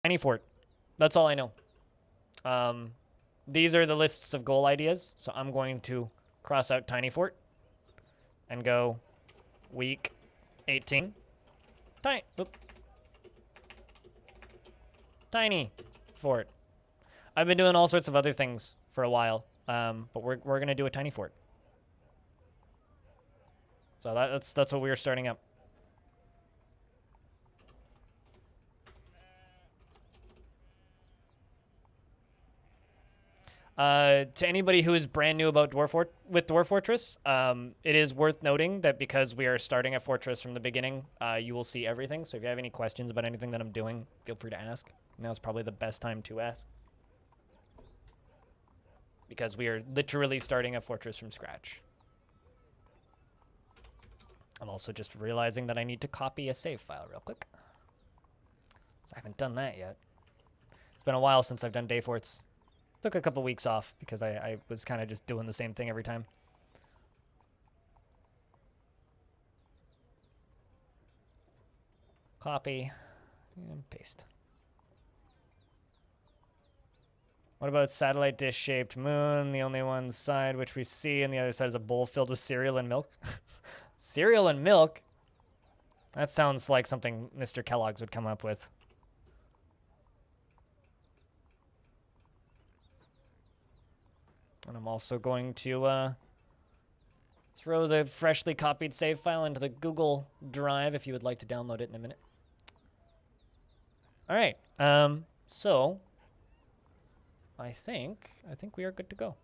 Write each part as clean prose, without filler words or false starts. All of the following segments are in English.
Tiny fort. That's all I know. These are the lists of goal ideas, so I'm going to cross out tiny fort and go week 18. Tiny fort. I've been doing all sorts of other things for a while, but we're gonna do a tiny fort. So that's what we are starting up. To anybody who is brand new about Dwarf Fortress, it is worth noting that because we are starting a fortress from the beginning, you will see everything. So if you have any questions about anything that I'm doing, feel free to ask. Now's probably the best time to ask. Because we are literally starting a fortress from scratch. I'm also just realizing that I need to copy a save file real quick. I haven't done that yet. It's been a while since I've done day forts. Took a couple weeks off because I was kind of just doing the same thing every time. Copy and paste. What about satellite dish-shaped moon? The only one side which we see, and the other side is a bowl filled with cereal and milk. Cereal and milk? That sounds like something Mr. Kellogg's would come up with. And I'm also going to throw the freshly copied save file into the Google Drive if you would like to download it in a minute. All right. So I think we are good to go.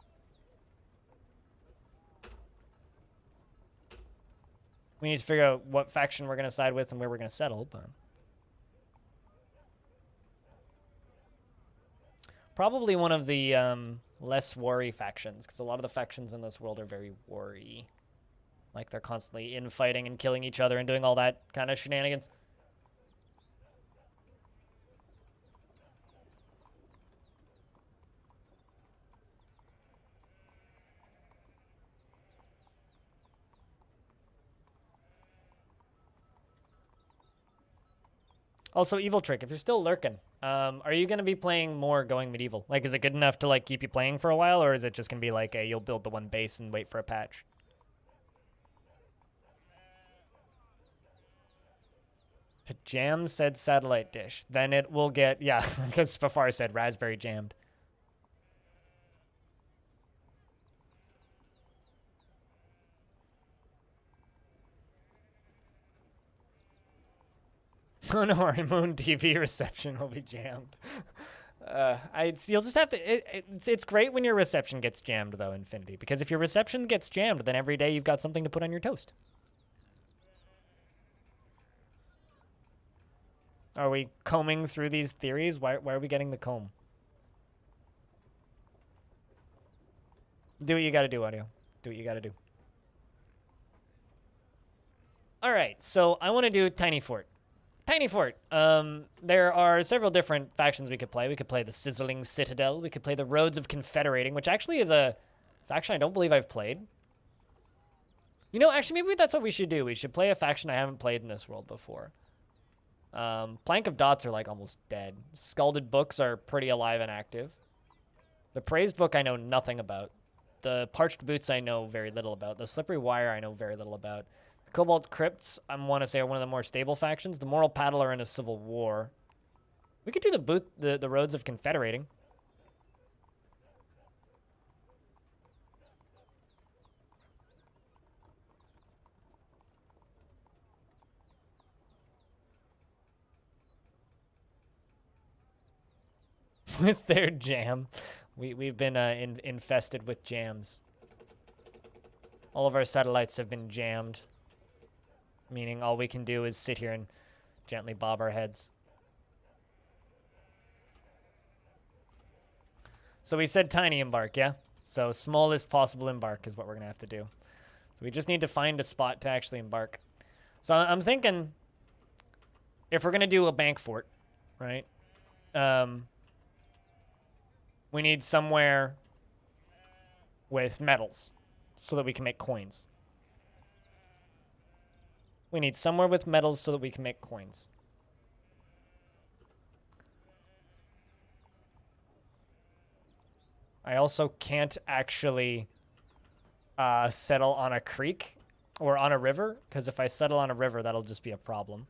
We need to figure out what faction we're going to side with and where we're going to settle, but probably one of the less war-y factions, because a lot of the factions in this world are very war-y. Like, they're constantly infighting and killing each other and doing all that kind of shenanigans. Also, Evil Trick, if you're still lurking, are you going to be playing more Going Medieval? Like, is it good enough to, like, keep you playing for a while, or is it just going to be like, you'll build the one base and wait for a patch? Jam said satellite dish. Then it will get, yeah, because Spafar said raspberry jammed. Oh no, our Moon TV reception will be jammed. You'll just have to. It's great when your reception gets jammed though, Infinity, because if your reception gets jammed, then every day you've got something to put on your toast. Are we combing through these theories? Why are we getting the comb? Do what you gotta do, audio. Do what you gotta do. All right, so I want to do Tiny Fort. Tiny Fort. There are several different factions we could play. We could play the Sizzling Citadel. We could play the Roads of Confederating, which actually is a faction I don't believe I've played. You know, actually, maybe that's what we should do. We should play a faction I haven't played in this world before. Plank of Dots are like almost dead. Scalded Books are pretty alive and active. The Praised Book I know nothing about. The Parched Boots I know very little about. The Slippery Wire I know very little about. The Cobalt Crypts I want to say are one of the more stable factions. The Moral Paddle are in a civil war. We could do the Roads of Confederating. With their jam. We've been infested with jams. All of our satellites have been jammed. Meaning all we can do is sit here and gently bob our heads. So we said tiny embark, yeah? So smallest possible embark is what we're going to have to do. So we just need to find a spot to actually embark. So I'm thinking if we're going to do a bank fort, right? We need somewhere with metals so that we can make coins. We need somewhere with metals so that we can make coins. I also can't actually settle on a creek or on a river, because if I settle on a river, that'll just be a problem.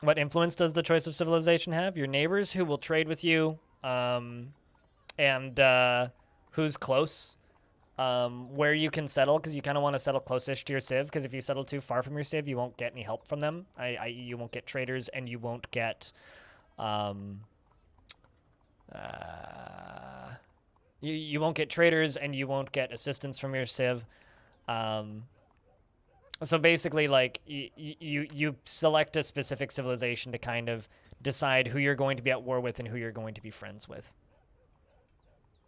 What influence does the choice of civilization have? Your neighbors who will trade with you, and who's close, where you can settle, because you kind of want to settle close-ish to your civ, because if you settle too far from your civ, you won't get any help from them. You won't get traders, and you won't get, you won't get traders, and you won't get assistance from your civ. So basically, like, you select a specific civilization to kind of decide who you're going to be at war with and who you're going to be friends with,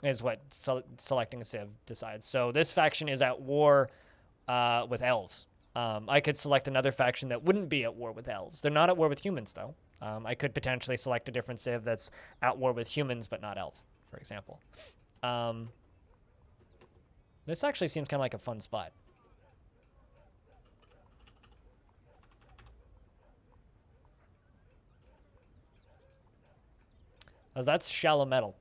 is what selecting a civ decides. So this faction is at war with elves. I could select another faction that wouldn't be at war with elves. They're not at war with humans, though. I could potentially select a different civ that's at war with humans but not elves, for example. This actually seems kind of like a fun spot. As that's shallow metal.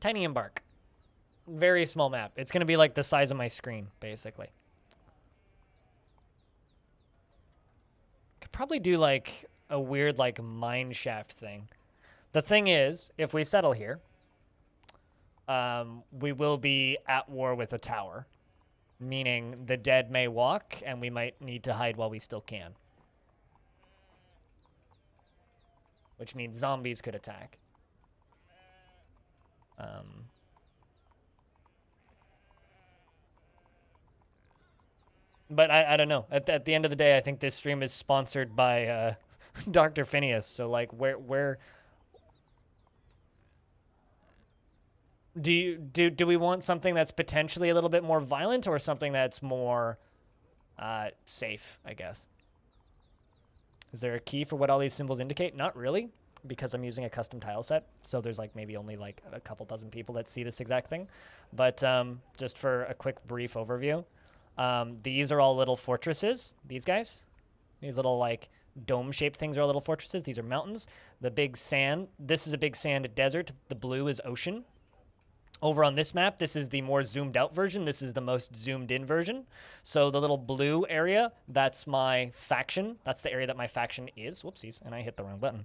Tiny Embark. Very small map. It's going to be like the size of my screen, basically. Could probably do like a weird like mine shaft thing. The thing is, if we settle here, we will be at war with a tower. Meaning the dead may walk, and we might need to hide while we still can. Which means zombies could attack. But I don't know. At the end of the day, I think this stream is sponsored by Dr. Phineas. So, like, where do we want something that's potentially a little bit more violent, or something that's more safe, I guess? Is there a key for what all these symbols indicate? Not really, because I'm using a custom tile set. So there's like maybe only like a couple dozen people that see this exact thing. But just for a quick brief overview, these are all little fortresses, these guys. These little like dome-shaped things are all little fortresses. These are mountains. The big sand, this is a big sand desert. The blue is ocean. Over on this map, this is the more zoomed out version. This is the most zoomed in version. So the little blue area, that's my faction. That's the area that my faction is. Whoopsies, and I hit the wrong button.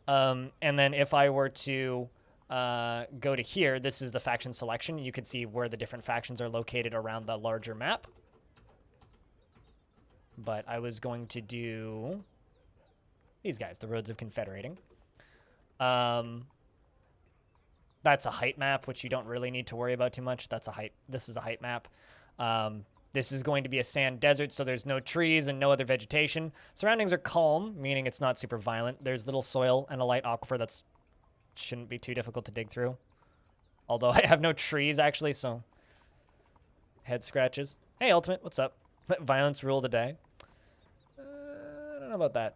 And then if I were to go to here, this is the faction selection. You could see where the different factions are located around the larger map. But I was going to do these guys, the Roads of Confederating. That's a height map, which you don't really need to worry about too much. That's a height. This is a height map. This is going to be a sand desert, so there's no trees and no other vegetation. Surroundings are calm, meaning it's not super violent. There's little soil and a light aquifer that shouldn't be too difficult to dig through. Although I have no trees, actually, so head scratches. Hey, Ultimate, what's up? Let violence rule the day. I don't know about that.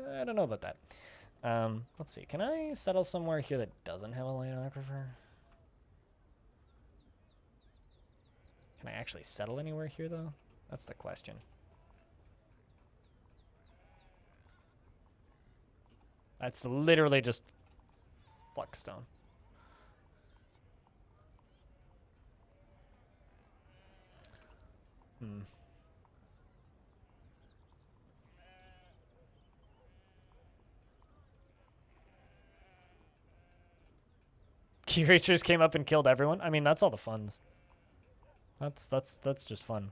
I don't know about that. Let's see. Can I settle somewhere here that doesn't have a light aquifer? Can I actually settle anywhere here, though? That's the question. That's literally just Fluxstone. Key Rangers came up and killed everyone. I mean, that's all the funs. That's just fun.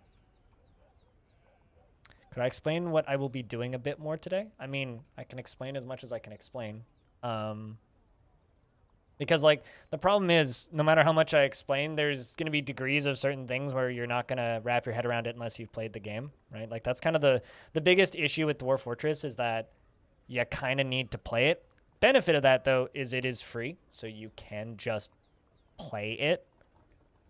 Could I explain what I will be doing a bit more today? I mean, I can explain as much as I can explain. Because, like, the problem is, no matter how much I explain, there's going to be degrees of certain things where you're not going to wrap your head around it unless you've played the game, right? Like, that's kind of the biggest issue with Dwarf Fortress, is that you kind of need to play it. Benefit of that, though, is it is free, so you can just play it.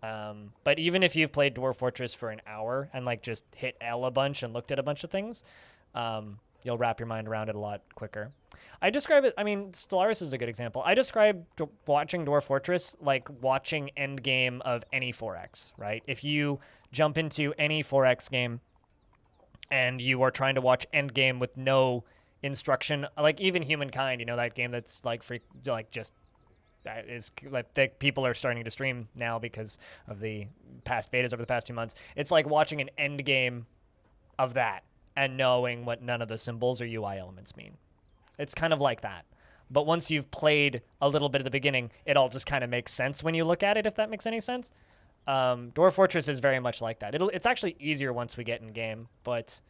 But even if you've played Dwarf Fortress for an hour and like just hit L a bunch and looked at a bunch of things, You'll wrap your mind around it a lot quicker. I describe it, I mean, Stellaris is a good example. I describe watching Dwarf Fortress like watching endgame of any 4X, right? If you jump into any 4X game and you are trying to watch endgame with no instruction, like even Humankind, you know, that game that's like free, like just that is like that people are starting to stream now because of the past betas over the past 2 months. It's like watching an end game of that and knowing what none of the symbols or UI elements mean. It's kind of like that. But once you've played a little bit at the beginning, it all just kind of makes sense when you look at it, if that makes any sense. Dwarf Fortress is very much like that. It's actually easier once we get in game, but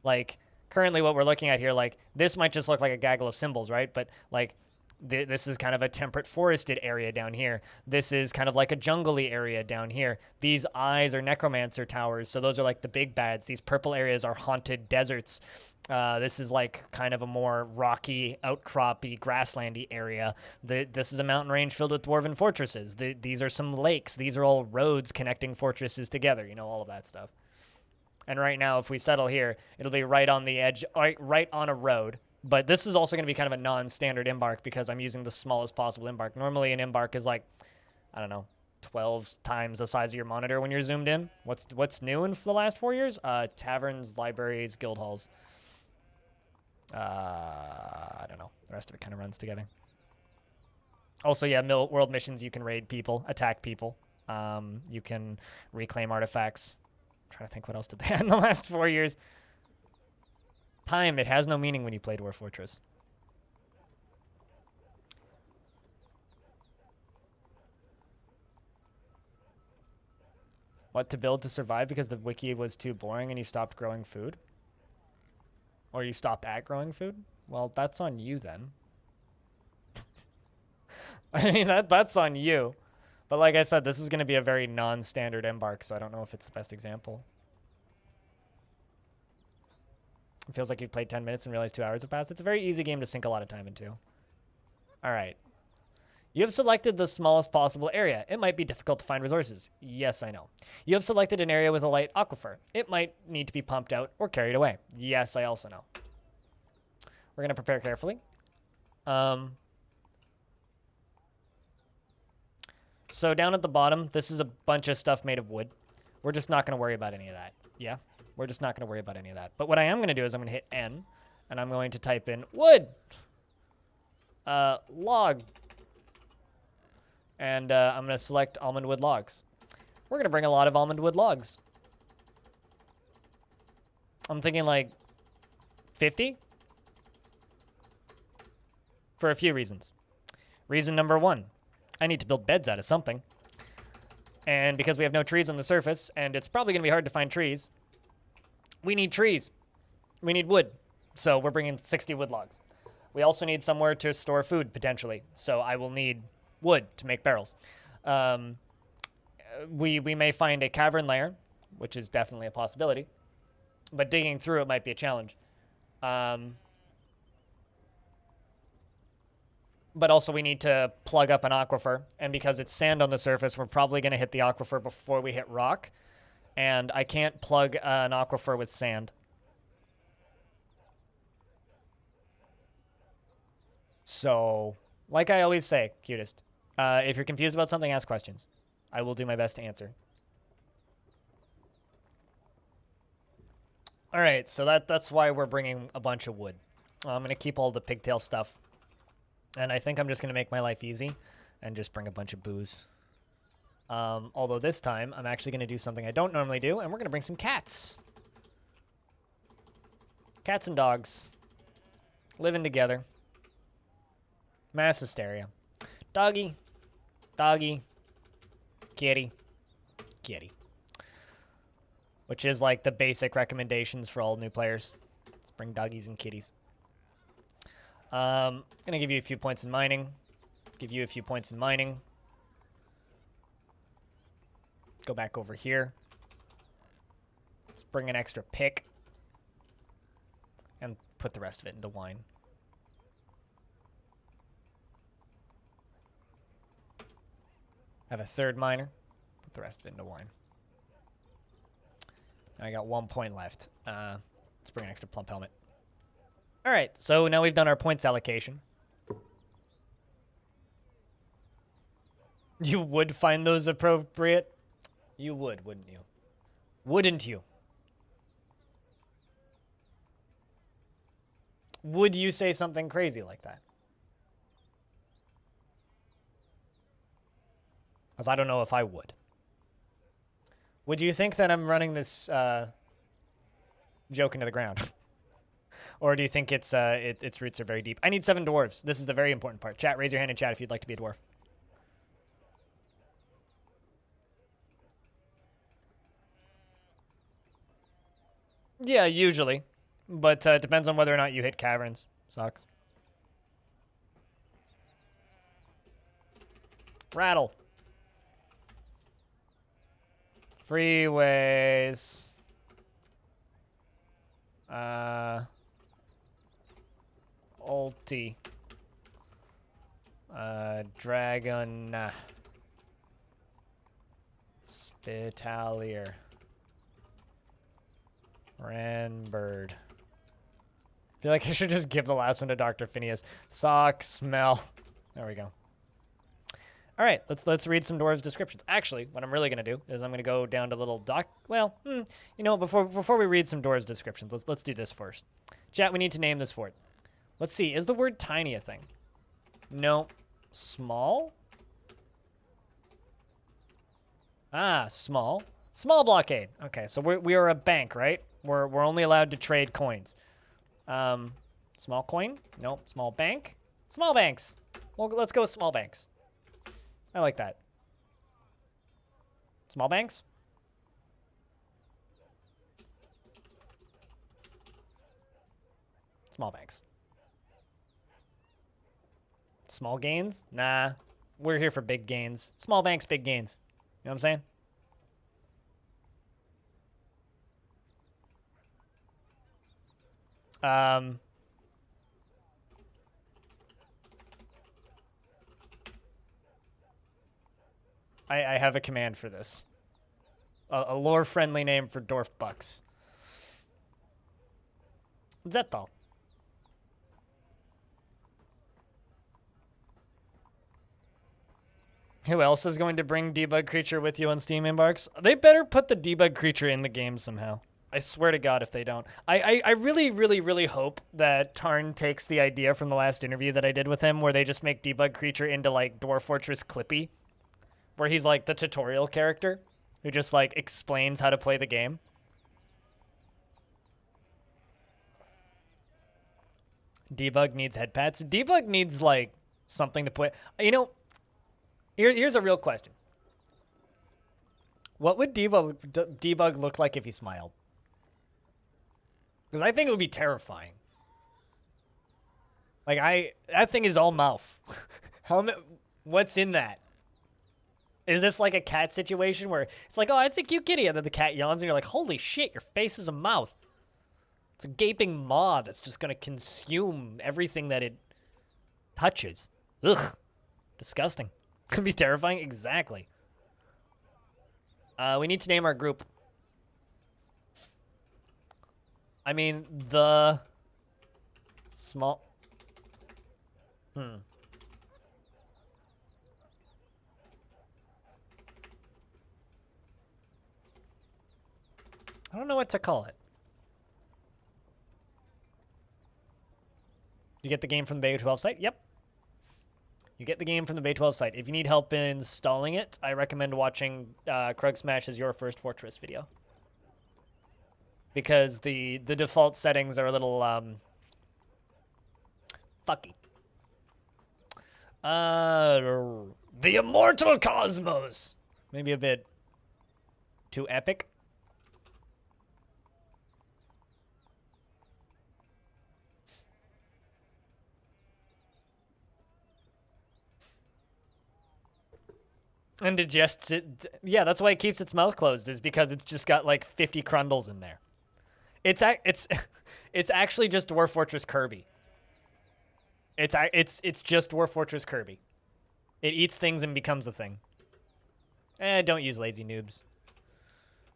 like currently what we're looking at here, like this might just look like a gaggle of symbols, right? But like this is kind of a temperate forested area down here. This is kind of like a jungly area down here. These eyes are necromancer towers, so those are like the big bads. These purple areas are haunted deserts. This is like kind of a more rocky, outcroppy, grasslandy area. This is a mountain range filled with dwarven fortresses. These are some lakes. These are all roads connecting fortresses together, you know, all of that stuff. And right now, if we settle here, it'll be right on the edge, right on a road. But this is also going to be kind of a non-standard embark because I'm using the smallest possible embark. Normally, an embark is like, I don't know, 12 times the size of your monitor when you're zoomed in. What's new in the last 4 years? Taverns, libraries, guild halls. I don't know. The rest of it kind of runs together. Also, yeah, world missions, you can raid people, attack people. You can reclaim artifacts. I'm trying to think what else did they have in the last 4 years. Time, it has no meaning when you play Dwarf Fortress. What to build to survive because the wiki was too boring and you stopped growing food? Or you stopped at growing food? Well, that's on you then. I mean, that's on you. But like I said, this is going to be a very non-standard embark, so I don't know if it's the best example. It feels like you've played 10 minutes and realized 2 hours have passed. It's a very easy game to sink a lot of time into. All right. You have selected the smallest possible area. It might be difficult to find resources. Yes, I know. You have selected an area with a light aquifer. It might need to be pumped out or carried away. Yes, I also know. We're going to prepare carefully. So down at the bottom, this is a bunch of stuff made of wood. We're just not going to worry about any of that. Yeah? We're just not going to worry about any of that. But what I am going to do is I'm going to hit N, and I'm going to type in wood, log, and I'm going to select almond wood logs. We're going to bring a lot of almond wood logs. I'm thinking like 50 for a few reasons. Reason number one, I need to build beds out of something. And because we have no trees on the surface, and it's probably going to be hard to find trees, we need trees. We need wood. So we're bringing 60 wood logs. We also need somewhere to store food, potentially. So I will need wood to make barrels. We may find a cavern lair, which is definitely a possibility. But digging through it might be a challenge. But also we need to plug up an aquifer. And because it's sand on the surface, we're probably going to hit the aquifer before we hit rock. And I can't plug an aquifer with sand. So, like I always say, cutest, if you're confused about something, ask questions. I will do my best to answer. All right, so that's why we're bringing a bunch of wood. I'm going to keep all the pigtail stuff. And I think I'm just going to make my life easy and just bring a bunch of booze. Although this time, I'm actually going to do something I don't normally do, and we're going to bring some cats. Cats and dogs. Living together. Mass hysteria. Doggy. Doggy. Kitty. Kitty. Which is like the basic recommendations for all new players. Let's bring doggies and kitties. I'm going to give you a few points in mining. Give you a few points in mining. Go back over here. Let's bring an extra pick. And put the rest of it into wine. Have a third miner. Put the rest of it into wine. And I got 1 point left. Let's bring an extra plump helmet. All right, so now we've done our points allocation. You would find those appropriate? You would, wouldn't you? Wouldn't you? Would you say something crazy like that? Because I don't know if I would. Would you think that I'm running this joke into the ground? Or do you think its roots are very deep? I need 7 dwarves. This is the very important part. Chat, raise your hand in chat if you'd like to be a dwarf. Yeah, usually. But it depends on whether or not you hit caverns. Sucks. Rattle. Freeways. Ulti. Dragon. Spitalier. Ranbird. I feel like I should just give the last one to Dr. Phineas. Sock smell. There we go. All right, let's read some dwarves descriptions. Actually, what I'm really gonna do is I'm gonna go down to little doc. Well, you know, before we read some dwarves descriptions, let's do this first. Chat, we need to name this fort. Let's see. Is the word tiny a thing? No. Small. Ah, small. Small blockade. Okay, so we are a bank, right? We're only allowed to trade coins. Small coin? Nope. Small bank? Small banks. Well, let's go with small banks. I like that. Small banks? Small banks. Small gains? Nah. We're here for big gains. Small banks, big gains. You know what I'm saying? I have a command for this. A lore-friendly name for dwarf bucks. Zetto. Who else is going to bring debug creature with you on Steam embarks? They better put the debug creature in the game somehow. I swear to God if they don't. I really, really, really hope that Tarn takes the idea from the last interview that I did with him where they just make debug creature into like Dwarf Fortress Clippy, where he's like the tutorial character who just like explains how to play the game. Debug needs head pats. Debug needs like something to put. You know, here's a real question. What would debug look like if he smiled? Because I think it would be terrifying. Like that thing is all mouth. What's in that? Is this like a cat situation where it's like, oh, it's a cute kitty, and then the cat yawns, and you're like, holy shit, your face is a mouth. It's a gaping maw that's just gonna consume everything that it touches. Ugh, disgusting. Could be terrifying. Exactly. We need to name our group. I mean, the small. I don't know what to call it. You get the game from the Bay 12 site? Yep. You get the game from the Bay 12 site. If you need help installing it, I recommend watching Krug Smash's Your First Fortress video. Because the default settings are a little, fucky. The Immortal Cosmos! Maybe a bit too epic. And it just, yeah, that's why it keeps its mouth closed, is because it's just got like 50 crundles in there. It's actually just Dwarf Fortress Kirby. It's just Dwarf Fortress Kirby. It eats things and becomes a thing. Don't use lazy noobs.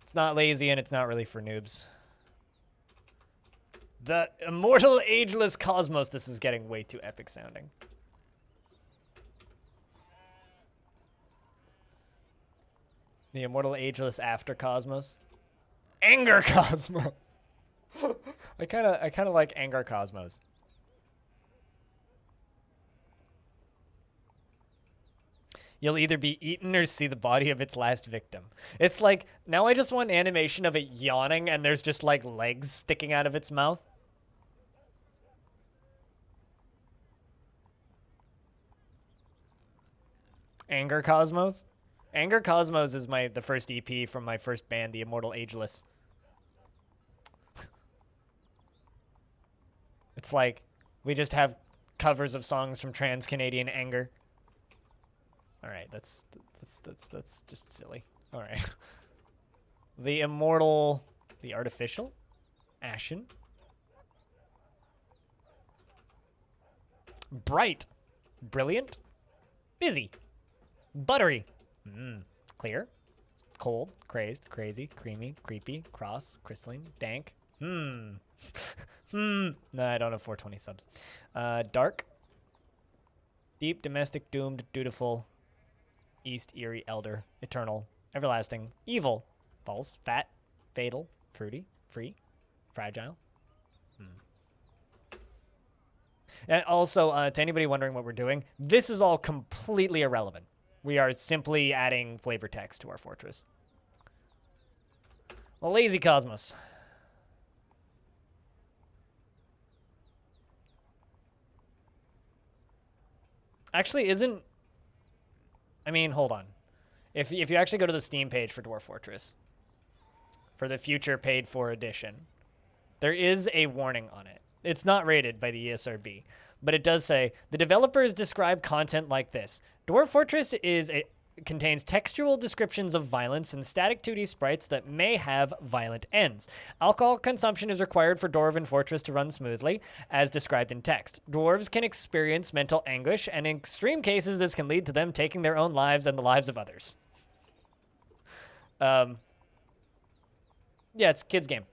It's not lazy and it's not really for noobs. The immortal, ageless cosmos. This is getting way too epic sounding. The immortal, ageless after cosmos. Anger cosmos. I kind of like anger cosmos. You'll either be eaten or see the body of its last victim. It's like, now I just want animation of it yawning and there's just like legs sticking out of its mouth. Anger Cosmos? Anger Cosmos is the first EP from my first band, The Immortal Ageless. It's like, we just have covers of songs from trans-Canadian anger. All right, that's just silly. All right. The Immortal, the Artificial, Ashen, Bright, Brilliant, Busy, Buttery, Clear, Cold, Crazed, Crazy, Creamy, Creepy, Cross, Crystalline, Dank, No, I don't have 420 subs. Dark, Deep, Domestic, Doomed, Dutiful, East, Eerie, Elder, Eternal, Everlasting, Evil, False, Fat, Fatal, Fruity, Free, Fragile. And also, to anybody wondering what we're doing, this is all completely irrelevant. We are simply adding flavor text to our fortress. Well, Lazy Cosmos. Actually, isn't... I mean, hold on. If you actually go to the Steam page for Dwarf Fortress, for the future paid-for edition, there is a warning on it. It's not rated by the ESRB, but it does say, the developers describe content like this. Dwarf Fortress contains textual descriptions of violence and static 2D sprites that may have violent ends. Alcohol consumption is required for Dwarven Fortress to run smoothly, as described in text. Dwarves can experience mental anguish, and in extreme cases, this can lead to them taking their own lives and the lives of others. Yeah, it's a kid's game.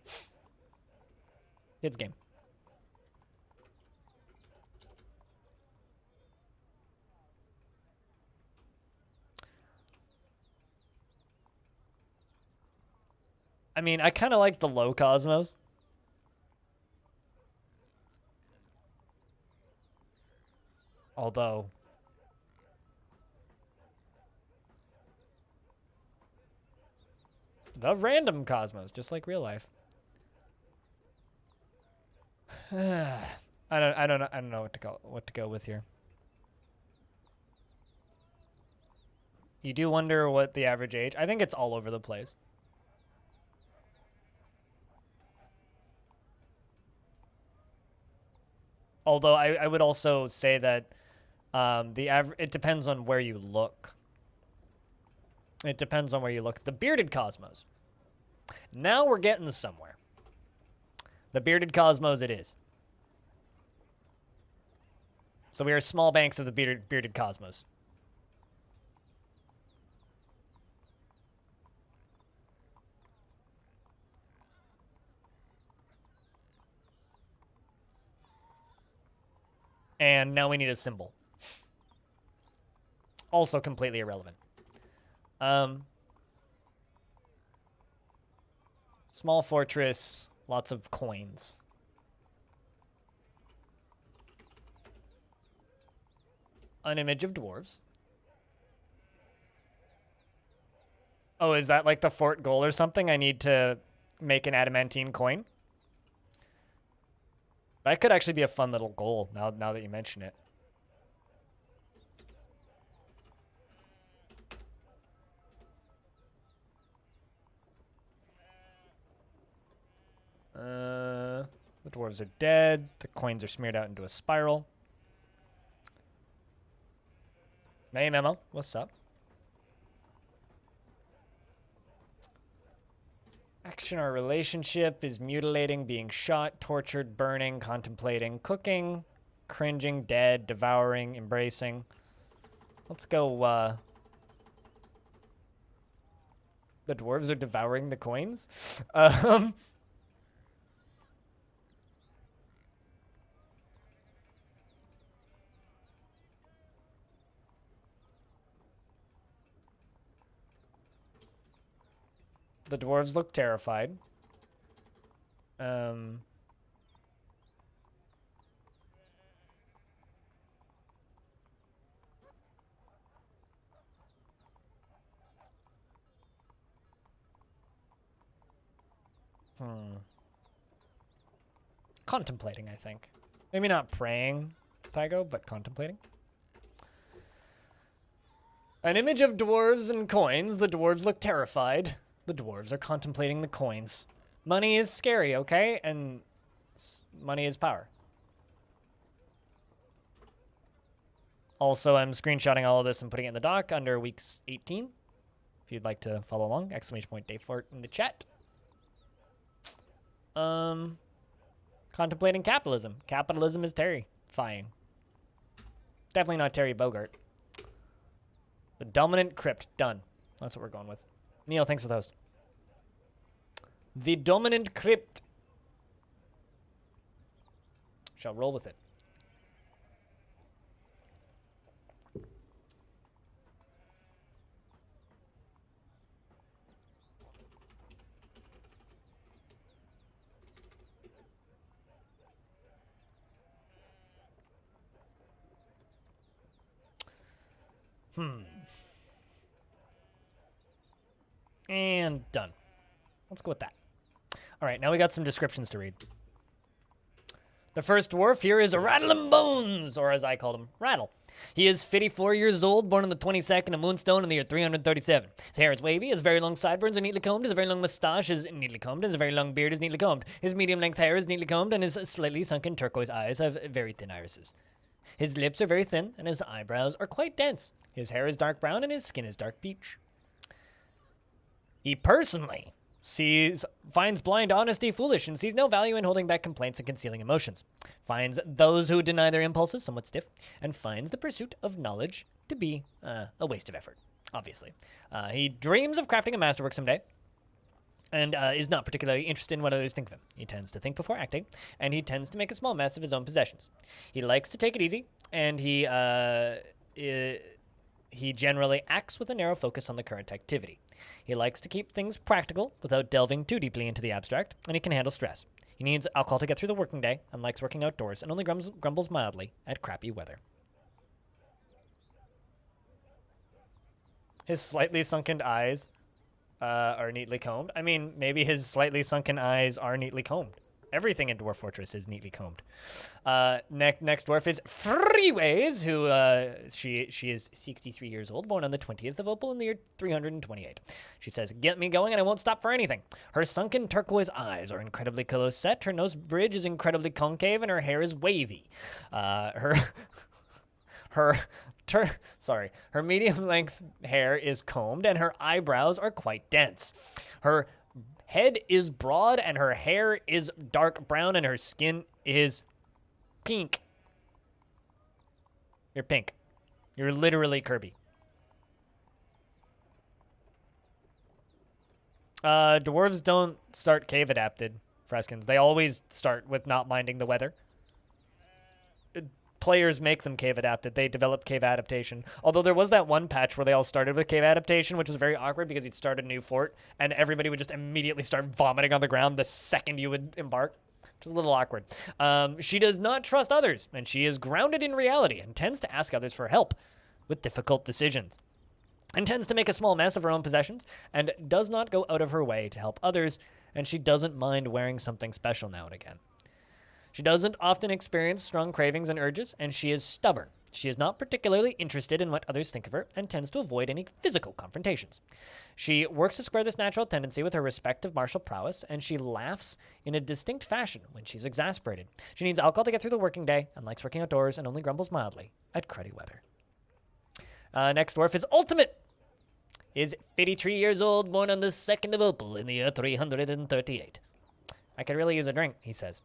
Kid's game. I mean, I kind of like the low Cosmos. Although... the random Cosmos, just like real life. I don't know what to go with here. You do wonder what the average age... I think it's all over the place. Although I would also say that it depends on where you look. It depends on where you look. The Bearded Cosmos. Now we're getting somewhere. The Bearded Cosmos it is. So we are Smallbanks of the Bearded Cosmos. And now we need a symbol. Also completely irrelevant. Small fortress, lots of coins. An image of dwarves. Oh, is that like the fort goal or something? I need to make an adamantine coin? That could actually be a fun little goal now that you mention it. The dwarves are dead. The coins are smeared out into a spiral. Hey, Memo. What's up? Action or relationship is mutilating, being shot, tortured, burning, contemplating, cooking, cringing, dead, devouring, embracing. Let's go, the dwarves are devouring the coins? The dwarves look terrified. Hmm. Contemplating, I think. Maybe not praying, Tygo, but contemplating. An image of dwarves and coins. The dwarves look terrified. The dwarves are contemplating the coins. Money is scary, okay? And money is power. Also, I'm screenshotting all of this and putting it in the doc under weeks 18. If you'd like to follow along, !Dayfort in the chat. Contemplating capitalism. Capitalism is terrifying. Definitely not Terry Bogart. The dominant crypt. Done. That's what we're going with. Neil, thanks for the host. The dominant crypt. Shall roll with it. And done. Let's go with that. All right, now we got some descriptions to read. The first dwarf here is Rattle and Bones, or as I called him, Rattle. He is 54 years old, born on the 22nd of Moonstone in the year 337. His hair is wavy, his very long sideburns are neatly combed, his very long mustache is neatly combed, and his very long beard is neatly combed. His medium-length hair is neatly combed, and his slightly sunken turquoise eyes have very thin irises. His lips are very thin, and his eyebrows are quite dense. His hair is dark brown, and his skin is dark peach. He personally finds blind honesty foolish and sees no value in holding back complaints and concealing emotions. Finds those who deny their impulses somewhat stiff, and finds the pursuit of knowledge to be a waste of effort, obviously. He dreams of crafting a masterwork someday, and is not particularly interested in what others think of him. He tends to think before acting, and he tends to make a small mess of his own possessions. He likes to take it easy, and he generally acts with a narrow focus on the current activity. He likes to keep things practical without delving too deeply into the abstract, and he can handle stress. He needs alcohol to get through the working day and likes working outdoors and only grumbles mildly at crappy weather. His slightly sunken eyes are neatly combed. I mean, maybe his slightly sunken eyes are neatly combed. Everything in Dwarf Fortress is neatly combed. Next dwarf is Freeways, who she is 63 years old, born on the 20th of Opal in the year 328. She says, "Get me going and I won't stop for anything." Her sunken turquoise eyes are incredibly close set, her nose bridge is incredibly concave, and her hair is wavy. Her medium-length hair is combed, and her eyebrows are quite dense. Her head is broad, and her hair is dark brown, and her skin is pink. You're pink. You're literally Kirby. Dwarves don't start cave adapted, Freskins. They always start with not minding the weather. Players make them cave adapted. They develop cave adaptation. Although there was that one patch where they all started with cave adaptation, which was very awkward because you'd start a new fort and everybody would just immediately start vomiting on the ground the second you would embark, which was a little awkward. She does not trust others, and she is grounded in reality and tends to ask others for help with difficult decisions, and tends to make a small mess of her own possessions, and does not go out of her way to help others, and she doesn't mind wearing something special now and again. She doesn't often experience strong cravings and urges, and she is stubborn. She is not particularly interested in what others think of her and tends to avoid any physical confrontations. She works to square this natural tendency with her respect of martial prowess, and she laughs in a distinct fashion when she's exasperated. She needs alcohol to get through the working day and likes working outdoors and only grumbles mildly at cruddy weather. Next dwarf is Ultimate. He is 53 years old, born on the 2nd of Opal in the year 338. I could really use a drink, he says.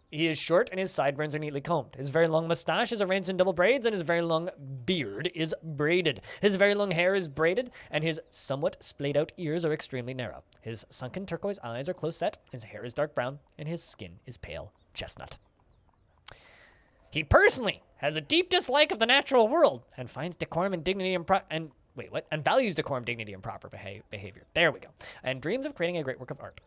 He is short and his sideburns are neatly combed. His very long mustache is arranged in double braids and his very long beard is braided. His very long hair is braided and his somewhat splayed out ears are extremely narrow. His sunken turquoise eyes are close set, his hair is dark brown, and his skin is pale chestnut. He personally has a deep dislike of the natural world and finds decorum and dignity and Wait, what? And values decorum, dignity, and proper behavior. There we go. And dreams of creating a great work of art.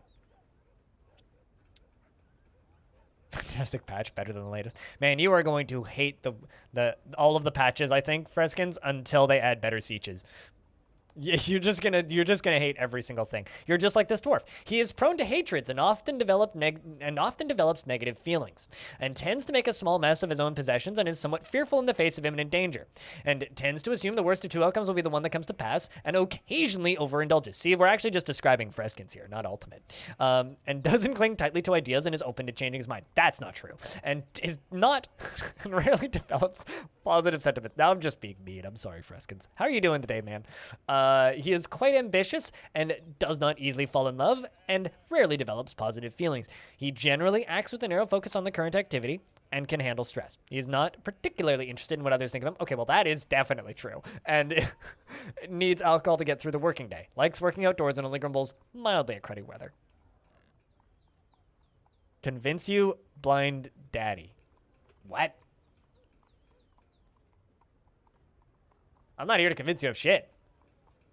Fantastic patch, better than the latest. Man, you are going to hate the all of the patches, I think, Freskins, until they add better Sieges. You're just gonna hate every single thing. You're just like this dwarf. He is prone to hatreds and often develops negative feelings, and tends to make a small mess of his own possessions, and is somewhat fearful in the face of imminent danger, and tends to assume the worst of two outcomes will be the one that comes to pass, and occasionally overindulges. See, we're actually just describing Freskins here, not Ultimate. And doesn't cling tightly to ideas and is open to changing his mind. That's not true, and is not and rarely develops positive sentiments. Now I'm just being mean. I'm sorry, Freskins. How are you doing today, man? He is quite ambitious and does not easily fall in love and rarely develops positive feelings. He generally acts with a narrow focus on the current activity and can handle stress. He is not particularly interested in what others think of him. Okay, well, that is definitely true. And needs alcohol to get through the working day. Likes working outdoors and only grumbles mildly at cruddy weather. Convince you, blind daddy. What? I'm not here to convince you of shit.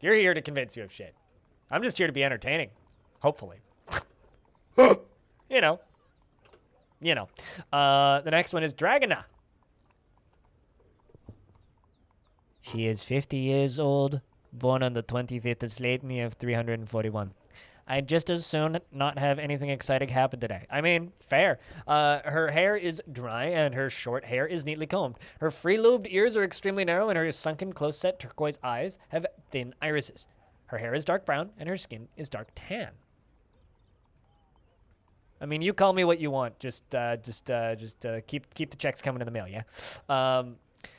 You're here to convince you of shit. I'm just here to be entertaining. Hopefully. You know. The next one is Dragona. She is 50 years old, born on the 25th of Slatany of 341. I'd just as soon not have anything exciting happen today. I mean, fair. Her hair is dry and her short hair is neatly combed. Her free-lobed ears are extremely narrow and her sunken, close-set turquoise eyes have thin irises. Her hair is dark brown and her skin is dark tan. I mean, you call me what you want. Just keep the checks coming in the mail, yeah?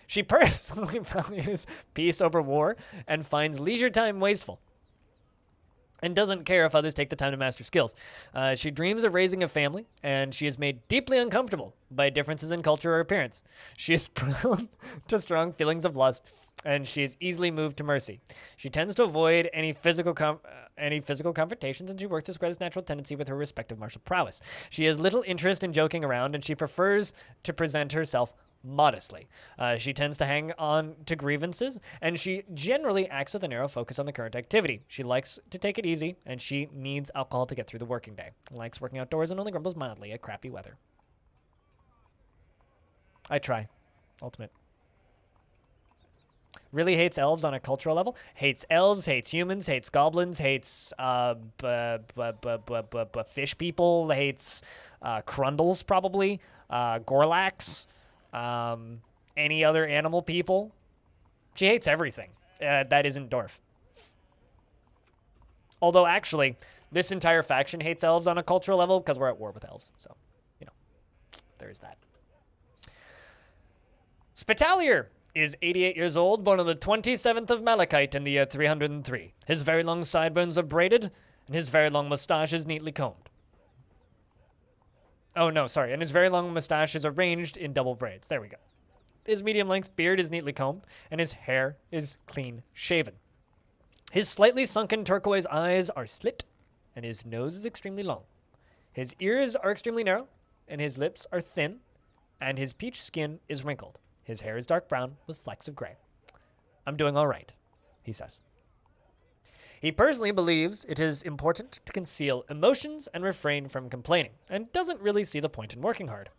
She personally values peace over war and finds leisure time wasteful, and doesn't care if others take the time to master skills. She dreams of raising a family, and she is made deeply uncomfortable by differences in culture or appearance. She is prone to strong feelings of lust, and she is easily moved to mercy. She tends to avoid any physical confrontations, and she works to square this natural tendency with her respective martial prowess. She has little interest in joking around, and she prefers to present herself modestly. She tends to hang on to grievances, and she generally acts with a narrow focus on the current activity. She likes to take it easy, and she needs alcohol to get through the working day. Likes working outdoors and only grumbles mildly at crappy weather. I try. Ultimate. Really hates elves on a cultural level. Hates elves, hates humans, hates goblins, hates fish people, hates Crundles probably, Gorlax, any other animal people. She hates everything. That isn't Dwarf. Although, actually, this entire faction hates elves on a cultural level because we're at war with elves. So, there's that. Spitalier is 88 years old, born on the 27th of Malachite in the year 303. His very long sideburns are braided, and his very long mustache is neatly combed. Oh, no, sorry. And his very long mustache is arranged in double braids. There we go. His medium-length beard is neatly combed, and his hair is clean shaven. His slightly sunken turquoise eyes are slit, and his nose is extremely long. His ears are extremely narrow, and his lips are thin, and his peach skin is wrinkled. His hair is dark brown with flecks of gray. I'm doing all right, he says. He personally believes it is important to conceal emotions and refrain from complaining, and doesn't really see the point in working hard.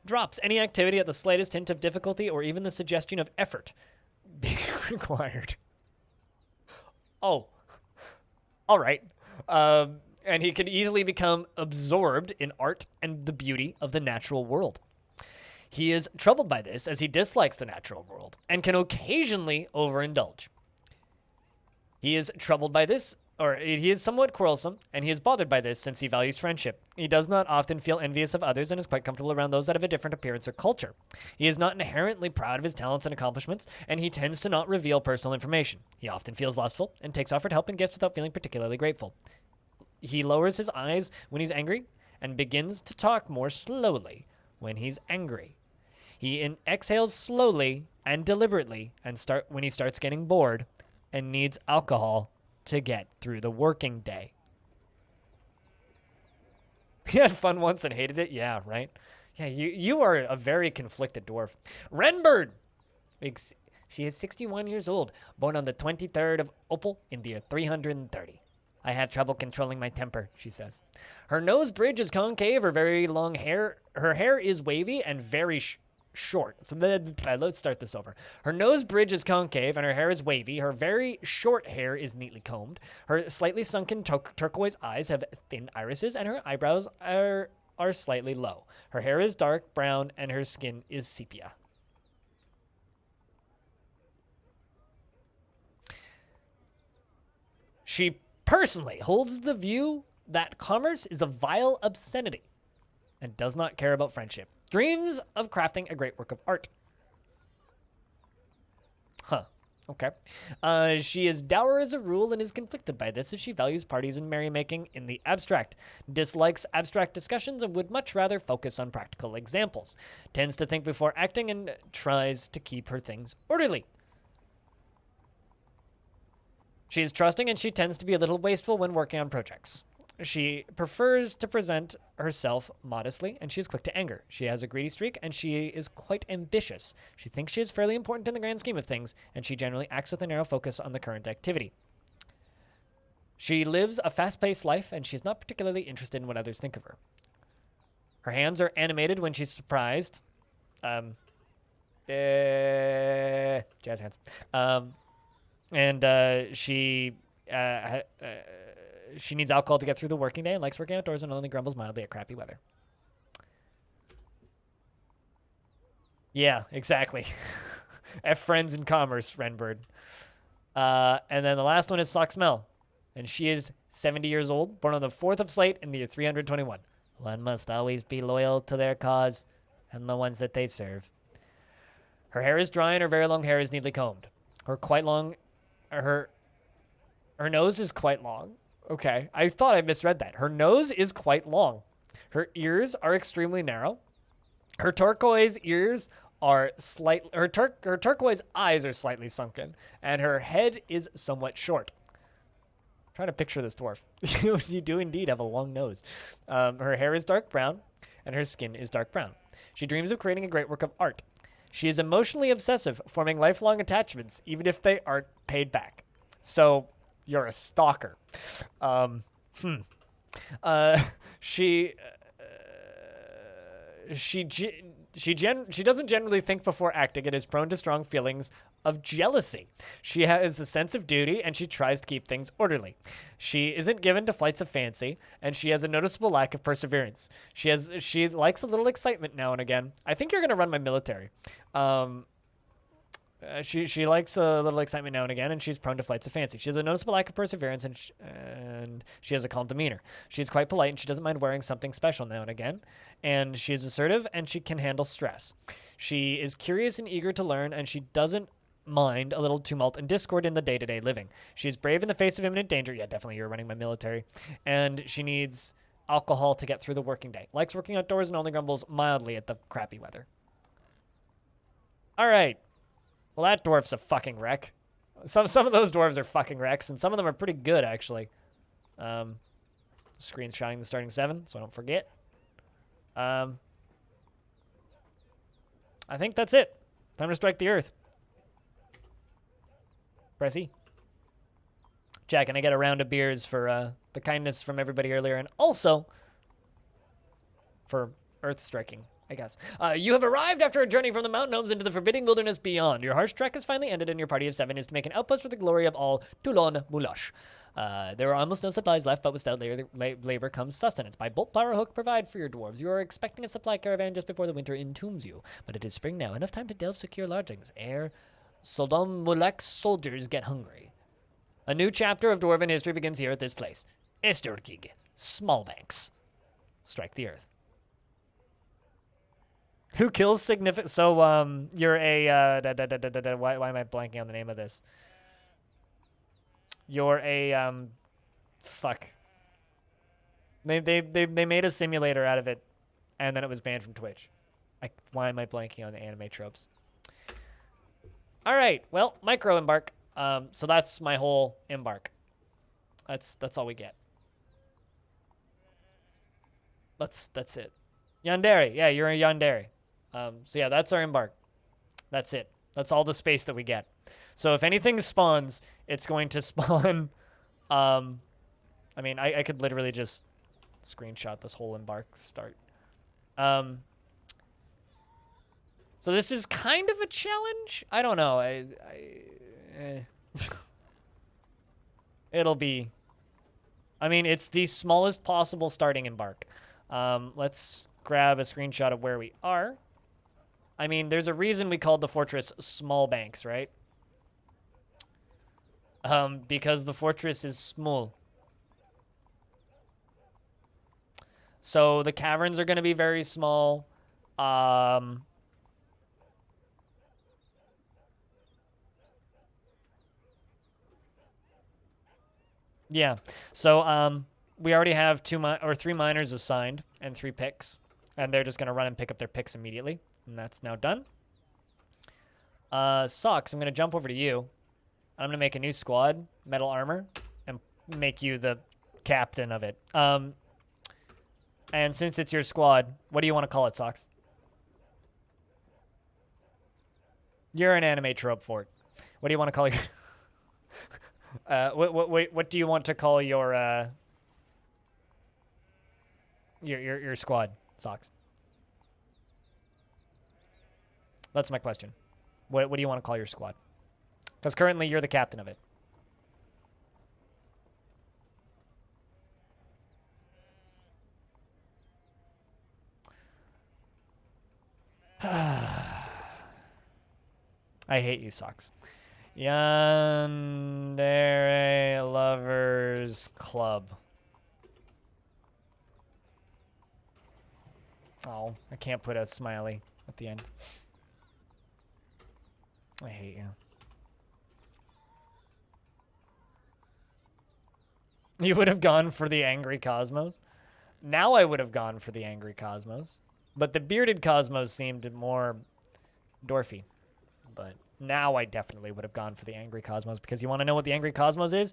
Drops any activity at the slightest hint of difficulty or even the suggestion of effort being required. Oh, all right. And he can easily become absorbed in art and the beauty of the natural world. He is troubled by this as he dislikes the natural world and can occasionally overindulge. He is troubled by this, or he is somewhat quarrelsome, and he is bothered by this since he values friendship. He does not often feel envious of others and is quite comfortable around those that have a different appearance or culture. He is not inherently proud of his talents and accomplishments, and he tends to not reveal personal information. He often feels lustful and takes offered help and gifts without feeling particularly grateful. He lowers his eyes when he's angry and begins to talk more slowly when he's angry. He exhales slowly and deliberately when he starts getting bored and needs alcohol to get through the working day. He had fun once and hated it? Yeah, right? Yeah, you are a very conflicted dwarf. Renbird She is 61 years old, born on the 23rd of Opal in the year 330. I have trouble controlling my temper, she says. Her nose bridge is concave, her very long hair, her hair is wavy and very short. So let's start this over. Her nose bridge is concave and her hair is wavy. Her very short hair is neatly combed. Her slightly sunken turquoise eyes have thin irises and her eyebrows are slightly low. Her hair is dark brown and her skin is sepia. She personally holds the view that commerce is a vile obscenity and does not care about friendship. Dreams of crafting a great work of art. Huh. Okay. She is dour as a rule and is conflicted by this as she values parties and merrymaking in the abstract, dislikes abstract discussions and would much rather focus on practical examples, tends to think before acting and tries to keep her things orderly. She is trusting and she tends to be a little wasteful when working on projects. She prefers to present herself modestly, and she is quick to anger. She has a greedy streak, and she is quite ambitious. She thinks she is fairly important in the grand scheme of things, and she generally acts with a narrow focus on the current activity. She lives a fast-paced life, and she's not particularly interested in what others think of her. Her hands are animated when she's surprised. Jazz hands. She needs alcohol to get through the working day and likes working outdoors and only grumbles mildly at crappy weather. Yeah, exactly. F friends in commerce, Renbird. And then the last one is Sock Smell. And she is 70 years old, born on the 4th of Slate in the year 321. One must always be loyal to their cause and the ones that they serve. Her hair is dry and her very long hair is neatly combed. Her nose is quite long. Okay, I thought I misread that. Her nose is quite long. Her ears are extremely narrow. Her turquoise ears are her turquoise eyes are slightly sunken, and her head is somewhat short. I'm trying to picture this dwarf. You do indeed have a long nose. Her hair is dark brown, and her skin is dark brown. She dreams of creating a great work of art. She is emotionally obsessive, forming lifelong attachments, even if they aren't paid back. So you're a stalker. She doesn't generally think before acting and is prone to strong feelings of jealousy. She has a sense of duty and she tries to keep things orderly. She isn't given to flights of fancy and she has a noticeable lack of perseverance. She likes a little excitement now and again. I think you're gonna run my military. She likes a little excitement now and again, and she's prone to flights of fancy. She has a noticeable lack of perseverance, and she has a calm demeanor. She's quite polite, and she doesn't mind wearing something special now and again. And she is assertive, and she can handle stress. She is curious and eager to learn, and she doesn't mind a little tumult and discord in the day-to-day living. She is brave in the face of imminent danger. Yeah, definitely, you're running my military. And she needs alcohol to get through the working day. Likes working outdoors and only grumbles mildly at the crappy weather. All right. Well, that dwarf's a fucking wreck. Some of those dwarves are fucking wrecks, and some of them are pretty good, actually. Screenshotting the starting 7, so I don't forget. I think that's it. Time to strike the earth. Press E. Jack, and I get a round of beers for the kindness from everybody earlier, and also for earth striking, I guess. You have arrived after a journey from the mountain homes into the forbidding wilderness beyond. Your harsh trek has finally ended, and your party of 7 is to make an outpost for the glory of all Toulon Moulash. There are almost no supplies left, but with stout labor comes sustenance. By bolt, plow, or hook, provide for your dwarves. You are expecting a supply caravan just before the winter entombs you. But it is spring now, enough time to delve secure lodgings, ere Soldom Moulak's soldiers get hungry. A new chapter of dwarven history begins here at this place. Esterkig, Smallbanks. Strike the earth. Who kills significant? So, you're a, why am I blanking on the name of this? You're a, fuck. They made a simulator out of it, and then it was banned from Twitch. Why am I blanking on the anime tropes? All right, well, micro embark. So that's my whole embark. That's all we get. That's it. Yandere, yeah, you're a Yandere. So yeah, that's our embark. That's it. That's all the space that we get. So if anything spawns, it's going to spawn. I mean, I could literally just screenshot this whole embark start. So this is kind of a challenge. I don't know. It'll be. I mean, it's the smallest possible starting embark. Let's grab a screenshot of where we are. I mean, there's a reason we called the fortress Smallbanks, right? Because the fortress is small. So the caverns are going to be very small. Yeah. So we already have 3 miners assigned and 3 picks, and they're just going to run and pick up their picks immediately, and that's now done. Socks, I'm going to jump over to you. I'm going to make a new squad, metal armor, and make you the captain of it. And since it's your squad, what do you want to call it, Socks? You're an anime trope fort. What do you want to call your... what do you want to call your squad, Socks? That's my question. What do you want to call your squad? Because currently you're the captain of it. I hate you, Socks. Yandere Lovers Club. Oh, I can't put a smiley at the end. I hate you. You would have gone for the Angry Cosmos? Now I would have gone for the Angry Cosmos. But the Bearded Cosmos seemed more dwarfy. But now I definitely would have gone for the Angry Cosmos, because you want to know what the Angry Cosmos is?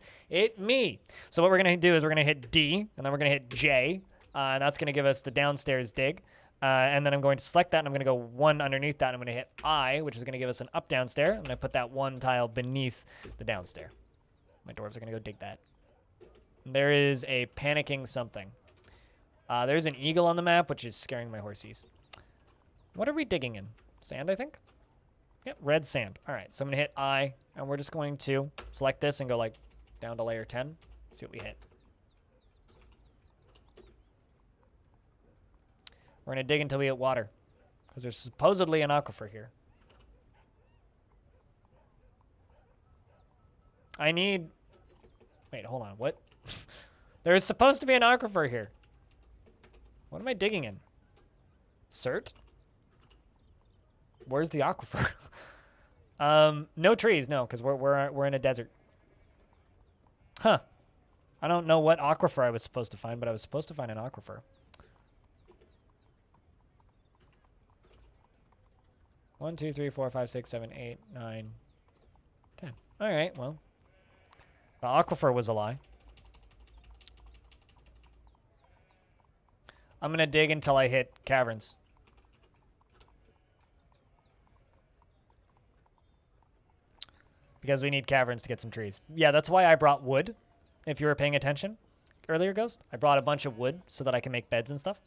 Me. So what we're going to do is we're going to hit D, and then we're going to hit J, and that's going to give us the downstairs dig. And then I'm going to select that, and I'm going to go 1 underneath that, and I'm going to hit I, which is going to give us an up downstair. I'm going to put that 1 tile beneath the downstair. My dwarves are going to go dig that. There is a panicking something. There's an eagle on the map, which is scaring my horsies. What are we digging in? Sand, I think? Yep, red sand. All right, so I'm going to hit I, and we're just going to select this and go, like, down to layer 10. See what we hit. We're going to dig until we hit water, because there's supposedly an aquifer here. I need... Wait, hold on. What? There's supposed to be an aquifer here. What am I digging in? Cert? Where's the aquifer? No trees, no, because we're in a desert. Huh. I don't know what aquifer I was supposed to find, but I was supposed to find an aquifer. One, 2, 3, 4, 5, 6, 7, 8, 9, 10. All right, well, the aquifer was a lie. I'm gonna dig until I hit caverns. Because we need caverns to get some trees. Yeah, that's why I brought wood, if you were paying attention earlier, Ghost. I brought a bunch of wood so that I can make beds and stuff.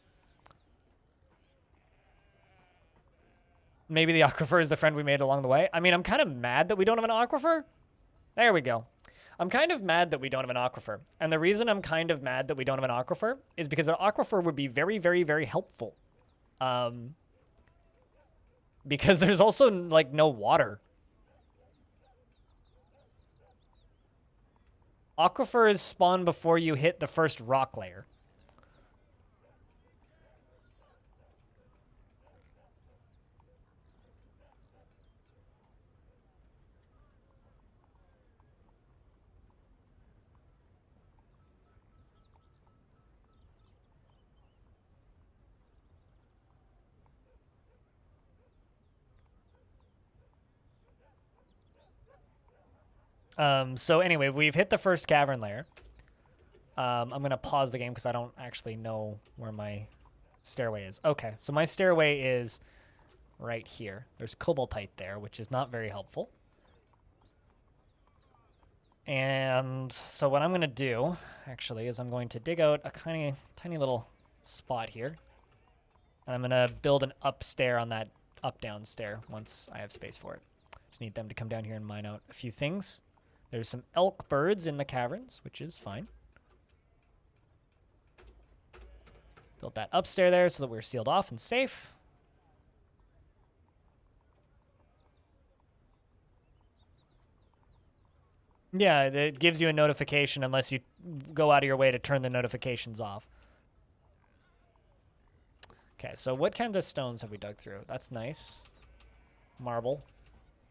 Maybe the aquifer is the friend we made along the way. I mean, I'm kind of mad that we don't have an aquifer. There we go. I'm kind of mad that we don't have an aquifer. And the reason I'm kind of mad that we don't have an aquifer is because an aquifer would be very, very, very helpful. Because there's also, like, no water. Aquifers spawn before you hit the first rock layer. So anyway, we've hit the first cavern layer. I'm going to pause the game because I don't actually know where my stairway is. Okay, so my stairway is right here. There's cobaltite there, which is not very helpful. And so what I'm going to do, actually, is I'm going to dig out a tiny little spot here. And I'm going to build an up stair on that up-down stair once I have space for it. Just need them to come down here and mine out a few things. There's some elk birds in the caverns, which is fine. Built that up stair there so that we're sealed off and safe. Yeah, it gives you a notification unless you go out of your way to turn the notifications off. Okay, so what kinds of stones have we dug through? That's nice. Marble.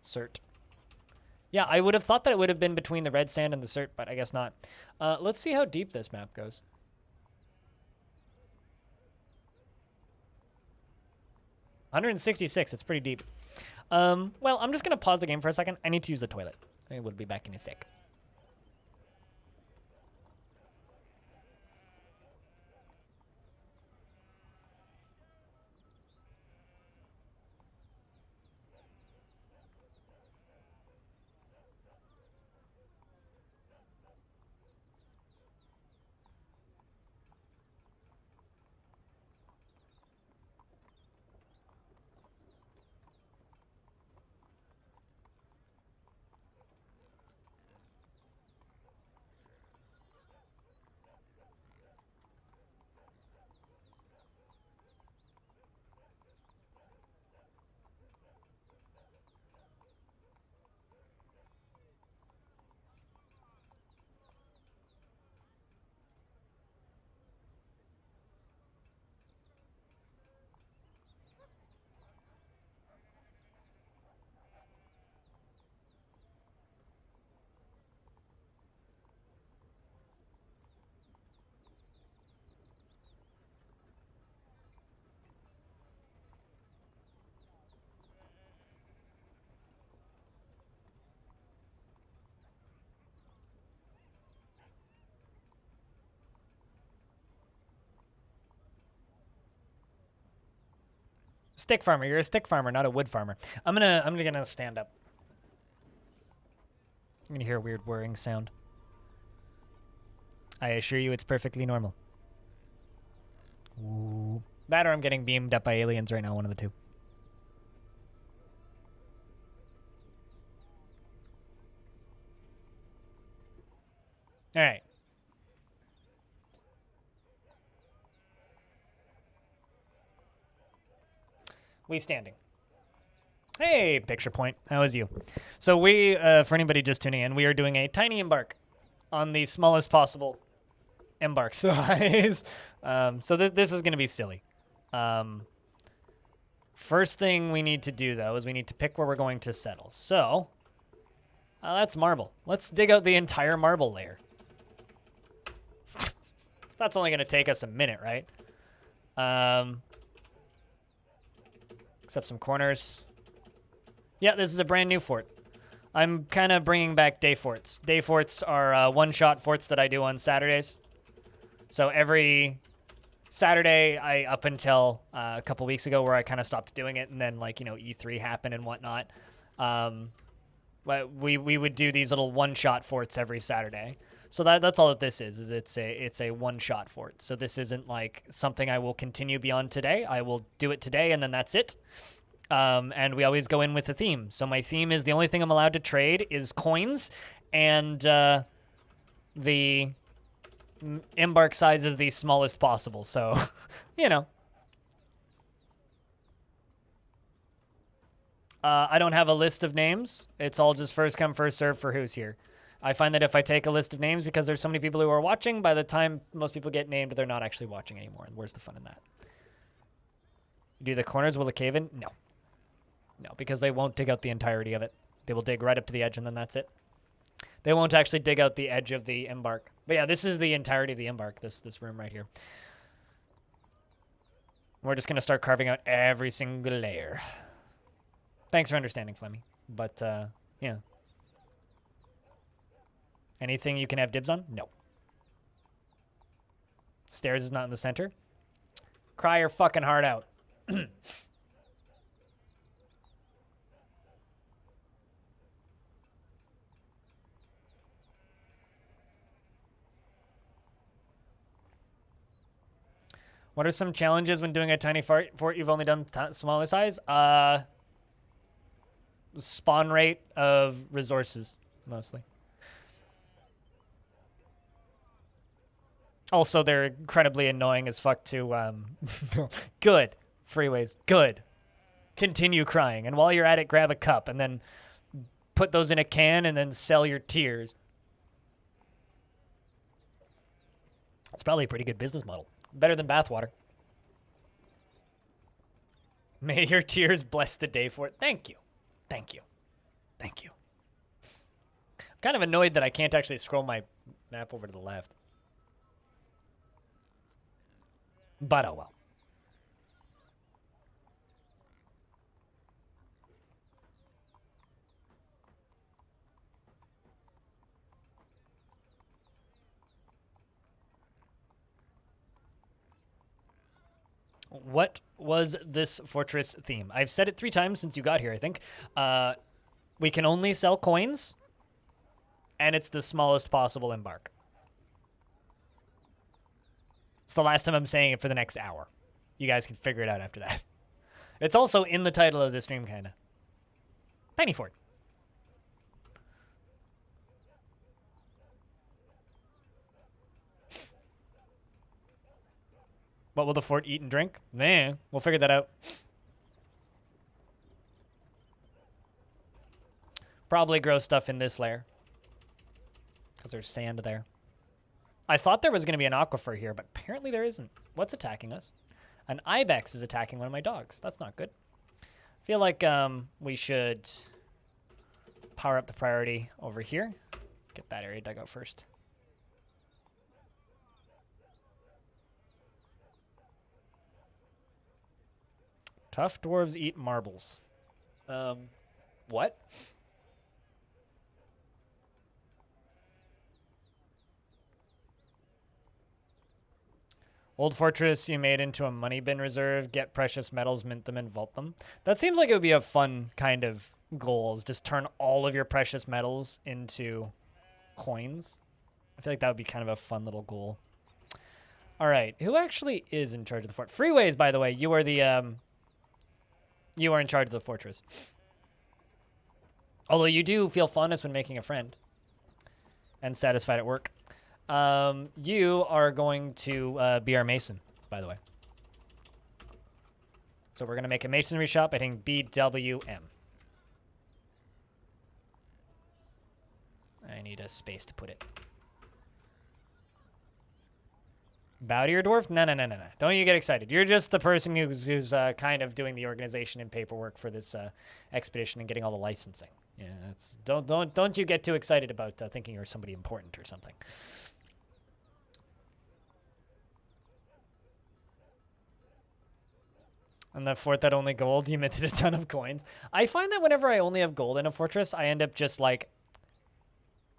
Cert. Yeah, I would have thought that it would have been between the red sand and the cert, but I guess not. Let's see how deep this map goes. $166, it's pretty deep. Well, I'm just going to pause the game for a second. I need to use the toilet. I will be back in a sec. Stick farmer, you're a stick farmer, not a wood farmer. I'm gonna stand up. I'm gonna hear a weird whirring sound. I assure you it's perfectly normal. Ooh. That or I'm getting beamed up by aliens right now, one of the two. All right. We standing. Hey, picture point. How is you? So we, for anybody just tuning in, we are doing a tiny embark on the smallest possible embark size. So this is going to be silly. First thing we need to do, though, is we need to pick where we're going to settle. So that's marble. Let's dig out the entire marble layer. That's only going to take us a minute, right? Except some corners. Yeah, this is a brand new fort. I'm kind of bringing back day forts. Day forts are one-shot forts that I do on Saturdays. So every Saturday, up until a couple weeks ago where I kind of stopped doing it, and then, like, you know, E3 happened and whatnot. But we would do these little one-shot forts every Saturday. So that's all that this is it's a one-shot fort. So this isn't like something I will continue beyond today. I will do it today, and then that's it. And we always go in with a theme. So my theme is the only thing I'm allowed to trade is coins, and the embark size is the smallest possible. So, you know. I don't have a list of names. It's all just first come, first serve for who's here. I find that if I take a list of names, because there's so many people who are watching, by the time most people get named, they're not actually watching anymore. And where's the fun in that? Do the corners will it cave in? No. No, because they won't dig out the entirety of it. They will dig right up to the edge, and then that's it. They won't actually dig out the edge of the embark. But yeah, this is the entirety of the embark, this room right here. We're just going to start carving out every single layer. Thanks for understanding, Flemmy. But, yeah. Anything you can have dibs on? No. Stairs is not in the center. Cry your fucking heart out. What are some challenges when doing a tiny fort you've only done smaller size? Spawn rate of resources, mostly. Also, they're incredibly annoying as fuck to, good. Freeways, good. Continue crying. And while you're at it, grab a cup and then put those in a can and then sell your tears. It's probably a pretty good business model. Better than bathwater. May your tears bless the day for it. Thank you. Thank you. Thank you. I'm kind of annoyed that I can't actually scroll my map over to the left. But oh well. What was this fortress theme? I've said it 3 times since you got here, I think. We can only sell coins, and it's the smallest possible embark. It's the last time I'm saying it for the next hour. You guys can figure it out after that. It's also in the title of the stream, kind of. Tiny fort. What will the fort eat and drink? Nah, we'll figure that out. Probably grow stuff in this layer. Because there's sand there. I thought there was going to be an aquifer here, but apparently there isn't. What's attacking us? An ibex is attacking one of my dogs. That's not good. I feel like we should power up the priority over here. Get that area dug out first. Tough dwarves eat marbles. What? Old fortress you made into a money bin reserve. Get precious metals, mint them, and vault them. That seems like it would be a fun kind of goal. Is just turn all of your precious metals into coins. I feel like that would be kind of a fun little goal. All right, who actually is in charge of the fort? Freeways, by the way, you are the you are in charge of the fortress. Although you do feel fondness when making a friend and satisfied at work. You are going to be our mason, by the way. So we're going to make a masonry shop hitting BWM. I need a space to put it. Bow to your dwarf? No. Don't you get excited. You're just the person who's kind of doing the organization and paperwork for this expedition and getting all the licensing. Yeah, that's don't you get too excited about thinking you're somebody important or something. And the fort that only gold, you minted a ton of coins. I find that whenever I only have gold in a fortress, I end up just like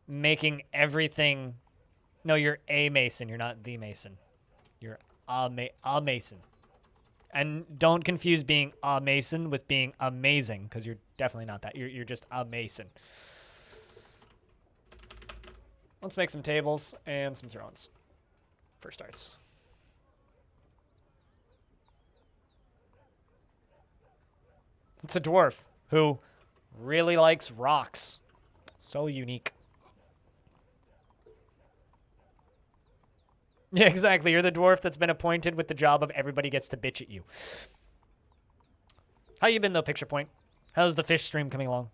making everything. No, you're a mason. You're not the mason. You're a mason. And don't confuse being a mason with being amazing, because you're definitely not that. You're just a mason. Let's make some tables and some thrones for starts. It's a dwarf who really likes rocks. So unique. Yeah, exactly. You're the dwarf that's been appointed with the job of everybody gets to bitch at you. How you been, though, Picture Point? How's the fish stream coming along?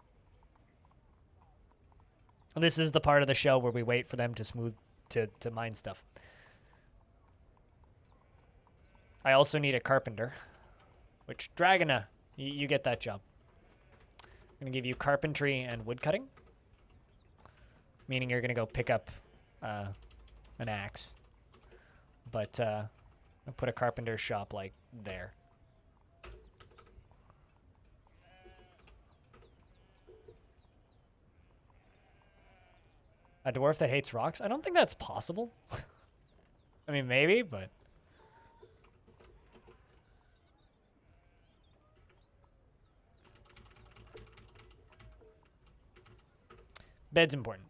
This is the part of the show where we wait for them to mine stuff. I also need a carpenter. Which, Dragona, you get that job. I'm going to give you carpentry and woodcutting. Meaning you're going to go pick up an axe. But I'll put a carpenter shop like there. A dwarf that hates rocks? I don't think that's possible. I mean, maybe, but... Bed's important.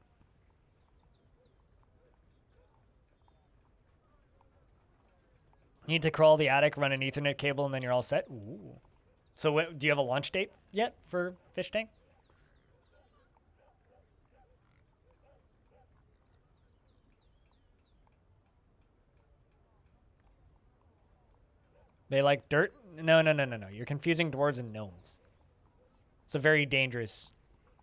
Need to crawl the attic, run an Ethernet cable, and then you're all set. Ooh. So do you have a launch date yet for Fish Tank? They like dirt? No, no, no, no, no. You're confusing dwarves and gnomes. It's a very dangerous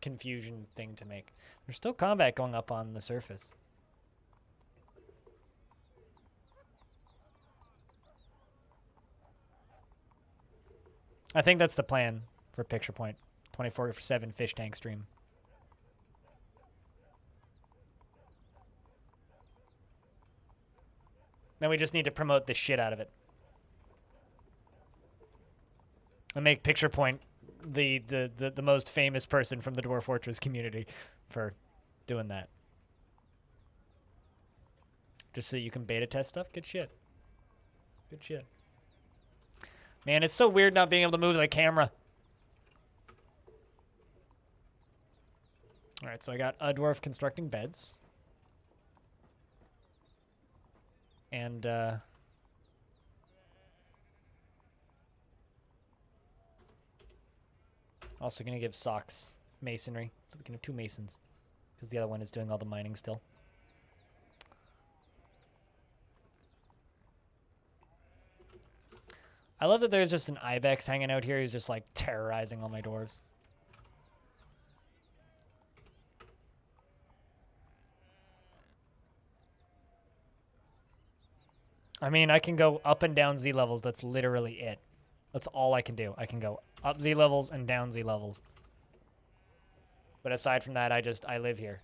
confusion thing to make. There's still combat going up on the surface. I think that's the plan for Picture Point. 24/7 Fish Tank stream. Then we just need to promote the shit out of it. And make Picture Point the most famous person from the Dwarf Fortress community for doing that. Just so you can beta test stuff? Good shit. Good shit. Man, it's so weird not being able to move the camera. All right, so I got a dwarf constructing beds. And, also going to give Socks masonry, so we can have 2 masons. Because the other one is doing all the mining still. I love that there's just an ibex hanging out here who's just, like, terrorizing all my dwarves. I mean, I can go up and down Z levels. That's literally it. That's all I can do. I can go up Z levels and down Z levels. But aside from that, I live here.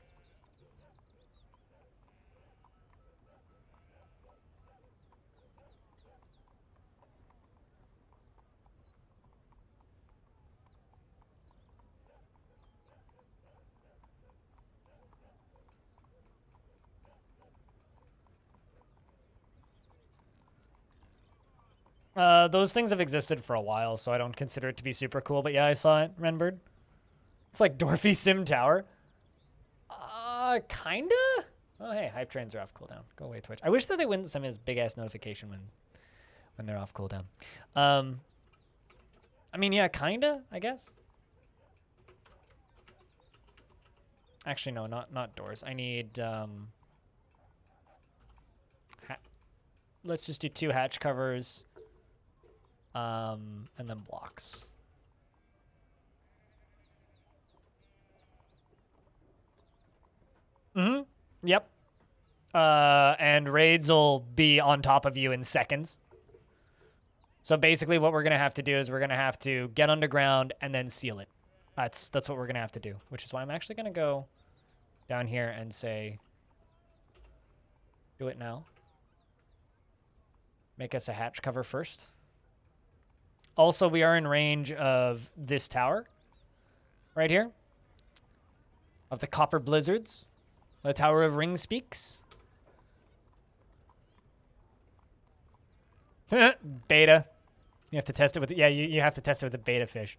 Those things have existed for a while, so I don't consider it to be super cool. But yeah, I saw it, Renbird. It's like Dorothy Sim Tower. Kinda? Oh, hey, hype trains are off cooldown. Go away, Twitch. I wish that they wouldn't send me this big-ass notification when they're off cooldown. I mean, yeah, kinda, I guess. Actually, no, not doors. I need, let's just do 2 hatch covers. And then blocks. Mm-hmm. Yep. And raids will be on top of you in seconds. So basically what we're going to have to do is we're going to have to get underground and then seal it. That's what we're going to have to do, which is why I'm actually going to go down here and say, do it now. Make us a hatch cover first. Also, we are in range of this tower right here, of the Copper Blizzards, the Tower of Ring Speaks. Beta. You have to test it with, yeah, you have to test it with the beta fish.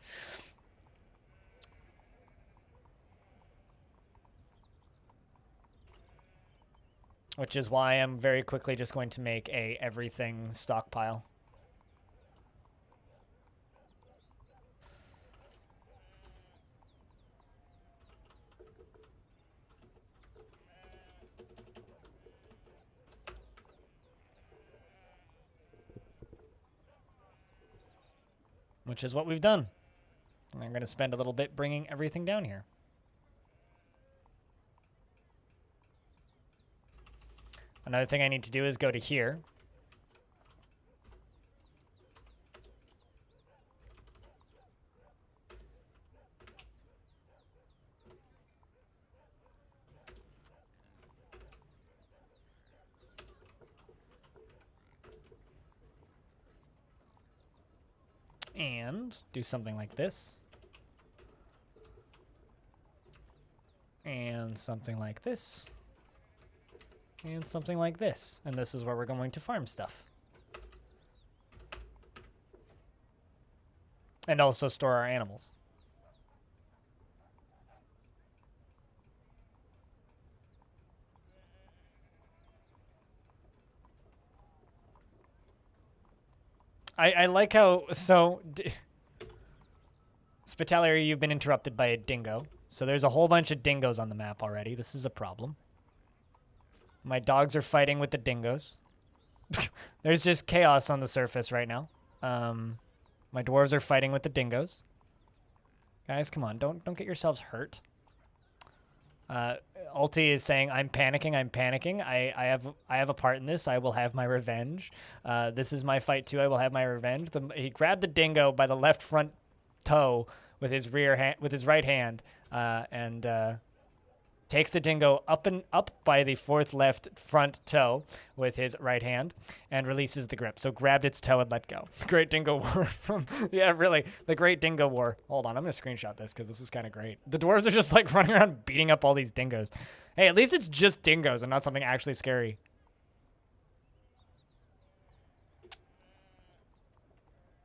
Which is why I'm very quickly just going to make a everything stockpile. Which is what we've done. And I'm going to spend a little bit bringing everything down here. Another thing I need to do is go to here. And do something like this. And something like this. And something like this. And this is where we're going to farm stuff. And also store our animals. I like how, so, Spitalier, you've been interrupted by a dingo. So there's a whole bunch of dingoes on the map already. This is a problem. My dogs are fighting with the dingoes. There's just chaos on the surface right now. My dwarves are fighting with the dingoes. Guys, come on, don't get yourselves hurt. Ulti is saying, I'm panicking, I'm panicking. I have a part in this. I will have my revenge. This is my fight too. I will have my revenge. He grabbed the dingo by the left front toe with his right hand, and takes the dingo up by the fourth left front toe with his right hand and releases the grip. So grabbed its toe and let go. Great Dingo War. Yeah, really. The Great Dingo War. Hold on. I'm going to screenshot this because this is kind of great. The dwarves are just like running around beating up all these dingoes. Hey, at least it's just dingoes and not something actually scary.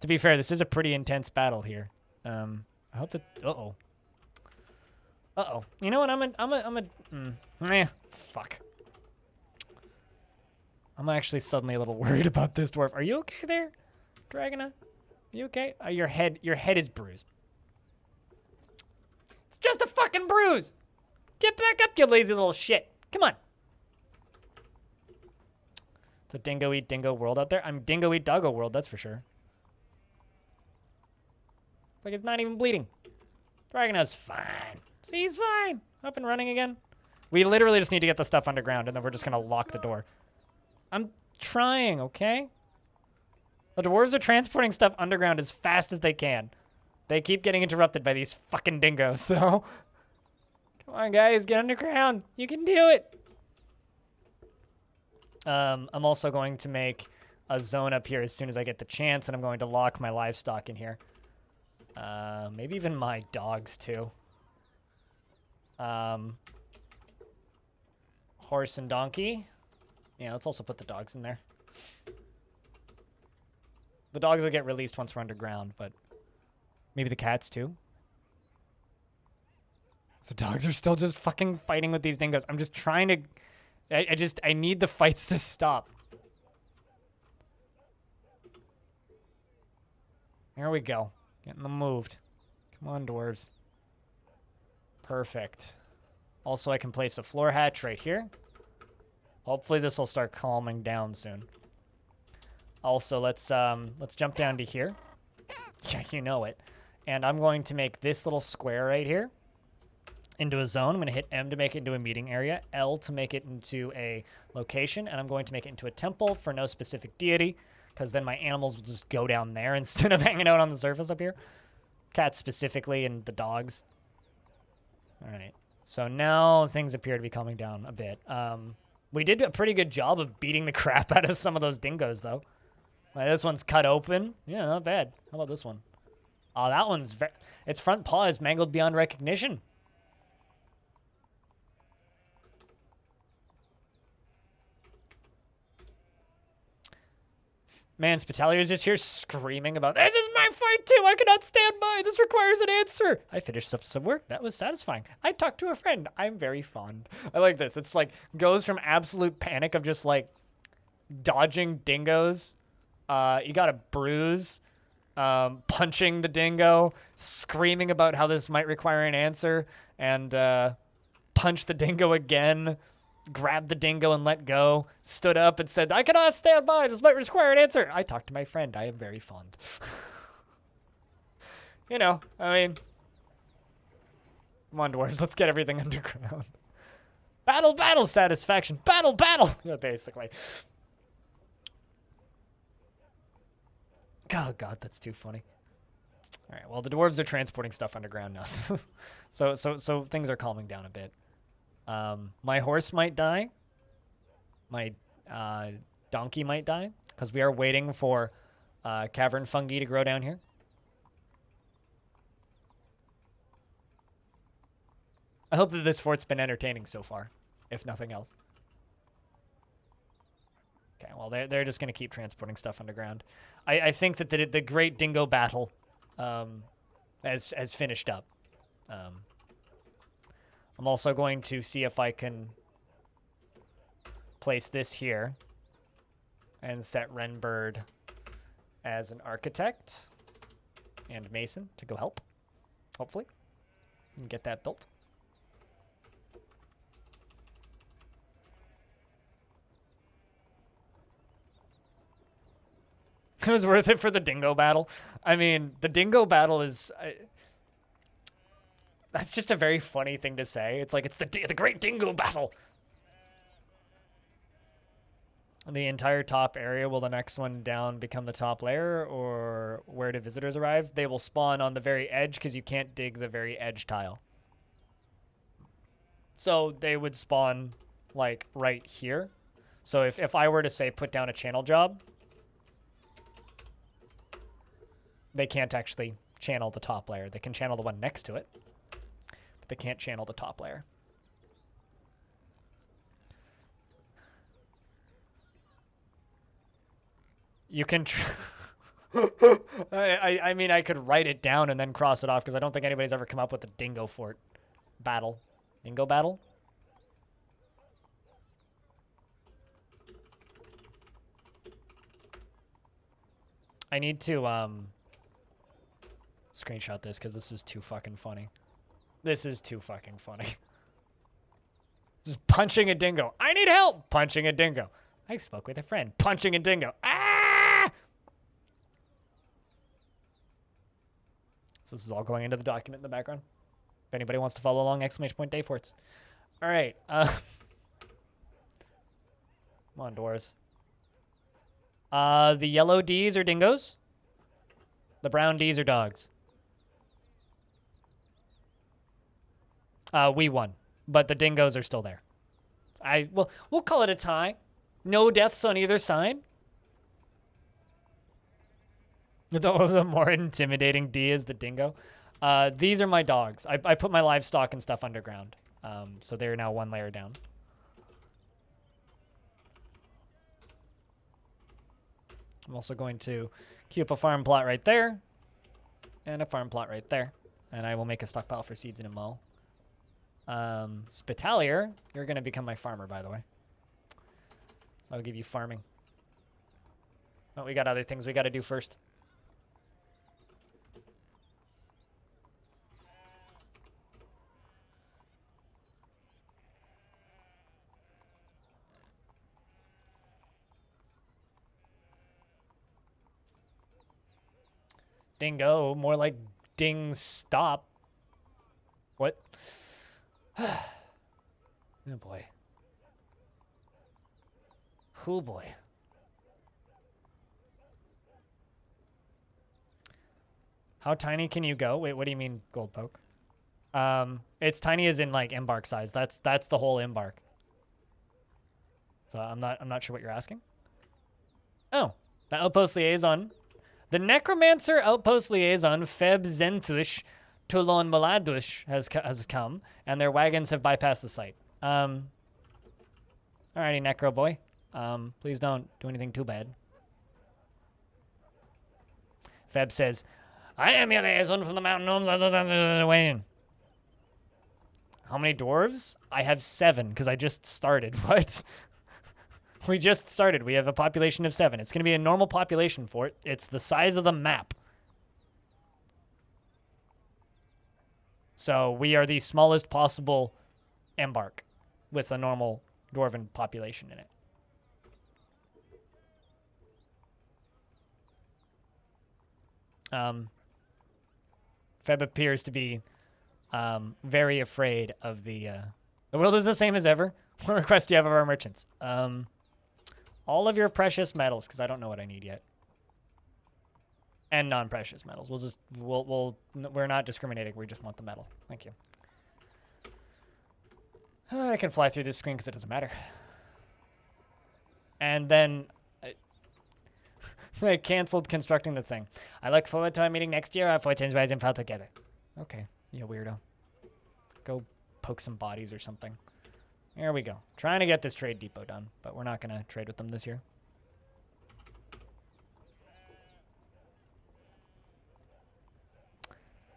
To be fair, this is a pretty intense battle here. I hope that... Uh-oh. Uh-oh. You know what? Fuck. I'm actually suddenly a little worried about this dwarf. Are you okay there, Dragona? You okay? Your head is bruised. It's just a fucking bruise. Get back up, you lazy little shit. Come on. It's a dingo eat dingo world out there. I'm dingo eat doggo world, that's for sure. Like it's not even bleeding. Dragona's fine. See, he's fine. Up and running again. We literally just need to get the stuff underground, and then we're just going to lock the door. I'm trying, okay? The dwarves are transporting stuff underground as fast as they can. They keep getting interrupted by these fucking dingoes, though. Come on, guys. Get underground. You can do it. I'm also going to make a zone up here as soon as I get the chance, and I'm going to lock my livestock in here. Maybe even my dogs, too. Horse and donkey. Yeah, let's also put the dogs in there. The dogs will get released once we're underground, but maybe the cats too. So dogs are still just fucking fighting with these dingoes. I'm just trying to... I need the fights to stop. There we go. Getting them moved. Come on, dwarves. Perfect. Also, I can place a floor hatch right here. Hopefully, this will start calming down soon. Also, let's jump down to here. Yeah, you know it. And I'm going to make this little square right here into a zone. I'm going to hit M to make it into a meeting area, L to make it into a location, and I'm going to make it into a temple for no specific deity, because then my animals will just go down there instead of hanging out on the surface up here. Cats specifically, and the dogs. All right. So now things appear to be calming down a bit. We did a pretty good job of beating the crap out of some of those dingoes, though. Like, this one's cut open. Yeah, not bad. How about this one? Oh, that one's... its front paw is mangled beyond recognition. Man, Spitalier is just here screaming about, this is my fight too, I cannot stand by, this requires an answer. I finished up some work, that was satisfying. I talked to a friend, I'm very fond. I like this, it's like, goes from absolute panic of just like, dodging dingoes, you got a bruise, punching the dingo, screaming about how this might require an answer, and punch the dingo again, grabbed the dingo and let go, stood up and said, I cannot stand by, this might require an answer. I talked to my friend, I am very fond. You know, I mean, come on, dwarves, let's get everything underground. Battle, battle, satisfaction, battle, battle, yeah, basically. Oh, God, that's too funny. All right, well, the dwarves are transporting stuff underground now, so things are calming down a bit. My horse might die. My donkey might die, because we are waiting for cavern fungi to grow down here. I hope that this fort's been entertaining so far, if nothing else. Okay, well, they're just going to keep transporting stuff underground. I think that the Great Dingo Battle has finished up. I'm also going to see if I can place this here and set Renbird as an architect and mason to go help, hopefully, and get that built. It was worth it for the dingo battle. I mean, the dingo battle is... that's just a very funny thing to say. It's like, it's the great dingo battle. The entire top area, will the next one down become the top layer, or where do visitors arrive? They will spawn on the very edge because you can't dig the very edge tile. So they would spawn like right here. So if I were to say put down a channel job, they can't actually channel the top layer. They can channel the one next to it, but they can't channel the top layer. You can... I mean, I could write it down and then cross it off because I don't think anybody's ever come up with a dingo fort battle. Dingo battle? I need to screenshot this because this is too fucking funny. This is too fucking funny. Just punching a dingo. I need help! Punching a dingo. I spoke with a friend. Punching a dingo. Ah! So this is all going into the document in the background. If anybody wants to follow along, exclamation point day forts. All right. Come on, Doors. The yellow Ds are dingoes. The brown Ds are dogs. We won, but the dingoes are still there. We'll call it a tie. No deaths on either side. The more intimidating D is the dingo. These are my dogs. I put my livestock and stuff underground. So they're now one layer down. I'm also going to queue up a farm plot right there. And a farm plot right there. And I will make a stockpile for seeds in a mo. Spitalier, you're going to become my farmer, by the way. So I'll give you farming. Oh, we got other things we got to do first. Dingo, more like ding stop. What? Oh boy. Oh boy. How tiny can you go? Wait, what do you mean gold poke? It's tiny as in like embark size. That's the whole embark. So I'm not sure what you're asking. Oh, the outpost liaison. The necromancer outpost liaison Feb Zenthush Toulon Maladush has come, and their wagons have bypassed the site. Alrighty, necro boy. Please don't do anything too bad. Feb says, I am your liaison from the mountain gnomes. How many dwarves? I have 7, because I just started. What? We just started. We have a population of 7. It's going to be a normal population for it. It's the size of the map. So we are the smallest possible embark with a normal dwarven population in it. Feb appears to be very afraid of the world is the same as ever. What request do you have of our merchants? All of your precious metals, because I don't know what I need yet. And non-precious metals. We're not discriminating. We just want the metal. Thank you. I can fly through this screen because it doesn't matter. And then I canceled constructing the thing. I look forward to our meeting next year. Our fortunes rise and fall together. Okay, you weirdo. Go poke some bodies or something. There we go. Trying to get this trade depot done, but we're not going to trade with them this year.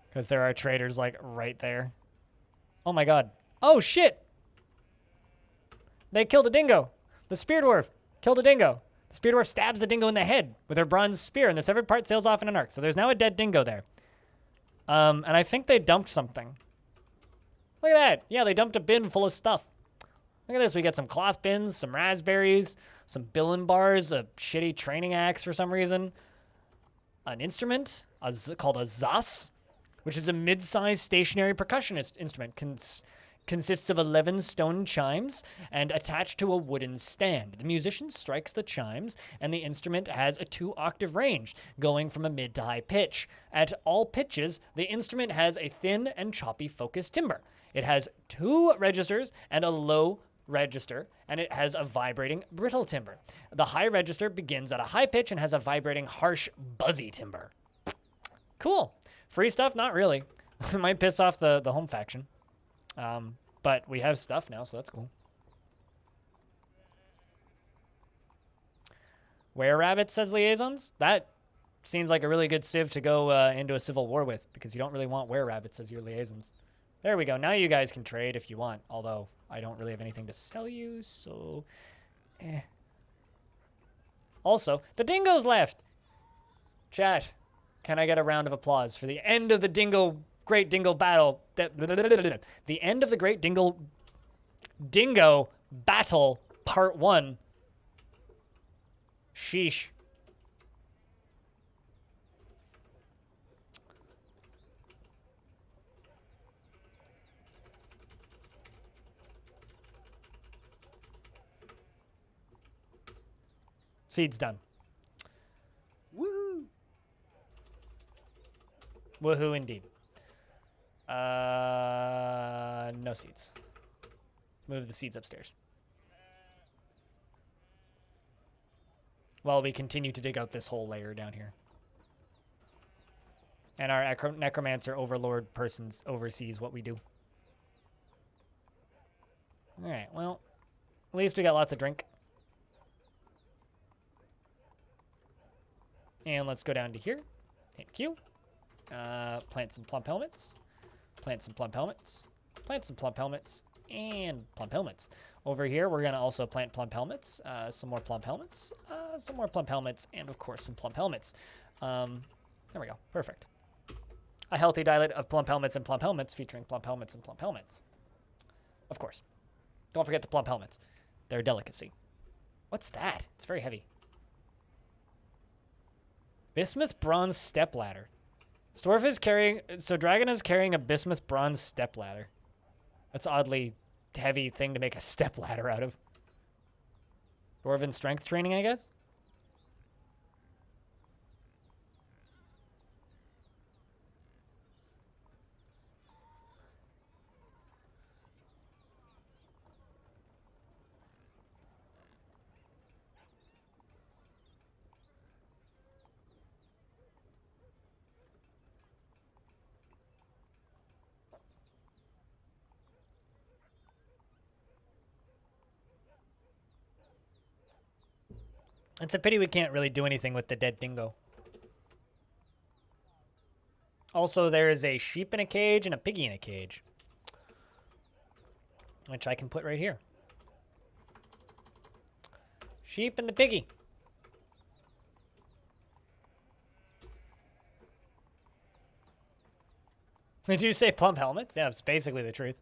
Because there are traders, like, right there. Oh, my God. Oh, shit! They killed a dingo! The spear dwarf killed a dingo! The spear dwarf stabs the dingo in the head with her bronze spear, and the severed part sails off in an arc. So there's now a dead dingo there. And I think they dumped something. Look at that. Yeah, they dumped a bin full of stuff. Look at this. We got some cloth bins, some raspberries, some billin bars, a shitty training axe for some reason, an instrument called a zas, which is a mid-sized stationary percussionist instrument. Consists of 11 stone chimes and attached to a wooden stand. The musician strikes the chimes, and the instrument has a 2-octave range, going from a mid to high pitch. At all pitches, the instrument has a thin and choppy focus timbre. It has 2 registers and a low register, and it has a vibrating brittle timbre. The high register begins at a high pitch and has a vibrating harsh buzzy timbre. Cool. Free stuff? Not really. It might piss off the home faction. But we have stuff now, so that's cool. Were-rabbits, says Liaisons. That seems like a really good civ to go into a civil war with, because you don't really want were-rabbits as your liaisons. There we go. Now you guys can trade if you want, although I don't really have anything to sell you, so... Also, the dingo's left! Chat, can I get a round of applause for the end of the Great Dingo Battle? The end of the Great Dingo Battle Part 1. Sheesh. Seed's done. Woohoo! Woohoo indeed. No seeds. Move the seeds upstairs. While we continue to dig out this whole layer down here. And our necromancer overlord persons oversees what we do. Alright, well, at least we got lots of drink. And let's go down to here. Hit Q. Plant some plump helmets. Plant some plump helmets. Plant some plump helmets. And plump helmets. Over here, we're going to also plant plump helmets. Some more plump helmets. Some more plump helmets. And, of course, some plump helmets. There we go. Perfect. A healthy diet of plump helmets and plump helmets featuring plump helmets and plump helmets. Of course. Don't forget the plump helmets. They're a delicacy. What's that? It's very heavy. Bismuth bronze stepladder. Dwarf is carrying... So Dragon is carrying a bismuth bronze stepladder. That's an oddly heavy thing to make a stepladder out of. Dwarven strength training, I guess? It's a pity we can't really do anything with the dead dingo. Also, there is a sheep in a cage and a piggy in a cage. Which I can put right here. Sheep and the piggy. Did you say plump helmets? Yeah, it's basically the truth.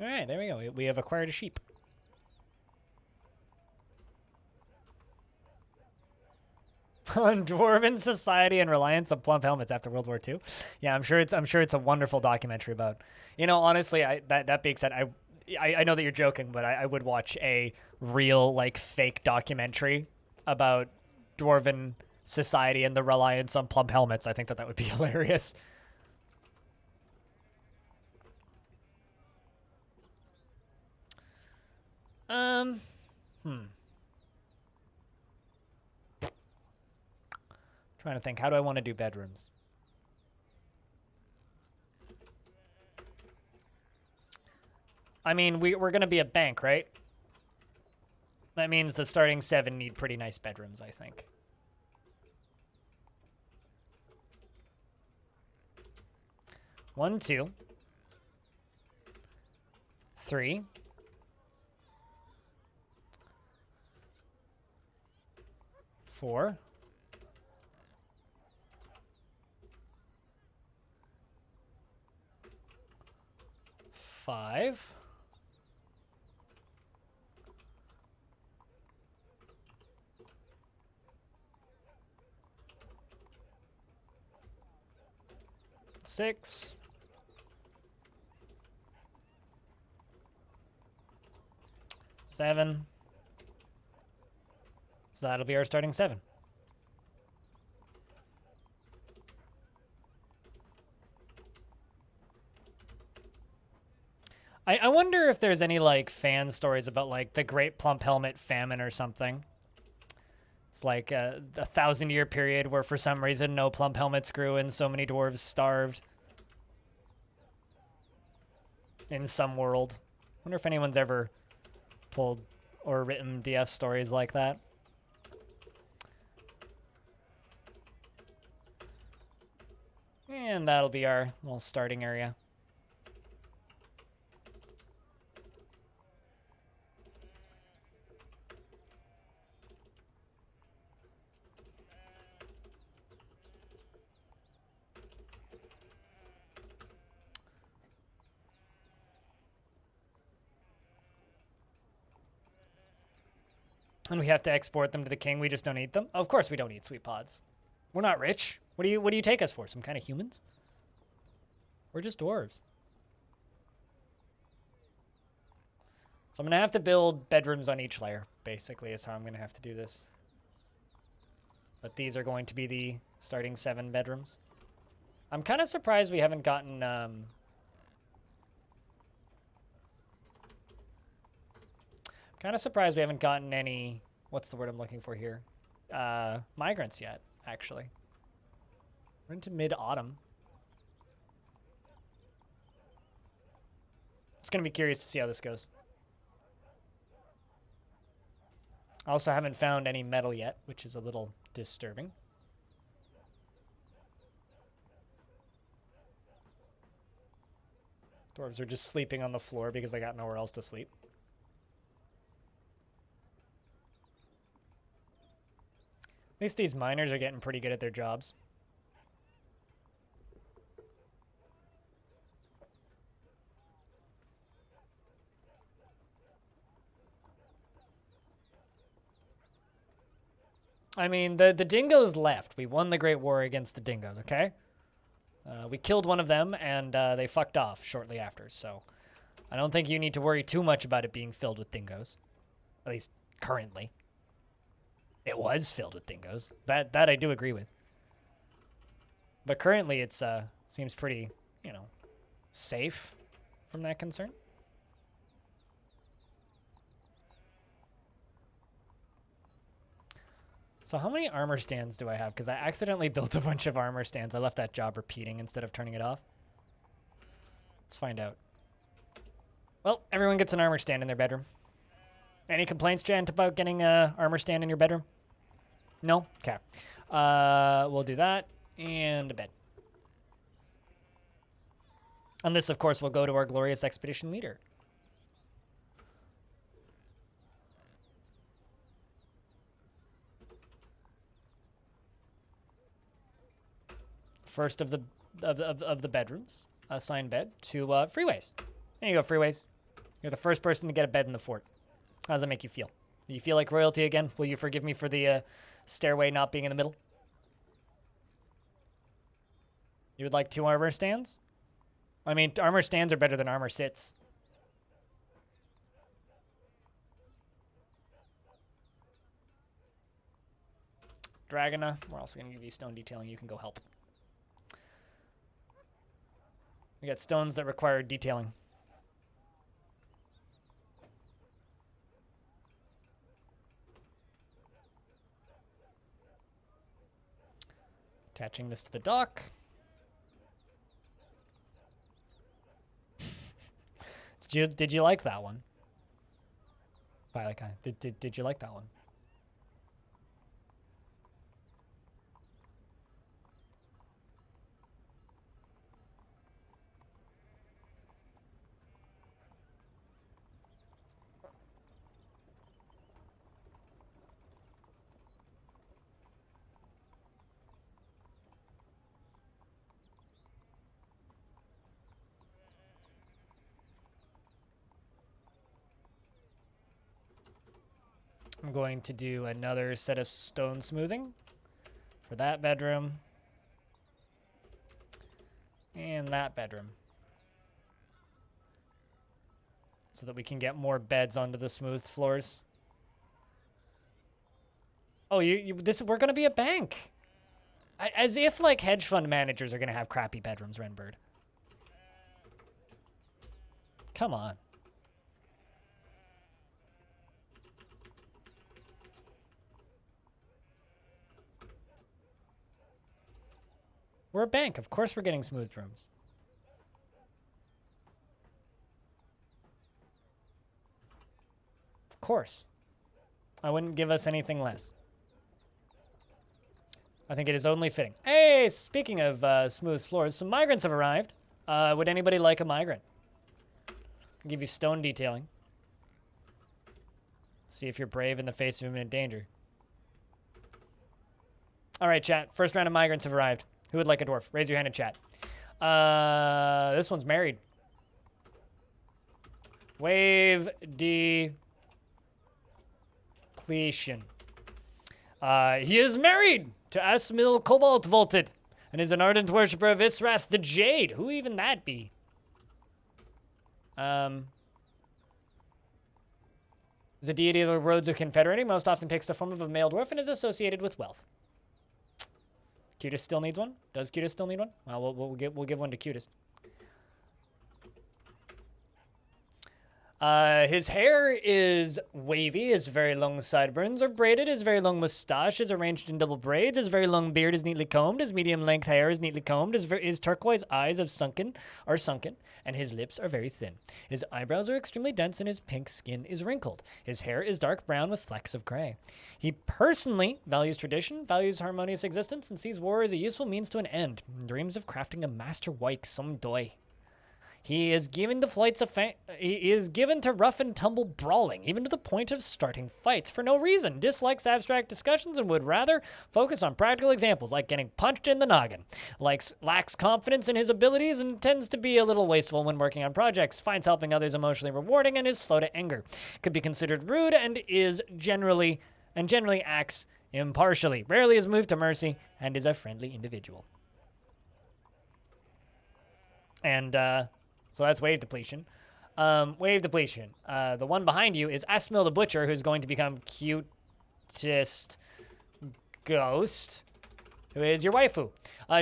Alright, there we go. We have acquired a sheep. On Dwarven society and reliance on plump helmets after World War II. Yeah, I'm sure it's a wonderful documentary about. You know, honestly, that being said, I know that you're joking, but I would watch a real like fake documentary about Dwarven society and the reliance on plump helmets. I think that would be hilarious. Trying to think, how do I want to do bedrooms? I mean, we're going to be a bank, right? That means the starting 7 need pretty nice bedrooms, I think. One, 2, 3. 4. 5. 6. 7. So that'll be our starting 7. I wonder if there's any like fan stories about like the Great Plump Helmet famine or something. It's like a 1,000-year period where for some reason no plump helmets grew and so many dwarves starved in some world. Wonder if anyone's ever pulled or written DS stories like that. And that'll be our little starting area. And we have to export them to the king. We just don't eat them. Of course we don't eat sweet pods. We're not rich. What do you take us for? Some kind of humans? We're just dwarves. So I'm going to have to build bedrooms on each layer, basically, is how I'm going to have to do this. But these are going to be the starting 7 bedrooms. I'm kind of surprised we haven't gotten... kind of surprised we haven't gotten any... What's the word I'm looking for here? Migrants yet, actually. We're into mid-autumn. It's going to be curious to see how this goes. I also haven't found any metal yet, which is a little disturbing. Dwarves are just sleeping on the floor because I got nowhere else to sleep. At least these miners are getting pretty good at their jobs. I mean, the dingoes left. We won the Great War against the dingoes, okay? We killed one of them, and they fucked off shortly after, so I don't think you need to worry too much about it being filled with dingoes. At least, currently. It was filled with dingoes. That I do agree with. But currently, it's seems pretty, you know, safe from that concern. So how many armor stands do I have? Because I accidentally built a bunch of armor stands. I left that job repeating instead of turning it off. Let's find out. Well, everyone gets an armor stand in their bedroom. Any complaints, Jen, about getting an armor stand in your bedroom? No? Okay. We'll do that. And a bed. And this, of course, will go to our glorious expedition leader. First of the bedrooms, assigned bed to Freeways. There you go, Freeways. You're the first person to get a bed in the fort. How does that make you feel? Do you feel like royalty again? Will you forgive me for the stairway not being in the middle? You would like 2 armor stands? I mean, armor stands are better than armor sits. Dragona, we're also going to give you stone detailing. You can go help. We got stones that require detailing. Attaching this to the dock. Did you like that one? Did you like that one? I'm going to do another set of stone smoothing for that bedroom and that bedroom, so that we can get more beds onto the smoothed floors. Oh, we're gonna be a bank. As if, like, hedge fund managers are gonna have crappy bedrooms, Renbird. Come on. We're a bank. Of course we're getting smoothed rooms. Of course. I wouldn't give us anything less. I think it is only fitting. Hey, speaking of smooth floors, some migrants have arrived. Would anybody like a migrant? I'll give you stone detailing. See if you're brave in the face of imminent danger. All right, chat. First round of migrants have arrived. Who would like a dwarf? Raise your hand in chat. This one's married. Wave depletion. He is married to Asmil Cobalt Vaulted and is an ardent worshiper of Israth the Jade. Who even that be? Is a deity of the roads of confederating, most often takes the form of a male dwarf and is associated with wealth. Cutest still needs one? Does Cutest still need one? Well, we'll give one to Cutest. His hair is wavy, his very long sideburns are braided, his very long mustache is arranged in double braids, his very long beard is neatly combed, his medium-length hair is neatly combed, his turquoise eyes are sunken, and his lips are very thin. His eyebrows are extremely dense, and his pink skin is wrinkled. His hair is dark brown with flecks of gray. He personally values tradition, values harmonious existence, and sees war as a useful means to an end, and dreams of crafting a master wyke someday. He is given to rough and tumble brawling, even to the point of starting fights for no reason, dislikes abstract discussions, and would rather focus on practical examples like getting punched in the noggin. Lacks confidence in his abilities and tends to be a little wasteful when working on projects, finds helping others emotionally rewarding, and is slow to anger. Could be considered rude and generally acts impartially. Rarely is moved to mercy and is a friendly individual. And, so that's wave depletion. Wave depletion. The one behind you is Asmil the Butcher, who's going to become Cutest Ghost, who is your waifu.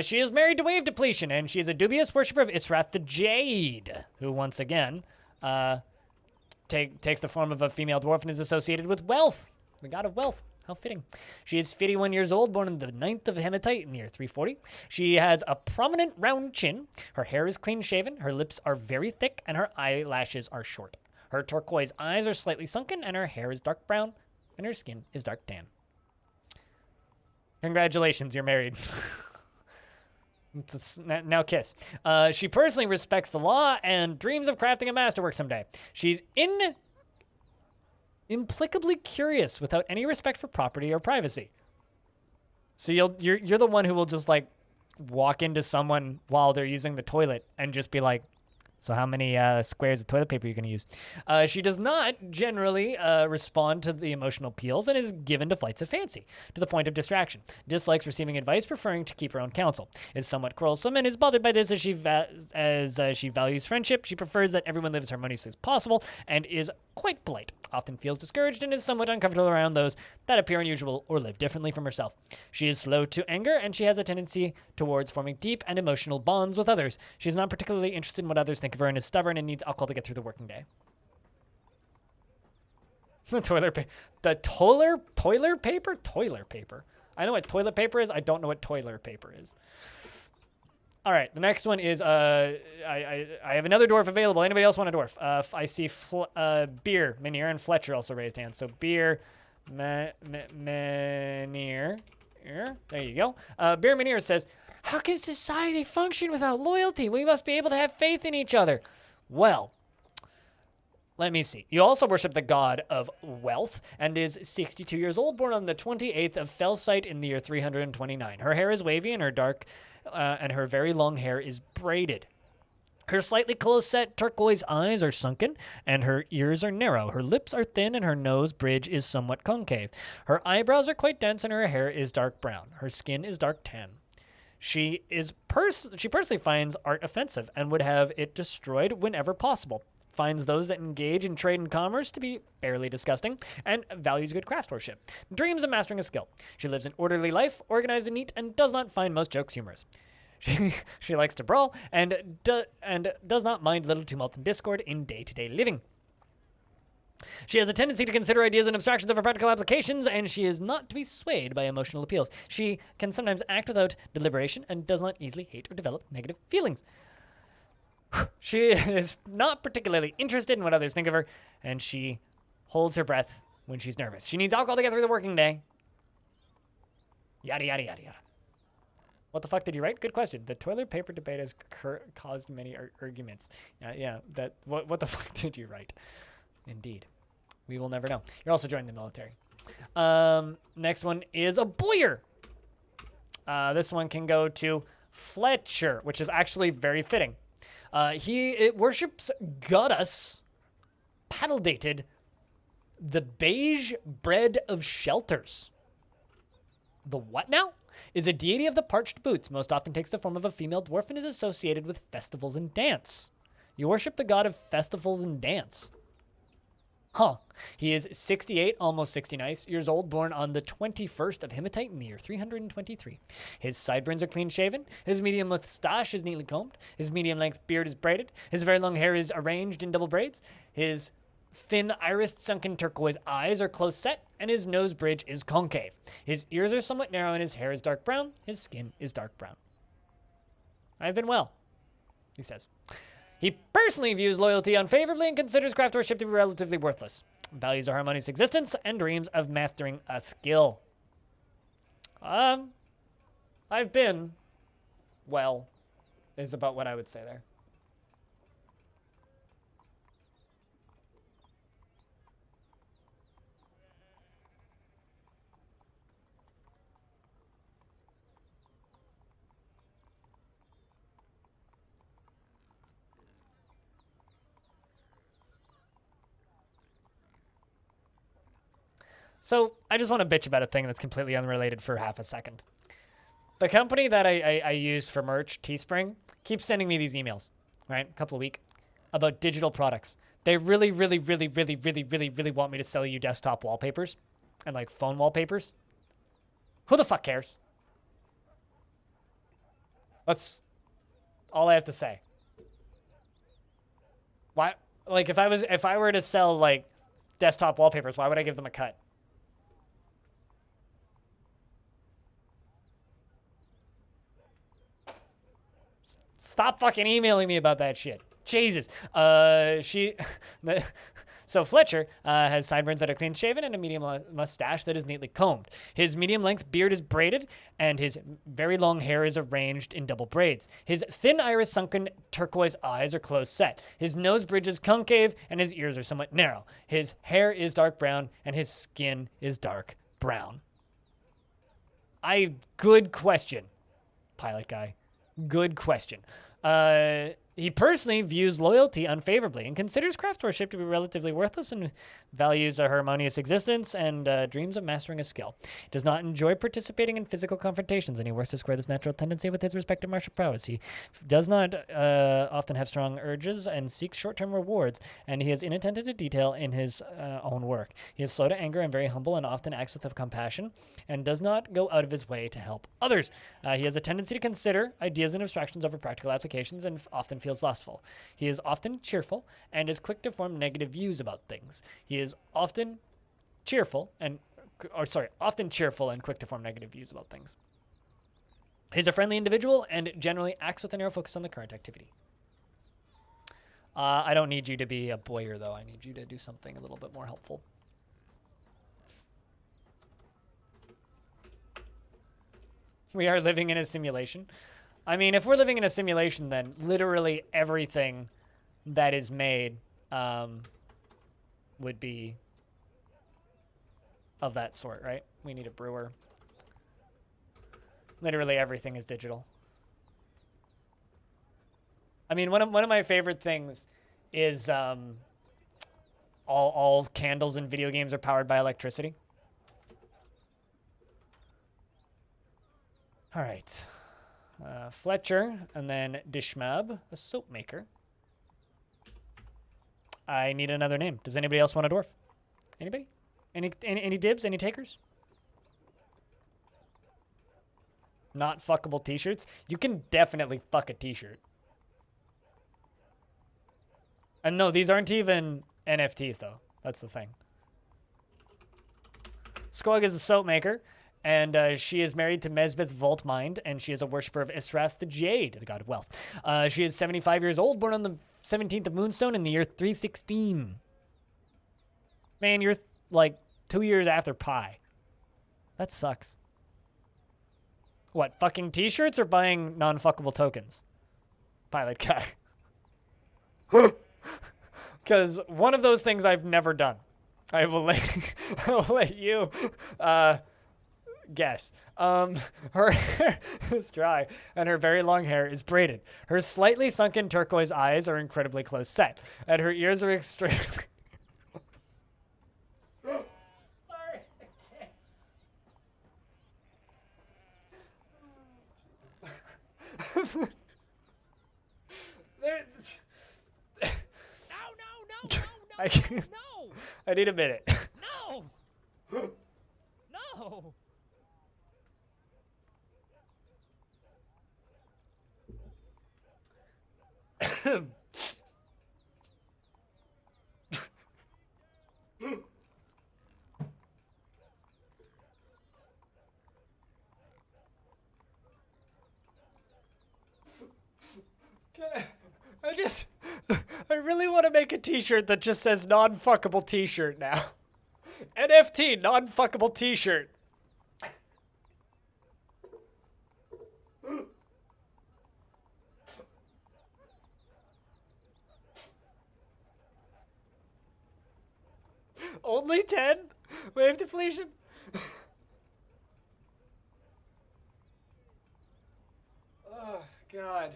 She is married to wave depletion, and she is a dubious worshiper of Israth the Jade, who once again takes the form of a female dwarf and is associated with wealth, the god of wealth. How fitting. She is 51 years old, born on the 9th of Hematite in the year 340. She has a prominent round chin. Her hair is clean-shaven. Her lips are very thick, and her eyelashes are short. Her turquoise eyes are slightly sunken, and her hair is dark brown, and her skin is dark tan. Congratulations, you're married. Now kiss. She personally respects the law and dreams of crafting a masterwork someday. She's implicably curious without any respect for property or privacy. So you're the one who will just like walk into someone while they're using the toilet and just be like, so how many squares of toilet paper are you going to use? She does not generally respond to the emotional appeals and is given to flights of fancy, to the point of distraction. Dislikes receiving advice, preferring to keep her own counsel. Is somewhat quarrelsome and is bothered by this as she values friendship. She prefers that everyone lives harmoniously as possible and is quite polite. Often feels discouraged and is somewhat uncomfortable around those that appear unusual or live differently from herself. She is slow to anger and she has a tendency towards forming deep and emotional bonds with others. She is not particularly interested in what others think of her and is stubborn and needs alcohol to get through the working day. Toilet paper. I know what toilet paper is. I don't know what toilet paper is. All right, the next one is I have another dwarf available. Anybody else want a dwarf? I see Beer, Menier, and Fletcher also raised hands. So Beer, Menier. There you go. Beer Menier says, how can society function without loyalty? We must be able to have faith in each other. Well, let me see. You also worship the god of wealth and is 62 years old, born on the 28th of Felsite in the year 329. Her hair is wavy and her very long hair is braided. Her slightly close-set turquoise eyes are sunken, and her ears are narrow. Her lips are thin, and her nose bridge is somewhat concave. Her eyebrows are quite dense, and her hair is dark brown. Her skin is dark tan. She personally finds art offensive and would have it destroyed whenever possible. Finds those that engage in trade and commerce to be barely disgusting, and values good craftsmanship. Dreams of mastering a skill. She lives an orderly life, organized and neat, and does not find most jokes humorous. She likes to brawl and does not mind little tumult and discord in day-to-day living. She has a tendency to consider ideas and abstractions over practical applications, and she is not to be swayed by emotional appeals. She can sometimes act without deliberation and does not easily hate or develop negative feelings. She is not particularly interested in what others think of her, and she holds her breath when she's nervous. She needs alcohol to get through the working day. Yada, yada, yada, yada. What the fuck did you write? Good question. The toilet paper debate has caused many arguments. Yeah. What the fuck did you write? Indeed. We will never know. You're also joining the military. Next one is a Boyer. This one can go to Fletcher, which is actually very fitting. It worships goddess, paddle dated, the beige bread of shelters. The what now? Is a deity of the parched boots, most often takes the form of a female dwarf and is associated with festivals and dance. You worship the god of festivals and dance. Huh. He is 68, almost 69 years old, born on the 21st of Hematite in the year 323. His sideburns are clean-shaven. His medium mustache is neatly combed. His medium-length beard is braided. His very long hair is arranged in double braids. His thin, irised, sunken turquoise eyes are close set, and his nose bridge is concave. His ears are somewhat narrow, and his hair is dark brown. His skin is dark brown. I've been well, he says. He personally views loyalty unfavorably and considers craft worship to be relatively worthless. Values a harmonious existence and dreams of mastering a skill. I've been well, is about what I would say there. So I just want to bitch about a thing that's completely unrelated for half a second. The company that I use for merch, Teespring, keeps sending me these emails, right? A couple a week about digital products. They really want me to sell you desktop wallpapers and like phone wallpapers. Who the fuck cares? That's all I have to say. Why? Like if I were to sell like desktop wallpapers, why would I give them a cut? Stop fucking emailing me about that shit. Jesus. So Fletcher has sideburns that are clean shaven and a medium mustache that is neatly combed. His medium length beard is braided and his very long hair is arranged in double braids. His thin iris sunken turquoise eyes are close set. His nose bridge is concave and his ears are somewhat narrow. His hair is dark brown and his skin is dark brown. Good question, pilot guy. Good question. He personally views loyalty unfavorably and considers craft worship to be relatively worthless and values a harmonious existence and dreams of mastering a skill. He does not enjoy participating in physical confrontations, and he works to square this natural tendency with his respective martial prowess. He does not often have strong urges and seeks short-term rewards, and he is inattentive to detail in his own work. He is slow to anger and very humble and often acts with compassion and does not go out of his way to help others. He has a tendency to consider ideas and abstractions over practical applications and often feels lustful. He is often cheerful and is quick to form negative views about things. He is often cheerful and quick to form negative views about things. He's a friendly individual and generally acts with a narrow focus on the current activity. I don't need you to be a Boyer, though. I need you to do something a little bit more helpful. We are living in a simulation. I mean, if we're living in a simulation, then literally everything that is made would be of that sort, right? We need a brewer. Literally everything is digital. I mean, one of my favorite things is all candles in video games are powered by electricity. All right. Fletcher, and then Dishmab, a soap maker. I need another name. Does anybody else want a dwarf? Anybody? Any dibs? Any takers? Not fuckable t-shirts? You can definitely fuck a t-shirt. And no, these aren't even NFTs, though. That's the thing. Squog is a soap maker, and she is married to Mesbeth Voltmind, and she is a worshiper of Israth the Jade, the god of wealth. She is 75 years old, born on the 17th of Moonstone in the year 316. Man, you're like 2 years after Pi. That sucks. What, fucking t-shirts or buying non-fuckable tokens? Pilot guy. Because one of those things I've never done. I will let you guess. Her hair is dry, and her very long hair is braided. Her slightly sunken turquoise eyes are incredibly close set, and her ears are extremely... Sorry, I can't. I can't. No! I need a minute. No! No! I really want to make a t-shirt that just says non-fuckable t-shirt now. NFT, non-fuckable t-shirt. Only 10? Wave depletion? Oh, God.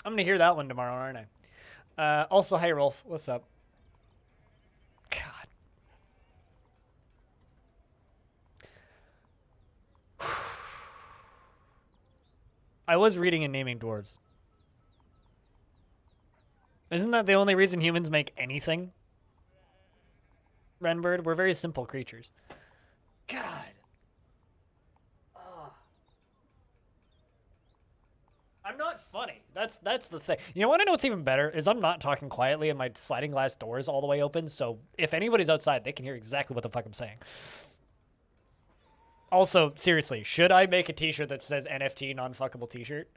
I'm gonna hear that one tomorrow, aren't I? Also, hey Rolf, what's up? God. I was reading and naming dwarves. Isn't that the only reason humans make anything? Renbird, we're very simple creatures. God. I'm not funny. That's the thing. You know what I know what's even better is I'm not talking quietly and my sliding glass door is all the way open, so if anybody's outside, they can hear exactly what the fuck I'm saying. Also, seriously, should I make a t-shirt that says NFT non-fuckable t-shirt?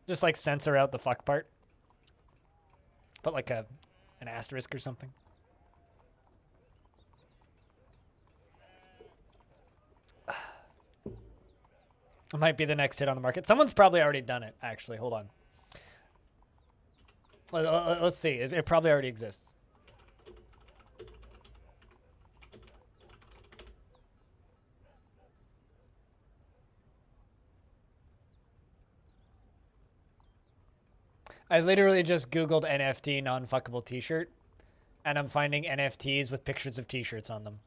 Just like censor out the fuck part. Put like an asterisk or something. It might be the next hit on the market. Someone's probably already done it, actually. Hold on. Let's see. It probably already exists. I literally just Googled NFT non-fuckable t-shirt, and I'm finding NFTs with pictures of t-shirts on them.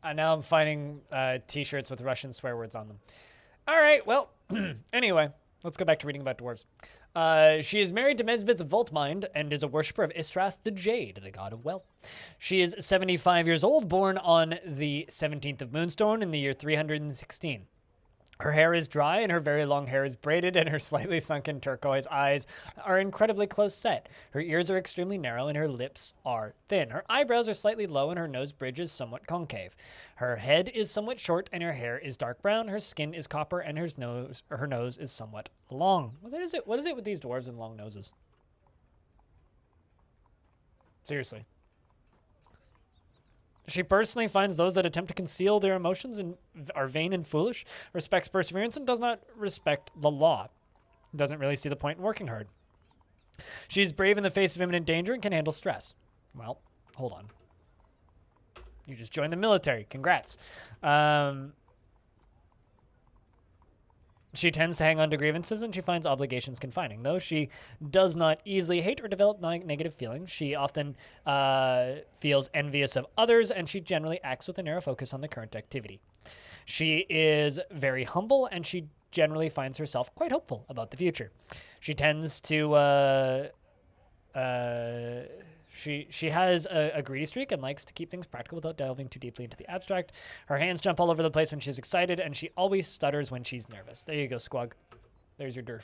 And now I'm finding t-shirts with Russian swear words on them. All right, well, anyway, let's go back to reading about dwarves. She is married to Mesbeth Voltmind and is a worshiper of Israth the Jade, the god of wealth. She is 75 years old, born on the 17th of Moonstone in the year 316. Her hair is dry and her very long hair is braided, and her slightly sunken turquoise eyes are incredibly close set. Her ears are extremely narrow and her lips are thin. Her eyebrows are slightly low and her nose bridge is somewhat concave. Her head is somewhat short and her hair is dark brown. Her skin is copper and her nose is somewhat long. What is it with these dwarves and long noses? Seriously. She personally finds those that attempt to conceal their emotions and are vain and foolish, respects perseverance, and does not respect the law. Doesn't really see the point in working hard. She's brave in the face of imminent danger and can handle stress. Well, hold on. You just joined the military. Congrats. She tends to hang on to grievances and she finds obligations confining. Though she does not easily hate or develop negative feelings, she often feels envious of others and she generally acts with a narrow focus on the current activity. She is very humble and she generally finds herself quite hopeful about the future. She tends to She has a greedy streak and likes to keep things practical without delving too deeply into the abstract. Her hands jump all over the place when she's excited, and she always stutters when she's nervous. There you go, Squug. There's your Dwarf.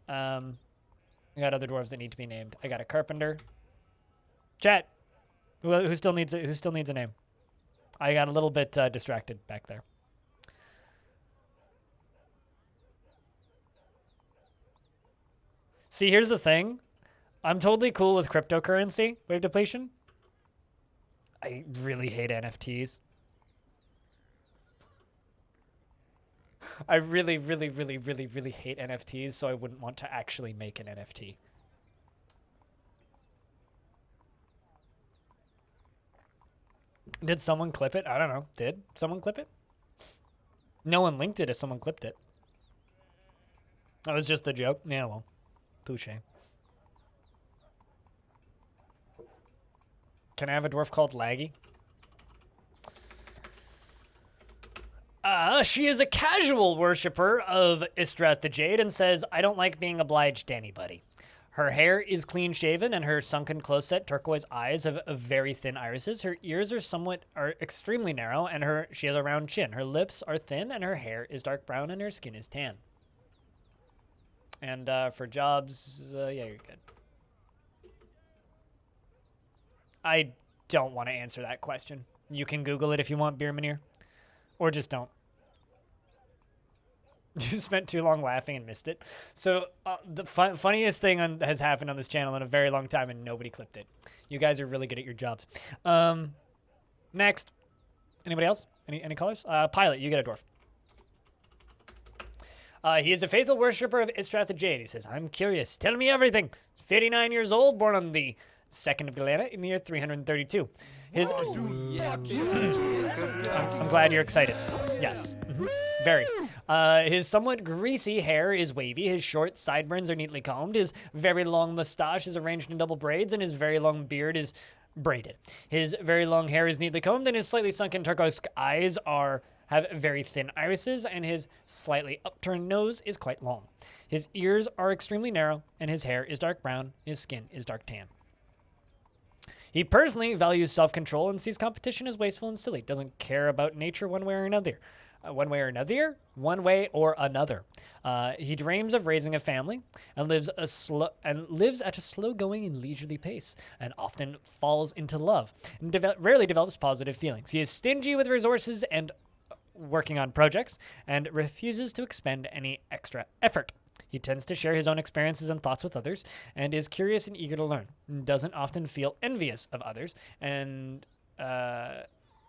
I got other dwarves that need to be named. I got a carpenter. Chat. Who still needs a name? I got a little bit distracted back there. See, here's the thing. I'm totally cool with cryptocurrency, wave depletion. I really hate NFTs. I really, really, really, really, really hate NFTs, so I wouldn't want to actually make an NFT. Did someone clip it? I don't know. Did someone clip it? No one linked it if someone clipped it. That was just a joke. Yeah, well, touche. Can I have a dwarf called Laggy? She is a casual worshiper of Istrath the Jade and says, I don't like being obliged to anybody. Her hair is clean shaven and her sunken close-set turquoise eyes have very thin irises. Her ears are extremely narrow and she has a round chin. Her lips are thin and her hair is dark brown and her skin is tan. And for jobs, yeah, you're good. I don't want to answer that question. You can Google it if you want, Beermanir. Or just don't. You spent too long laughing and missed it. So the funniest thing has happened on this channel in a very long time and nobody clipped it. You guys are really good at your jobs. Next. Anybody else? Any colors? Pilot, you get a dwarf. He is a faithful worshiper of Istrath the Jade. He says, I'm curious. Tell me everything. 59 years old, born on the 2nd of Galena in the year 332. His... I'm glad you're excited. Yes. Very. His somewhat greasy hair is wavy. His short sideburns are neatly combed. His very long mustache is arranged in double braids, and his very long beard is braided. His very long hair is neatly combed, and his slightly sunken turquoise eyes have very thin irises, and his slightly upturned nose is quite long. His ears are extremely narrow, and his hair is dark brown. His skin is dark tan. He personally values self-control and sees competition as wasteful and silly. Doesn't care about nature one way or another. One way or another. He dreams of raising a family and lives at a slow-going and leisurely pace, and often falls into love and rarely develops positive feelings. He is stingy with resources and working on projects and refuses to expend any extra effort. He tends to share his own experiences and thoughts with others and is curious and eager to learn. Doesn't often feel envious of others and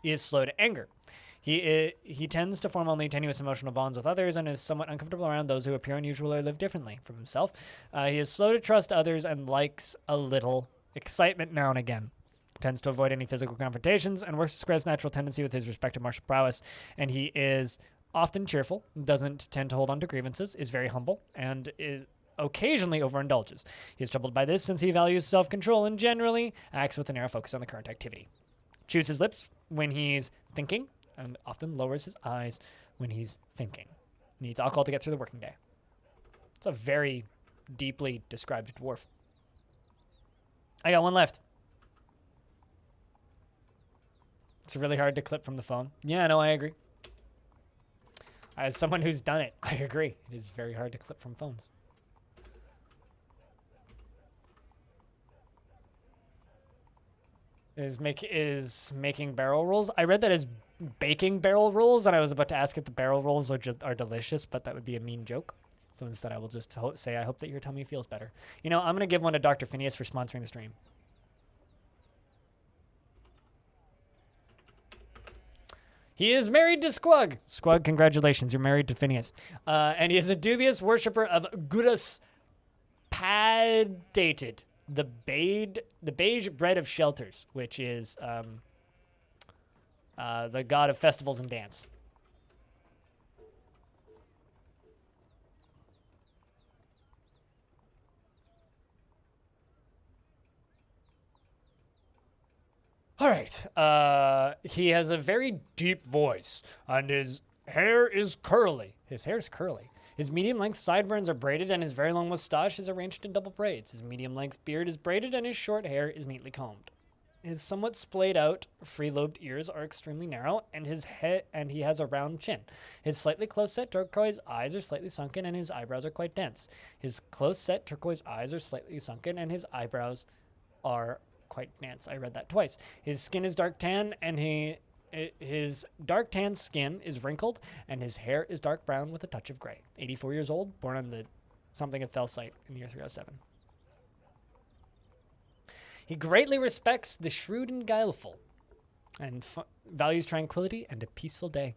is slow to anger. He tends to form only tenuous emotional bonds with others and is somewhat uncomfortable around those who appear unusual or live differently from himself. He is slow to trust others and likes a little excitement now and again. Tends to avoid any physical confrontations and works to spread his natural tendency with his respective martial prowess. And he is often cheerful, doesn't tend to hold on to grievances, is very humble, and occasionally overindulges. He is troubled by this since he values self-control and generally acts with a narrow focus on the current activity. Chews his lips when he's thinking and often lowers his eyes when he's thinking. Needs alcohol to get through the working day. It's a very deeply described dwarf. I got one left. It's really hard to clip from the phone. Yeah, no, I agree. As someone who's done it, I agree. It is very hard to clip from phones. Is making barrel rolls? I read that as baking barrel rolls, and I was about to ask if the barrel rolls are delicious, but that would be a mean joke. So instead, I will just say I hope that your tummy feels better. You know, I'm going to give one to Dr. Phineas for sponsoring the stream. He is married to Squug. Squug, congratulations, you're married to Phineas. And he is a dubious worshiper of Gurus Padated, the beige bread of shelters, which is the god of festivals and dance. All right. He has a very deep voice, and his hair is curly. His hair is curly. His medium-length sideburns are braided, and his very long mustache is arranged in double braids. His medium-length beard is braided, and his short hair is neatly combed. His somewhat splayed out, free-lobed ears are extremely narrow, and he has a round chin. His slightly close-set turquoise eyes are slightly sunken, and his eyebrows are quite dense. His close-set turquoise eyes are slightly sunken, and his eyebrows are quite dense. I read that twice. His skin is dark tan, and his dark tan skin is wrinkled, and his hair is dark brown with a touch of gray. 84 years old, born on the something of Fell site in the year 307. He greatly respects the shrewd and guileful, and values tranquility and a peaceful day.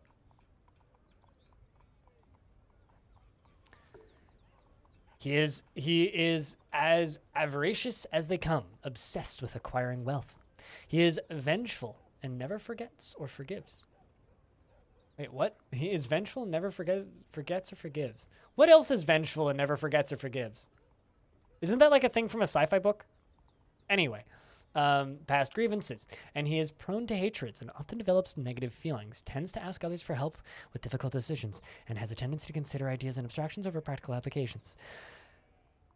He is as avaricious as they come, obsessed with acquiring wealth. He is vengeful and never forgets or forgives. Wait, what? He is vengeful and never forgets or forgives. What else is vengeful and never forgets or forgives? Isn't that like a thing from a sci-fi book? Anyway, past grievances. And he is prone to hatreds and often develops negative feelings, tends to ask others for help with difficult decisions, and has a tendency to consider ideas and abstractions over practical applications.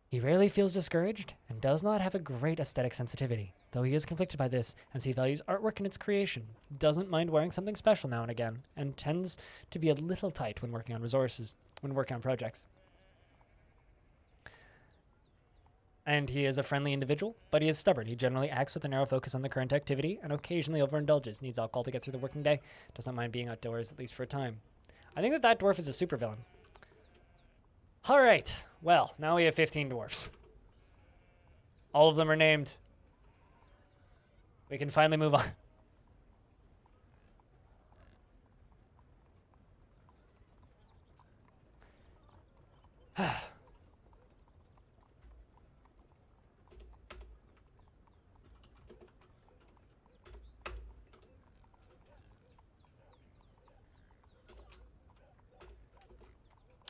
He rarely feels discouraged and does not have a great aesthetic sensitivity, though he is conflicted by this as he values artwork and its creation, doesn't mind wearing something special now and again, and tends to be a little tight when working on projects. And he is a friendly individual, but he is stubborn. He generally acts with a narrow focus on the current activity and occasionally overindulges, needs alcohol to get through the working day, does not mind being outdoors, at least for a time. I think that dwarf is a supervillain. All right. Well, now we have 15 dwarfs. All of them are named. We can finally move on.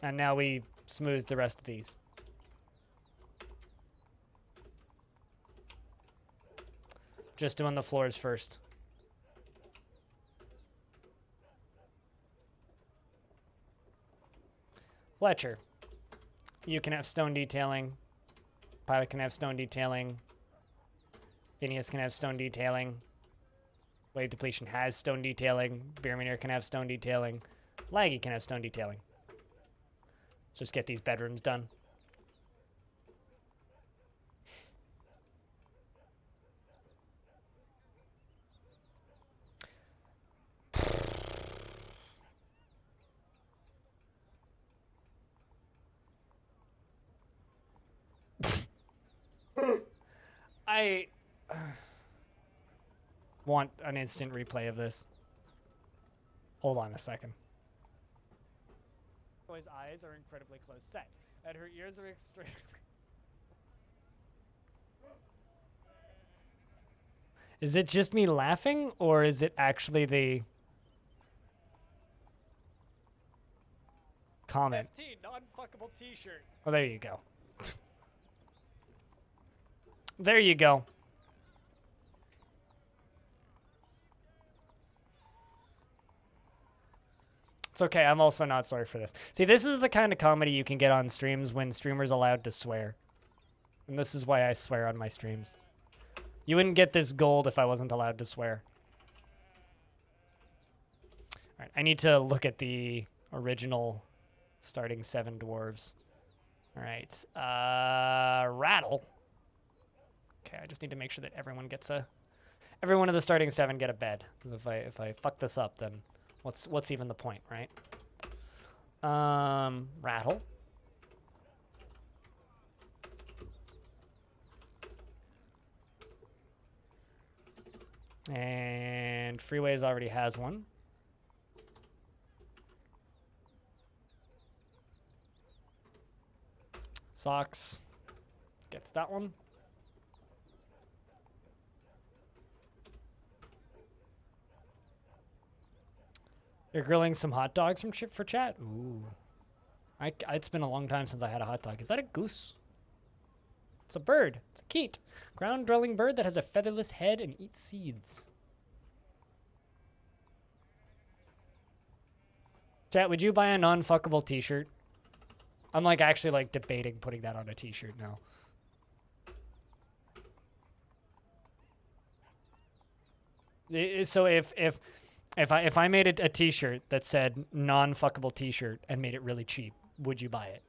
And now we smooth the rest of these. Just doing the floors first. Fletcher, you can have stone detailing. Pilot can have stone detailing. Phineas can have stone detailing. Wave depletion has stone detailing. Beermanier can have stone detailing. Laggy can have stone detailing. Let's just get these bedrooms done. I want an instant replay of this. Hold on a second. His eyes are incredibly close set, and her ears are extremely... Is it just me laughing, or is it actually the comment? FT, non-fuckable t-shirt. Oh, there you go. There you go. It's okay, I'm also not sorry for this. See, this is the kind of comedy you can get on streams when streamers are allowed to swear. And this is why I swear on my streams. You wouldn't get this gold if I wasn't allowed to swear. Alright, I need to look at the original starting 7 dwarves. Alright, Rattle. Okay, I just need to make sure that everyone gets every one of the starting 7 get a bed. Because if I fuck this up, then what's even the point, right? Rattle. And Freeways already has one. Socks. Gets that one. You're grilling some hot dogs for chat? Ooh. It's been a long time since I had a hot dog. Is that a goose? It's a bird. It's a keet. Ground-dwelling bird that has a featherless head and eats seeds. Chat, would you buy a non-fuckable t-shirt? I'm like actually like debating putting that on a t-shirt now. So if I made a t-shirt that said non-fuckable t-shirt and made it really cheap, would you buy it?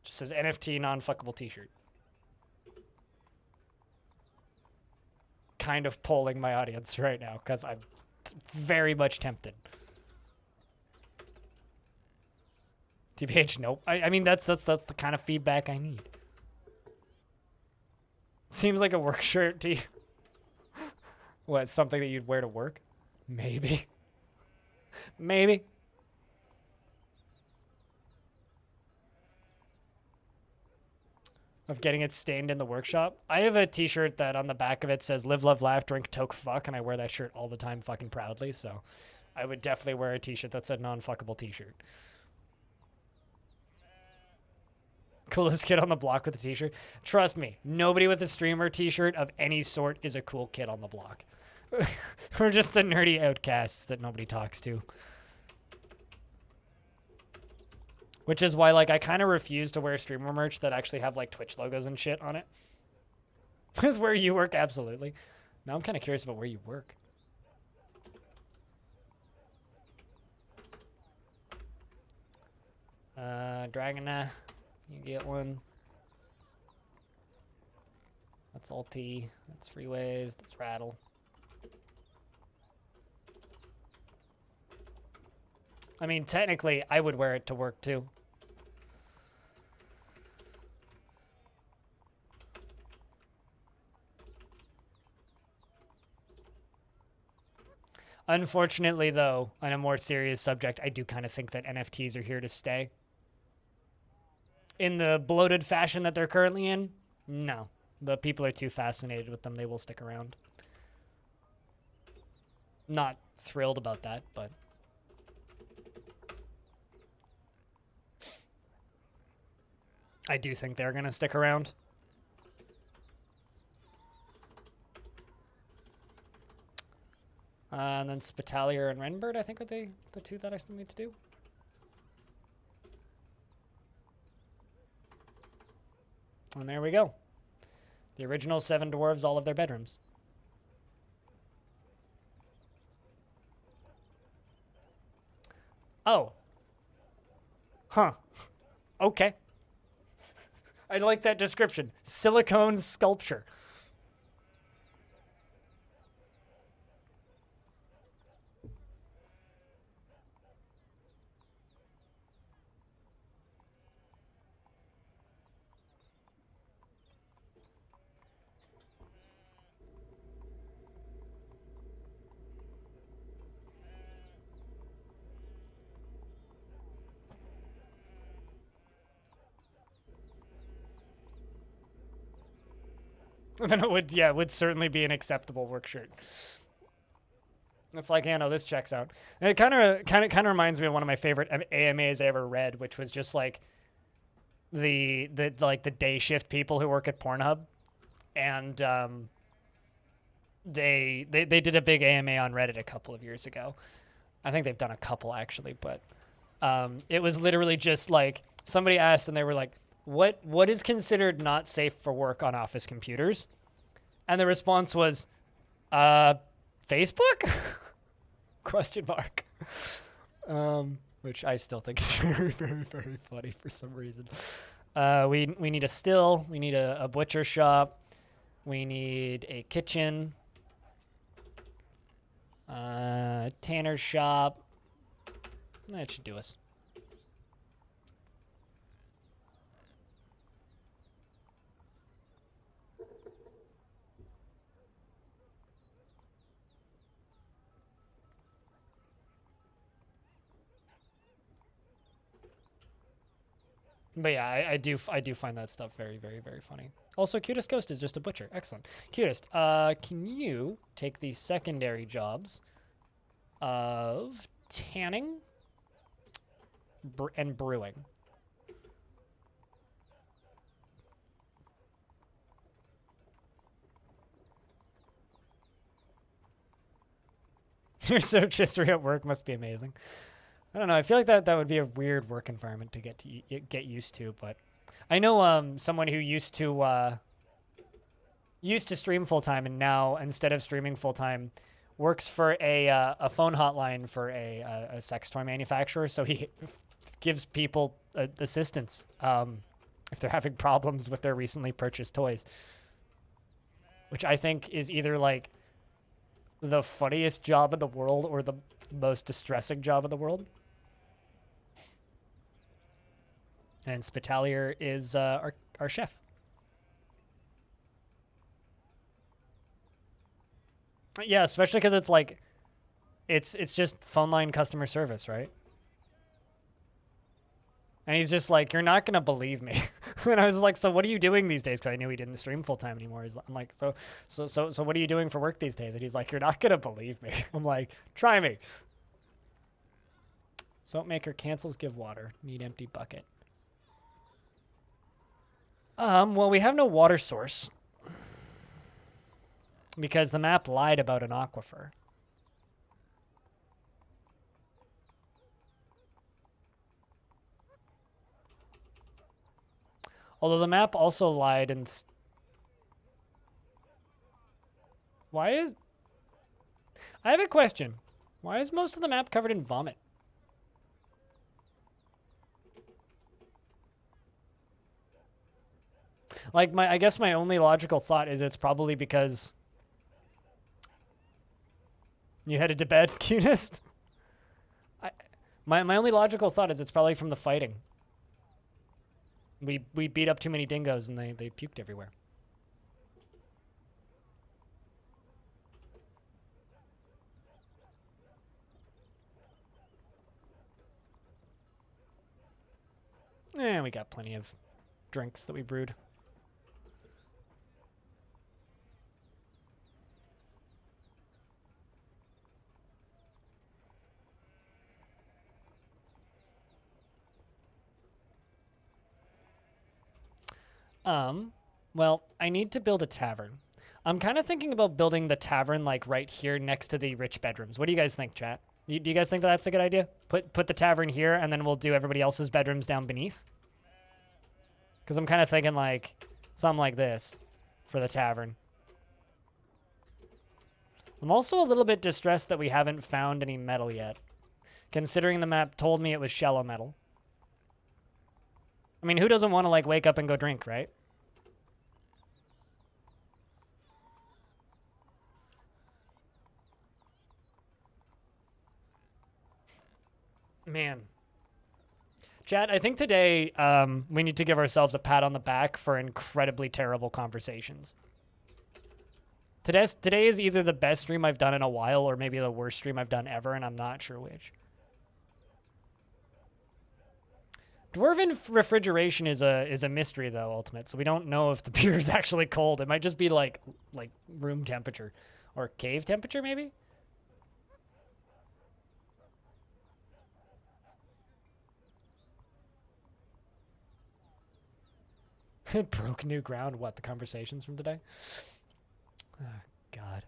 Just says NFT non-fuckable t-shirt. Kind of polling my audience right now because I'm very much tempted. TBH, nope. I mean that's the kind of feedback I need. Seems like a work shirt to you. What, something that you'd wear to work? Maybe. Maybe. Of getting it stained in the workshop. I have a t-shirt that on the back of it says live, love, laugh, drink, toke, fuck, and I wear that shirt all the time fucking proudly, so I would definitely wear a t-shirt that said non-fuckable t-shirt. Coolest kid on the block with a t-shirt. Trust me, nobody with a streamer t-shirt of any sort is a cool kid on the block. We're just the nerdy outcasts that nobody talks to. Which is why, like, I kind of refuse to wear streamer merch that actually have, like, Twitch logos and shit on it. With where you work, absolutely. Now I'm kind of curious about where you work. Dragona, you get one. That's ulti. That's freeways. That's rattle. I mean, technically, I would wear it to work, too. Unfortunately, though, on a more serious subject, I do kind of think that NFTs are here to stay. In the bloated fashion that they're currently in, no. The people are too fascinated with them. They will stick around. Not thrilled about that, but... I do think they're going to stick around. And then Spitalier and Renbird, I think, are the two that I still need to do. And there we go. The original 7 dwarves, all of their bedrooms. Oh. Huh. Okay. I like that description. Silicone sculpture. Then it would, yeah, it would certainly be an acceptable work shirt. It's like, yeah, no, this checks out. And it kind of reminds me of one of my favorite AMAs I ever read, which was just like the day shift people who work at Pornhub, and they did a big AMA on Reddit a couple of years ago. I think they've done a couple actually, but it was literally just like somebody asked, and they were like, what is considered not safe for work on office computers? And the response was, Facebook? Question mark. Which I still think is very, very, very funny for some reason. We need a still. We need a butcher shop. We need a kitchen. Tanner's shop. That should do us. But yeah, I do find that stuff very, very, very funny. Also, Cutest Ghost is just a butcher. Excellent. Cutest, can you take the secondary jobs of tanning and brewing? Your search history at work must be amazing. I don't know. I feel like that would be a weird work environment to get used to. But I know someone who used to stream full time, and now instead of streaming full time, works for a phone hotline for a sex toy manufacturer. So he gives people assistance if they're having problems with their recently purchased toys, which I think is either like the funniest job in the world or the most distressing job in the world. And Spitalier is our chef. Yeah, especially because it's like, it's just phone line customer service, right? And he's just like, you're not gonna believe me. And I was like, so what are you doing these days? Because I knew he didn't stream full time anymore. I'm like, so what are you doing for work these days? And he's like, you're not gonna believe me. I'm like, try me. Soap maker cancels give water. Need empty bucket. Well, we have no water source because the map lied about an aquifer. Although the map also lied and... Why is... I have a question. Why is most of the map covered in vomit? Like, I guess my only logical thought is it's probably because you headed to bed, cutest. My only logical thought is it's probably from the fighting. We beat up too many dingoes and they puked everywhere. We got plenty of drinks that we brewed. Well, I need to build a tavern. I'm kind of thinking about building the tavern like right here next to the rich bedrooms. What do you guys think, chat? Do you guys think that that's a good idea? Put the tavern here, and then we'll do everybody else's bedrooms down beneath. Because I'm kind of thinking like something like this for the tavern. I'm also a little bit distressed that we haven't found any metal yet, considering the map told me it was shallow metal. I mean, who doesn't want to like wake up and go drink, right? Man. Chat, I think today we need to give ourselves a pat on the back for incredibly terrible conversations. Today is either the best stream I've done in a while or maybe the worst stream I've done ever, and I'm not sure which. Dwarven refrigeration is a mystery though, Ultimate. So we don't know if the beer is actually cold. It might just be like room temperature or cave temperature maybe. Broke new ground. What, the conversations from today? Oh, God.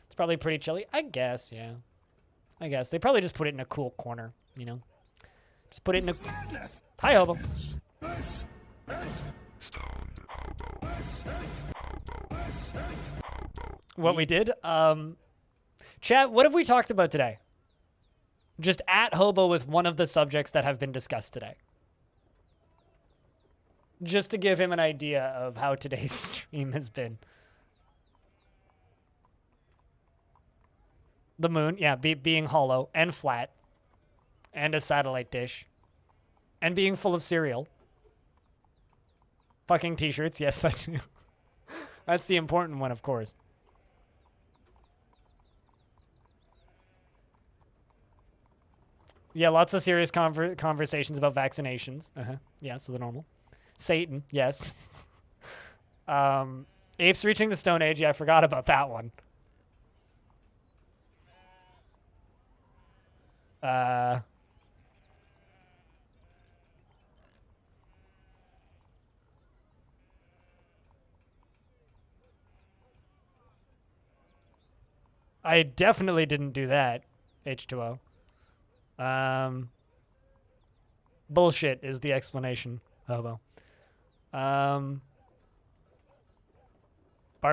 It's probably pretty chilly. I guess, yeah. I guess. They probably just put it in a cool corner, you know? Just put it in a... Hi, Hobo. What we did? Chat, what have we talked about today? Just at Hobo with one of the subjects that have been discussed today. Just to give him an idea of how today's stream has been. The moon, yeah, being hollow and flat. And a satellite dish. And being full of cereal. Fucking t-shirts, yes, that's that's the important one, of course. Yeah, lots of serious conversations about vaccinations. Yeah, so the normal. Satan, yes. Apes reaching the Stone Age. Yeah, I forgot about that one. I definitely didn't do that. H2O. Bullshit is the explanation. Hobo.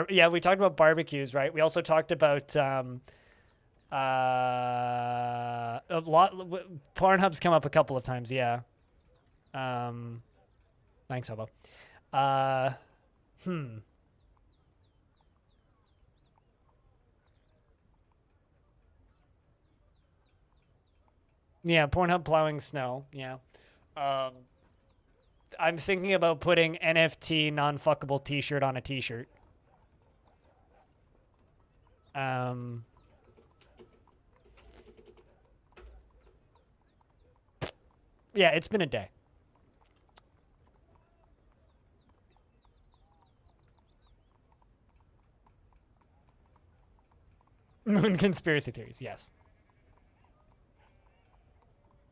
Yeah, we talked about barbecues, right? We also talked about a lot. Pornhub's come up a couple of times. Yeah. Thanks, Hobo. Hmm. Yeah, Pornhub plowing snow. Yeah. I'm thinking about putting NFT non-fuckable T-shirt on a T-shirt. Yeah, it's been a day. Moon conspiracy theories, yes.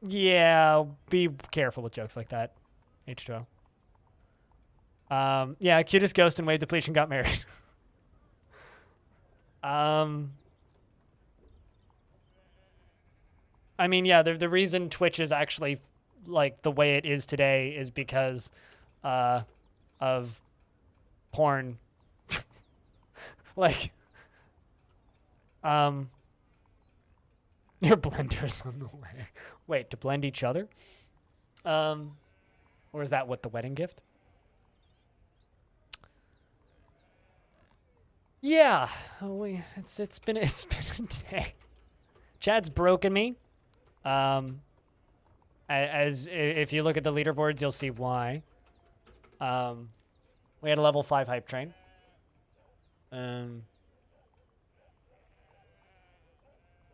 Yeah, be careful with jokes like that. H2O. Yeah, cutest ghost in wave depletion got married. I mean, yeah, the reason Twitch is actually like the way it is today is because of porn. Like, your blender's on the way. Wait, to blend each other? Or is that what the wedding gift? Yeah, it's been a day. Chad's broken me. As if you look at the leaderboards, you'll see why. We had a level 5 hype train.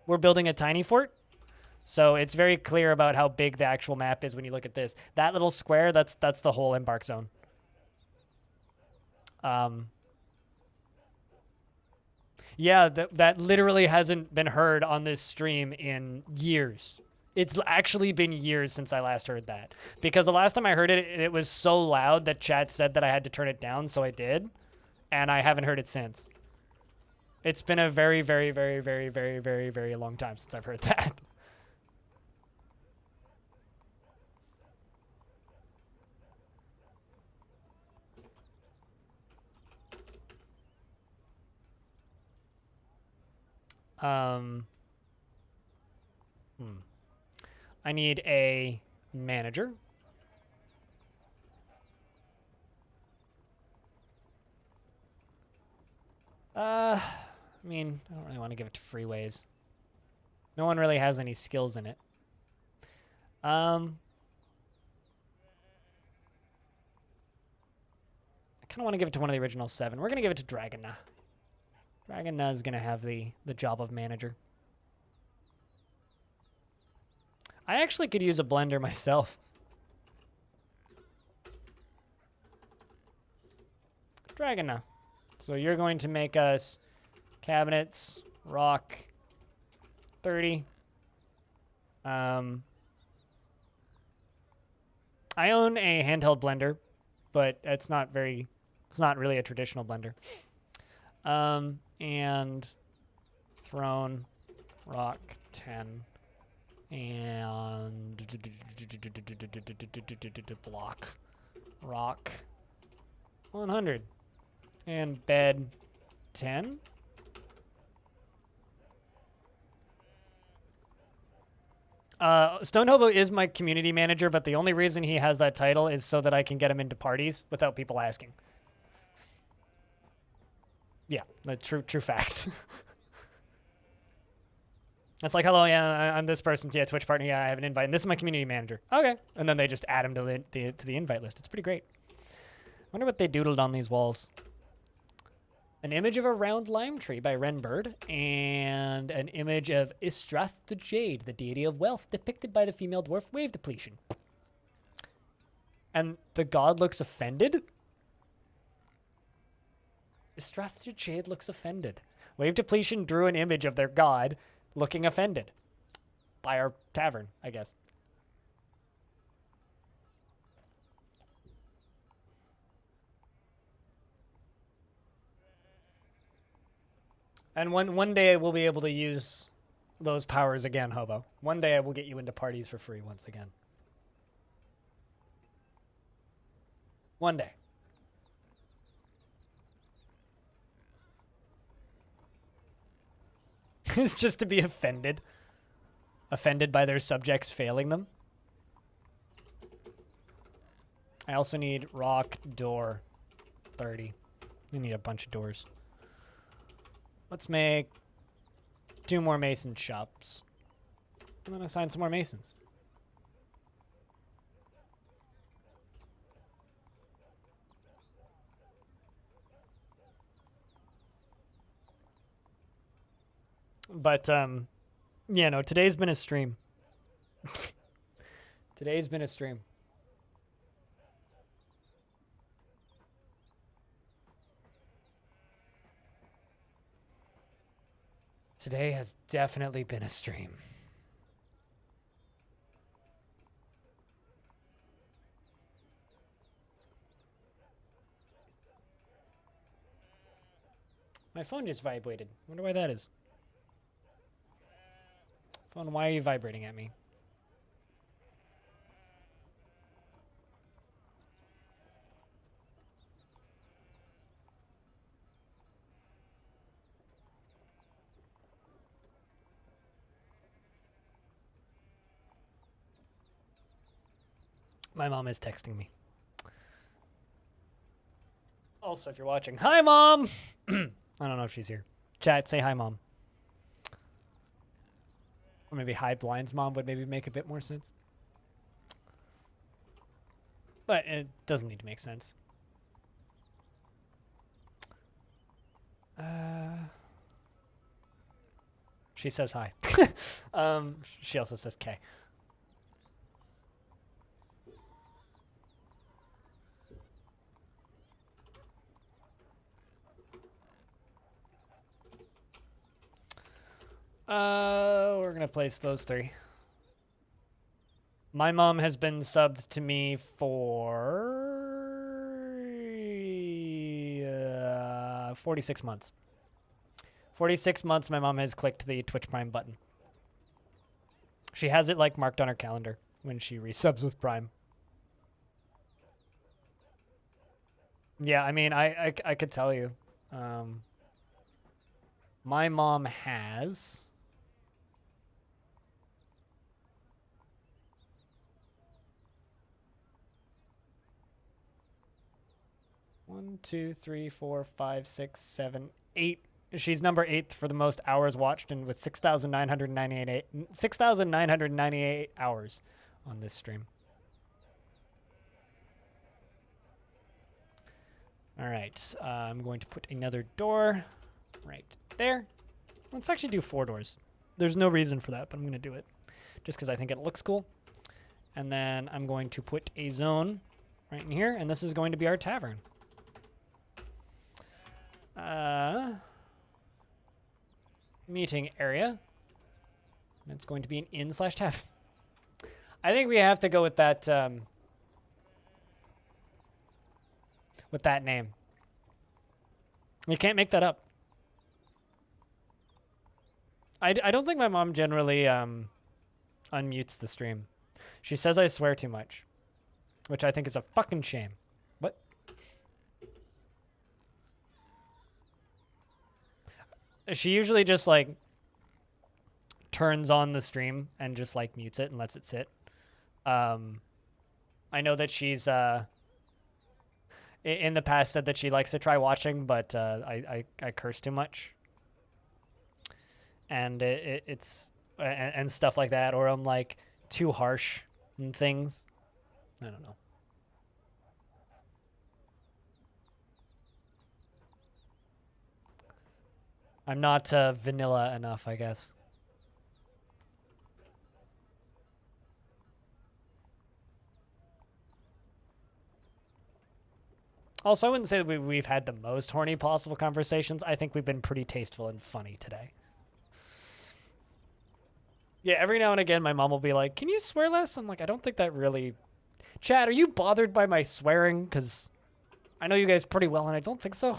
We're building a tiny fort. So it's very clear about how big the actual map is when you look at this. That little square, that's the whole embark zone. Yeah, that literally hasn't been heard on this stream in years. It's actually been years since I last heard that. Because the last time I heard it, it was so loud that chat said that I had to turn it down, so I did. And I haven't heard it since. It's been a very, very, very, very, very, very, very long time since I've heard that. I need a manager. I mean, I don't really want to give it to Freeways. No one really has any skills in it. I kind of want to give it to one of the original 7. We're going to give it to Dragonna. Dragonna is going to have the job of manager. I actually could use a blender myself. Dragonna. So you're going to make us cabinets, rock, 30. I own a handheld blender, but it's not really a traditional blender. And throne, rock, 10, and block, rock, 100, and bed, 10. Stone Hobo is my community manager, but the only reason he has that title is so that I can get him into parties without people asking. Yeah, true fact. It's like, hello, yeah, I'm this person. Yeah, Twitch partner. Yeah, I have an invite, and this is my community manager. Okay, and then they just add him to the invite list. It's pretty great. I wonder what they doodled on these walls. An image of a round lime tree by Renbird, and an image of Istrath the Jade, the deity of wealth, depicted by the female dwarf wave depletion. And the god looks offended? Istrath the Jade looks offended. Wave depletion drew an image of their god looking offended. By our tavern, I guess. And one day we'll be able to use those powers again, Hobo. One day I will get you into parties for free once again. One day. It's just to be offended. Offended by their subjects failing them. I also need rock door 30. We need a bunch of doors. Let's make 2 more mason shops. And then assign some more masons. But, yeah, no, today's been a stream. Today's been a stream. Today has definitely been a stream. My phone just vibrated. Wonder why that is. Phone, why are you vibrating at me? My mom is texting me. Also, if you're watching, hi, Mom! I don't know if she's here. Chat, say hi, Mom. Or maybe hi, Blind's mom would maybe make a bit more sense. But it doesn't need to make sense. She says hi. She also says K. We're gonna place those 3. My mom has been subbed to me for 46 months. 46 months my mom has clicked the Twitch Prime button. She has it like marked on her calendar when she resubs with Prime. Yeah, I mean, I could tell you. My mom has... 1, 2, 3, 4, 5, 6, 7, 8. She's number 8 for the most hours watched, and with 6,998 hours on this stream. All right, I'm going to put another door right there. Let's actually do 4 doors. There's no reason for that, but I'm going to do it just because I think it looks cool. And then I'm going to put a zone right in here, and this is going to be our tavern. Meeting area. And it's going to be an inn/tavern. I think we have to go with that name. You can't make that up. I don't think my mom generally unmutes the stream. She says I swear too much, which I think is a fucking shame. What? She usually just like turns on the stream and just like mutes it and lets it sit. I know that she's in the past said that she likes to try watching, but I curse too much, and it's and stuff like that, or I'm like too harsh and things. I don't know. I'm not vanilla enough, I guess. Also, I wouldn't say that we've had the most horny possible conversations. I think we've been pretty tasteful and funny today. Yeah, every now and again, my mom will be like, "Can you swear less?" I'm like, I don't think that really. Chad, are you bothered by my swearing? Because I know you guys pretty well, and I don't think so.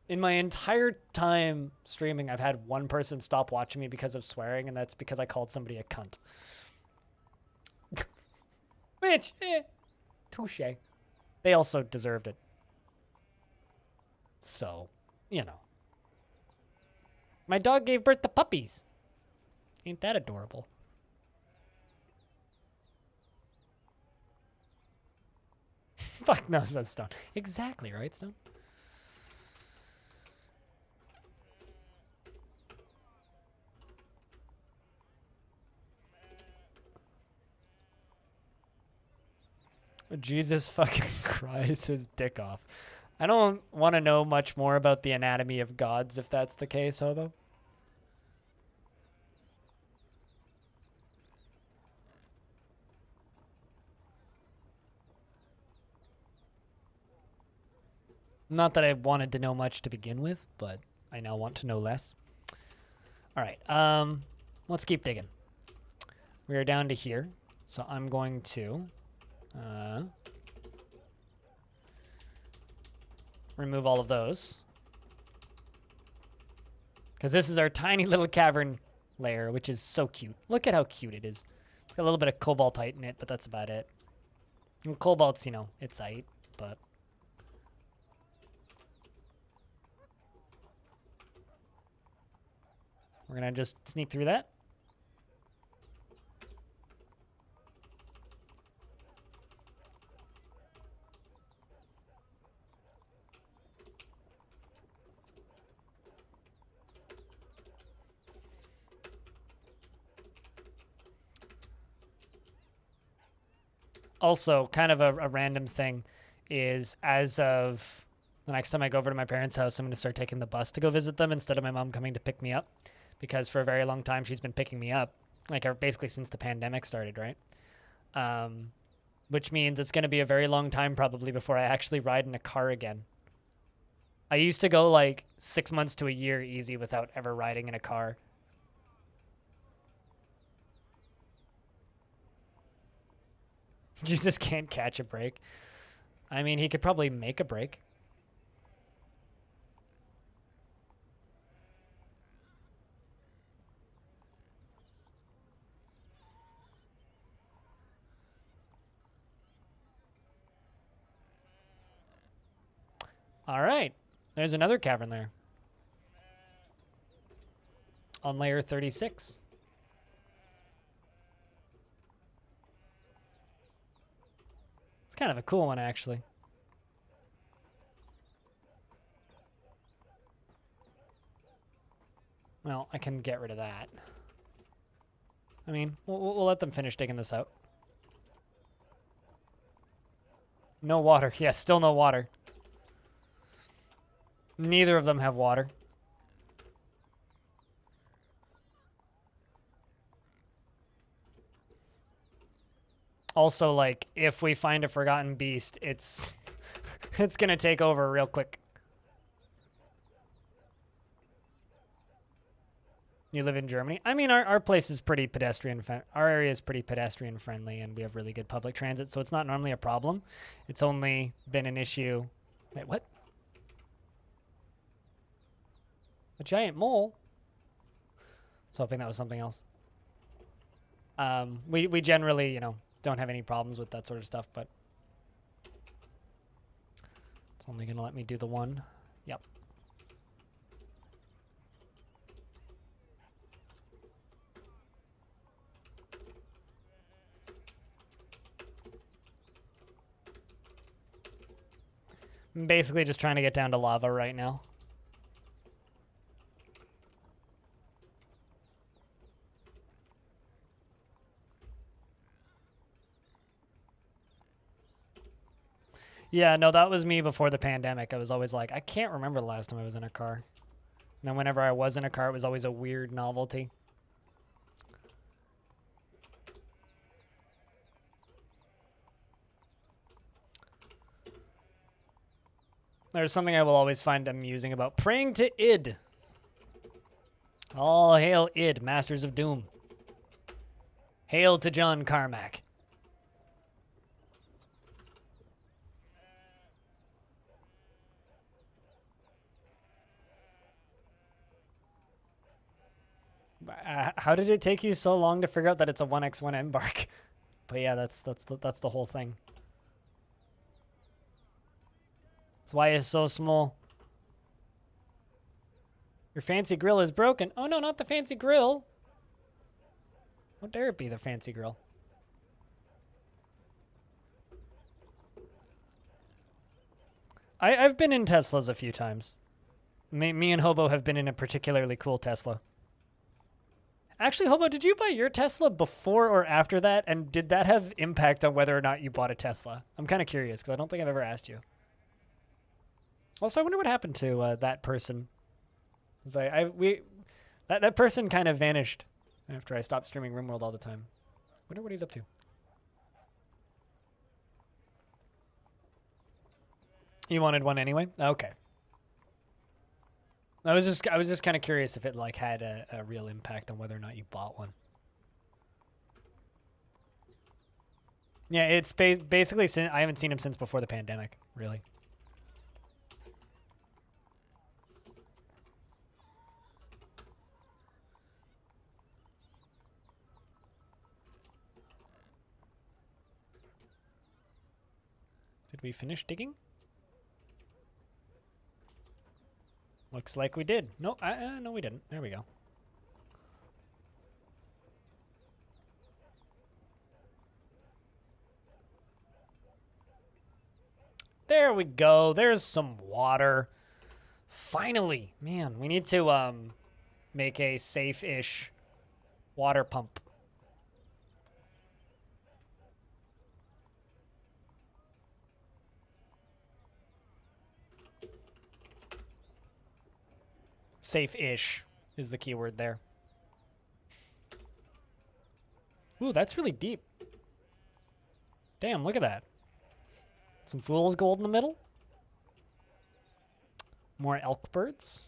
In my entire time streaming, I've had one person stop watching me because of swearing, and that's because I called somebody a cunt. Which, touche. They also deserved it. So, you know. My dog gave birth to puppies. Ain't that adorable? Fuck no, that's Stone. Exactly, right, Stone? Jesus fucking cries his dick off. I don't want to know much more about the anatomy of gods if that's the case, Hobo. Not that I wanted to know much to begin with, but I now want to know less. All right, let's keep digging. We are down to here, so I'm going to remove all of those. Because this is our tiny little cavern layer, which is so cute. Look at how cute it is. It's got a little bit of cobaltite in it, but that's about it. And cobalt's, you know, it's aight, but... We're going to just sneak through that. Also, kind of a random thing is as of the next time I go over to my parents' house, I'm going to start taking the bus to go visit them instead of my mom coming to pick me up. Because for a very long time, she's been picking me up, like basically since the pandemic started, right? Which means it's going to be a very long time probably before I actually ride in a car again. I used to go like 6 months to a year easy without ever riding in a car. Jesus can't catch a break. I mean, he could probably make a break. All right. There's another cavern there. On layer 36. It's kind of a cool one, actually. Well, I can get rid of that. I mean, we'll let them finish digging this out. No water. Yeah, still no water. Neither of them have water. Also, like, if we find a forgotten beast, it's it's gonna take over real quick. You live in Germany? I mean, our place is pretty pedestrian. Our area is pretty pedestrian friendly, and we have really good public transit, so it's not normally a problem. It's only been an issue. Wait, what? A giant mole? I was hoping that was something else. We generally, you know, don't have any problems with that sort of stuff, but it's only gonna let me do the one. Yep. I'm basically just trying to get down to lava right now. Yeah, no, that was me before the pandemic. I was always like, I can't remember the last time I was in a car. And then whenever I was in a car, it was always a weird novelty. There's something I will always find amusing about praying to Id. All hail Id, Masters of Doom. Hail to John Carmack. How did it take you so long to figure out that it's a 1x1 embark? But yeah, that's the whole thing. That's why it's so small. Your fancy grill is broken. Oh no, not the fancy grill. How dare it be the fancy grill? I've been in Teslas a few times. Me and Hobo have been in a particularly cool Tesla. Actually, Hobo, did you buy your Tesla before or after that? And did that have impact on whether or not you bought a Tesla? I'm kind of curious because I don't think I've ever asked you. Also, I wonder what happened to that person. That person kind of vanished after I stopped streaming RimWorld all the time. Wonder what he's up to. You wanted one anyway? Okay. I was just kind of curious if it like had a real impact on whether or not you bought one. Yeah, it's basically I haven't seen him since before the pandemic, really. Did we finish digging? Looks like we did. No, no, we didn't. There we go. There we go. There's some water. Finally, man, we need to make a safe-ish water pump. Safe-ish is the key word there. Ooh, that's really deep. Damn, look at that. Some fool's gold in the middle. More elk birds.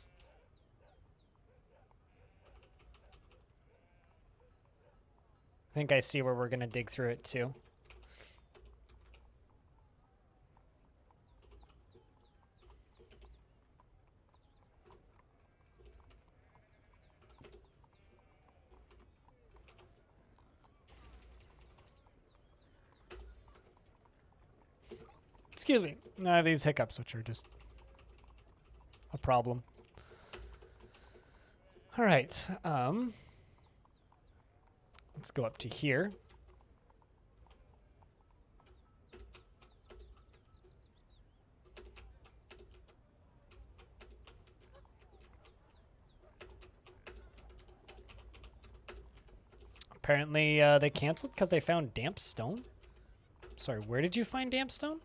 I think I see where we're going to dig through it too. Excuse me. These hiccups, which are just a problem. All right. Let's go up to here. Apparently, they canceled because they found damp stone. Sorry, where did you find damp stone?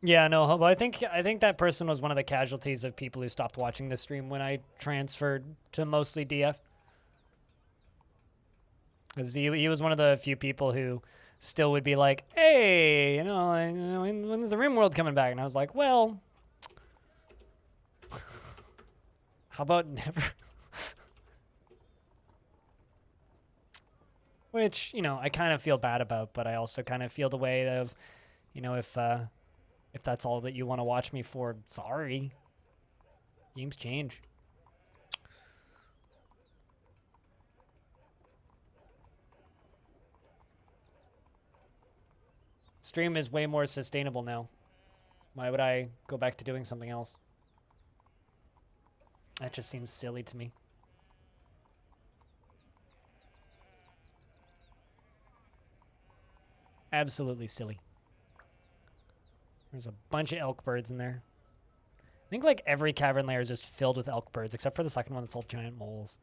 Yeah, no, Hobo. I think that person was one of the casualties of people who stopped watching the stream when I transferred to mostly DF. Because he was one of the few people who still would be like, hey, when's the RimWorld coming back? And I was like, well, how about never? Which, I kind of feel bad about, but I also kind of feel the way of, if that's all that you want to watch me for, sorry. Games change. Stream is way more sustainable now. Why would I go back to doing something else? That just seems silly to me. Absolutely silly. There's a bunch of elk birds in there. I think like every cavern layer is just filled with elk birds, except for the second one that's all giant moles.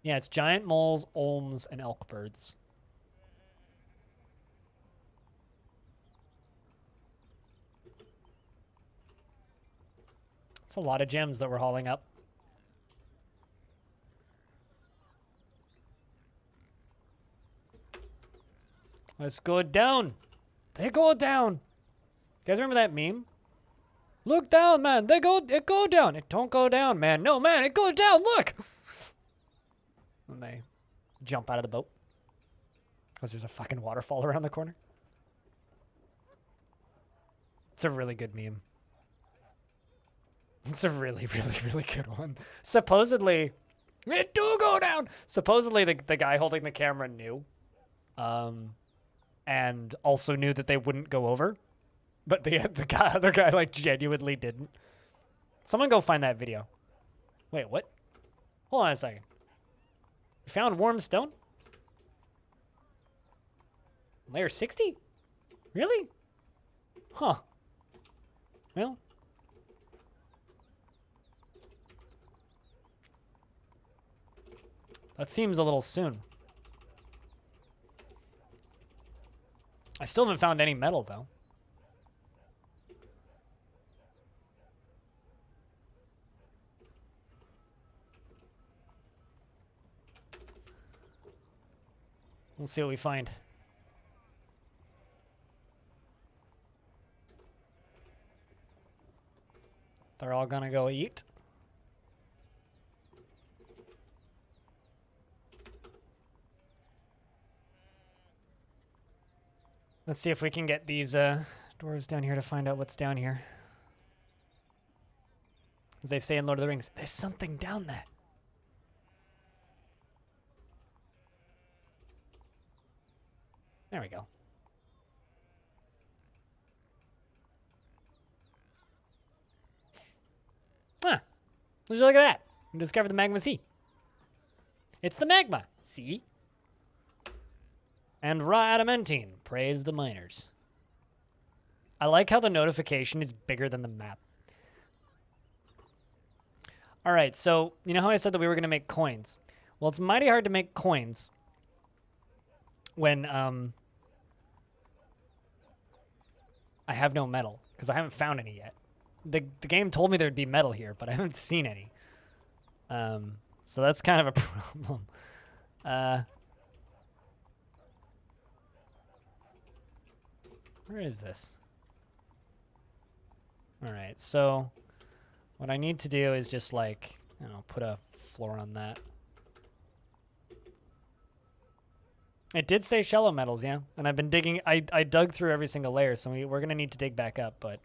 Yeah, it's giant moles, olms, and elk birds. It's a lot of gems that we're hauling up. Let's go down. They go down. You guys remember that meme? Look down, man. It go down. It don't go down, man. No, man, it go down. Look. And they jump out of the boat because there's a fucking waterfall around the corner. It's a really good meme. It's a really, really, really good one. Supposedly, it do go down. Supposedly, the guy holding the camera knew, and also knew that they wouldn't go over, but the other guy like genuinely didn't. Someone go find that video. Wait, what? Hold on a second. You found warm stone? Layer 60? Really? Huh. Well. That seems a little soon. I still haven't found any metal, though. Let's see what we find. They're all gonna go eat. Let's see if we can get these dwarves down here to find out what's down here. As they say in Lord of the Rings, there's something down there. There we go. Huh. Would you look at that? We discovered the magma sea. It's the magma. See? And raw adamantine. Praise the miners. I like how the notification is bigger than the map. All right, so you know how I said that we were going to make coins? Well, it's mighty hard to make coins when I have no metal, because I haven't found any yet. The game told me there'd be metal here, but I haven't seen any. So that's kind of a problem. Where is this? All right, so what I need to do is just like, you know, put a floor on that. It did say shallow metals, yeah. And I've been digging, I dug through every single layer, so we're going to need to dig back up, but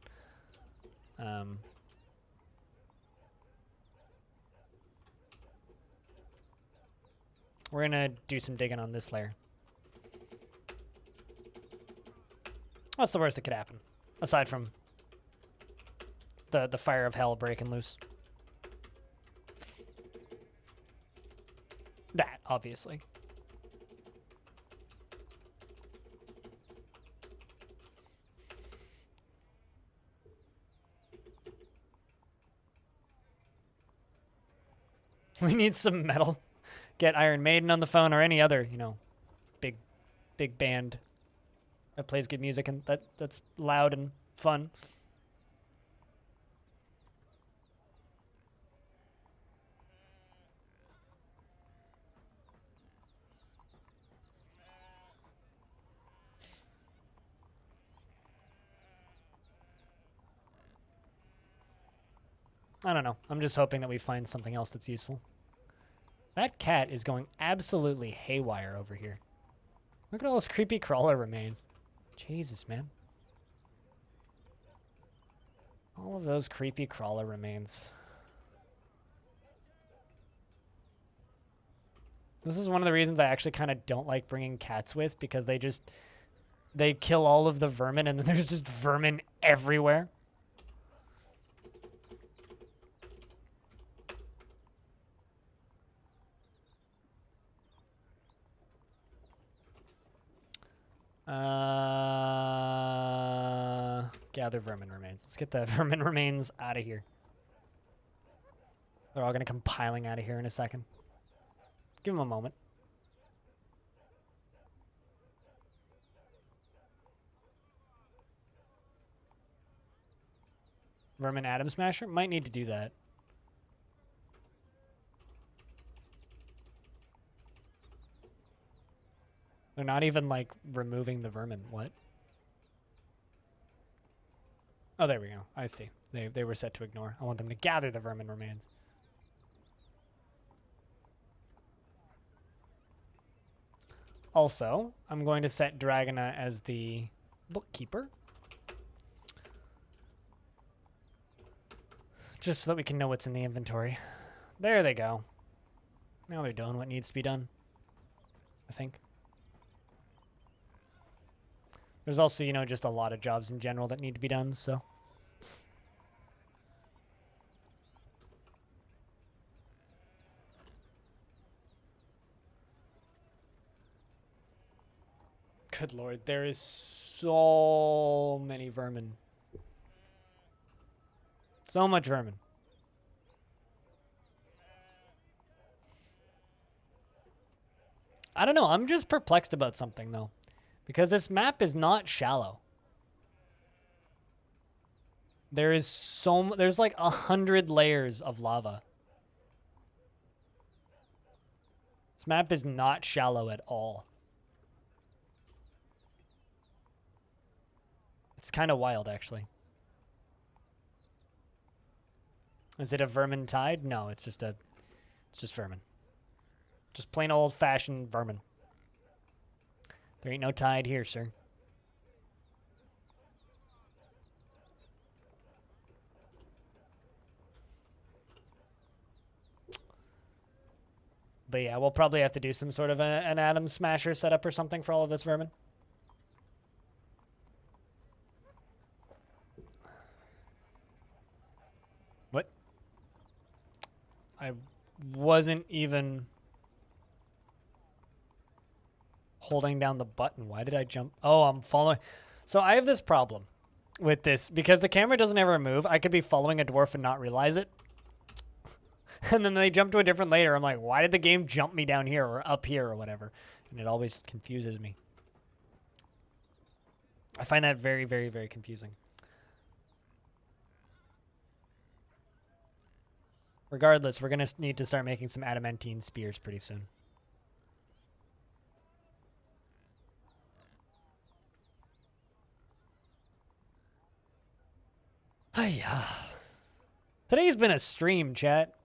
we're going to do some digging on this layer. What's the worst that could happen? Aside from the fire of hell breaking loose. That, obviously. We need some metal. Get Iron Maiden on the phone or any other, you know, big band that plays good music and that's loud and fun. I don't know. I'm just hoping that we find something else that's useful. That cat is going absolutely haywire over here. Look at all those creepy crawler remains. Jesus, man. All of those creepy crawler remains. This is one of the reasons I actually kind of don't like bringing cats with, because they kill all of the vermin and then there's just vermin everywhere. Gather vermin remains. Let's get the vermin remains out of here. They're all going to come piling out of here in a second. Give them a moment. Vermin Atom Smasher? Might need to do that. They're not even, like, removing the vermin. What? Oh, there we go. I see. They were set to ignore. I want them to gather the vermin remains. Also, I'm going to set Dragona as the bookkeeper. Just so that we can know what's in the inventory. There they go. Now they're doing what needs to be done, I think. There's also, you know, just a lot of jobs in general that need to be done, so. Good lord, there is so many vermin. So much vermin. I don't know, I'm just perplexed about something, though. Because this map is not shallow. There is there's like 100 layers of lava. This map is not shallow at all. It's kind of wild, actually. Is it a vermin tide? No, it's just vermin. Just plain old-fashioned vermin. There ain't no tide here, sir. But yeah, we'll probably have to do some sort of an Atom Smasher setup or something for all of this vermin. What? I wasn't even holding down the button. Why did I jump? Oh, I'm following. So I have this problem with this because the camera doesn't ever move. I could be following a dwarf and not realize it. And then they jump to a different layer. I'm like, why did the game jump me down here or up here or whatever? And it always confuses me. I find that very, very, very confusing. Regardless, we're going to need to start making some adamantine spears pretty soon. Hiya. Today's been a stream, chat.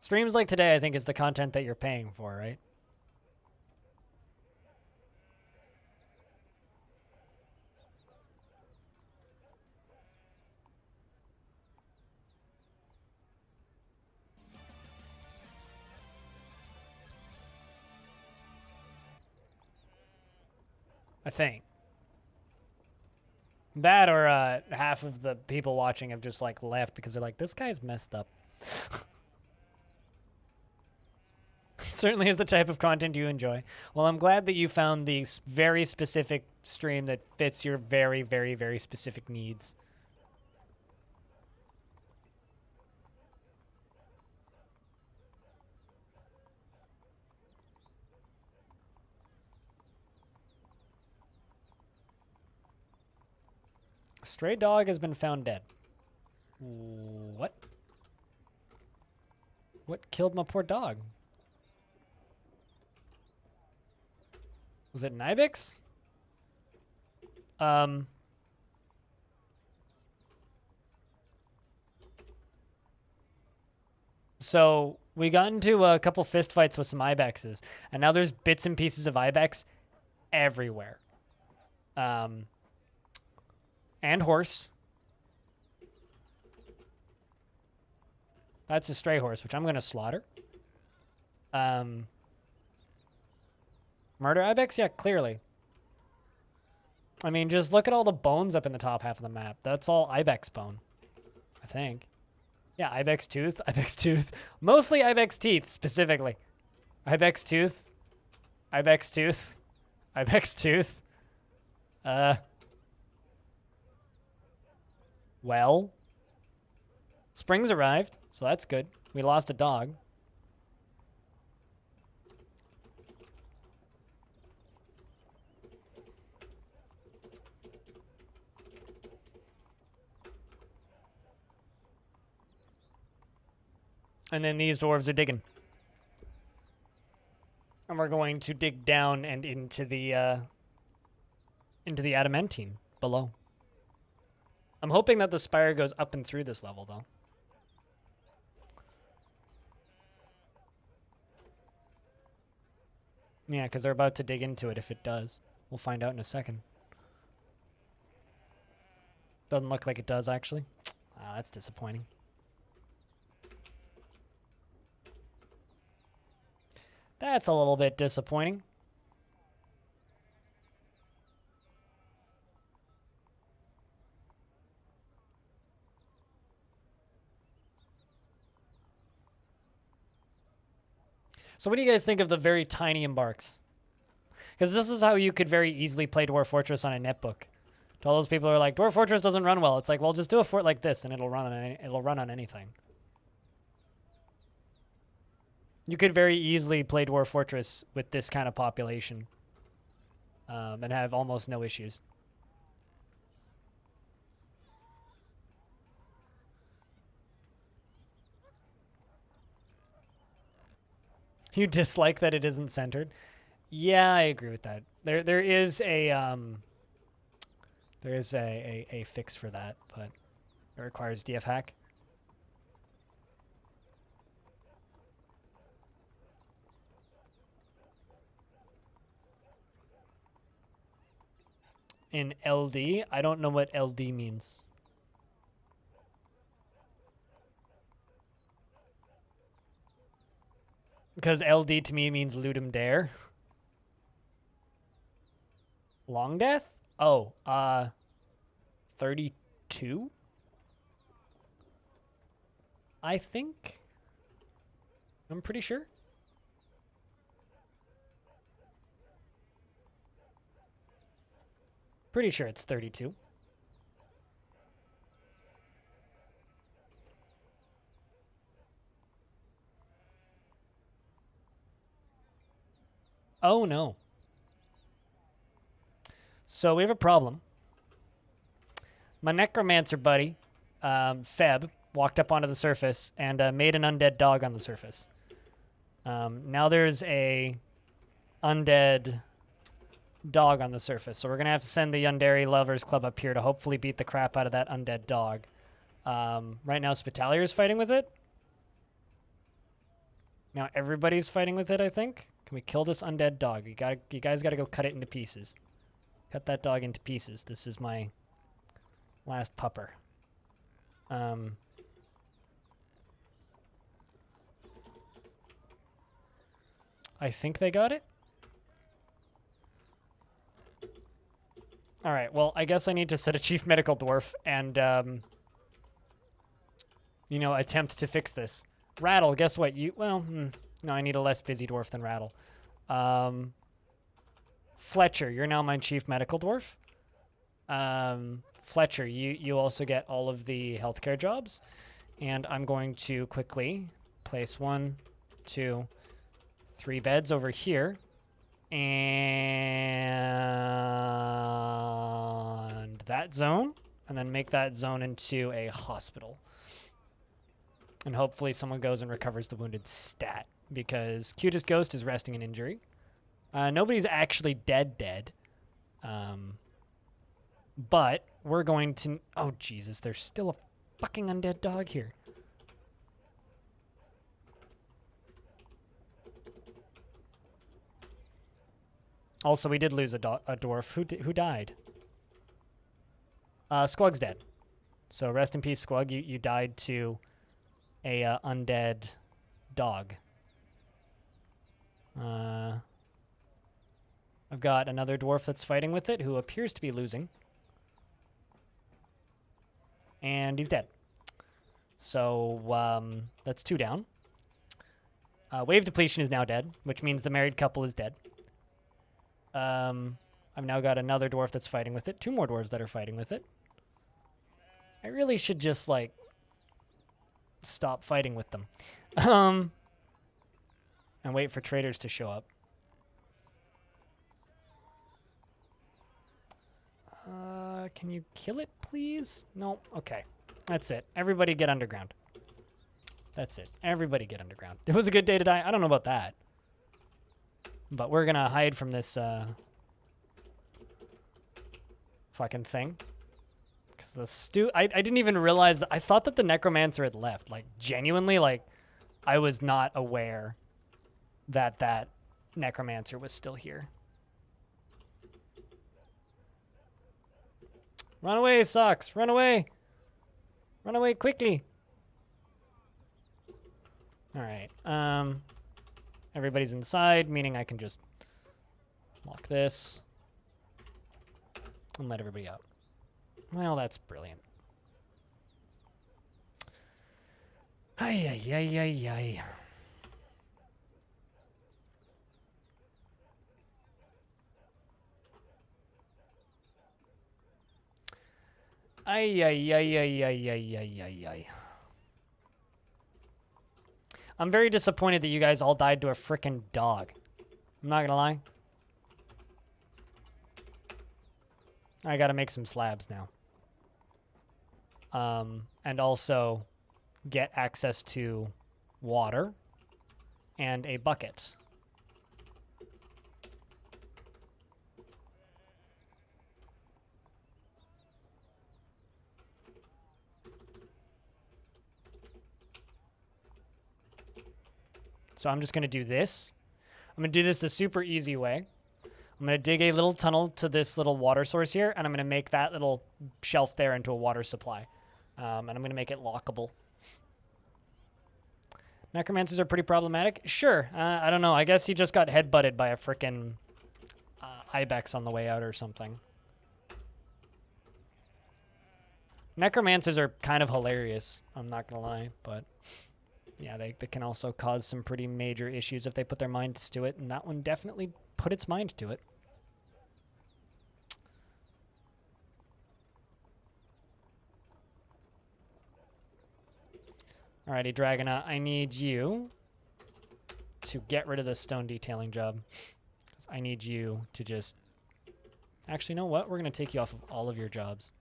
Streams like today, I think, is the content that you're paying for, right? I think. That or half of the people watching have just like left because they're like, this guy's messed up. Certainly is the type of content you enjoy. Well, I'm glad that you found the very specific stream that fits your very, very, very specific needs. A stray dog has been found dead. What? What killed my poor dog? Was it an ibex? So we got into a couple fist fights with some ibexes, and now there's bits and pieces of ibex everywhere. And horse. That's a stray horse, which I'm going to slaughter. Murder ibex? Yeah, clearly. I mean, just look at all the bones up in the top half of the map. That's all ibex bone, I think. Yeah, ibex tooth, ibex tooth. Mostly ibex teeth, specifically. Ibex tooth, ibex tooth, ibex tooth. Well, spring's arrived, so that's good. We lost a dog. And then these dwarves are digging. And we're going to dig down and into the adamantine below. I'm hoping that the spire goes up and through this level, though. Yeah, because they're about to dig into it if it does. We'll find out in a second. Doesn't look like it does, actually. Ah, that's disappointing. That's a little bit disappointing. So what do you guys think of the very tiny embarks? Because this is how you could very easily play Dwarf Fortress on a netbook. To all those people who are like, Dwarf Fortress doesn't run well. It's like, well, just do a fort like this and it'll run on anything. You could very easily play Dwarf Fortress with this kind of population and have almost no issues. You dislike that it isn't centered? Yeah, I agree with that. There is a fix for that, but it requires DF hack. In LD, I don't know what LD means. Because LD to me means Ludum Dare. Long death? Oh, 32? I think. I'm pretty sure. Pretty sure it's 32. Oh, no. So we have a problem. My necromancer buddy, Feb, walked up onto the surface and made an undead dog on the surface. Now there's a undead dog on the surface. So we're going to have to send the Yundari Lovers Club up here to hopefully beat the crap out of that undead dog. Right now, Spitalier is fighting with it. Now everybody's fighting with it, I think. Can we kill this undead dog? You guys got to go cut it into pieces. Cut that dog into pieces. This is my last pupper. I think they got it. All right, well, I guess I need to set a chief medical dwarf and, you know, attempt to fix this. Rattle, guess what? No, I need a less busy dwarf than Rattle. Fletcher, you're now my chief medical dwarf. Fletcher, you also get all of the healthcare jobs. And I'm going to quickly place 1, 2, 3 beds over here. And that zone. And then make that zone into a hospital. And hopefully someone goes and recovers the wounded stat. Because Cutest Ghost is resting an injury. Nobody's actually dead. But we're going to... Oh, Jesus. There's still a fucking undead dog here. Also, we did lose a dwarf. Who died? Squug's dead. So rest in peace, Squug. You died to a undead dog. I've got another dwarf that's fighting with it who appears to be losing. And he's dead. So that's 2 down. Wave Depletion is now dead, which means the married couple is dead. I've now got another dwarf that's fighting with it. 2 more dwarves that are fighting with it. I really should just, like, stop fighting with them. And wait for traders to show up. Can you kill it, please? No? Okay. That's it. Everybody get underground. That's it. Everybody get underground. It was a good day to die. I don't know about that. But we're gonna hide from this, fucking thing. Because the I didn't even realize that. I thought that the necromancer had left. Like, genuinely, like, I was not aware that that necromancer was still here. Run away, Socks. Run away. Run away quickly. All right. Everybody's inside, meaning I can just lock this and let everybody out. Well, that's brilliant. Ay, ay, ay, ay, ay. Ay, ay, ay, ay, ay, ay, ay, ay, ay. I'm very disappointed that you guys all died to a frickin' dog. I'm not gonna lie. I gotta make some slabs now. And also get access to water and a bucket. So I'm just going to do this. I'm going to do this the super easy way. I'm going to dig a little tunnel to this little water source here, and I'm going to make that little shelf there into a water supply. And I'm going to make it lockable. Necromancers are pretty problematic. Sure. I don't know. I guess he just got headbutted by a frickin' ibex on the way out or something. Necromancers are kind of hilarious. I'm not going to lie, but... yeah, they can also cause some pretty major issues if they put their minds to it, and that one definitely put its mind to it. Alrighty, Dragonite, I need you to get rid of this stone detailing job. I need you to just... actually, you know what? We're going to take you off of all of your jobs.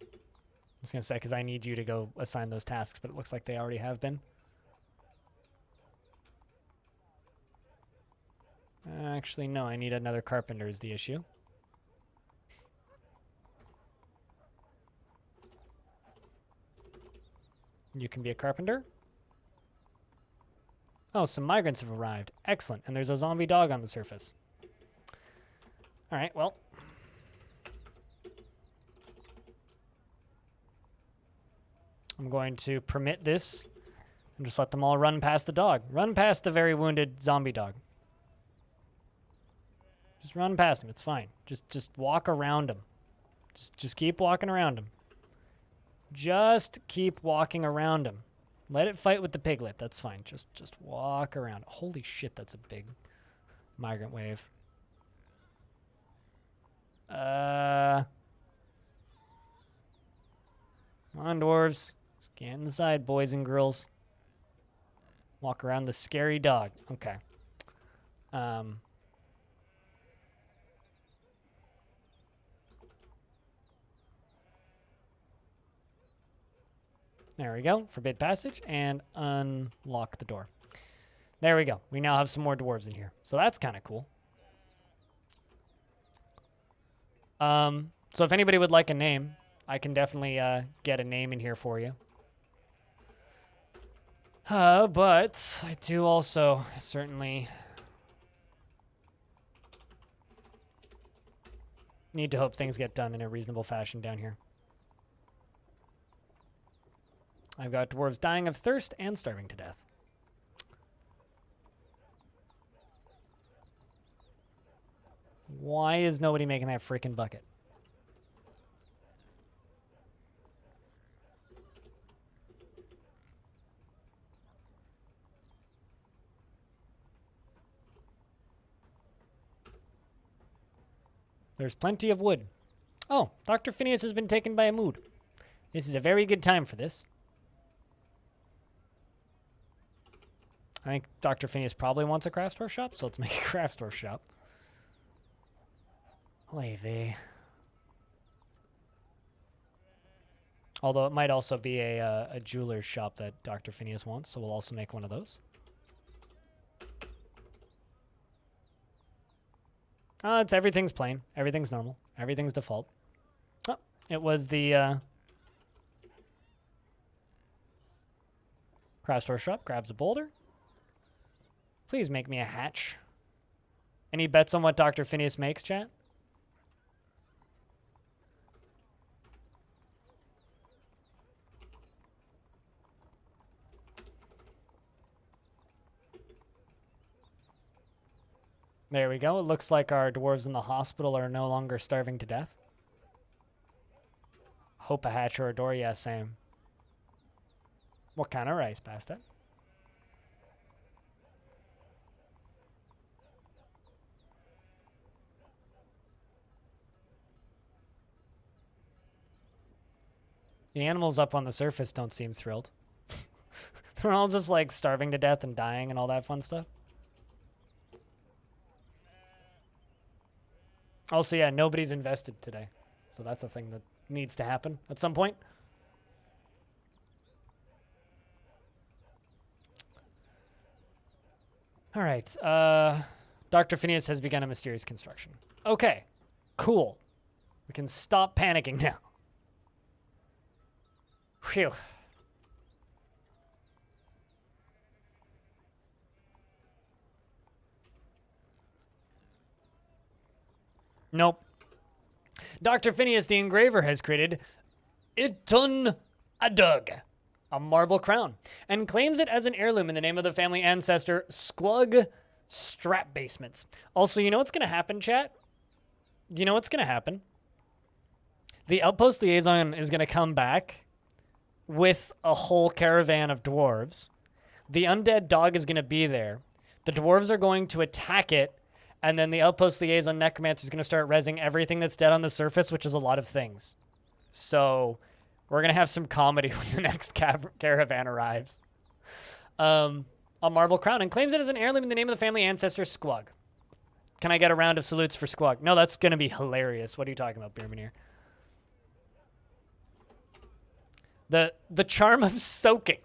I was going to say, because I need you to go assign those tasks, but it looks like they already have been. Actually, no, I need another carpenter is the issue. You can be a carpenter. Oh, some migrants have arrived. Excellent. And there's a zombie dog on the surface. All right, well... I'm going to permit this and just let them all run past the dog. Run past the very wounded zombie dog. Just run past him. It's fine. Just walk around him. Just keep walking around him. Just keep walking around him. Let it fight with the piglet. That's fine. Just walk around. Holy shit, that's a big migrant wave. Come on, dwarves. Get inside, boys and girls. Walk around the scary dog. Okay. There we go. Forbid passage and unlock the door. There we go. We now have some more dwarves in here. So that's kind of cool. So if anybody would like a name, I can definitely get a name in here for you. But I do also certainly need to hope things get done in a reasonable fashion down here. I've got dwarves dying of thirst and starving to death. Why is nobody making that freaking bucket? There's plenty of wood. Oh, Dr. Phineas has been taken by a mood. This is a very good time for this. I think Dr. Phineas probably wants a craft store shop, so let's make a craft store shop. Oy vey. Although it might also be a jeweler's shop that Dr. Phineas wants, so we'll also make one of those. Everything's plain. Everything's normal. Everything's default. Oh, it was the craft store shop. Grabs a boulder. Please make me a hatch. Any bets on what Dr. Phineas makes, chat? There we go. It looks like our dwarves in the hospital are no longer starving to death. Hope a hatch or a door. Yeah, same. What kind of rice, pasta? The animals up on the surface don't seem thrilled. They're all just like starving to death and dying and all that fun stuff. Also, yeah, nobody's invested today. So that's a thing that needs to happen at some point. All right. Dr. Phineas has begun a mysterious construction. Okay, cool. We can stop panicking now. Phew. Nope. Dr. Phineas the Engraver has created Itun Adug, a marble crown, and claims it as an heirloom in the name of the family ancestor Squug Strap Basements. Also, you know what's going to happen, chat? You know what's going to happen? The Outpost Liaison is going to come back with a whole caravan of dwarves. The undead dog is going to be there. The dwarves are going to attack it, and then the Outpost Liaison Necromancer is going to start rezzing everything that's dead on the surface, which is a lot of things. So we're going to have some comedy when the next caravan arrives. A marble crown, and claims it as an heirloom in the name of the family ancestor Squug. Can I get a round of salutes for Squug? No, that's going to be hilarious. What are you talking about, Beermanir? The charm of soaking.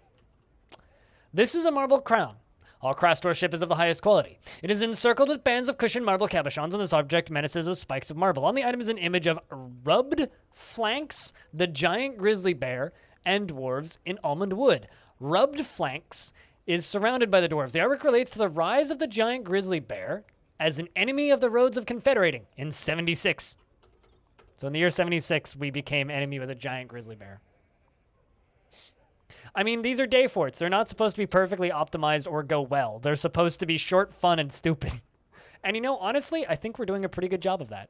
This is a marble crown. All craft store ship is of the highest quality. It is encircled with bands of cushioned marble cabochons, and this object menaces with spikes of marble. On the item is an image of rubbed flanks, the giant grizzly bear, and dwarves in almond wood. Rubbed flanks is surrounded by the dwarves. The artwork relates to the rise of the giant grizzly bear as an enemy of the roads of confederating in 76. So in the year 76, we became enemy with a giant grizzly bear. I mean, these are day forts. They're not supposed to be perfectly optimized or go well. They're supposed to be short, fun, and stupid. And you know, honestly, I think we're doing a pretty good job of that.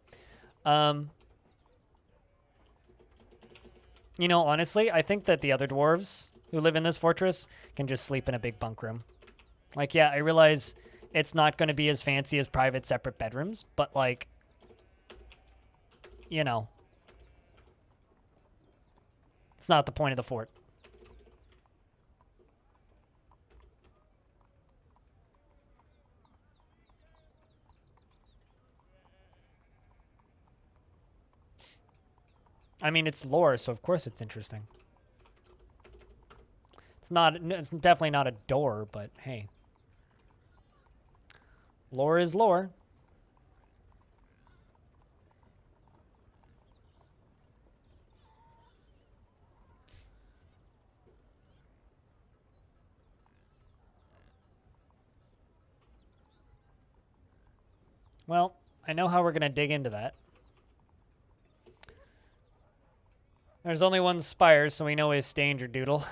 You know, honestly, I think that the other dwarves who live in this fortress can just sleep in a big bunk room. Like, yeah, I realize it's not going to be as fancy as private separate bedrooms, but like, you know, it's not the point of the fort. I mean, it's lore, so of course it's interesting. It's definitely not a door, but hey. Lore is lore. Well, I know how we're going to dig into that. There's only one spire, so we know his danger doodle.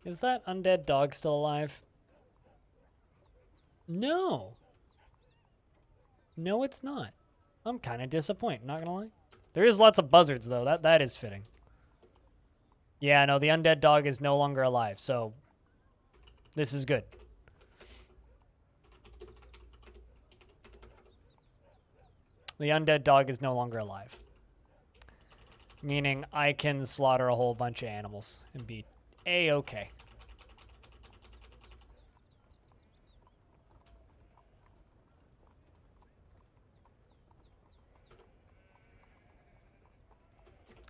Is that undead dog still alive? No. No, it's not. I'm kind of disappointed, not gonna lie. There is lots of buzzards, though. That is fitting. Yeah, no, the undead dog is no longer alive, so this is good. The undead dog is no longer alive. Meaning I can slaughter a whole bunch of animals and be A-okay.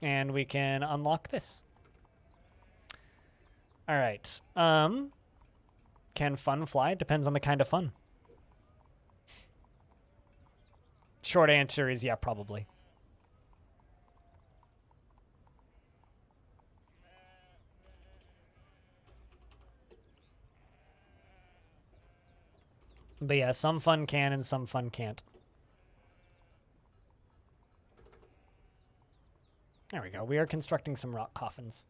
And we can unlock this. All right. Can fun fly? It depends on the kind of fun. Short answer is yeah, probably. But yeah, some fun can and some fun can't. There we go. We are constructing some rock coffins.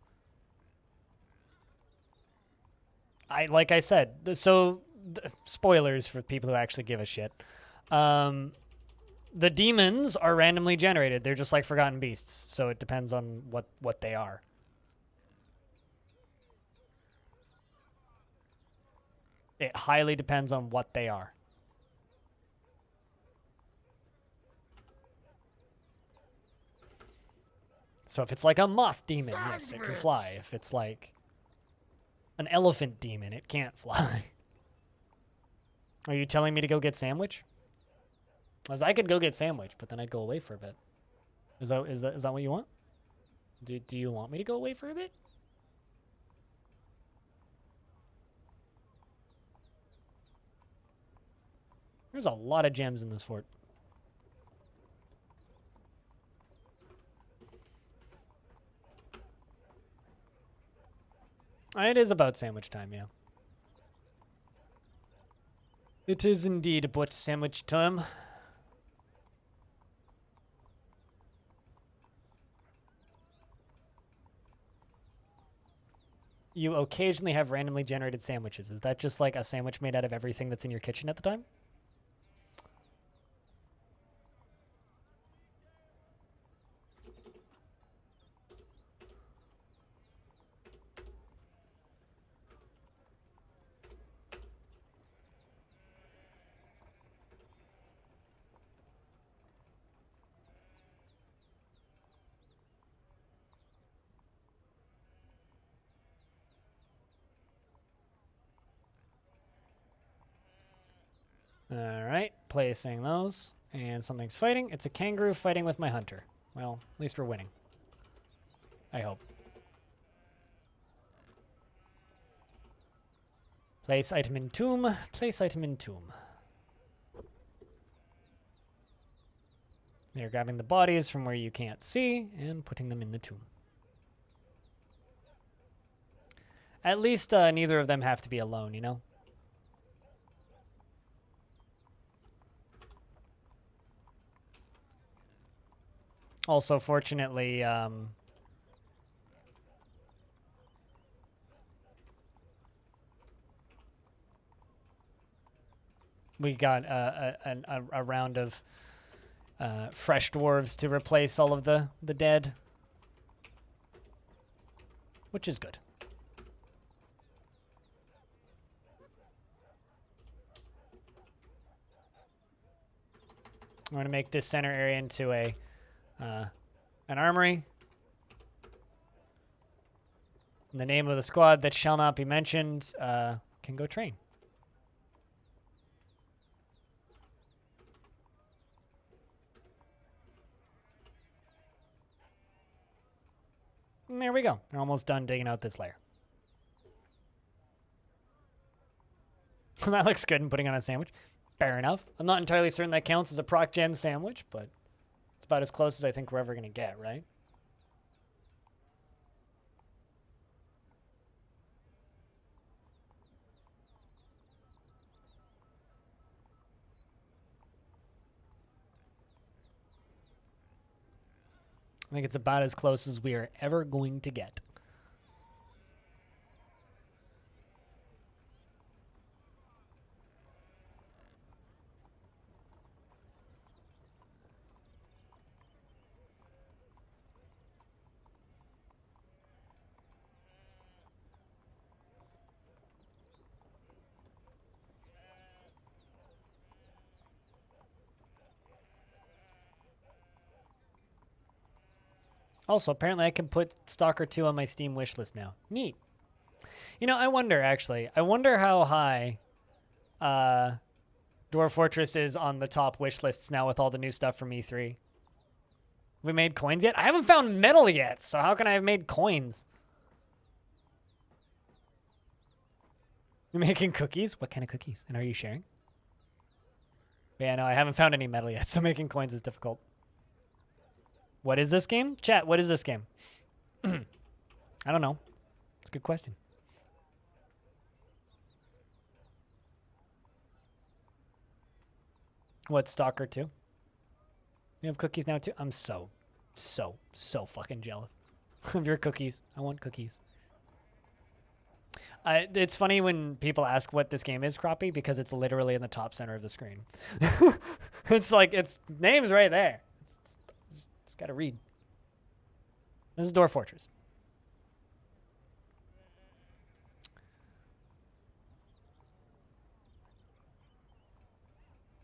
Like I said, so spoilers for people who actually give a shit. The demons are randomly generated. They're just like forgotten beasts, so it depends on what they are. It highly depends on what they are. So if it's like a moth demon, yes, it can fly. If it's like an elephant demon, it can't fly. Are you telling me to go get sandwich? As I could go get sandwich, but then I'd go away for a bit. Is that what you want? Do you want me to go away for a bit? There's a lot of gems in this fort. It is about sandwich time, yeah. It is indeed about sandwich time. You occasionally have randomly generated sandwiches. Is that just like a sandwich made out of everything that's in your kitchen at the time? All right, placing those. And something's fighting. It's a kangaroo fighting with my hunter. Well, at least we're winning. I hope. Place item in tomb. Place item in tomb. They're grabbing the bodies from where you can't see and putting them in the tomb. At least neither of them have to be alone, you know? Also, fortunately, we got a round of fresh dwarves to replace all of the dead, which is good. We're going to make this center area into an armory. And the name of the squad that shall not be mentioned can go train. And there we go. They're almost done digging out this layer. That looks good and putting on a sandwich. Fair enough. I'm not entirely certain that counts as a proc gen sandwich, but it's about as close as I think we're ever going to get, right? I think it's about as close as we are ever going to get. Also, apparently I can put Stalker 2 on my Steam wishlist now. Neat. You know, I wonder, actually. I wonder how high Dwarf Fortress is on the top wish lists now with all the new stuff from E3. We made coins yet? I haven't found metal yet, so how can I have made coins? You're making cookies? What kind of cookies? And are you sharing? Yeah, no, I haven't found any metal yet, so making coins is difficult. What is this game? Chat, what is this game? I don't know. It's a good question. What, Stalker 2? You have cookies now too? I'm so fucking jealous of your cookies. I want cookies. It's funny when people ask what this game is, Crappie, because it's literally in the top center of the screen. It's like, its name's right there. It's got to read. This is Dwarf Fortress.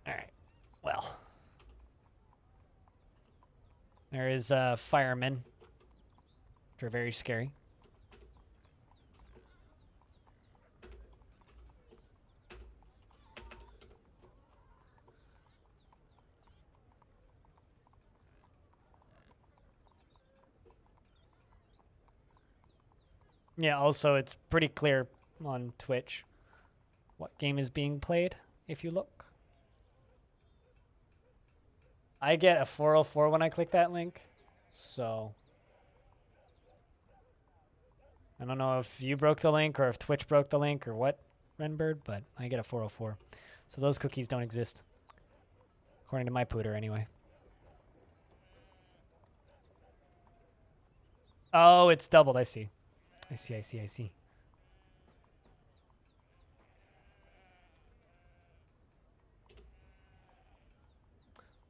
All right. Well. There is firemen, which are very scary. Yeah, also it's pretty clear on Twitch what game is being played, if you look. I get a 404 when I click that link, so I don't know if you broke the link or if Twitch broke the link or what, Renbird, but I get a 404. So those cookies don't exist, according to my pooter anyway. Oh, it's doubled, I see. I see.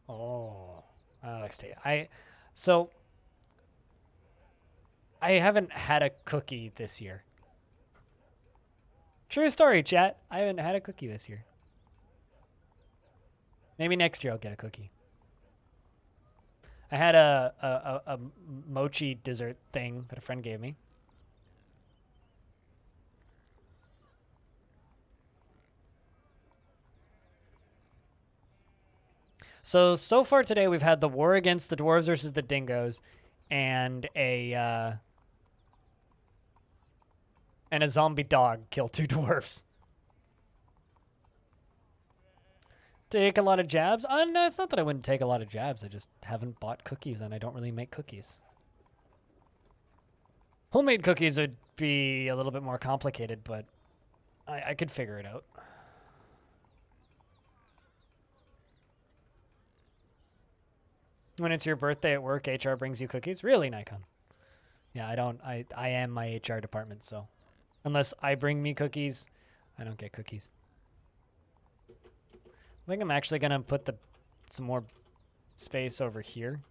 Oh, so I haven't had a cookie this year. True story, chat. I haven't had a cookie this year. Maybe next year I'll get a cookie. I had a mochi dessert thing that a friend gave me. So far today we've had the war against the dwarves versus the dingoes, and a zombie dog kill 2 dwarves. Take a lot of jabs? No, it's not that I wouldn't take a lot of jabs. I just haven't bought cookies, and I don't really make cookies. Homemade cookies would be a little bit more complicated, but I could figure it out. When it's your birthday at work, HR brings you cookies? Really, Nikon? Yeah, I am my HR department, so unless I bring me cookies, I don't get cookies. I think I'm actually going to put some more space over here.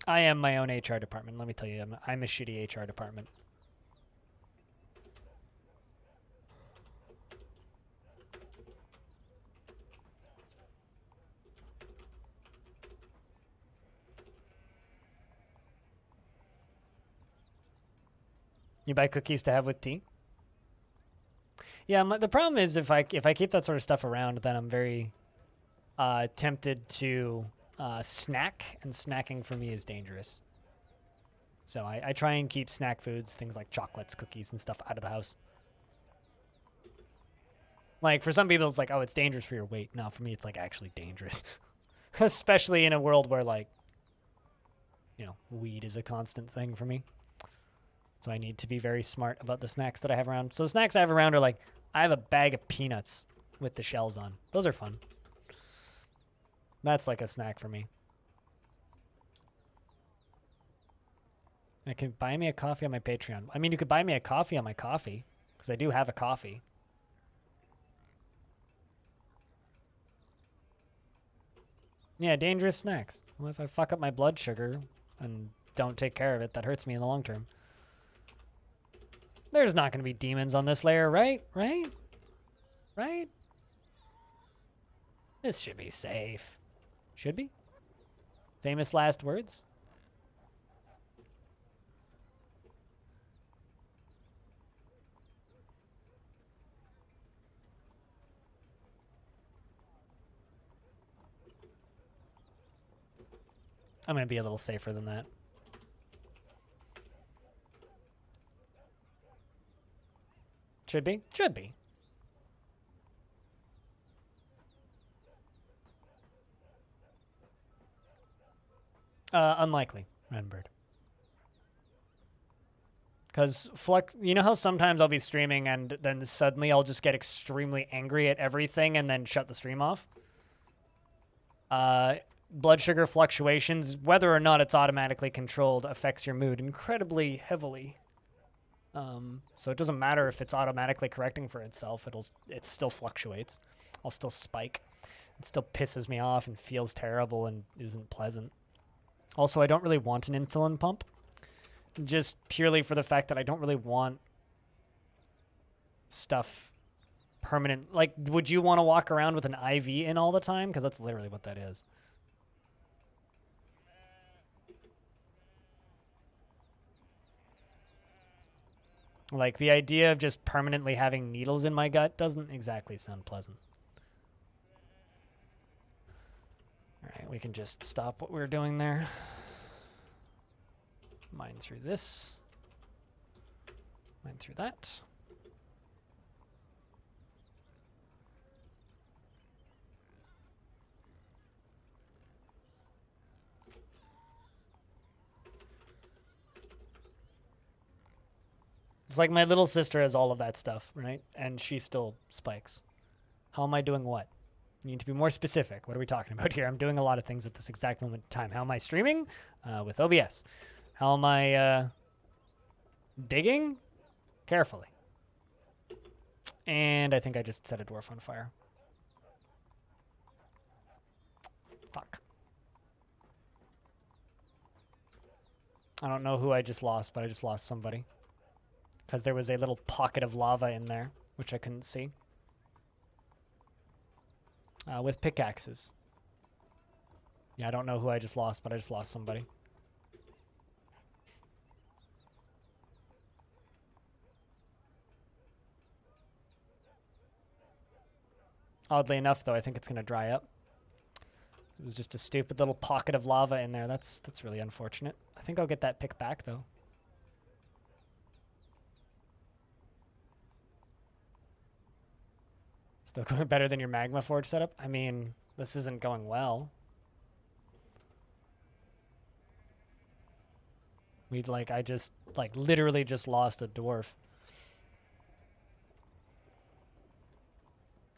I am my own HR department. Let me tell you, I'm a shitty HR department. You buy cookies to have with tea? Yeah, the problem is if I keep that sort of stuff around, then I'm very tempted to snack, and snacking for me is dangerous. So I try and keep snack foods, things like chocolates, cookies, and stuff out of the house. Like, for some people, it's like, oh, it's dangerous for your weight. No, for me, it's, like, actually dangerous. Especially in a world where, like, you know, weed is a constant thing for me. So I need to be very smart about the snacks that I have around. So the snacks I have around are, like, I have a bag of peanuts with the shells on. Those are fun. That's, like, a snack for me. I can buy me a coffee on my Patreon. I mean, you could buy me a coffee on my coffee, because I do have a coffee. Yeah, dangerous snacks. Well, if I fuck up my blood sugar and don't take care of it, that hurts me in the long term. There's not going to be demons on this layer, right? Right? Right? This should be safe. Should be? Famous last words? I'm going to be a little safer than that. Should be? Should be. Unlikely, Redbird. Because you know how sometimes I'll be streaming and then suddenly I'll just get extremely angry at everything and then shut the stream off? Blood sugar fluctuations, whether or not it's automatically controlled, affects your mood incredibly heavily. So it doesn't matter if it's automatically correcting for itself. It still fluctuates. I'll still spike. It still pisses me off and feels terrible and isn't pleasant. Also, I don't really want an insulin pump. Just purely for the fact that I don't really want stuff permanent. Like, would you want to walk around with an IV in all the time? Because that's literally what that is. Like, the idea of just permanently having needles in my gut doesn't exactly sound pleasant. All right, we can just stop what we're doing there. Mine through this. Mine through that. It's like my little sister has all of that stuff, right? And she still spikes. How am I doing what? You need to be more specific. What are we talking about here? I'm doing a lot of things at this exact moment in time. How am I streaming? With OBS. How am I digging? Carefully. And I think I just set a dwarf on fire. Fuck. I don't know who I just lost, but I just lost somebody. Because there was a little pocket of lava in there, which I couldn't see. With pickaxes. Yeah, I don't know who I just lost, but I just lost somebody. Oddly enough, though, I think it's going to dry up. It was just a stupid little pocket of lava in there. That's really unfortunate. I think I'll get that pick back, though. Still going better than your magma forge setup? I mean, this isn't going well. I just, literally just lost a dwarf.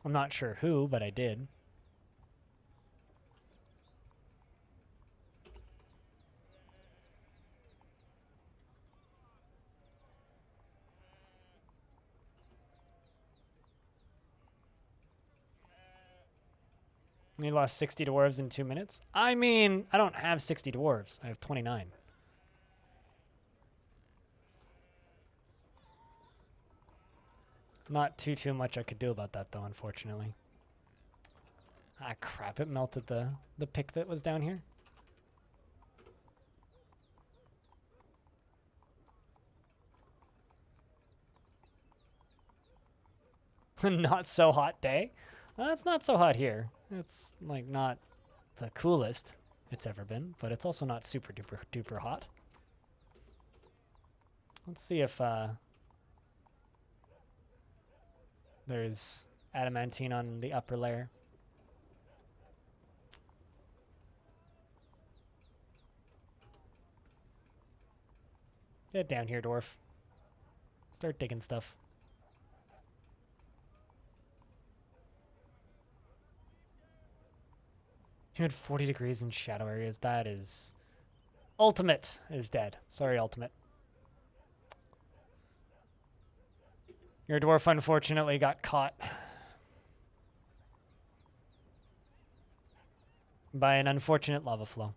I'm not sure who, but I did. You lost 60 dwarves in 2 minutes? I mean, I don't have 60 dwarves. I have 29. Not too much I could do about that, though, unfortunately. Ah, crap. It melted the pick that was down here. Not so hot day? It's not so hot here. It's, not the coolest it's ever been, but it's also not super duper hot. Let's see if, there's adamantine on the upper layer. Get down here, dwarf. Start digging stuff. You had 40 degrees in shadow areas. That is... Ultimate is dead. Sorry, Ultimate. Your dwarf unfortunately got caught by an unfortunate lava flow.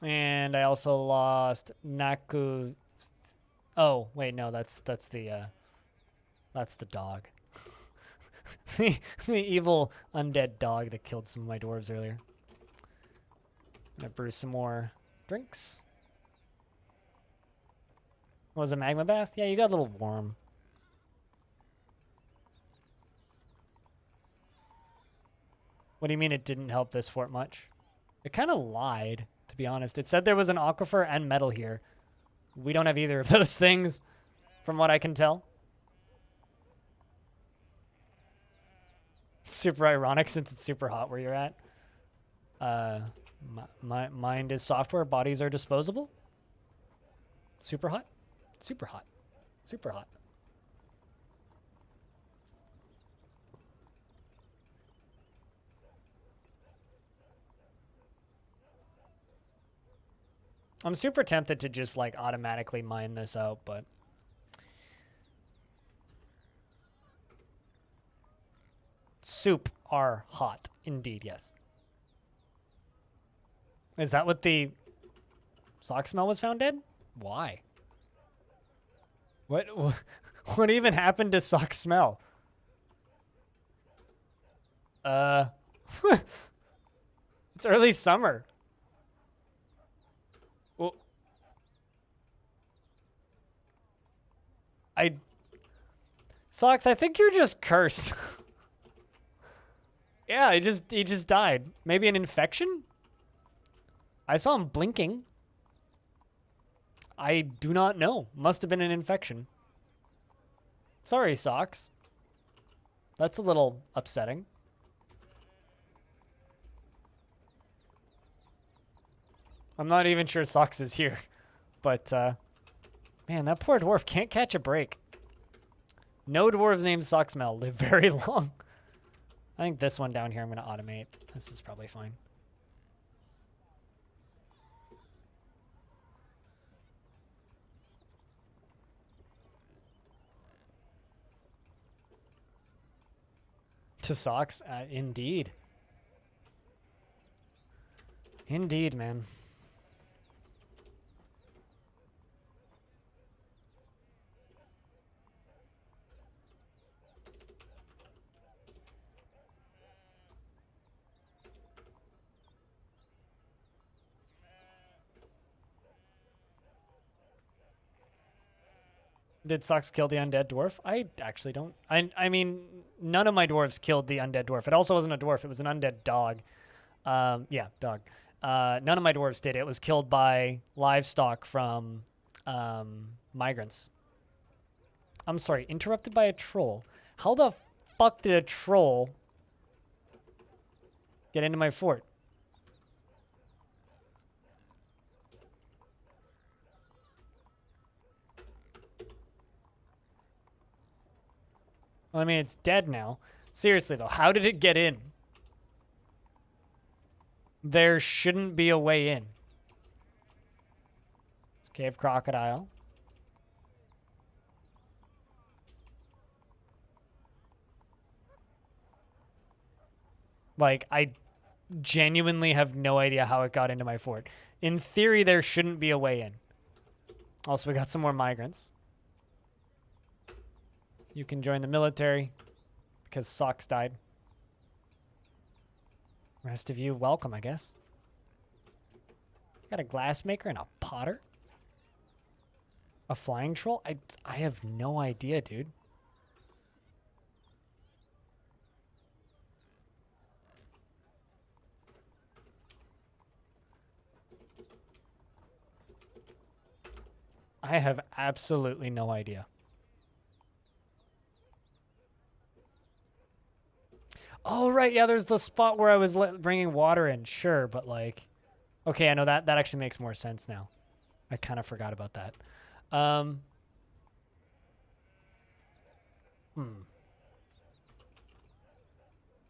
And I also lost Naku. Oh, wait, no, that's the dog. the evil undead dog that killed some of my dwarves earlier. I'm gonna brew some more drinks. What was a magma bath? Yeah, you got a little warm. What do you mean it didn't help this fort much? It kind of lied, to be honest. It said there was an aquifer and metal here. We don't have either of those things, from what I can tell. Super ironic since it's super hot where you're at. Mind is software, bodies are disposable. Super hot? Super hot. Super hot. I'm super tempted to just like automatically mine this out, but soup are hot indeed, yes. Is that what the sock smell was found dead? Why? What even happened to sock smell? It's early summer. Well, Socks, I think you're just cursed. Yeah, he just died. Maybe an infection? I saw him blinking. I do not know. Must have been an infection. Sorry, Socks. That's a little upsetting. I'm not even sure Socks is here. But, man, that poor dwarf can't catch a break. No dwarves named Socksmell live very long. I think this one down here I'm going to automate. This is probably fine. To Socks? Indeed. Indeed, man. Did Socks kill the undead dwarf? I actually don't. I mean, none of my dwarves killed the undead dwarf. It also wasn't a dwarf. It was an undead dog. Yeah, dog. None of my dwarves did. It was killed by livestock from migrants. I'm sorry, interrupted by a troll. How the fuck did a troll get into my fort? Well, I mean, it's dead now. Seriously, though, how did it get in? There shouldn't be a way in. It's cave crocodile. Like, I genuinely have no idea how it got into my fort. In theory, there shouldn't be a way in. Also, we got some more migrants. You can join the military because Socks died. Rest of you, welcome, I guess. Got a glass maker and a potter. A flying troll? I have no idea, dude. I have absolutely no idea. Oh, right. Yeah, there's the spot where I was bringing water in. Sure, but like... Okay, I know that actually makes more sense now. I kind of forgot about that. I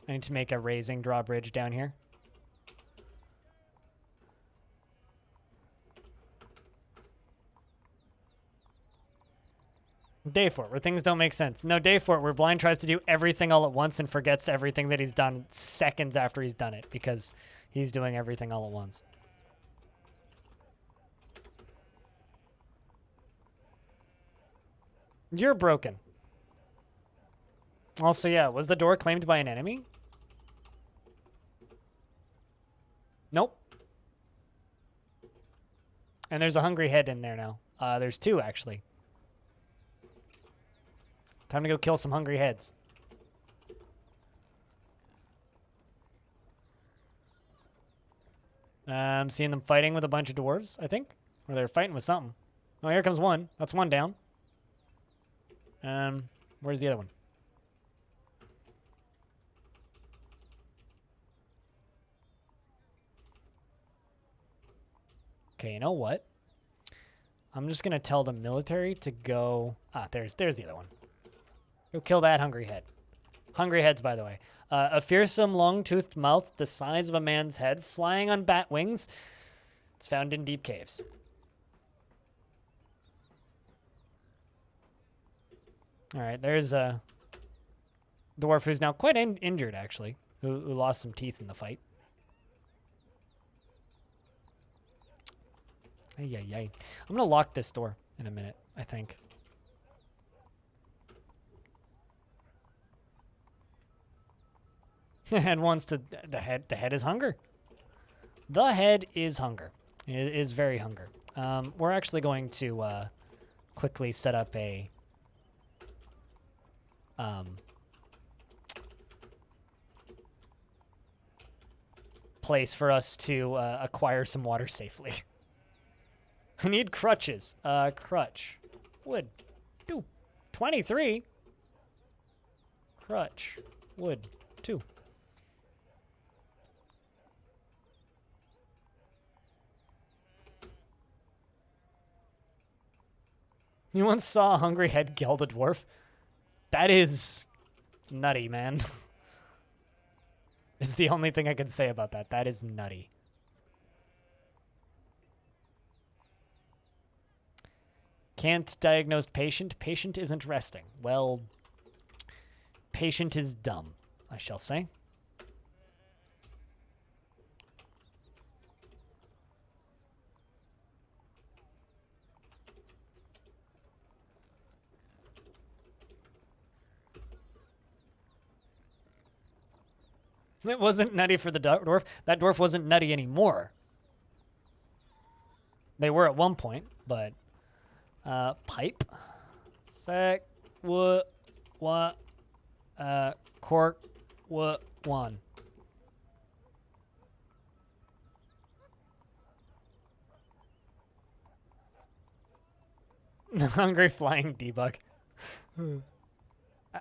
need to make a raising drawbridge down here. Day fort, where things don't make sense. No, day fort, where Blind tries to do everything all at once and forgets everything that he's done seconds after he's done it because he's doing everything all at once. You're broken. Also, yeah, was the door claimed by an enemy? Nope. And there's a hungry head in there now. There's two, actually. Time to go kill some hungry heads. I'm seeing them fighting with a bunch of dwarves, I think. Or they're fighting with something. Oh, here comes one. That's one down. Where's the other one? Okay, you know what? I'm just going to tell the military to go... Ah, there's the other one. Go kill that hungry head. Hungry heads, by the way. A fearsome, long-toothed mouth the size of a man's head, flying on bat wings. It's found in deep caves. All right, there's a dwarf who's now quite injured, actually, who lost some teeth in the fight. Ay, ay, ay. I'm going to lock this door in a minute, I think. The head wants to... The head is hunger. The head is hunger. It is very hunger. We're actually going to quickly set up a... place for us to acquire some water safely. I need crutches. Crutch. Wood. 2. 23. Crutch. Wood. 2. You once saw a hungry head geld a dwarf? That is nutty, man. Is the only thing I can say about that. That is nutty. Can't diagnose patient. Patient isn't resting. Well, patient is dumb, I shall say. It wasn't nutty for the dwarf. That dwarf wasn't nutty anymore. They were at one point, but... pipe. Sec. What. What. Cork. What. One. Hungry flying debug.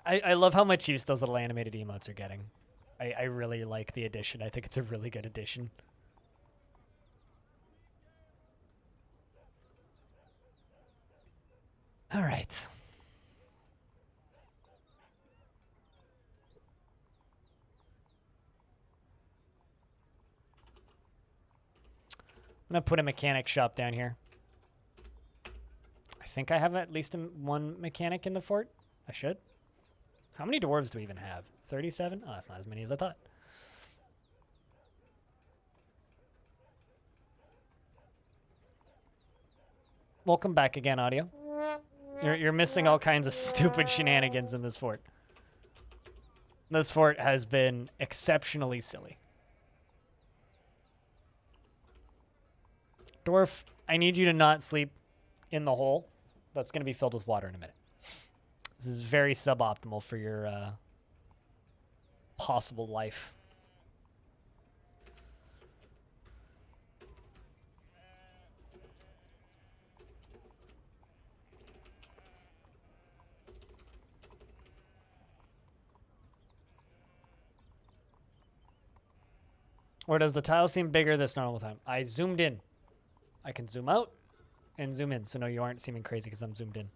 I love how much use those little animated emotes are getting. I really like the addition. I think it's a really good addition. All right. I'm going to put a mechanic shop down here. I think I have at least one mechanic in the fort. I should. How many dwarves do we even have? 37? Oh, that's not as many as I thought. Welcome back again, audio. You're missing all kinds of stupid shenanigans in this fort. This fort has been exceptionally silly. Dwarf, I need you to not sleep in the hole that's going to be filled with water in a minute. This is very suboptimal for your possible life. Or does the tile seem bigger this normal time? I zoomed in. I can zoom out and zoom in. So no, you aren't seeming crazy because I'm zoomed in.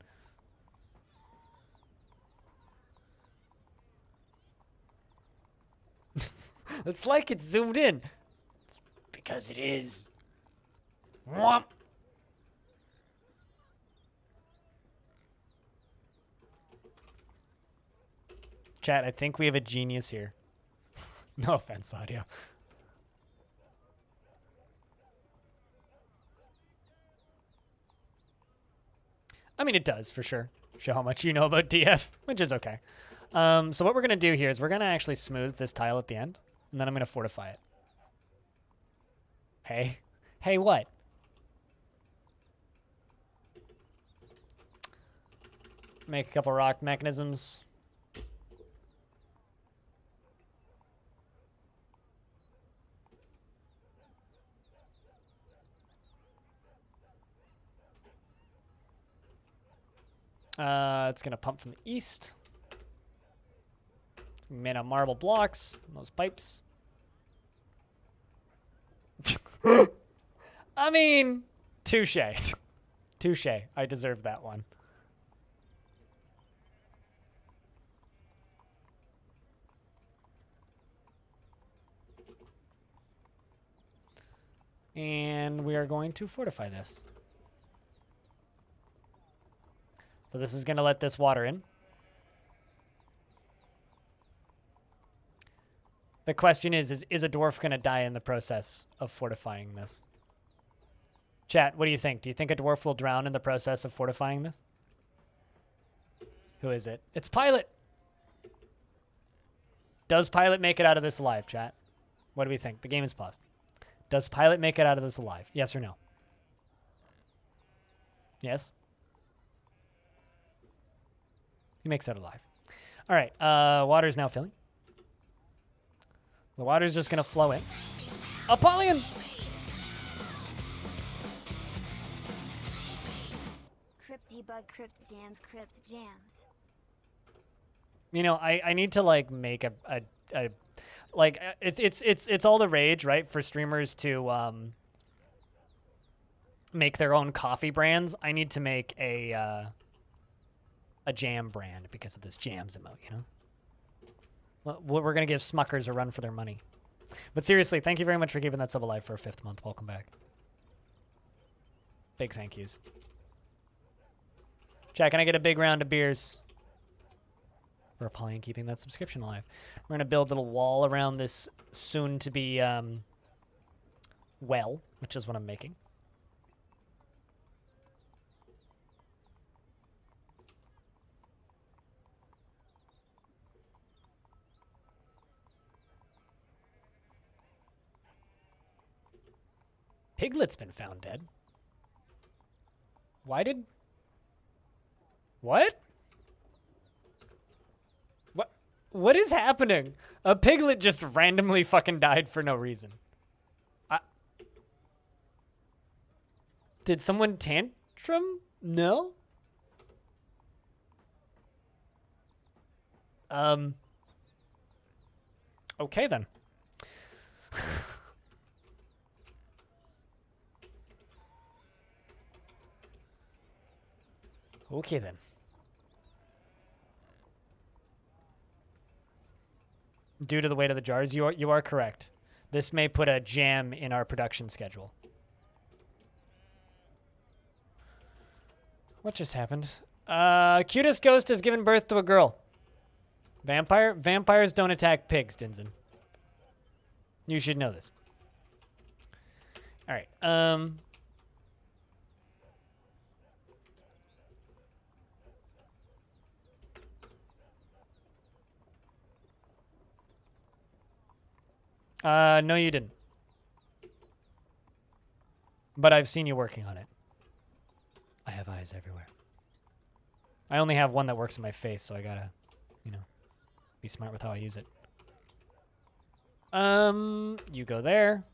It's like it's zoomed in. It's because it is. Whomp. Chat, I think we have a genius here. No offense, audio. I mean, it does, for sure. Show how much you know about DF, which is okay. So what we're going to do here is we're going to actually smooth this tile at the end, and then I'm going to fortify it. Hey. Hey, what? Make a couple rock mechanisms. It's going to pump from the east. Made of marble blocks, those pipes. I mean, touche. Touche. I deserve that one. And we are going to fortify this. So this is going to let this water in. The question is a dwarf going to die in the process of fortifying this? Chat, what do you think? Do you think a dwarf will drown in the process of fortifying this? Who is it? It's Pilot. Does Pilot make it out of this alive, chat? What do we think? The game is paused. Does Pilot make it out of this alive? Yes or no? Yes? He makes it alive. All right. Water is now filling. The water's just going to flow in. Apollyon! Crypt debug, crypt jams. You know, I need to like make a like it's all the rage, right, for streamers to make their own coffee brands. I need to make a jam brand because of this jams emote, you know? Well, we're going to give Smuckers a run for their money. But seriously, thank you very much for keeping that sub alive for a 5th month. Welcome back. Big thank yous. Chat, can I get a big round of beers for Apollyon keeping that subscription alive? We're going to build a little wall around this soon-to-be well, which is what I'm making. Piglet's been found dead. Why did... What? What is happening? A piglet just randomly fucking died for no reason. Did someone tantrum? No? Okay then. Okay then. Due to the weight of the jars, you are correct. This may put a jam in our production schedule. What just happened? Cutest ghost has given birth to a girl. Vampires don't attack pigs, Dinzen. You should know this. All right. No, you didn't. But I've seen you working on it. I have eyes everywhere. I only have one that works in my face, so I gotta, you know, be smart with how I use it. You go there.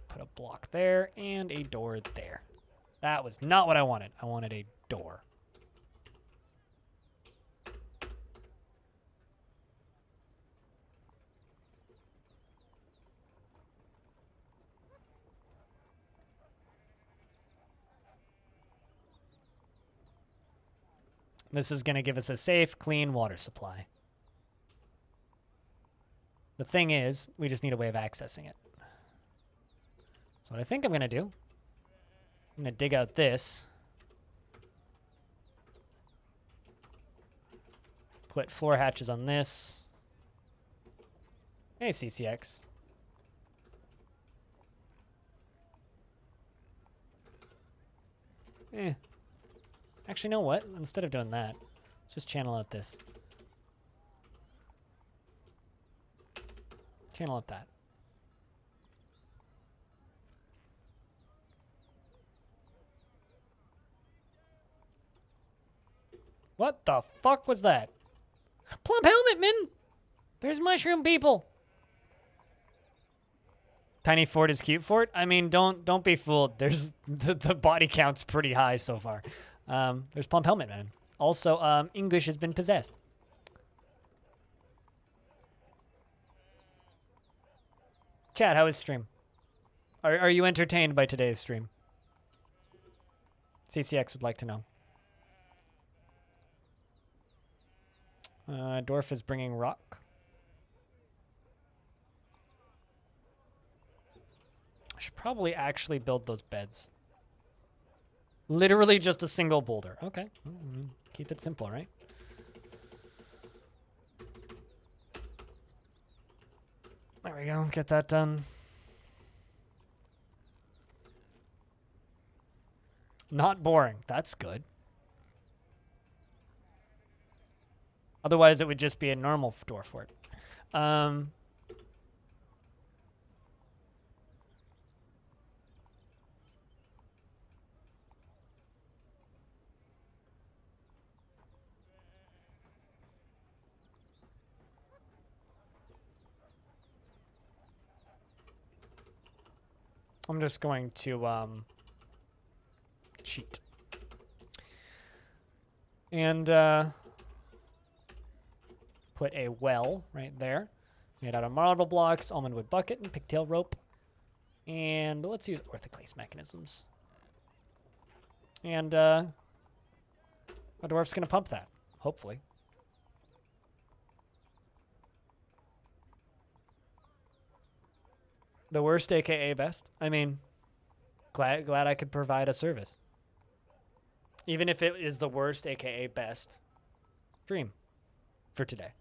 Put a block there and a door there. That was not what I wanted. I wanted a door. This is going to give us a safe, clean water supply. The thing is, we just need a way of accessing it. So what I think I'm going to do, I'm going to dig out this. Put floor hatches on this. Hey, CCX. Actually, you know what? Instead of doing that, let's just channel out this. Channel out that. What the fuck was that? Plump helmet, man! There's mushroom people! Tiny fort is cute fort? I mean, don't be fooled. There's the body count's pretty high so far. There's plump helmet, man. Also, English has been possessed. Chat, how is stream? Are you entertained by today's stream? CCX would like to know. Dwarf is bringing rock. I should probably actually build those beds. Literally just a single boulder. Okay. Keep it simple, right? There we go. Get that done. Not boring. That's good. Otherwise, it would just be a normal dwarf fort. I'm just going to cheat. And put a well right there. Made out of marble blocks, almond wood bucket, and pigtail rope. And let's use orthoclase mechanisms. And a dwarf's going to pump that, hopefully. The worst, aka best. I mean, glad I could provide a service. Even if it is the worst, aka best stream for today.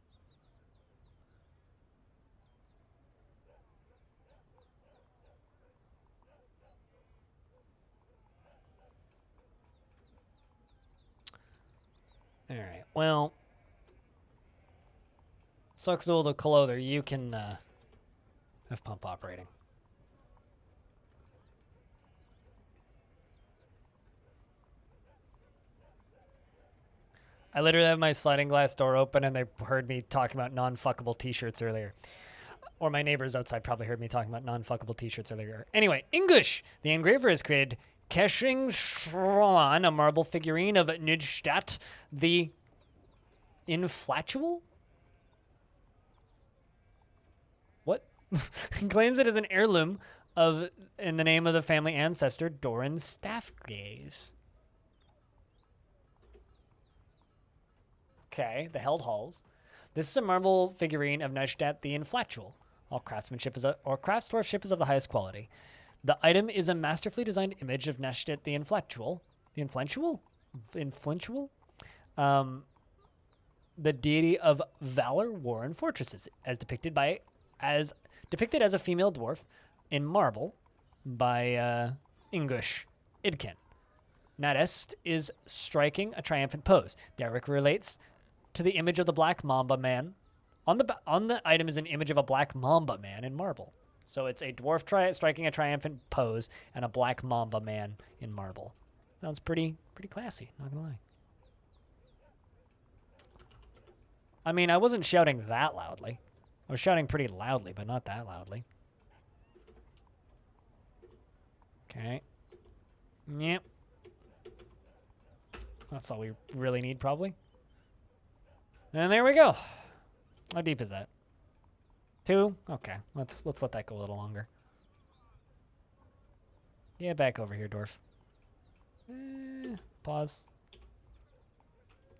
All right. Well, Suxul the Clother, you can have pump operating. I literally have my sliding glass door open and they heard me talking about non-fuckable t-shirts earlier. Or my neighbors outside probably heard me talking about non-fuckable t-shirts earlier. Anyway, English! The engraver has created Kesching Schwan, a marble figurine of Nidstadt the Inflatual? What? Claims it is an heirloom in the name of the family ancestor Doran Staffgaze. Okay, the held halls. This is a marble figurine of Nidstadt the Inflatual. All craftsmanship or craftsdwarfship is of the highest quality. The item is a masterfully designed image of Nidstadt the Inflatual. The Influential? Influential? The deity of valor, war, and fortresses, as depicted as a female dwarf in marble by English Idkin. Nadest is striking a triumphant pose. Derek relates to the image of the Black Mamba Man. On the item is an image of a Black Mamba Man in marble. So it's a dwarf striking a triumphant pose and a Black Mamba Man in marble. Sounds pretty classy, not gonna lie. I mean, I wasn't shouting that loudly. I was shouting pretty loudly, but not that loudly. Okay. Yep. That's all we really need, probably. And there we go. How deep is that? 2? Okay. Let's let that go a little longer. Yeah, back over here, Dwarf. Pause.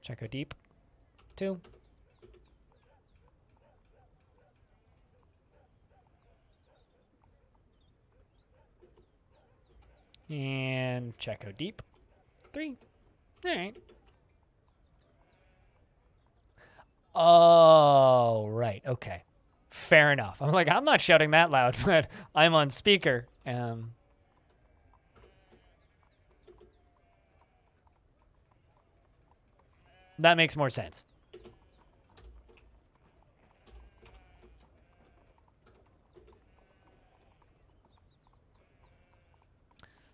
Check how deep. 2. And check how deep. 3. All right. Oh, right. Okay. Fair enough. I'm like, I'm not shouting that loud, but I'm on speaker. That makes more sense.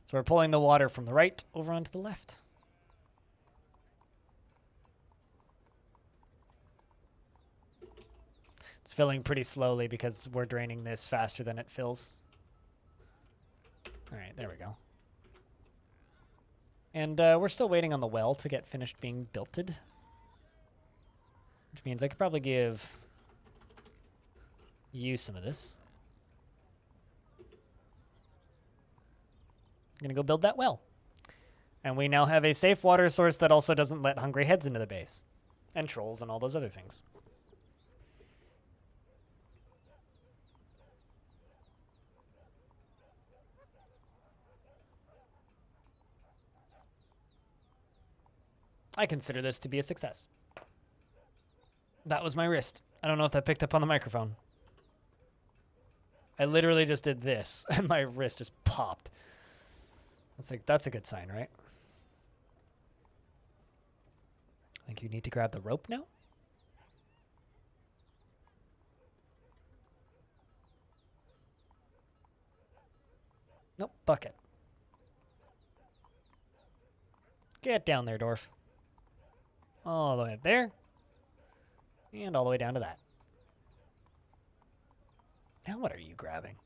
So we're pulling the water from the right over onto the left. It's filling pretty slowly because we're draining this faster than it fills. All right, there we go. And we're still waiting on the well to get finished being builted. Which means I could probably give you some of this. I'm going to go build that well. And we now have a safe water source that also doesn't let hungry heads into the base. And trolls and all those other things. I consider this to be a success. That was my wrist. I don't know if that picked up on the microphone. I literally just did this, and my wrist just popped. That's a good sign, right? I think you need to grab the rope now. Nope, bucket. Get down there, Dwarf. All the way up there. And all the way down to that. Now what are you grabbing?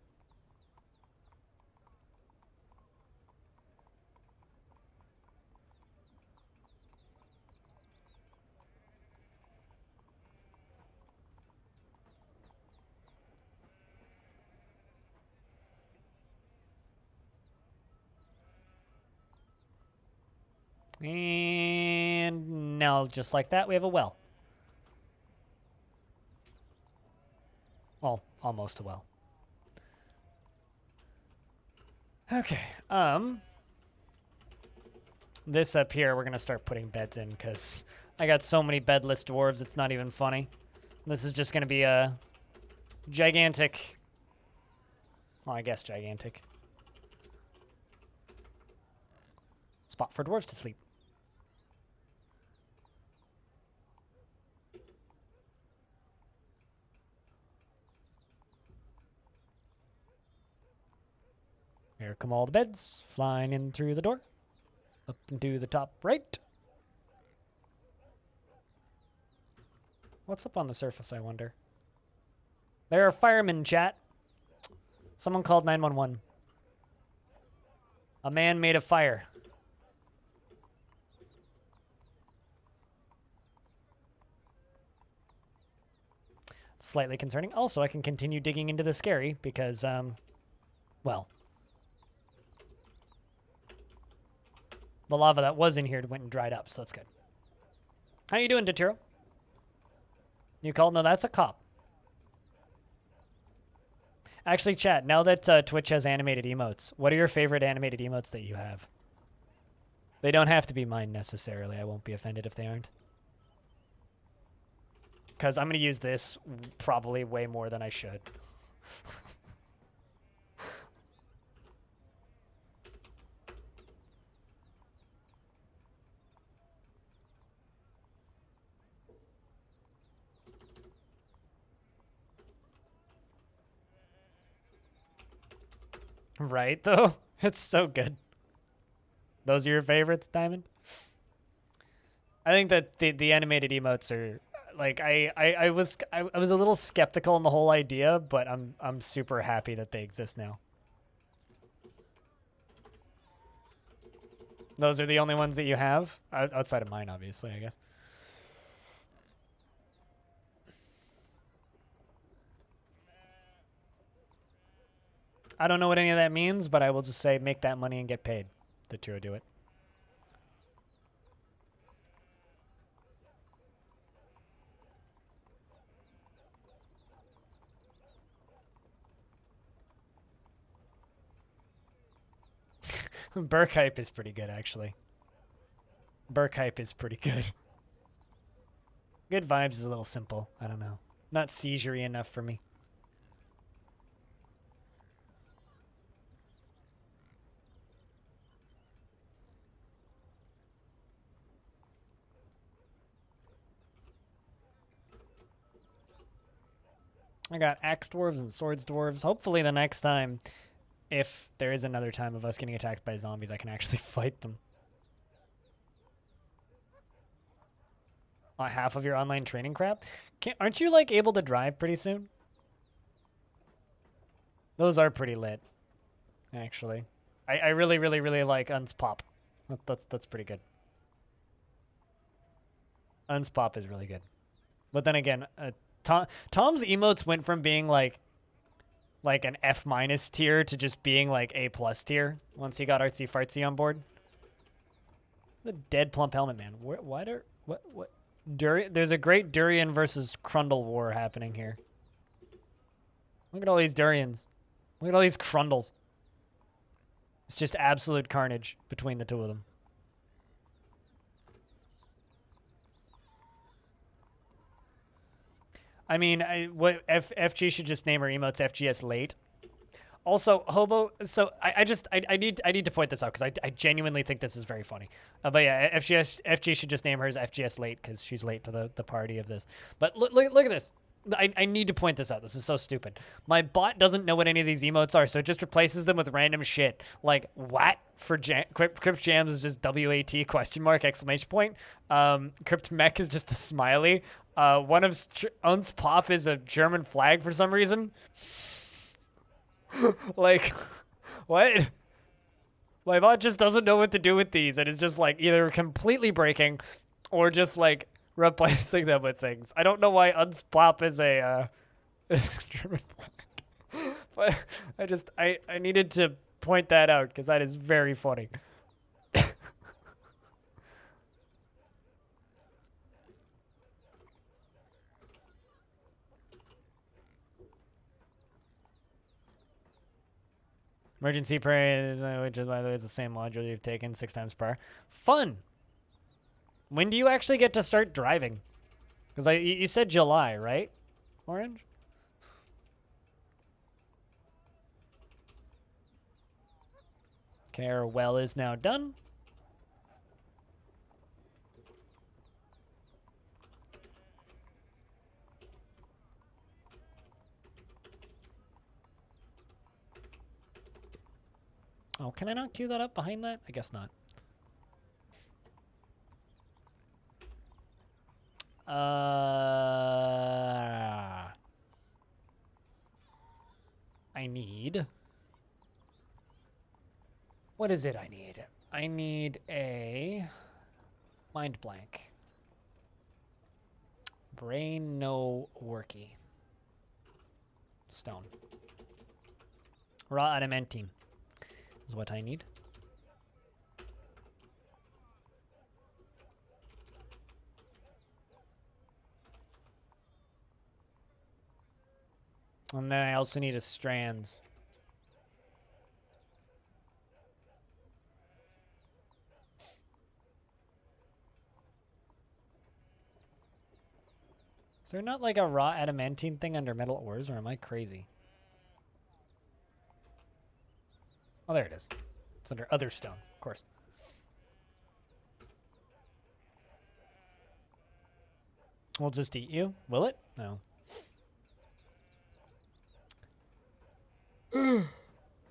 And now, just like that, we have a well. Well, almost a well. Okay, this up here, we're gonna start putting beds in, because I got so many bedless dwarves, it's not even funny. This is just gonna be a gigantic, well, I guess gigantic, spot for dwarves to sleep. Here come all the beds, flying in through the door. Up into the top right. What's up on the surface, I wonder? There are firemen, chat. Someone called 911. A man made a fire. Slightly concerning. Also, I can continue digging into the scary because, well, the lava that was in here went and dried up, so that's good. How you doing, Deturo? You called? No, that's a cop. Actually, chat, now that Twitch has animated emotes, what are your favorite animated emotes that you have? They don't have to be mine necessarily. I won't be offended if they aren't. Because I'm going to use this probably way more than I should. Right, though? It's so good. Those are your favorites, Diamond? I think that the animated emotes are like I was a little skeptical in the whole idea, but I'm super happy that they exist now. Those are the only ones that you have outside of mine, obviously, I guess. I don't know what any of that means, but I will just say make that money and get paid. The Turo do it. Burkhype is pretty good, actually. Burkhype is pretty good. Good vibes is a little simple. I don't know. Not seizure-y enough for me. I got axe dwarves and swords dwarves. Hopefully the next time, if there is another time of us getting attacked by zombies, I can actually fight them. Half of your online training crap? Aren't you, like, able to drive pretty soon? Those are pretty lit, actually. I really, really, really like Unspop. That's pretty good. Unspop is really good. But then again, Tom's emotes went from being like an F- tier to just being like A+ tier once he got Artsy Fartsy on board. The dead plump helmet man. What? There's a great Durian versus Crundle war happening here. Look at all these Durians. Look at all these Crundles. It's just absolute carnage between the two of them. I mean, FG should just name her emotes FGS late. Also, Hobo. So I need to point this out because I genuinely think this is very funny. But yeah, FG should just name hers FGS late because she's late to the party of this. But look at this. I need to point this out. This is so stupid. My bot doesn't know what any of these emotes are, so it just replaces them with random shit. Like, what? For Crypt Jams is just WAT question mark exclamation point. Crypt Mech is just a smiley. One of Un's Pop is a German flag for some reason. Like, what? My bot just doesn't know what to do with these, and it's just like either completely breaking or just like replacing them with things. I don't know why Unspop is a German flag. But I needed to point that out because that is very funny. Emergency prayer, which is, by the way, is the same module you've taken 6 times per. Fun. When do you actually get to start driving? Because you said July, right? Orange? Okay, our well is now done. Oh, can I not queue that up behind that? I guess not. I need... What is it I need? I need a... Mind blank. Brain no worky. Stone. Raw adamantine is what I need. And then I also need a strands. Is there not like a raw adamantine thing under metal ores, or am I crazy? Oh, there it is. It's under other stone, of course. We'll just eat you. Will it? No.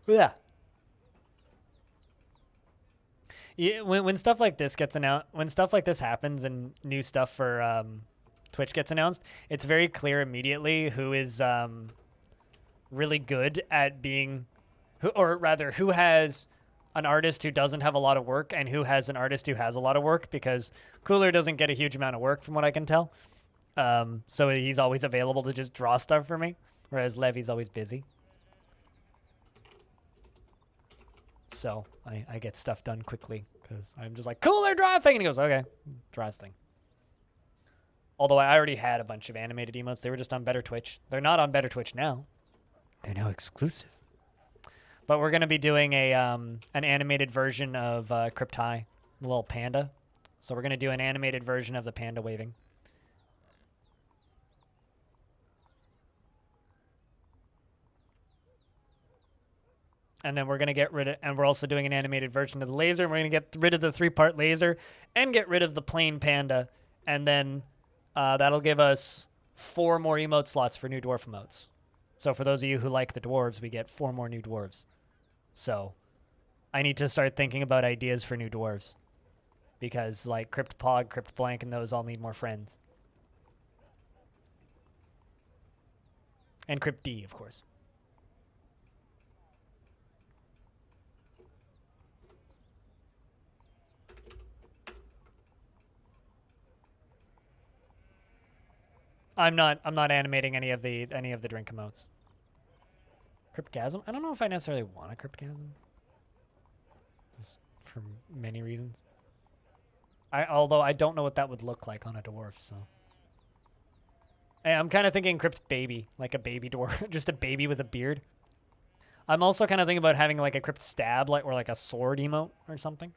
Yeah. Yeah, when stuff like this gets announced, when stuff like this happens and new stuff for Twitch gets announced, it's very clear immediately who is really good at being, or rather, who has an artist who doesn't have a lot of work and who has an artist who has a lot of work, because Cooler doesn't get a huge amount of work from what I can tell. So he's always available to just draw stuff for me, whereas Levy's always busy. So I get stuff done quickly because I'm just like, Cooler, draw a thing. And he goes, okay, draw his thing. Although I already had a bunch of animated emotes. They were just on Better Twitch. They're not on Better Twitch now. They're now exclusive. But we're going to be doing a an animated version of Cryptai, the little panda. So we're going to do an animated version of the panda waving. And then we're going to get rid of, and we're also doing an animated version of the laser. And we're going to get rid of the 3-part laser and get rid of the plain panda. And then that'll give us 4 more emote slots for new dwarf emotes. So for those of you who like the dwarves, we get 4 more new dwarves. So I need to start thinking about ideas for new dwarves. Because like Crypt Pog, Crypt Blank, and those all need more friends. And Crypt D, of course. I'm not animating any of the drink emotes. Cryptgasm? I don't know if I necessarily want a Cryptgasm. Just for many reasons. Although I don't know what that would look like on a dwarf, so. Hey, I'm kind of thinking Crypt Baby, like a baby dwarf, just a baby with a beard. I'm also kind of thinking about having like a Crypt Stab, or like a sword emote or something.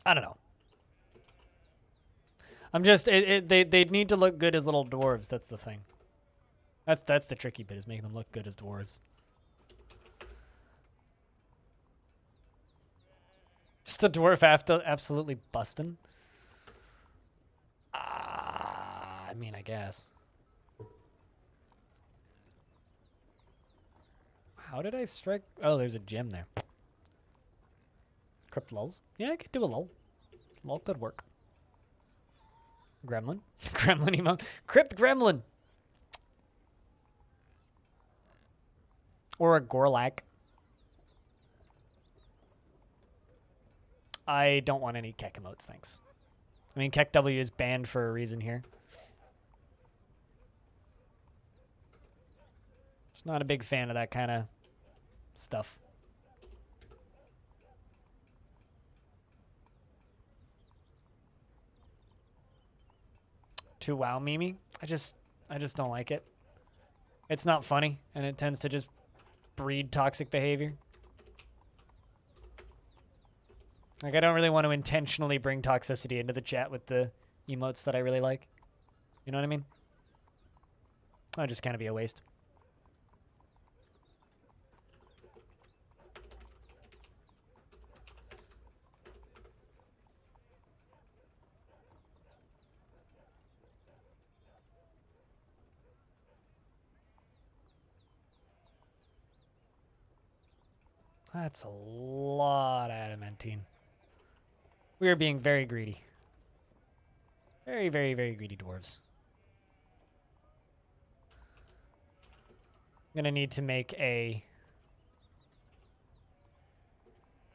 I don't know. I'm just they need to look good as little dwarves. That's the thing. That's the tricky bit, is making them look good as dwarves. Just a dwarf after absolutely busting. I mean, I guess. How did I strike? Oh, there's a gem there. Crypt lulls. Yeah, I could do a lull. Lull could work. Gremlin. Gremlin emote. Crypt Gremlin. Or a Gorlak. I don't want any Keck emotes, thanks. I mean, Keck W is banned for a reason here. Just not a big fan of that kind of stuff. Too wow Mimi? I just don't like it. It's not funny, and it tends to just breed toxic behavior. Like, I don't really want to intentionally bring toxicity into the chat with the emotes that I really like. You know what I mean? That would just kind of be a waste. That's a lot of adamantine. We are being very greedy. Very, very, very greedy dwarves. I'm gonna need to make a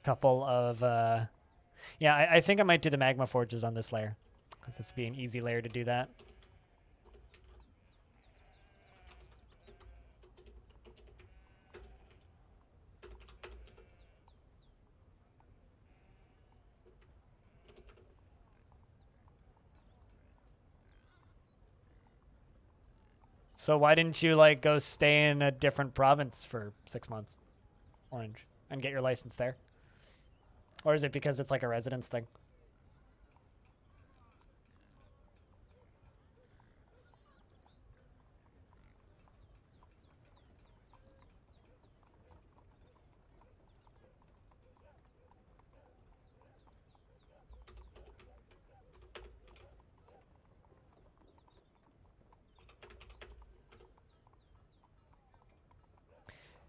couple of, yeah, I think I might do the magma forges on this layer, because this would be an easy layer to do that. So why didn't you, like, go stay in a different province for 6 months, Orange, and get your license there? Or is it because it's like a residence thing?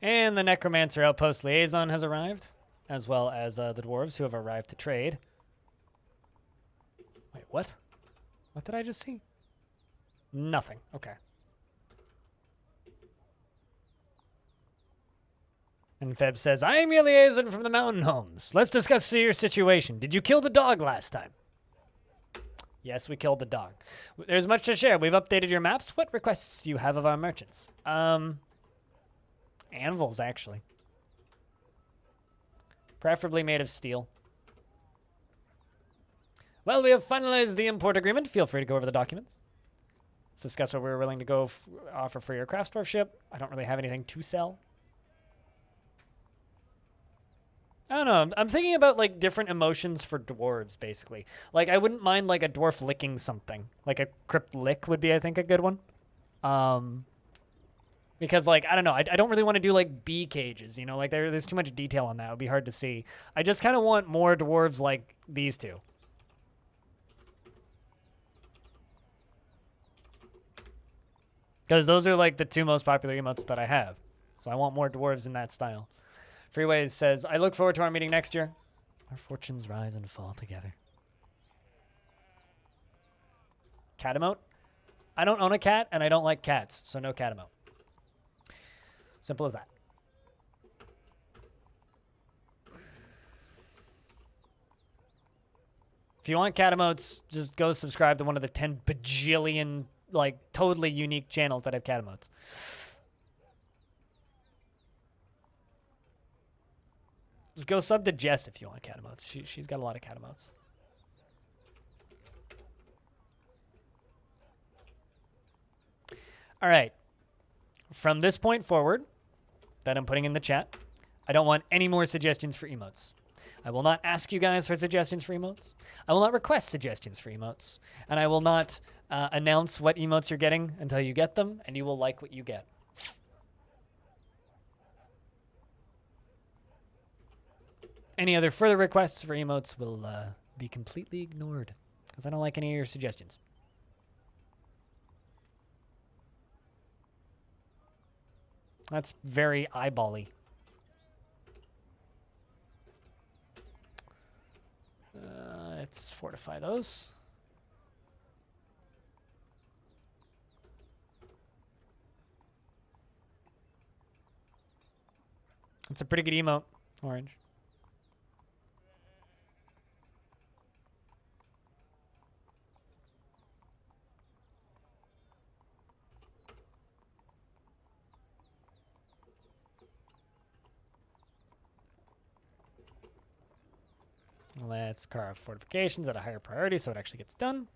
And the Necromancer Outpost Liaison has arrived, as well as the dwarves who have arrived to trade. Wait, what? What did I just see? Nothing. Okay. And Feb says, I am your liaison from the mountain homes. Let's discuss your situation. Did you kill the dog last time? Yes, we killed the dog. There's much to share. We've updated your maps. What requests do you have of our merchants? Anvils, actually. Preferably made of steel. Well, we have finalized the import agreement. Feel free to go over the documents. Let's discuss what we're willing to go offer for your Craftsdwarf ship. I don't really have anything to sell. I don't know. I'm thinking about, like, different emotions for dwarves, basically. Like, I wouldn't mind, like, a dwarf licking something. Like, a crypt lick would be, I think, a good one. Because, like, I don't know. I don't really want to do, like, bee cages, you know? Like, there's too much detail on that. It would be hard to see. I just kind of want more dwarves like these two. Because those are like the two most popular emotes that I have. So I want more dwarves in that style. Freeways says, I look forward to our meeting next year. Our fortunes rise and fall together. Cat emote? I don't own a cat, and I don't like cats, so no cat emote. Simple as that. If you want cat emotes, just go subscribe to one of the 10 bajillion, like, totally unique channels that have cat emotes. Just go sub to Jess if you want cat emotes. She's got a lot of cat emotes. All right. From this point forward, that I'm putting in the chat, I don't want any more suggestions for emotes. I will not ask you guys for suggestions for emotes. I will not request suggestions for emotes. And I will not announce what emotes you're getting until you get them, and you will like what you get. Any other further requests for emotes will be completely ignored, because I don't like any of your suggestions. That's very eyeball-y. Let's fortify those. It's a pretty good emote, orange. Let's carve fortifications at a higher priority so it actually gets done.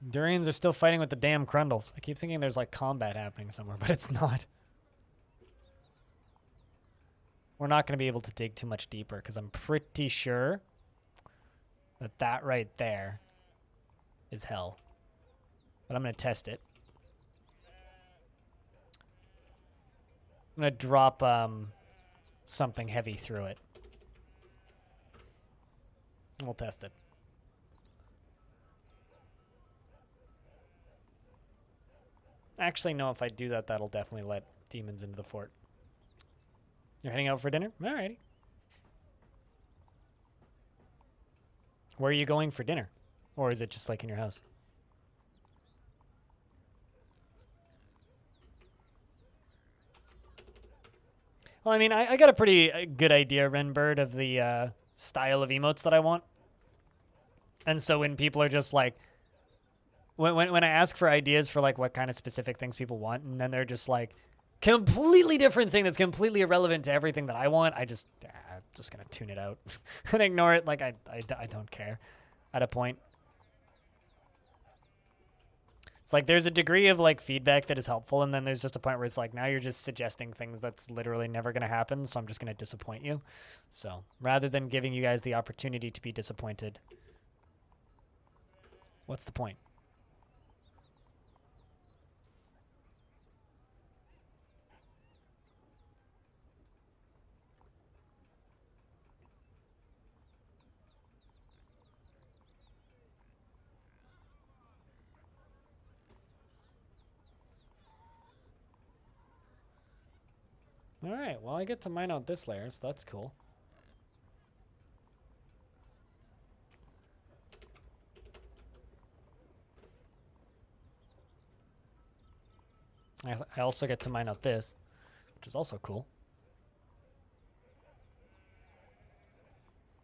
Durians are still fighting with the damn Crundles. I keep thinking there's like combat happening somewhere, but it's not. We're not going to be able to dig too much deeper because I'm pretty sure that that right there is hell. But I'm going to test it. I'm going to drop something heavy through it. We'll test it. Actually, no, if I do that, that'll definitely let demons into the fort. You're heading out for dinner? Alrighty. Where are you going for dinner? Or is it just like in your house? Well, I mean, I got a pretty good idea, Renbird, of the style of emotes that I want. And so when people are just like, when I ask for ideas for like what kind of specific things people want, and then they're just like, completely different thing that's completely irrelevant to everything that I want, I'm just gonna tune it out and ignore it. Like I don't care at a point. It's like there's a degree of like feedback that is helpful, and then there's just a point where it's like now you're just suggesting things that's literally never gonna happen, so I'm just gonna disappoint you. So rather than giving you guys the opportunity to be disappointed, what's the point? All right, well, I get to mine out this layer, so that's cool. I also get to mine out this, which is also cool.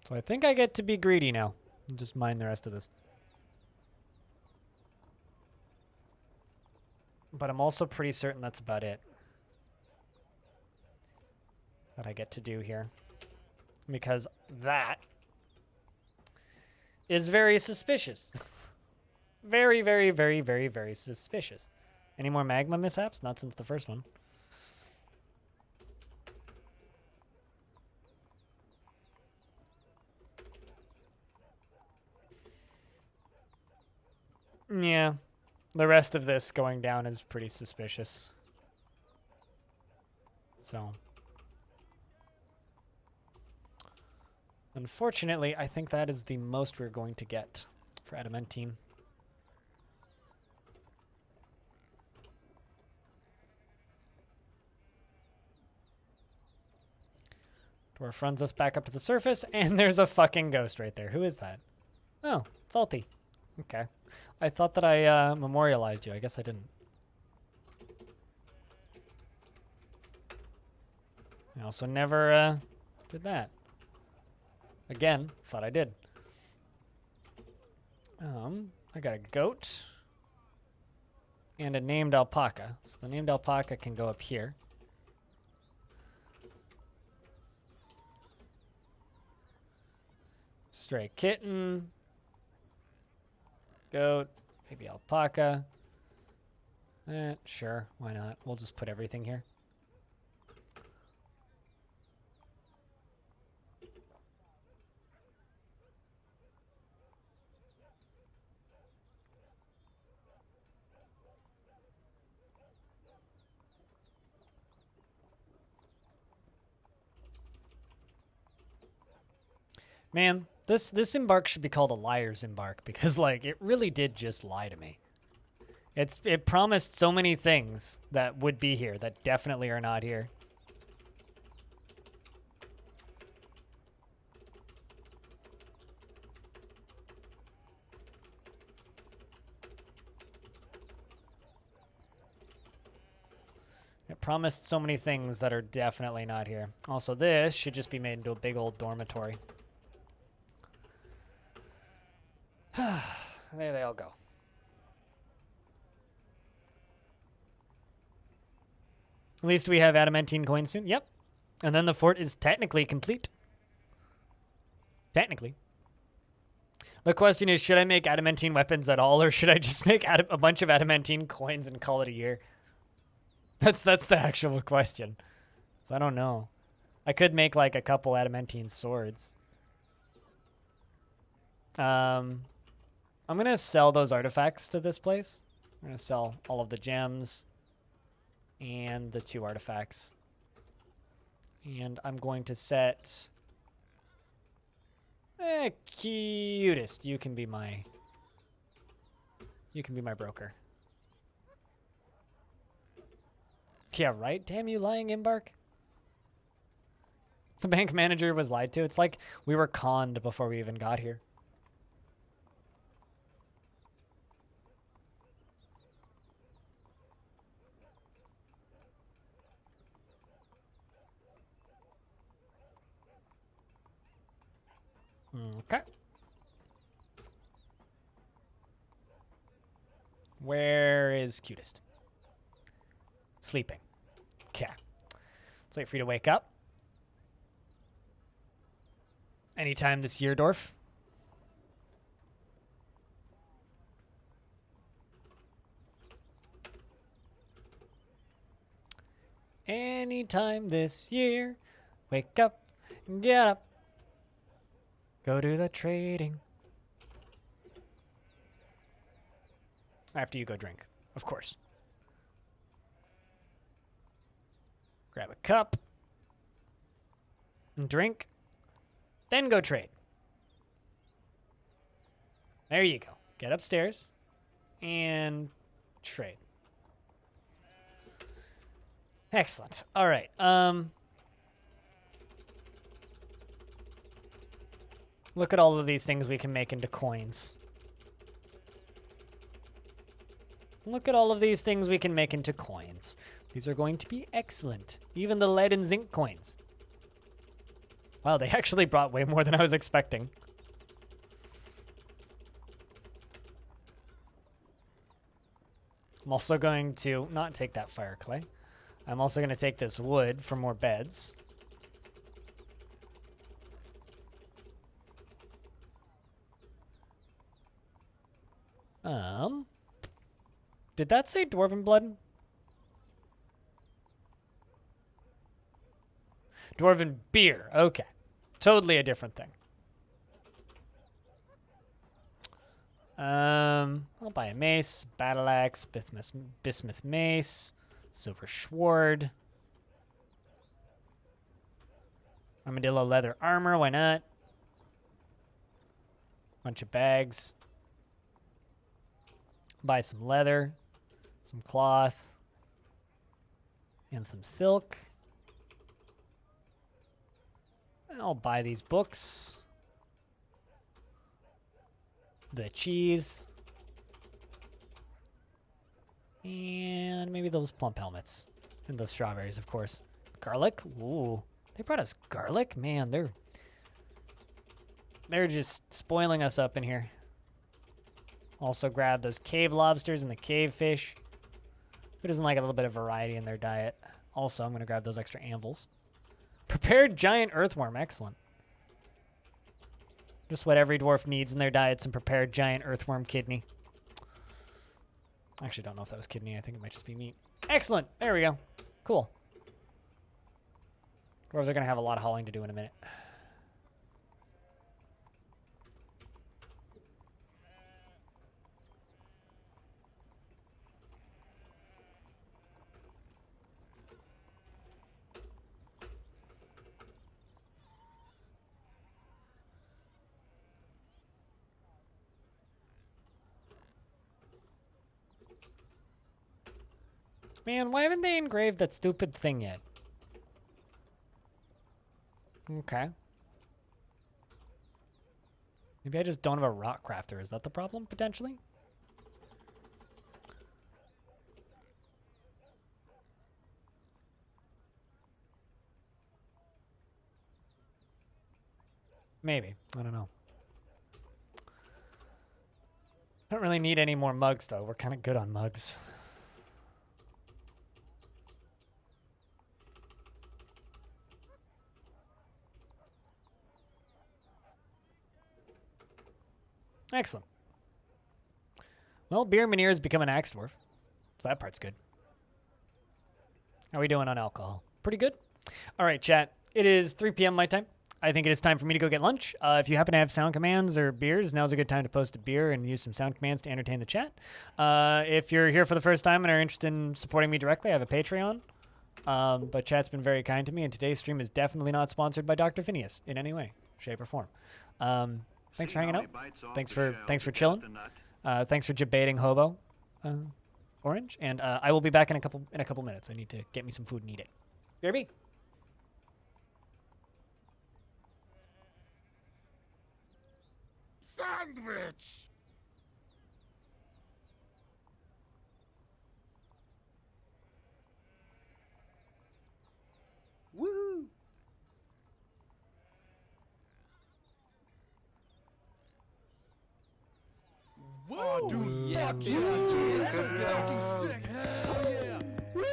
So I think I get to be greedy now and just mine the rest of this. But I'm also pretty certain that's about it that I get to do here. Because that is very suspicious. Very, very, very, very, very suspicious. Any more magma mishaps? Not since the first one. Yeah. The rest of this going down is pretty suspicious. So. Unfortunately, I think that is the most we're going to get for adamantine. Dwarf runs us back up to the surface, and there's a fucking ghost right there. Who is that? Oh, Salty. Okay. I thought that I memorialized you. I guess I didn't. I also never did that. Again, thought I did. I got a goat and a named alpaca. So the named alpaca can go up here. Stray kitten. Goat. Maybe alpaca. Sure, why not? We'll just put everything here. Man, this embark should be called a liar's embark because, like, it really did just lie to me. It promised so many things that would be here that definitely are not here. It promised so many things that are definitely not here. Also, this should just be made into a big old dormitory. There they all go. At least we have adamantine coins soon. Yep. And then the fort is technically complete. Technically. The question is, should I make adamantine weapons at all, or should I just make a bunch of adamantine coins and call it a year? That's the actual question. So I don't know. I could make like a couple adamantine swords. I'm gonna sell those artifacts to this place. I'm gonna sell all of the gems and the 2 artifacts. And I'm going to set cutest. You can be my broker. Yeah, right? Damn you, lying embark. The bank manager was lied to. It's like we were conned before we even got here. Okay. Where is cutest? Sleeping. Okay. Let's wait for you to wake up. Anytime this year, Dwarf. Anytime this year. Wake up and get up. Go to the trading. After you go drink, of course. Grab a cup and drink, then go trade. There you go. Get upstairs and trade. Excellent. All right. Look at all of these things we can make into coins. Look at all of these things we can make into coins. These are going to be excellent. Even the lead and zinc coins. Wow, they actually brought way more than I was expecting. I'm also going to not take that fire clay. I'm also going to take this wood for more beds. Did that say dwarven blood? Dwarven beer. Okay. Totally a different thing. I'll buy a mace, battle axe, bismuth mace, silver sword, armadillo leather armor. Why not? Bunch of bags. Buy some leather, some cloth, and some silk. I'll buy these books. The cheese. And maybe those plump helmets. And those strawberries, of course. Garlic? Ooh. They brought us garlic? Man, they're just spoiling us up in here. Also grab those cave lobsters and the cave fish. Who doesn't like a little bit of variety in their diet? Also, I'm going to grab those extra anvils. Prepared giant earthworm. Excellent. Just what every dwarf needs in their diet, some prepared giant earthworm kidney. I actually don't know if that was kidney. I think it might just be meat. Excellent. There we go. Cool. Dwarves are going to have a lot of hauling to do in a minute. Man, why haven't they engraved that stupid thing yet? Okay. Maybe I just don't have a rock crafter. Is that the problem, potentially? Maybe. I don't know. I don't really need any more mugs, though. We're kind of good on mugs. Excellent. Well, Beer Minear has become an axe dwarf. So that part's good. How are we doing on alcohol? Pretty good? All right, chat. It is 3 p.m. my time. I think it is time for me to go get lunch. If you happen to have sound commands or beers, now's a good time to post a beer and use some sound commands to entertain the chat. If you're here for the first time and are interested in supporting me directly, I have a Patreon. But chat's been very kind to me, and today's stream is definitely not sponsored by Dr. Phineas in any way, shape, or form. Thanks for hanging out. Thanks for chilling. Thanks for debating Hobo Orange. And I will be back in a couple minutes. I need to get me some food and eat it. BRB. Sandwich! Woohoo! Woo! Oh, dude, Yeah, fuck baby. yeah, dude! Let's This is go. fucking sick! Hell yeah! Woo!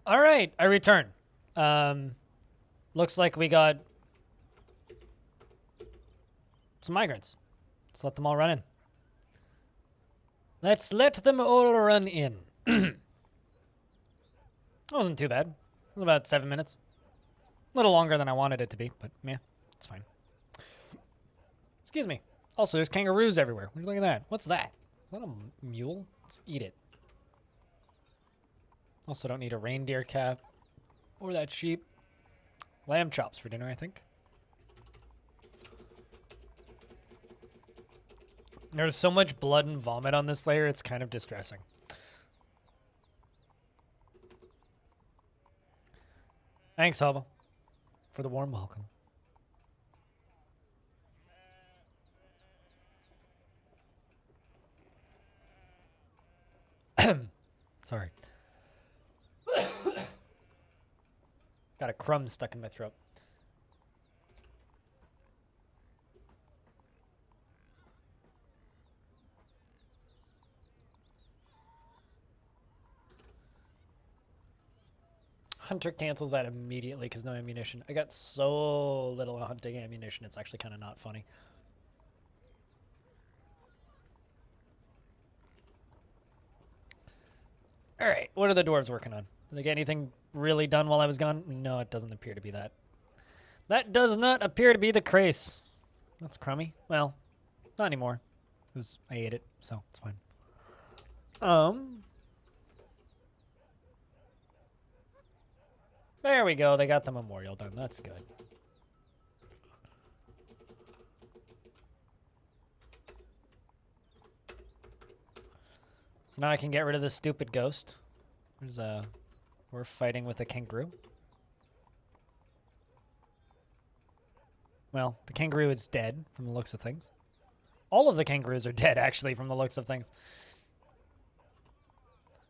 All right, I return. Looks like we got some migrants. Let's let them all run in. Let's let them all run in. That wasn't too bad. It was about 7 minutes. A little longer than I wanted it to be, but yeah, it's fine. Excuse me. Also, there's kangaroos everywhere. Look at that. What's that? Is that a mule? Let's eat it. Also, don't need a reindeer cap or that sheep. Lamb chops for dinner, I think. There's so much blood and vomit on this layer, it's kind of distressing. Thanks, Hobo, for the warm welcome. Sorry. Got a crumb stuck in my throat. Hunter cancels that immediately because no ammunition. I got so little hunting ammunition, it's actually kind of not funny. All right, what are the dwarves working on? Did they get anything really done while I was gone? No, it doesn't appear to be that. That does not appear to be the case. That's crummy. Well, not anymore, because I ate it, so it's fine. There we go. They got the memorial done. That's good. So now I can get rid of this stupid ghost. We're fighting with a kangaroo. Well, the kangaroo is dead from the looks of things. All of the kangaroos are dead, actually, from the looks of things.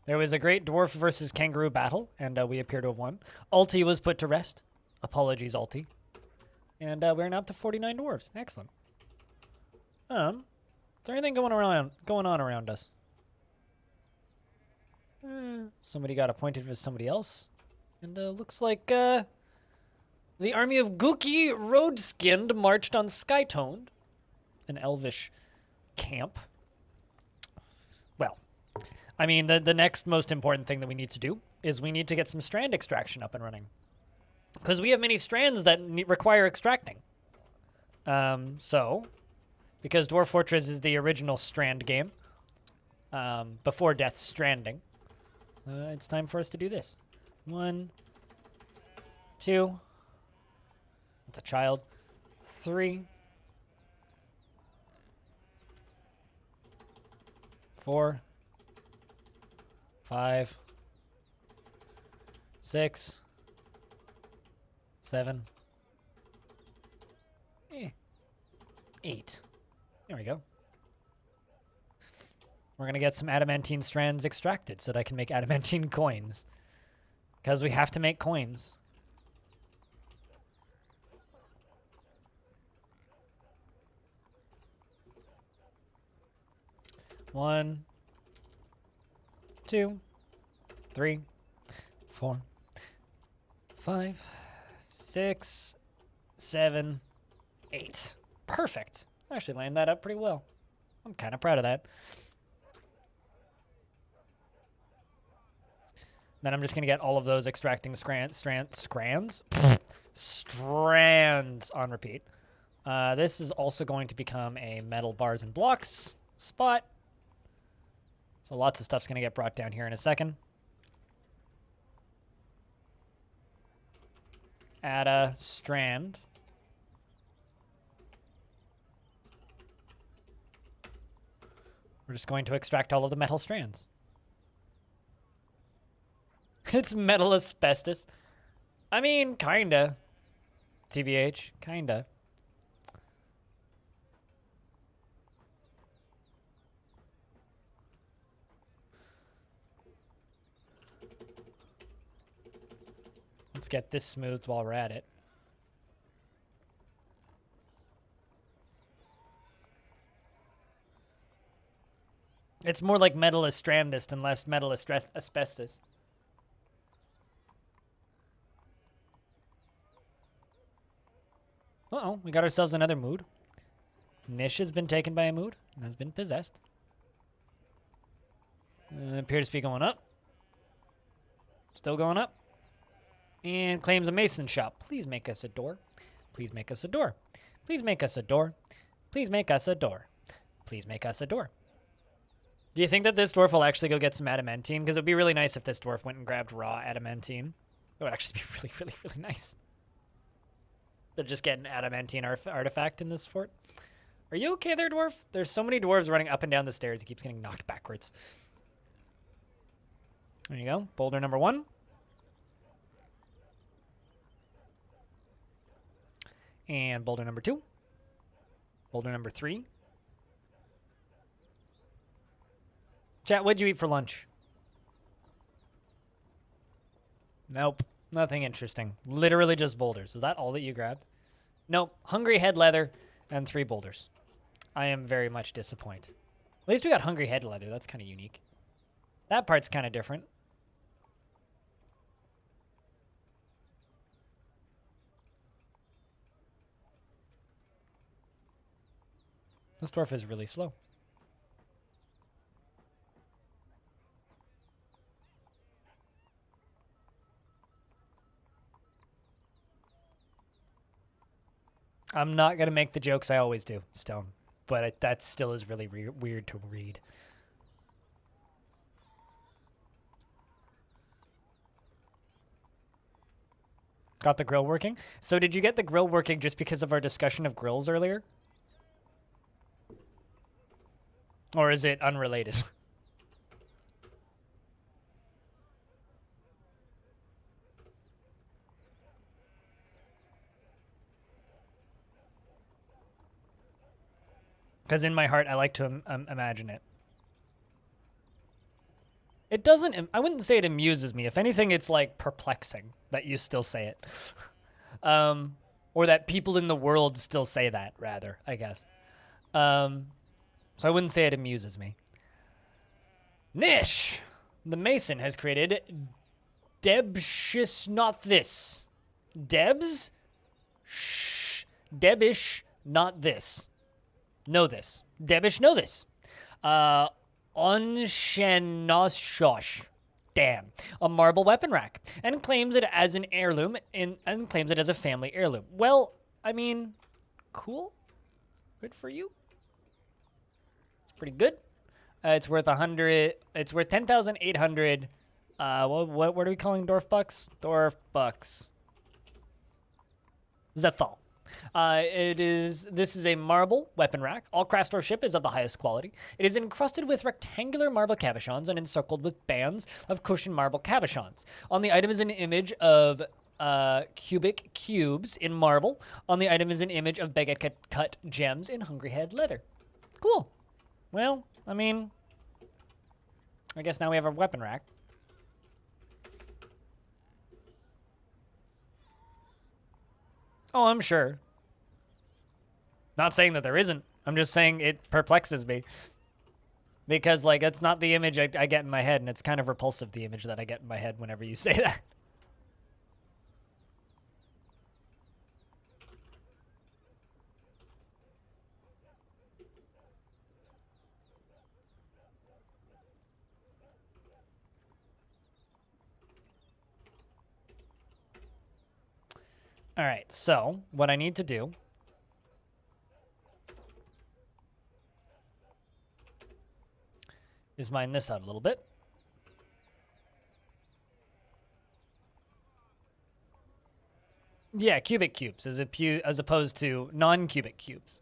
There was a great dwarf versus kangaroo battle, and we appear to have won. Ulti was put to rest. Apologies, Ulti. And we're now up to 49 dwarves. Excellent. Is there anything going on around us? Somebody got appointed for somebody else. And looks like the army of Gookie Road-Skinned marched on Skytoned, an elvish camp. Well, I mean, the next most important thing that we need to do is we need to get some strand extraction up and running. Because we have many strands that require extracting. So, because Dwarf Fortress is the original strand game, before Death Stranding, it's time for us to do this. 1, 2, that's a child, 3, 4, 5, 6, 7, 8. There we go. We're going to get some adamantine strands extracted so that I can make adamantine coins. Because we have to make coins. One, 2, 3, 4, 5, 6, 7, 8. Perfect. I actually lined that up pretty well. I'm kind of proud of that. Then I'm just going to get all of those extracting strands on repeat. This is also going to become a metal bars and blocks spot. So lots of stuff's going to get brought down here in a second. Add a strand. We're just going to extract all of the metal strands. It's metal asbestos. I mean, kinda. TBH, kinda. Let's get this smoothed while we're at it. It's more like metal astrandist and less metal asbestos. Uh-oh, we got ourselves another mood. Nish has been taken by a mood and has been possessed. Appears to be going up. Still going up. And claims a mason shop. Please make us a door. Please make us a door. Please make us a door. Please make us a door. Please make us a door. Do you think that this dwarf will actually go get some adamantine? Because it would be really nice if this dwarf went and grabbed raw adamantine. It would actually be really, really, really nice. To just get an adamantine artifact in this fort. Are you okay there, dwarf? There's so many dwarves running up and down the stairs. He keeps getting knocked backwards. There you go. Boulder number 1. And boulder number 2. Boulder number 3. Chat, what'd you eat for lunch? Nope. Nothing interesting. Literally just boulders. Is that all that you grabbed? Nope. Hungry head leather and 3 boulders. I am very much disappointed. At least we got hungry head leather. That's kind of unique. That part's kind of different. This dwarf is really slow. I'm not going to make the jokes I always do, Stone, but that still is really weird to read. Got the grill working? So did you get the grill working just because of our discussion of grills earlier? Or is it unrelated? Because in my heart, I like to imagine it. It doesn't, I wouldn't say it amuses me. If anything, it's like perplexing that you still say it. Or that people in the world still say that, rather, I guess. So I wouldn't say it amuses me. Nish! The Mason has created Debshis not this. Debs? Shh. Debish not this. Know this. Debish know this. Onshenoshosh. Damn. A marble weapon rack. And claims it as an heirloom and claims it as a family heirloom. Well, I mean, cool. Good for you. It's pretty good. It's worth 100. It's worth 10,800. What are we calling dwarf bucks? Dwarf bucks. Zethal. This is a marble weapon rack. All craft store ship is of the highest quality. It is encrusted with rectangular marble cabochons and encircled with bands of cushioned marble cabochons. On the item is an image of cubic cubes in marble. On the item is an image of baguette cut gems in hungry head leather. Cool. Well, I mean, I guess now we have a weapon rack. Oh, I'm sure. Not saying that there isn't. I'm just saying it perplexes me. Because, like, it's not the image I get in my head, and it's kind of repulsive, the image that I get in my head whenever you say that. All right, so what I need to do is mine this out a little bit. Yeah, cubic cubes as opposed to non-cubic cubes.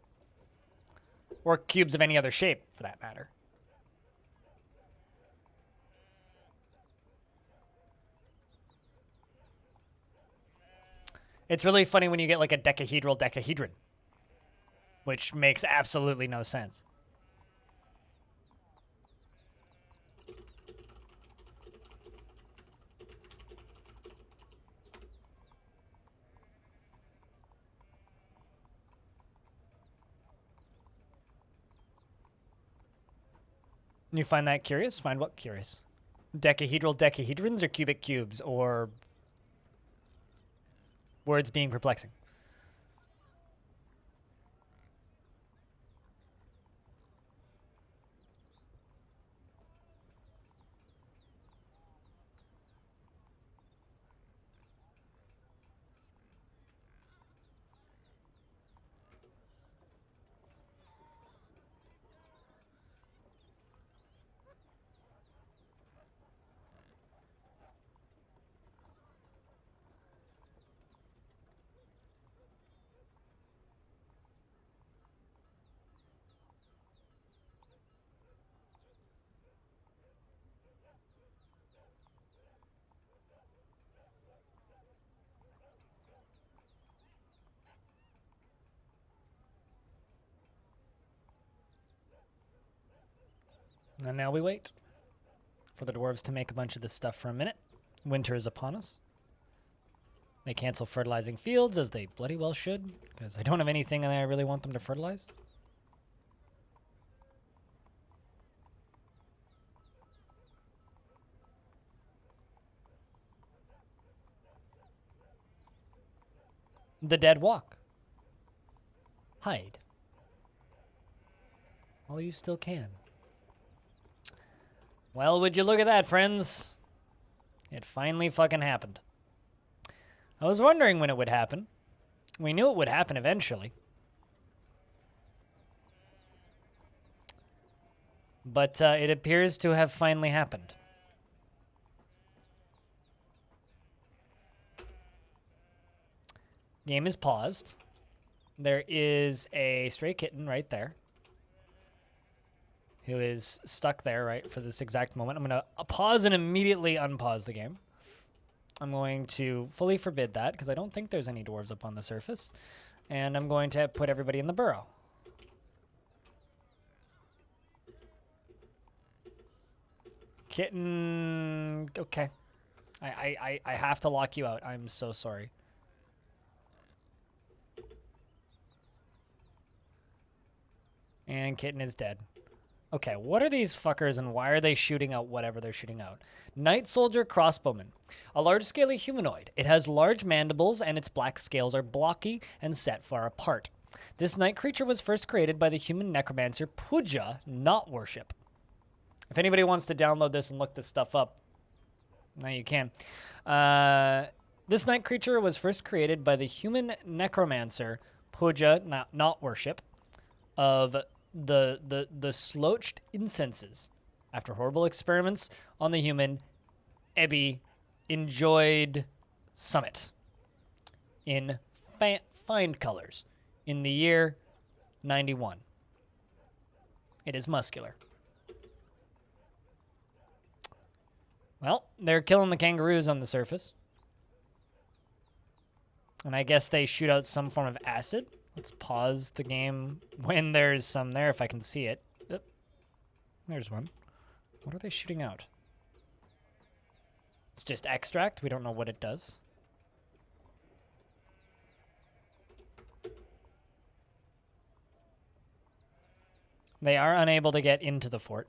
Or cubes of any other shape, for that matter. It's really funny when you get like a decahedral decahedron, which makes absolutely no sense. You find that curious? Find what curious? Decahedral decahedrons or cubic cubes or words being perplexing? And now we wait for the dwarves to make a bunch of this stuff for a minute. Winter is upon us. They cancel fertilizing fields, as they bloody well should, because I don't have anything that I really want them to fertilize. The dead walk. Hide. While you still can. Well, would you look at that, friends? It finally fucking happened. I was wondering when it would happen. We knew it would happen eventually. But it appears to have finally happened. Game is paused. There is a stray kitten right there who is stuck there right for this exact moment. I'm going to pause and immediately unpause the game. I'm going to fully forbid that because I don't think there's any dwarves up on the surface. And I'm going to put everybody in the burrow. Kitten. Okay. I have to lock you out. I'm so sorry. And kitten is dead. Okay, what are these fuckers and why are they shooting out whatever they're shooting out? Night Soldier Crossbowman. A large-scale humanoid. It has large mandibles and its black scales are blocky and set far apart. This night creature was first created by the human necromancer Puja, not worship. If anybody wants to download this and look this stuff up, now you can. This night creature was first created by the human necromancer Puja, not worship, of the Sloached Incenses. After horrible experiments on the human, Ebby enjoyed Summit in Find Colors in the year 91. It is muscular. Well, they're killing the kangaroos on the surface. And I guess they shoot out some form of acid. Let's pause the game when there's some there, if I can see it. Oop. There's one. What are they shooting out? It's just extract. We don't know what it does. They are unable to get into the fort.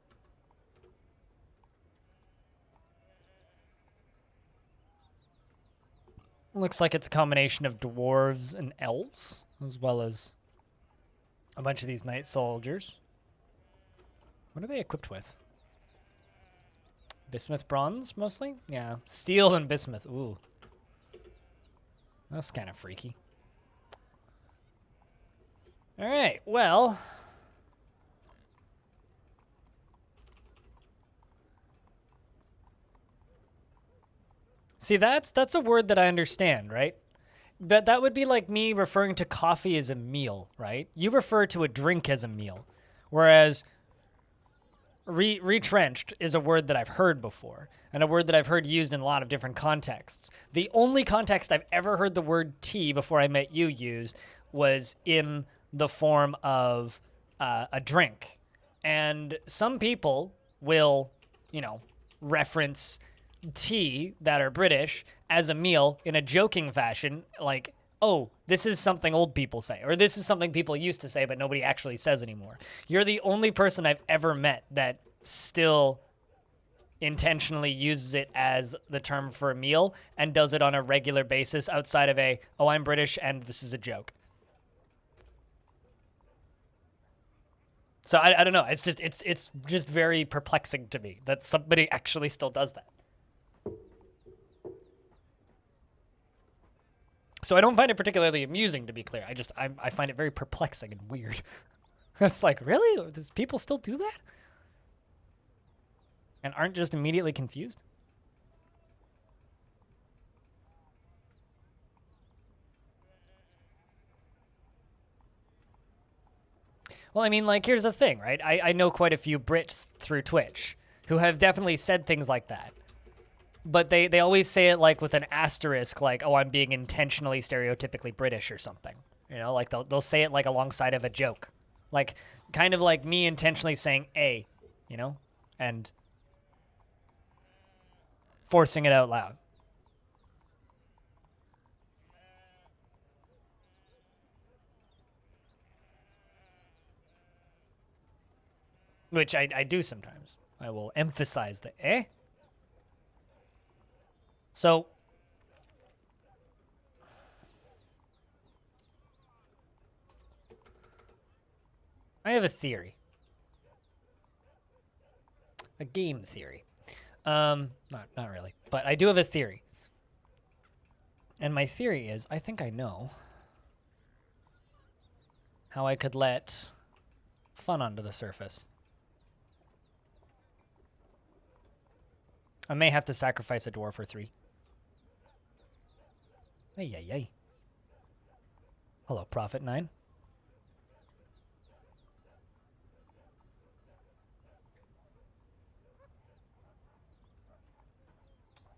Looks like it's a combination of dwarves and elves, as well as a bunch of these night soldiers. What are they equipped with? Bismuth bronze, mostly? Yeah, steel and bismuth. Ooh. That's kind of freaky. All right, well. See, that's a word that I understand, right? But that would be like me referring to coffee as a meal, right? You refer to a drink as a meal, whereas retrenched is a word that I've heard before, and a word that I've heard used in a lot of different contexts. The only context I've ever heard the word tea before I met you used was in the form of a drink. And some people will, you know, reference tea that are British as a meal in a joking fashion, like, oh, this is something old people say, or this is something people used to say but nobody actually says anymore. You're the only person I've ever met that still intentionally uses it as the term for a meal and does it on a regular basis outside of a, oh, I'm British and this is a joke. So I don't know. It's just very perplexing to me that somebody actually still does that. So I don't find it particularly amusing, to be clear. I find it very perplexing and weird. It's like, really? Does people still do that? And aren't just immediately confused? Well, I mean, like, here's the thing, right? I know quite a few Brits through Twitch who have definitely said things like that. But they always say it like with an asterisk, like, oh, I'm being intentionally stereotypically British or something. You know, like they'll say it like alongside of a joke. Like, kind of like me intentionally saying a, you know? and forcing it out loud. Which I do sometimes. I will emphasize the eh. So I have a theory. A game theory. Not really. But I do have a theory. And my theory is, I think I know how I could let fun onto the surface. I may have to sacrifice a dwarf or 3. Ay, ay, ay. Hello, Prophet 9.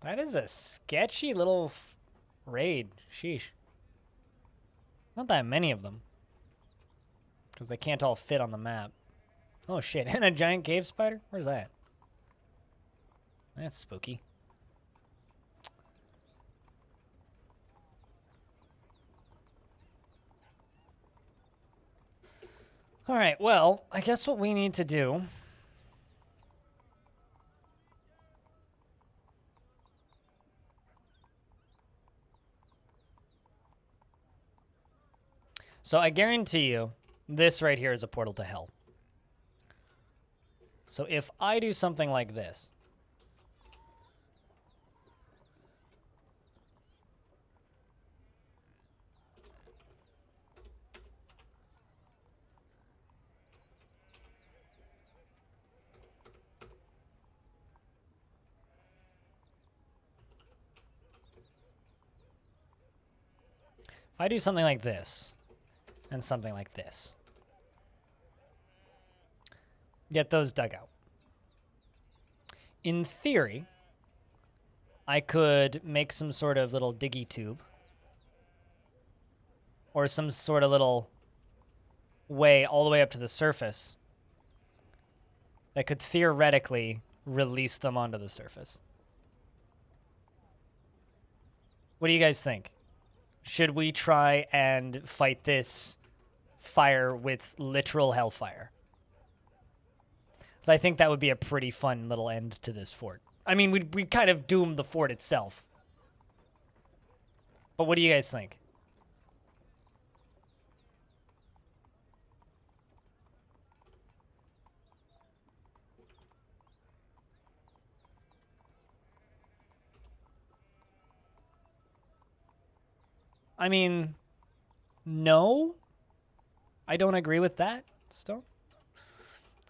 That is a sketchy little raid. Sheesh. Not that many of them. Because they can't all fit on the map. Oh shit, and a giant cave spider? Where's that? That's spooky. Alright, well, I guess what we need to do... So I guarantee you, this right here is a portal to hell. So if I do something like this... If I do something like this, and something like this, get those dug out. In theory, I could make some sort of little diggy tube, or some sort of little way all the way up to the surface that could theoretically release them onto the surface. What do you guys think? Should we try and fight this fire with literal hellfire? So I think that would be a pretty fun little end to this fort. I mean, we'd kind of doom the fort itself. But what do you guys think? I mean, no. I don't agree with that, still.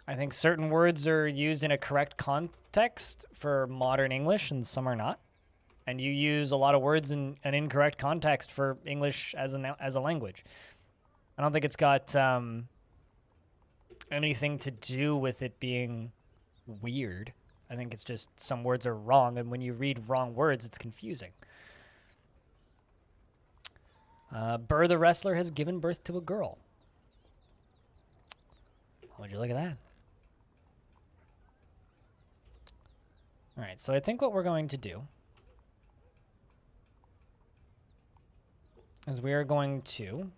I think certain words are used in a correct context for modern English and some are not. And you use a lot of words in an incorrect context for English as a language. I don't think it's got anything to do with it being weird. I think it's just some words are wrong, and when you read wrong words, it's confusing. Burr the wrestler has given birth to a girl. How would you look at that? All right, so I think what we're going to do is we are going to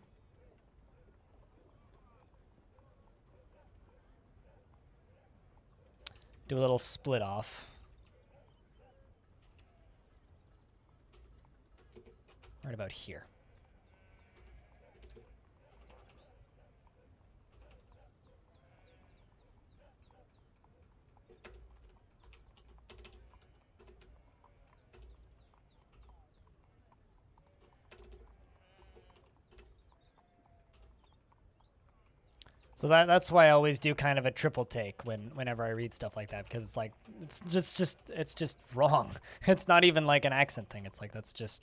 do a little split off. Right about here. So that's why I always do kind of a triple take whenever I read stuff like that, because it's like it's just wrong. It's not even like an accent thing. It's like that's just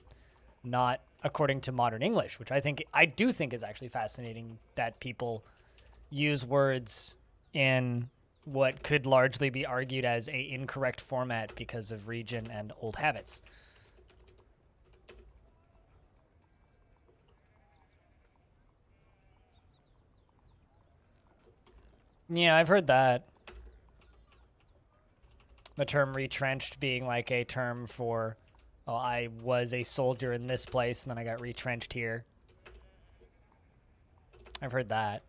not according to modern English, which I do think is actually fascinating that people use words in what could largely be argued as a incorrect format because of region and old habits. Yeah, I've heard that. The term retrenched being like a term for, oh, I was a soldier in this place and then I got retrenched here. I've heard that.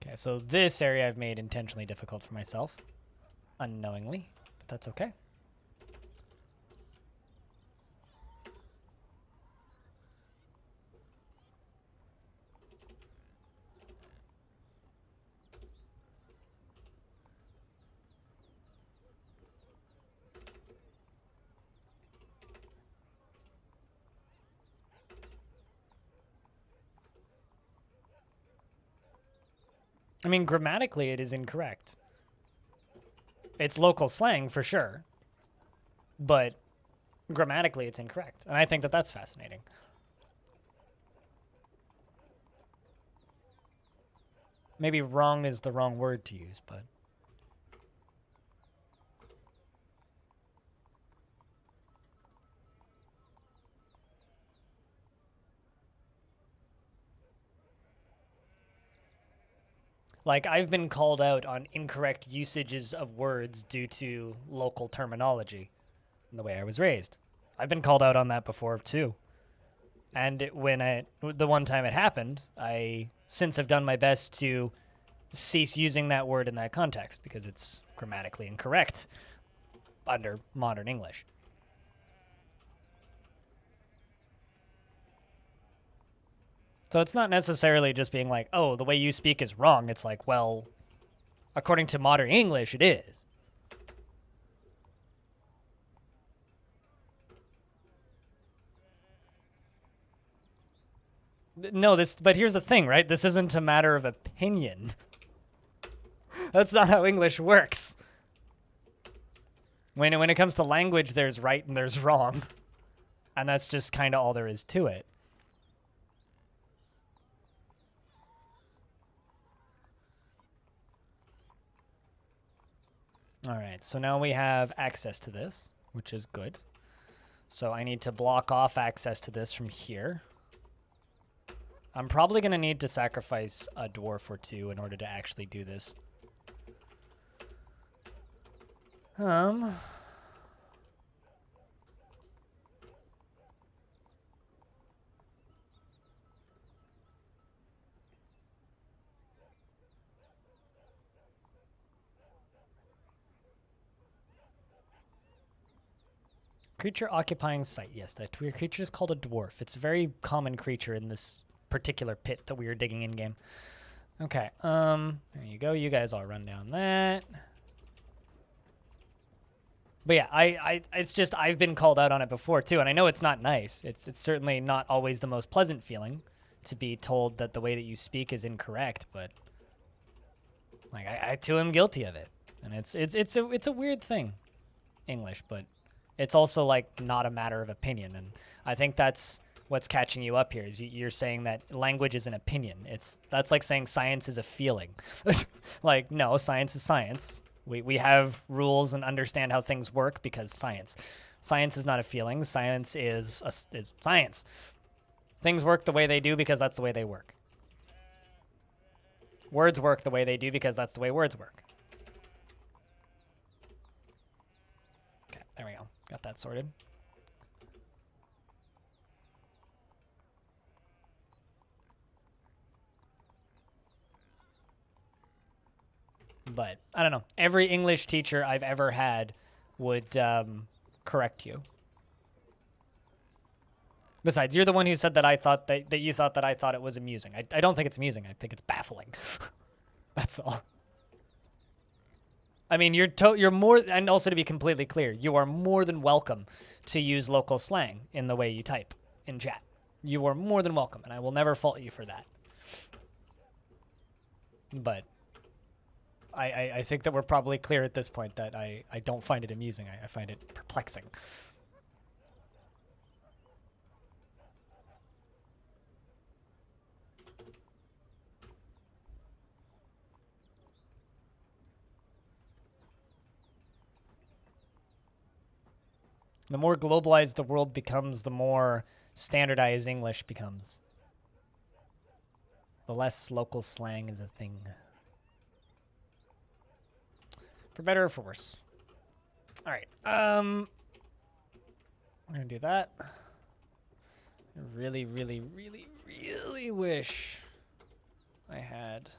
Okay, so this area I've made intentionally difficult for myself. Unknowingly, but that's okay. I mean, grammatically, it is incorrect. It's local slang for sure, but grammatically, it's incorrect. And I think that that's fascinating. Maybe wrong is the wrong word to use, but... Like, I've been called out on incorrect usages of words due to local terminology and the way I was raised. I've been called out on that before, too. And the one time it happened, I since have done my best to cease using that word in that context because it's grammatically incorrect under modern English. So it's not necessarily just being like, oh, the way you speak is wrong. It's like, well, according to modern English, it is. No, but here's the thing, right? This isn't a matter of opinion. That's not how English works. When it comes to language, there's right and there's wrong. And that's just kind of all there is to it. All right, so now we have access to this, which is good. So I need to block off access to this from here. I'm probably going to need to sacrifice a dwarf or two in order to actually do this. Creature occupying site. Yes, that weird creature is called a dwarf. It's a very common creature in this particular pit that we are digging in game. Okay, there you go. You guys all run down that. But yeah, it's just I've been called out on it before too, and I know it's not nice. It's certainly not always the most pleasant feeling to be told that the way that you speak is incorrect, but like I too am guilty of it. And it's a weird thing, English, but it's also like not a matter of opinion, and I think that's what's catching you up here is you're saying that language is an opinion. That's like saying science is a feeling. Like, no, science is science. We have rules and understand how things work because science. Science is not a feeling. Science is science. Things work the way they do because that's the way they work. Words work the way they do because that's the way words work. Okay, there we go. Got that sorted. But I don't know. Every English teacher I've ever had would correct you. Besides, you're the one who said that I thought that you thought that I thought it was amusing. I don't think it's amusing. I think it's baffling. That's all. I mean, you're more, and also to be completely clear, you are more than welcome to use local slang in the way you type in chat. You are more than welcome, and I will never fault you for that. But I think that we're probably clear at this point that I don't find it amusing. I find it perplexing. The more globalized the world becomes, the more standardized English becomes. The less local slang is a thing. For better or for worse. All right. I'm gonna do that. I really, really, really, really wish I had.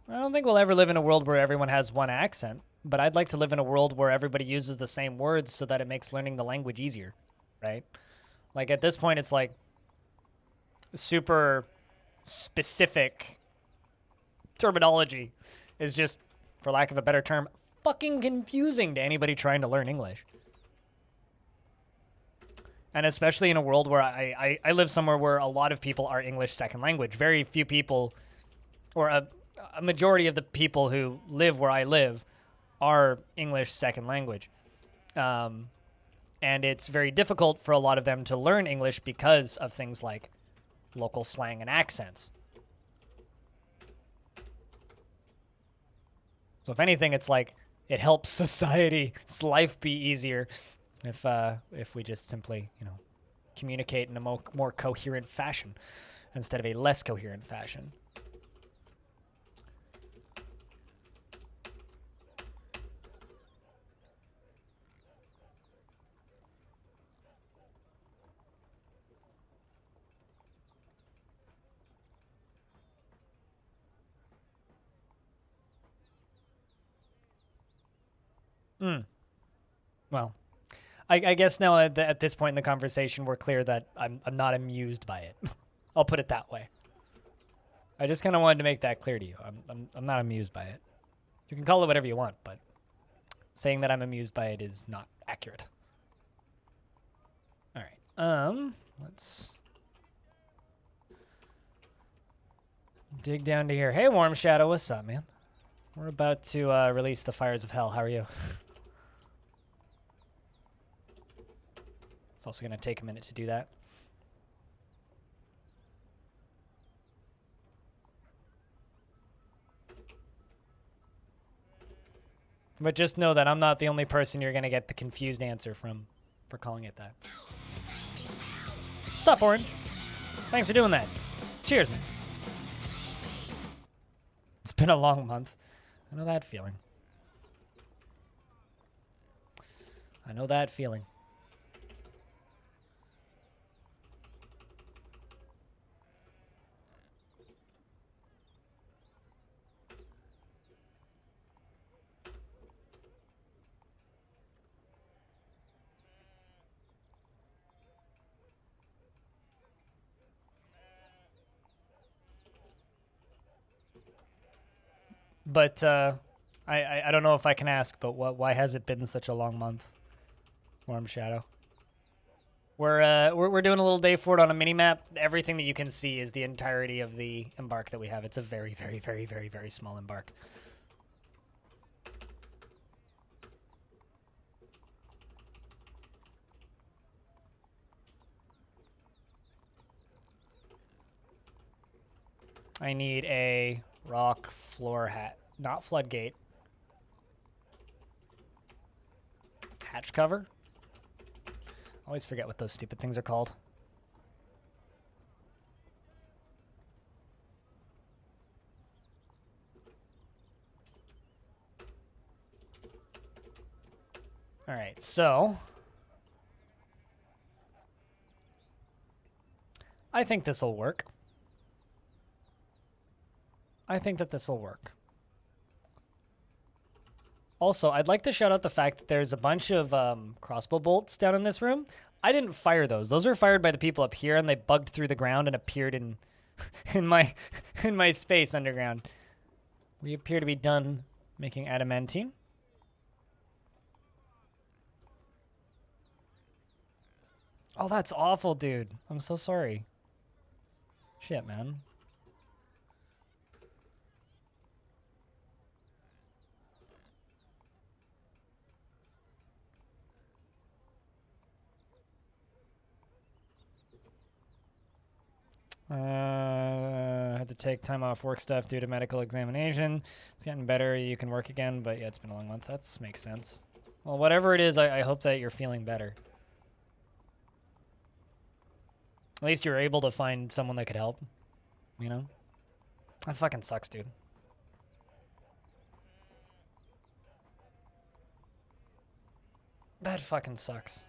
I don't think we'll ever live in a world where everyone has one accent, but I'd like to live in a world where everybody uses the same words so that it makes learning the language easier, right? Like at this point, it's like super specific terminology is just, for lack of a better term, fucking confusing to anybody trying to learn English. And especially in a world where I live somewhere where a lot of people are English second language. Very few people, or a majority of the people who live where I live are English second language. And it's very difficult for a lot of them to learn English because of things like local slang and accents. So if anything, it's like it helps society's life be easier if we just simply, communicate in a more coherent fashion instead of a less coherent fashion. Well, I guess now at this point in the conversation, we're clear that I'm not amused by it. I'll put it that way. I just kind of wanted to make that clear to you. I'm not amused by it. You can call it whatever you want, but saying that I'm amused by it is not accurate. All right. Let's dig down to here. Hey, Warm Shadow, what's up, man? We're about to release the Fires of Hell. How are you? It's also going to take a minute to do that. But just know that I'm not the only person you're going to get the confused answer from for calling it that. What's up, Orange? Thanks for doing that. Cheers, man. It's been a long month. I know that feeling. I know that feeling. But I don't know if I can ask, but why has it been such a long month, Warm Shadow? We're doing a little day for it on a mini map. Everything that you can see is the entirety of the embark that we have. It's a very, very, very, very, very small embark. I need a rock floor hat, not floodgate. Hatch cover? Always forget what those stupid things are called. All right, so I think this will work. I think that this will work. Also, I'd like to shout out the fact that there's a bunch of crossbow bolts down in this room. I didn't fire those. Those were fired by the people up here, and they bugged through the ground and appeared in in my space underground. We appear to be done making adamantine. Oh, that's awful, dude. I'm so sorry. Shit, man. Had to take time off work stuff due to medical examination. It's getting better. You can work again, but yeah, it's been a long month. That makes sense. Well, whatever it is, I hope that you're feeling better. At least you're able to find someone that could help. You know? That fucking sucks, dude. That fucking sucks.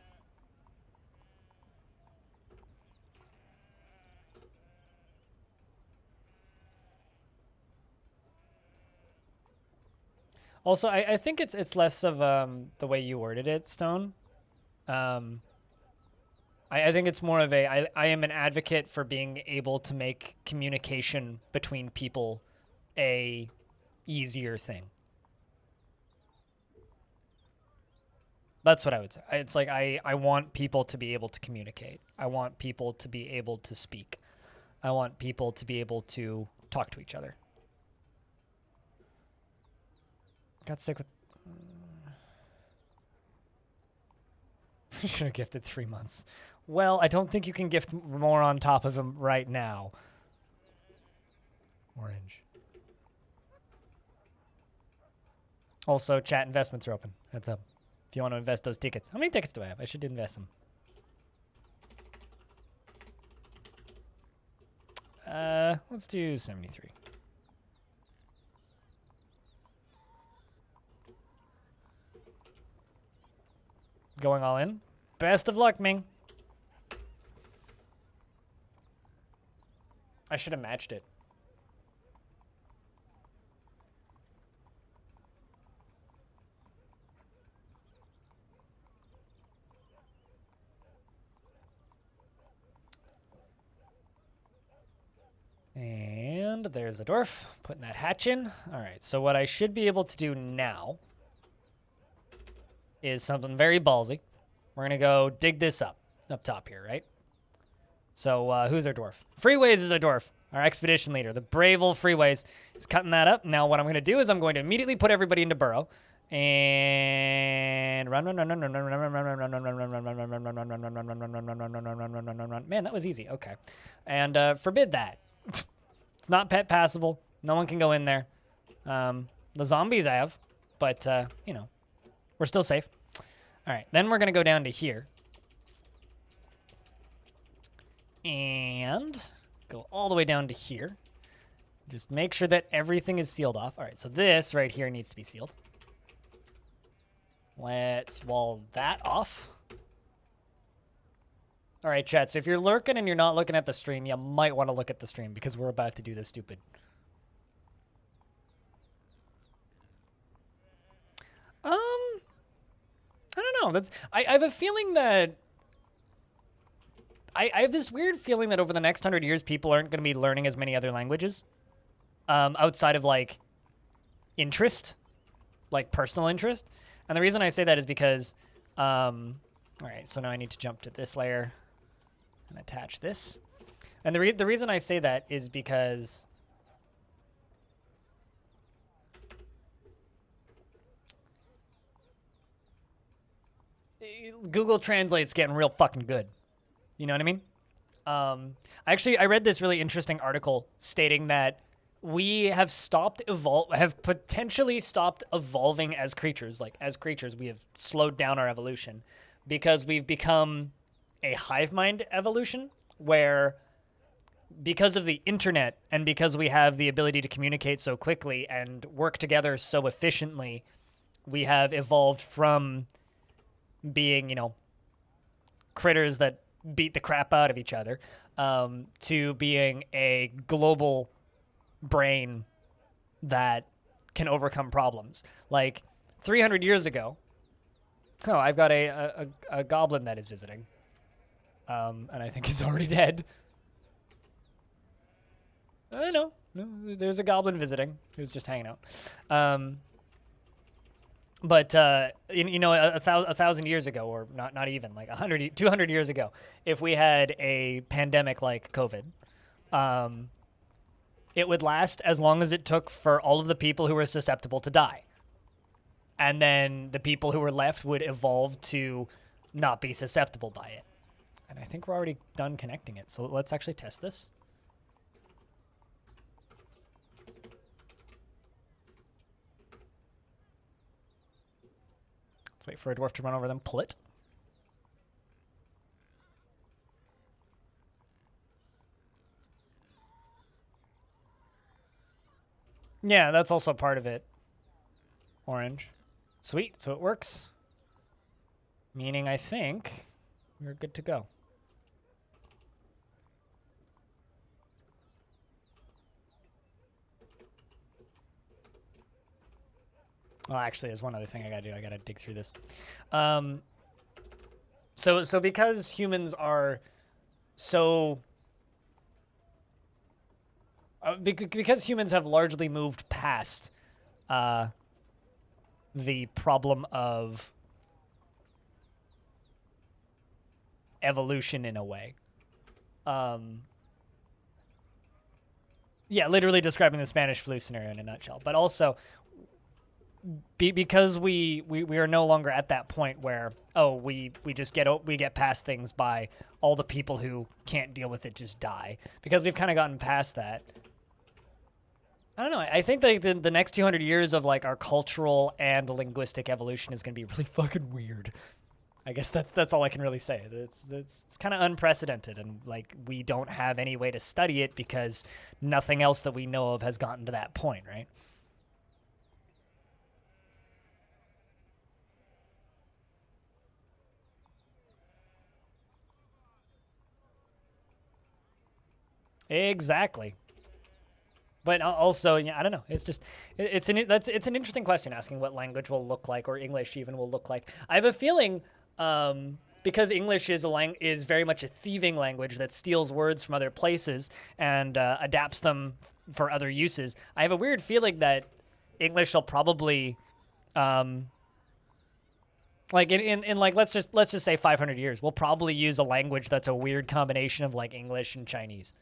Also, I think it's less of the way you worded it, Stone. I think it's more of I am an advocate for being able to make communication between people a easier thing. That's what I would say. It's like I want people to be able to communicate. I want people to be able to speak. I want people to be able to talk to each other. Got sick with... Should have gifted 3 months. Well, I don't think you can gift more on top of him right now. Orange. Also, chat investments are open. Heads up. If you want to invest those tickets. How many tickets do I have? I should invest them. Let's do 73. Going all in. Best of luck, Ming. I should have matched it. And there's the dwarf, putting that hatch in. All right, so what I should be able to do now is something very ballsy. We're gonna go dig this up top here, right? So who's our dwarf? Freeways is our dwarf, our expedition leader. The brave old Freeways is cutting that up. Now what I'm gonna do is I'm going to immediately put everybody into burrow and run. Man, that was easy. Okay, and forbid that. It's not pet passable. No one can go in there. The zombies I have, but you know, we're still safe. All right, then we're gonna go down to here and go all the way down to here. Just make sure that everything is sealed off. All right, so this right here needs to be sealed. Let's wall that off. All right, chat, so if you're lurking and you're not looking at the stream, you might want to look at the stream because we're about to do this stupid. I don't know. I have a feeling that I have this weird feeling that over the next 100 years, people aren't going to be learning as many other languages outside of, like, interest, like personal interest. And the reason I say that is because, all right, so now I need to jump to this layer and attach this. And the reason I say that is because Google Translate's getting real fucking good. You know what I mean? I read this really interesting article stating that we have potentially stopped evolving as creatures. Like, as creatures, we have slowed down our evolution because we've become a hive mind evolution where, because of the internet and because we have the ability to communicate so quickly and work together so efficiently, we have evolved from being, you know, critters that beat the crap out of each other to being a global brain that can overcome problems. Like 300 years ago, I've got a goblin that is visiting, and I think he's already dead. No, there's a goblin visiting who's just hanging out. But you know, a thousand years ago, or not even, like 200 years ago, if we had a pandemic like COVID, it would last as long as it took for all of the people who were susceptible to die. And then the people who were left would evolve to not be susceptible by it. And I think we're already done connecting it. So let's actually test this. Let's wait for a dwarf to run over them. Pull it. Yeah, that's also part of it. Orange. Sweet, so it works. Meaning I think we're good to go. Well, actually, there's one other thing I gotta do. I gotta dig through this. So because humans are so... because humans have largely moved past the problem of evolution in a way. Yeah, literally describing the Spanish flu scenario in a nutshell. But also, because we are no longer at that point where, oh, we get past things by all the people who can't deal with it just die. Because we've kind of gotten past that. I don't know. I think the next 200 years of like our cultural and linguistic evolution is going to be really fucking weird. I guess that's all I can really say. It's kind of unprecedented, and like we don't have any way to study it because nothing else that we know of has gotten to that point, right? Exactly. But also, yeah, I don't know. It's just it's an interesting question asking what language will look like, or English even will look like. I have a feeling because English is very much a thieving language that steals words from other places and adapts them for other uses. I have a weird feeling that English will probably like in like let's just say 500 years, we'll probably use a language that's a weird combination of like English and Chinese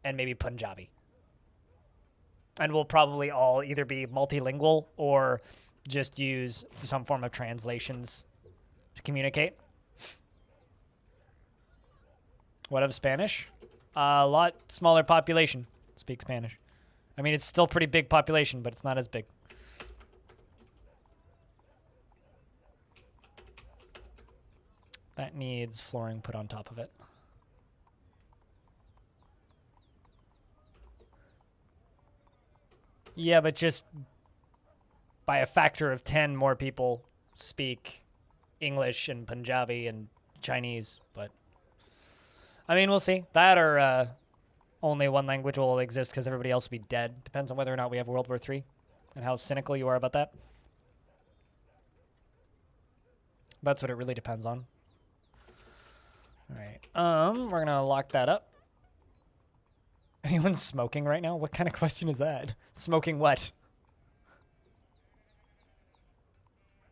and maybe Punjabi. And we'll probably all either be multilingual or just use some form of translations to communicate. What of Spanish? A lot smaller population speak Spanish. I mean, it's still pretty big population, but it's not as big. That needs flooring put on top of it. Yeah, but just by a factor of 10 more people speak English and Punjabi and Chinese, but I mean, we'll see. That or only one language will exist because everybody else will be dead. Depends on whether or not we have World War III and how cynical you are about that. That's what it really depends on. All right. We're gonna lock that up. Anyone smoking right now? What kind of question is that? Smoking what?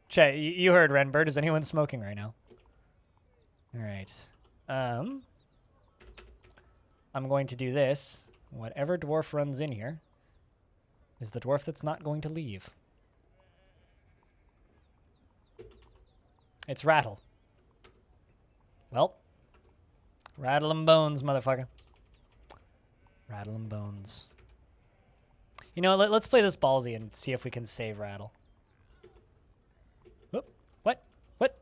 Chet, you heard Renbird. Is anyone smoking right now? All right. I'm going to do this. Whatever dwarf runs in here is the dwarf that's not going to leave. It's Rattle. Well, rattle 'em bones, motherfucker. Rattle 'em bones. You know, let's play this ballsy and see if we can save Rattle. Whoop. What? What?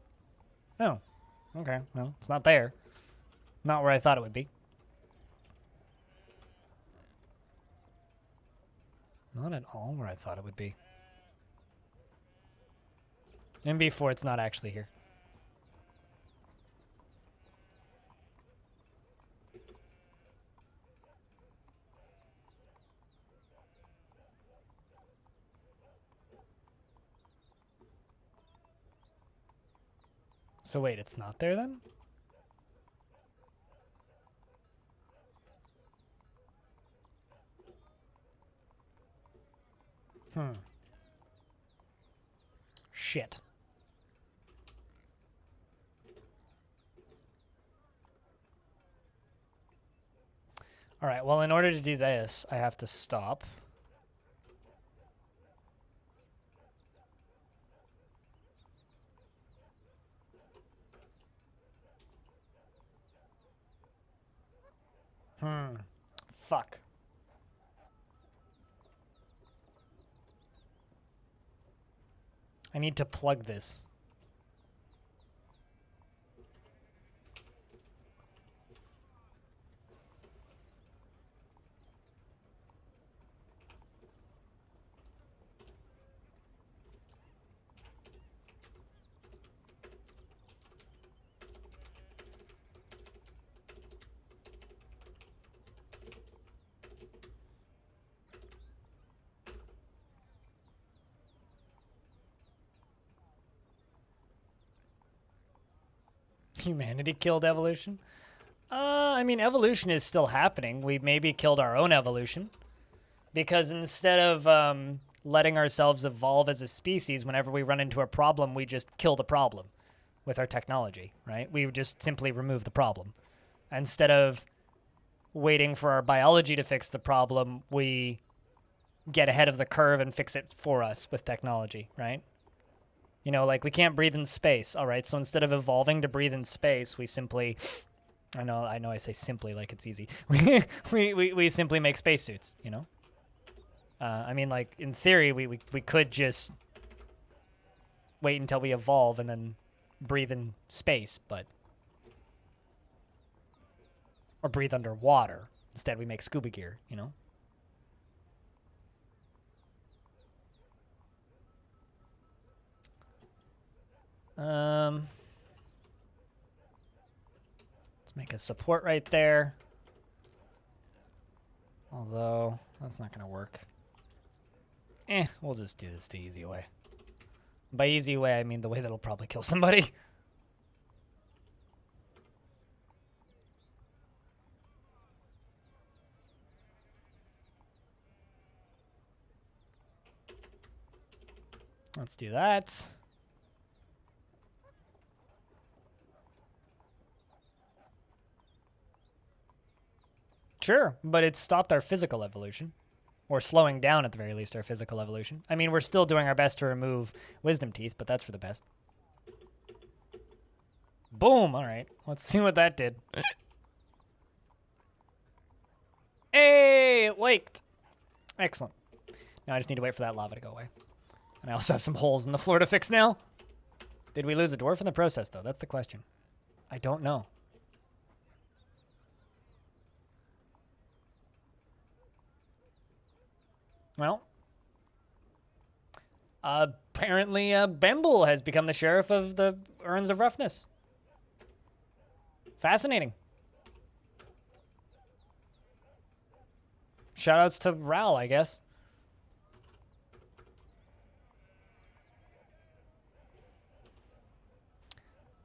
Oh. Okay. Well, it's not there. Not where I thought it would be. Not at all where I thought it would be. MB4, it's not actually here. So wait, it's not there then? Shit. All right, well, in order to do this, I have to stop. Fuck. I need to plug this. Humanity killed evolution? I mean, evolution is still happening. We maybe killed our own evolution. Because instead of letting ourselves evolve as a species, whenever we run into a problem, we just kill the problem with our technology, right? We just simply remove the problem. Instead of waiting for our biology to fix the problem, we get ahead of the curve and fix it for us with technology, right? You know, like we can't breathe in space. All right, so instead of evolving to breathe in space, we simply, I know I say simply like it's easy. We simply make spacesuits, you know? I mean, like, in theory, we could just wait until we evolve and then breathe in space, but... Or breathe underwater. Instead, we make scuba gear, you know? Let's make a support right there. Although, that's not going to work. We'll just do this the easy way. By easy way, I mean the way that'll probably kill somebody. Let's do that. Sure, but it stopped our physical evolution. Or slowing down, at the very least, our physical evolution. I mean, we're still doing our best to remove wisdom teeth, but that's for the best. Boom! All right, let's see what that did. Hey, it waked! Excellent. Now I just need to wait for that lava to go away. And I also have some holes in the floor to fix now. Did we lose a dwarf in the process, though? That's the question. I don't know. Well, apparently Bemble has become the sheriff of the Urns of Roughness. Fascinating. Shoutouts to Ral, I guess.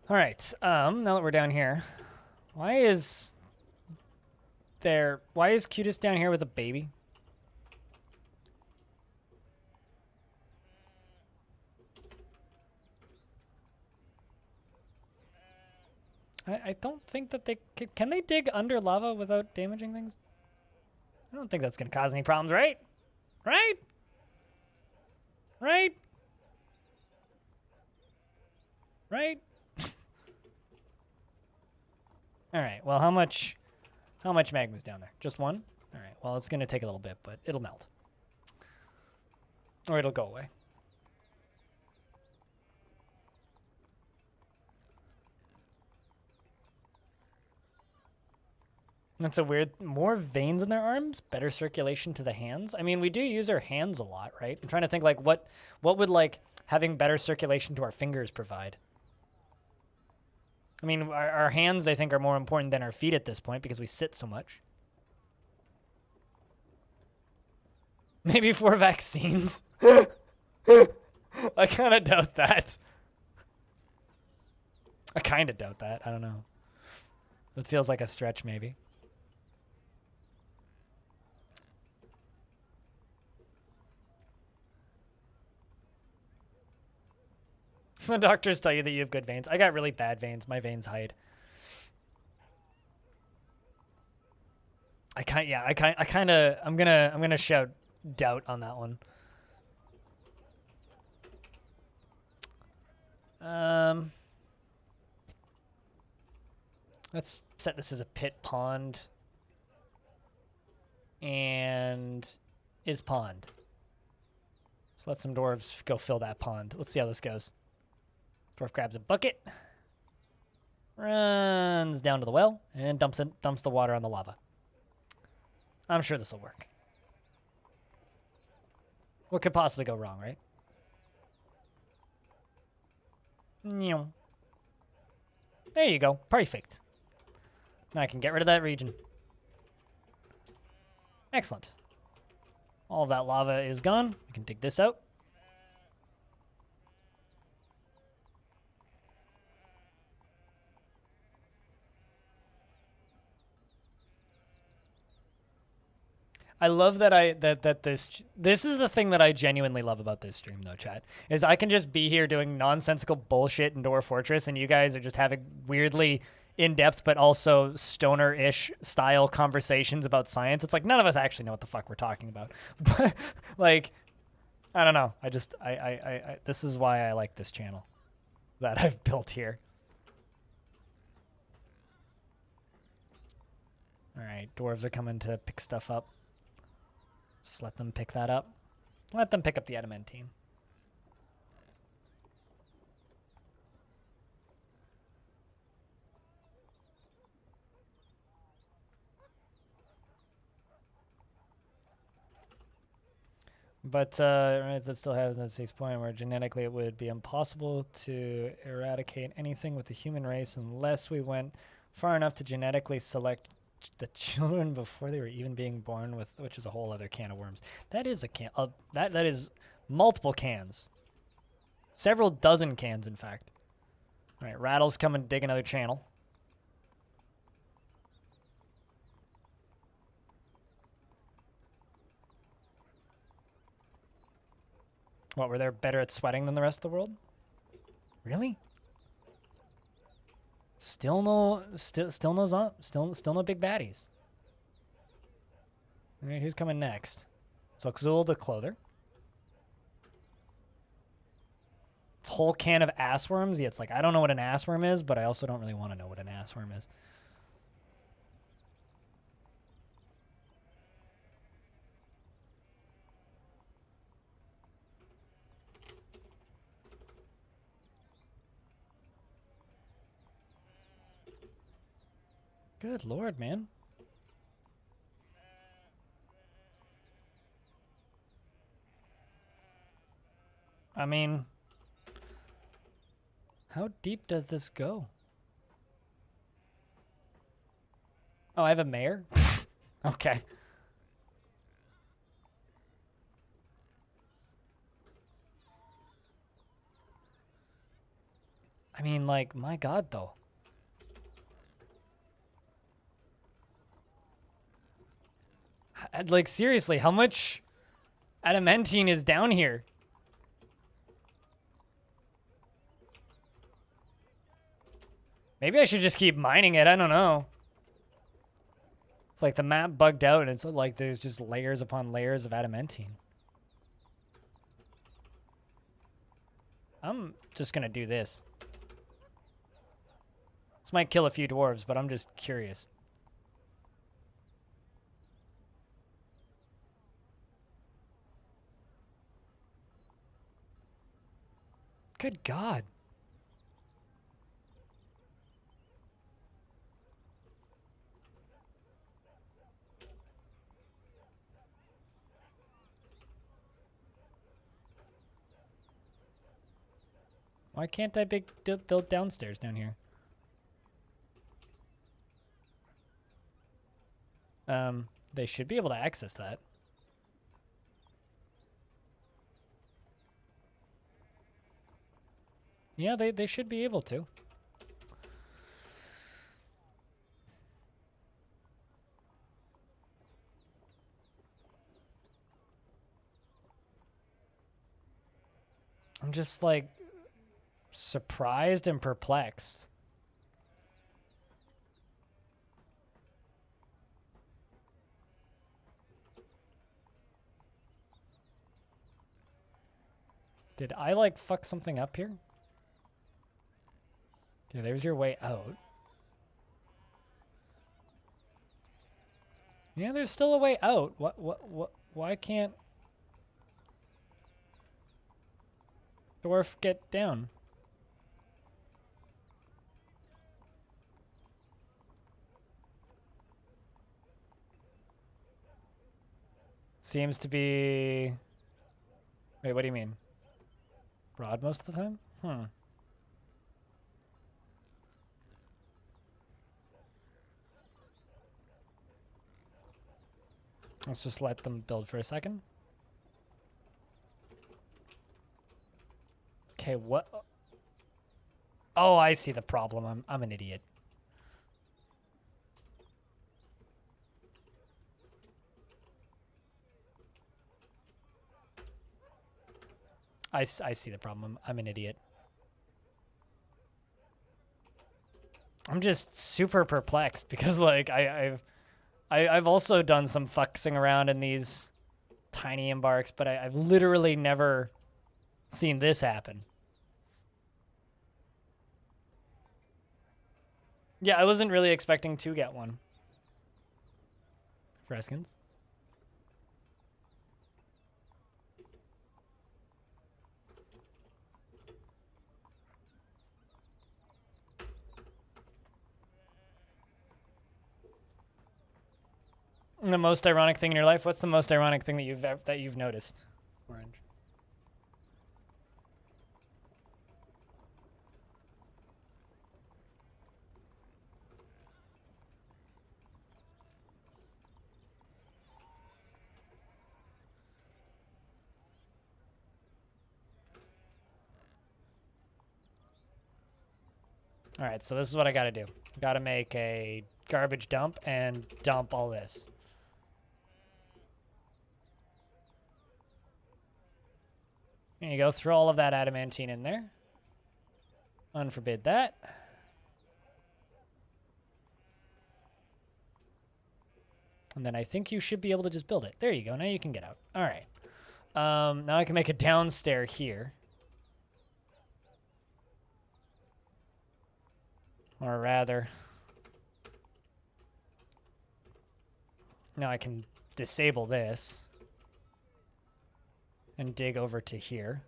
All right, now that we're down here, why is Cutis down here with a baby? I don't think that they... Can they dig under lava without damaging things? I don't think that's going to cause any problems, right? Right? Right? Right? All right, well, how much magma's down there? Just one? All right, well, it's going to take a little bit, but it'll melt. Or it'll go away. That's a weird... More veins in their arms? Better circulation to the hands? I mean, we do use our hands a lot, right? I'm trying to think, like, what would, like, having better circulation to our fingers provide? I mean, our hands, I think, are more important than our feet at this point because we sit so much. Maybe 4 vaccines? I kind of doubt that. I kind of doubt that. I don't know. It feels like a stretch, maybe. The doctors tell you that you have good veins. I got really bad veins. My veins hide. I'm gonna shout doubt on that one. Let's set this as a pit pond. And is pond. Let's let some dwarves go fill that pond. Let's see how this goes. Dwarf grabs a bucket, runs down to the well, and dumps the water on the lava. I'm sure this will work. What could possibly go wrong, right? There you go. Perfect. Now I can get rid of that region. Excellent. All of that lava is gone. We can dig this out. I love that this is the thing that I genuinely love about this stream though, chat, is I can just be here doing nonsensical bullshit in Dwarf Fortress and you guys are just having weirdly in-depth but also stoner-ish style conversations about science. It's like none of us actually know what the fuck we're talking about. But like, I don't know. I this is why I like this channel that I've built here. All right, dwarves are coming to pick stuff up. Just let them pick that up. Let them pick up the adamantine. But right, that still has that 6 point where genetically it would be impossible to eradicate anything with the human race unless we went far enough to genetically select the children before they were even being born, with which is a whole other can of worms. That is a can. That is multiple cans, several dozen cans, in fact. All right, Rattle's come and dig another channel. What, were they better at sweating than the rest of the world? Really? Still no big baddies. All right, who's coming next? So Xul the Clother. It's a whole can of ass worms. Yeah, it's like, I don't know what an ass worm is, but I also don't really want to know what an ass worm is. Good Lord, man. I mean, how deep does this go? Oh, I have a mayor? Okay. I mean, like, my God, though. Like, seriously, how much adamantine is down here? Maybe I should just keep mining it. I don't know. It's like the map bugged out and it's like there's just layers upon layers of adamantine. I'm just going to do this. This might kill a few dwarves, but I'm just curious. Good God. Why can't I build downstairs down here? They should be able to access that. Yeah, they should be able to. I'm just like surprised and perplexed. Did I like fuck something up here? Okay, there's your way out. Yeah, there's still a way out. Why can't... Dwarf, get down. Seems to be... Wait, what do you mean? Broad most of the time? Let's just let them build for a second. Okay, what? Oh, I see the problem. I'm an idiot. I see the problem. I'm an idiot. I'm just super perplexed because, like, I've also done some fuxing around in these tiny embarks, but I've literally never seen this happen. Yeah, I wasn't really expecting to get one. Freskins. The most ironic thing in your life? What's the most ironic thing that you've noticed? Orange. All right, so this is what I got to do. Got to make a garbage dump and dump all this. There you go. Throw all of that adamantine in there. Unforbid that. And then I think you should be able to just build it. There you go. Now you can get out. All right. Now I can make a downstair here. Or rather, now I can disable this and dig over to here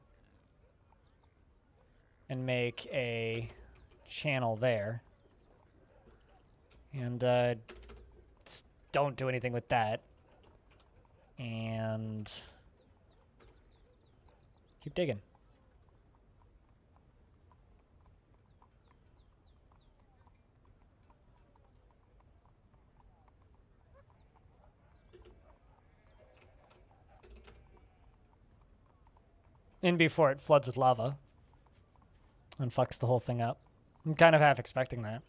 and make a channel there. And don't do anything with that. And keep digging. And before it floods with lava and fucks the whole thing up. I'm kind of half expecting that.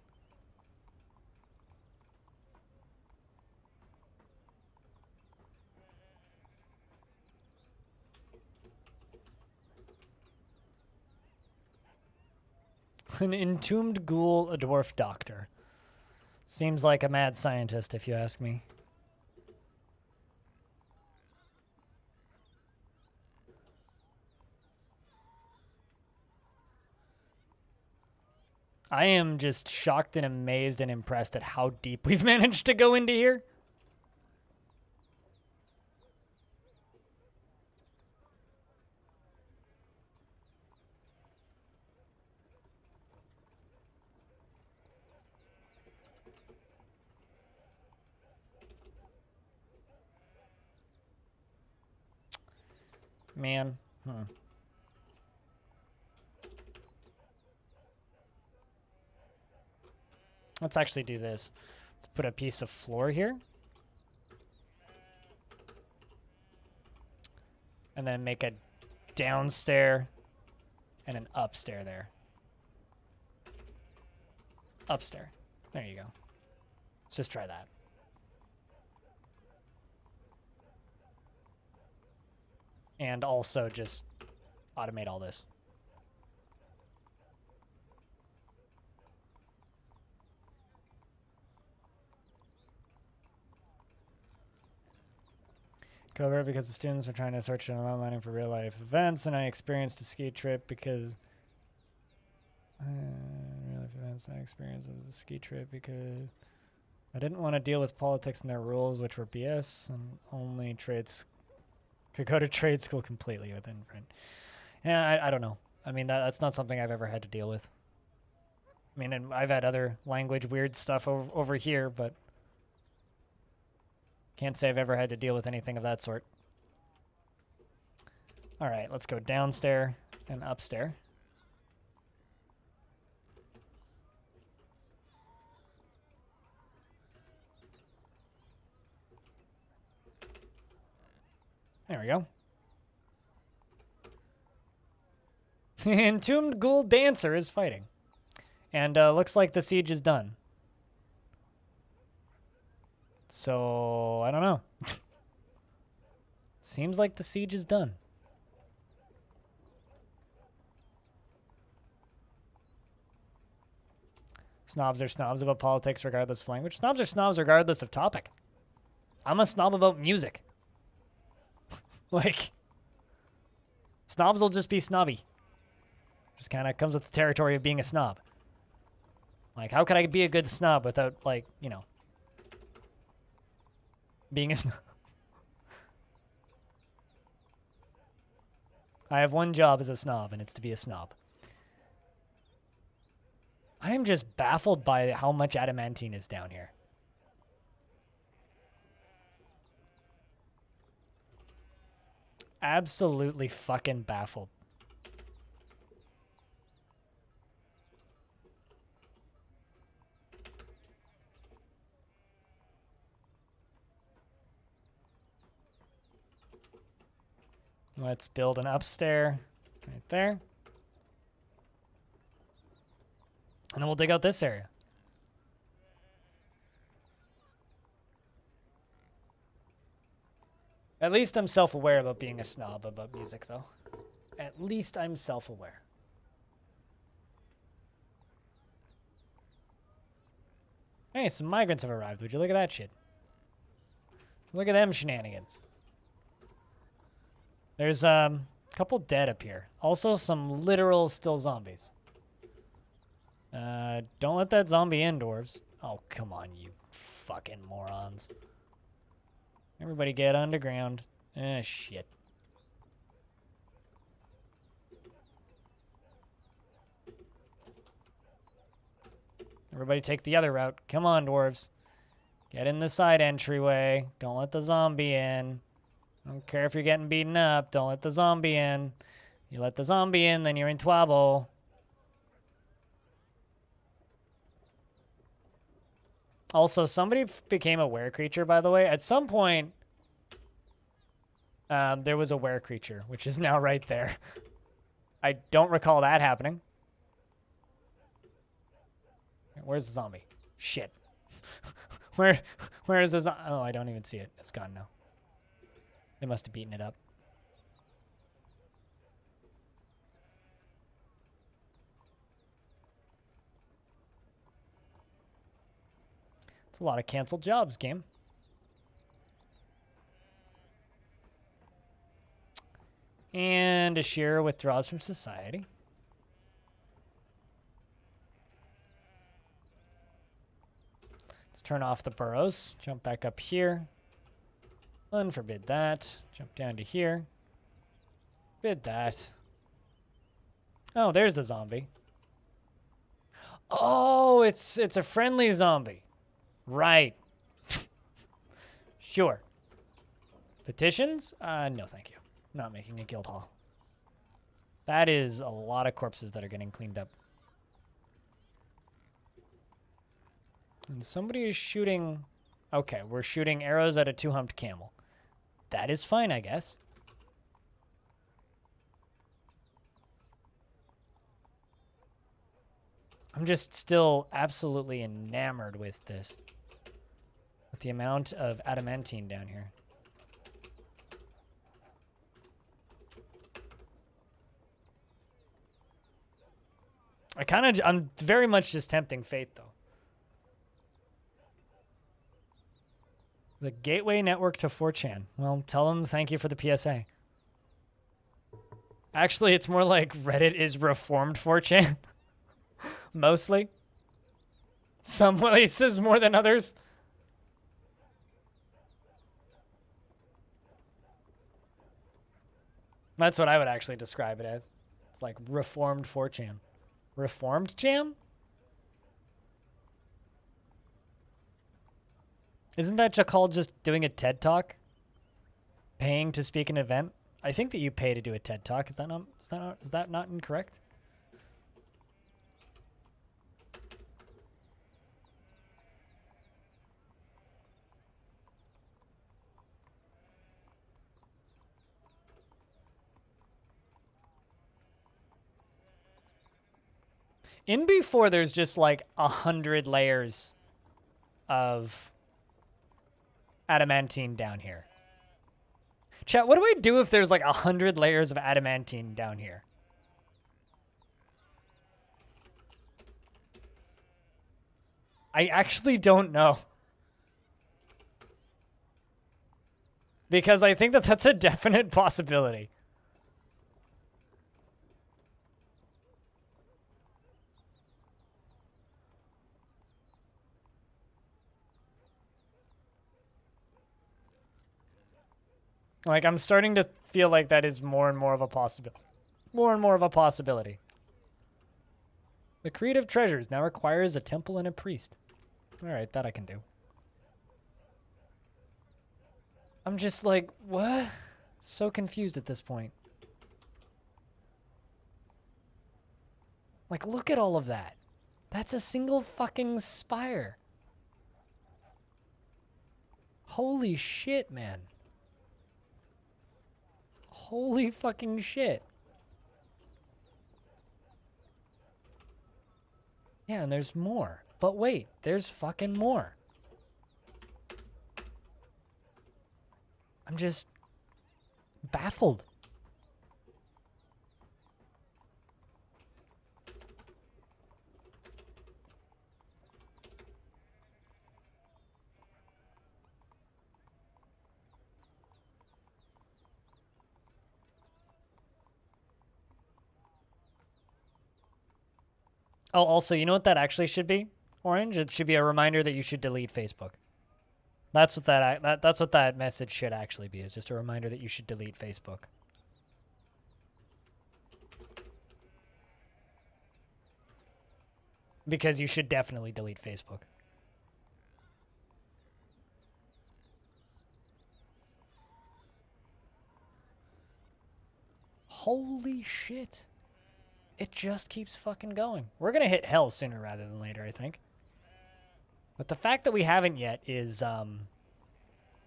An entombed ghoul, a dwarf doctor. Seems like a mad scientist, if you ask me. I am just shocked and amazed and impressed at how deep we've managed to go into here. Man. Let's actually do this. Let's put a piece of floor here. And then make a downstair and an upstair there. Upstair. There you go. Let's just try that. And also just automate all this. Cover because the students are trying to search and online for real life events, and I experienced a ski trip because real life events. I experienced a ski trip because I didn't want to deal with politics and their rules, which were BS, and only trades could go to trade school completely within print. Yeah, I don't know. I mean, that's not something I've ever had to deal with. I mean, and I've had other language weird stuff over here, but can't say I've ever had to deal with anything of that sort. All right, let's go downstairs and upstairs. There we go. Entombed Ghoul Dancer is fighting. And looks like the siege is done. So, I don't know. Seems like the siege is done. Snobs are snobs about politics regardless of language. Snobs are snobs regardless of topic. I'm a snob about music. Like, snobs will just be snobby. Just kind of comes with the territory of being a snob. Like, how could I be a good snob without, like, you know, being a snob? I have one job as a snob, and it's to be a snob. I am just baffled by how much adamantine is down here. Absolutely fucking baffled. Let's build an upstairs right there. And then we'll dig out this area. At least I'm self-aware about being a snob about music, though. At least I'm self-aware. Hey, some migrants have arrived. Would you look at that shit? Look at them shenanigans. There's a couple dead up here. Also, some literal still zombies. Don't let that zombie in, dwarves. Oh, come on, you fucking morons. Everybody get underground. Shit. Everybody take the other route. Come on, dwarves. Get in the side entryway. Don't let the zombie in. I don't care if you're getting beaten up. Don't let the zombie in. You let the zombie in, then you're in trouble. Also, somebody became a were creature, by the way. At some point, there was a were creature, which is now right there. I don't recall that happening. Where's the zombie? Shit. Where is the zombie? Oh, I don't even see it. It's gone now. They must have beaten it up. It's a lot of canceled jobs, game. And Ashira withdraws from society. Let's turn off the burrows. Jump back up here. Unforbid that. Jump down to here. Bid that. Oh, there's the zombie. Oh, it's a friendly zombie. Right. Sure. Petitions? No, thank you. Not making a guild hall. That is a lot of corpses that are getting cleaned up. And somebody is shooting... Okay, we're shooting arrows at a two-humped camel. That is fine, I guess. I'm just still absolutely enamored with this. With the amount of adamantine down here. I'm very much just tempting fate, though. The gateway network to 4chan. Well, tell them thank you for the PSA. Actually, it's more like Reddit is reformed 4chan. Mostly. Some places more than others. That's what I would actually describe it as. It's like reformed 4chan. Reformed jam? Isn't that called just doing a TED Talk? Paying to speak an event? I think that you pay to do a TED Talk. Is that not incorrect? In B4, there's just like 100 layers of adamantine down here. Chat, what do I do if there's like 100 layers of adamantine down here? I actually don't know. Because I think that that's a definite possibility. Like, I'm starting to feel like that is more and more of a possibility. More and more of a possibility. The creative treasures now requires a temple and a priest. All right, that I can do. I'm just like, what? So confused at this point. Like, look at all of that. That's a single fucking spire. Holy shit, man. Holy fucking shit. Yeah, and there's more. But wait, there's fucking more. I'm just baffled. Oh, also, you know what that actually should be, Orange? It should be a reminder that you should delete Facebook. That's what that's what that message should actually be, is just a reminder that you should delete Facebook. Because you should definitely delete Facebook. Holy shit. It just keeps fucking going. We're gonna hit hell sooner rather than later, I think. But the fact that we haven't yet is,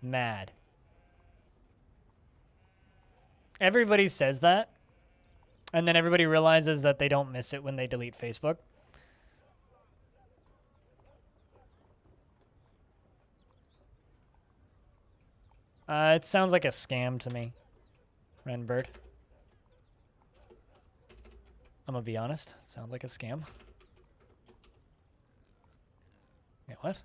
mad. Everybody says that, and then everybody realizes that they don't miss it when they delete Facebook. It sounds like a scam to me, Renbird. I'm gonna be honest. It sounds like a scam. Wait, what?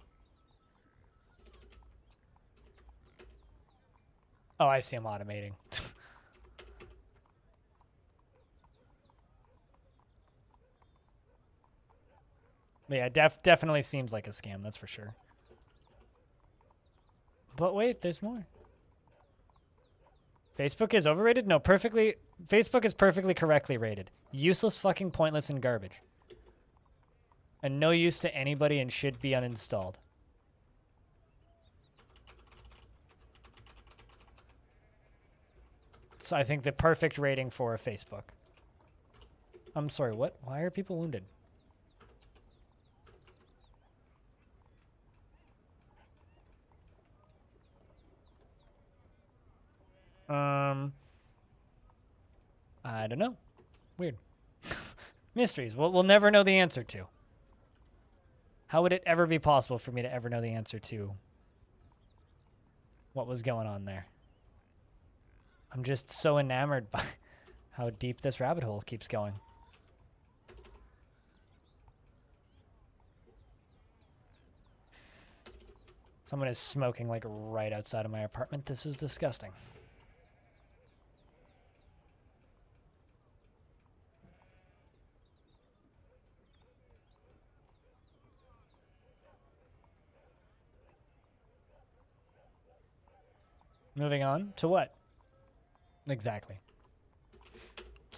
Oh, I see him automating. But yeah, definitely seems like a scam, that's for sure. But wait, there's more. Facebook is overrated? No, Facebook is perfectly correctly rated. Useless, fucking pointless, and garbage. And no use to anybody and should be uninstalled. So I think the perfect rating for Facebook. I'm sorry, what? Why are people wounded? I don't know. Weird. Mysteries. We'll never know the answer to. How would it ever be possible for me to ever know the answer to what was going on there? I'm just so enamored by how deep this rabbit hole keeps going. Someone is smoking like right outside of my apartment. This is disgusting. Moving on to what? Exactly.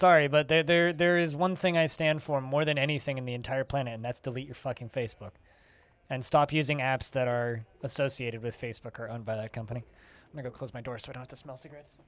Sorry, but there is one thing I stand for more than anything in the entire planet, and that's delete your fucking Facebook. And stop using apps that are associated with Facebook or owned by that company. I'm gonna go close my door so I don't have to smell cigarettes.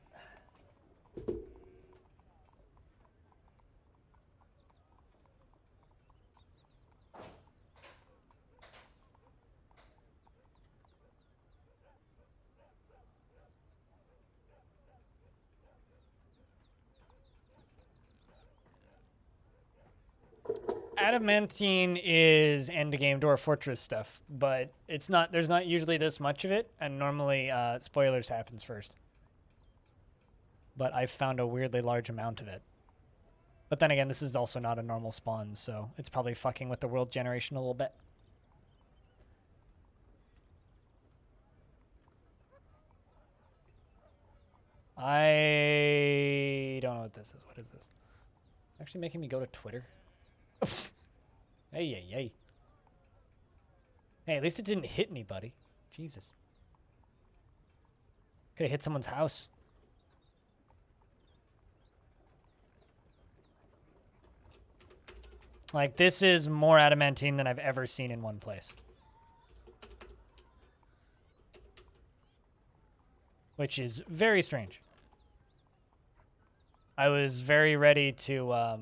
Adamantine is endgame Dwarf Fortress stuff, but it's not. There's not usually this much of it, and normally spoilers happens first. But I've found a weirdly large amount of it. But then again, this is also not a normal spawn, so it's probably fucking with the world generation a little bit. I don't know what this is. What is this? Actually making me go to Twitter. Hey. Hey, at least it didn't hit anybody. Jesus. Could have hit someone's house. Like, this is more adamantine than I've ever seen in one place. Which is very strange. I was very ready to,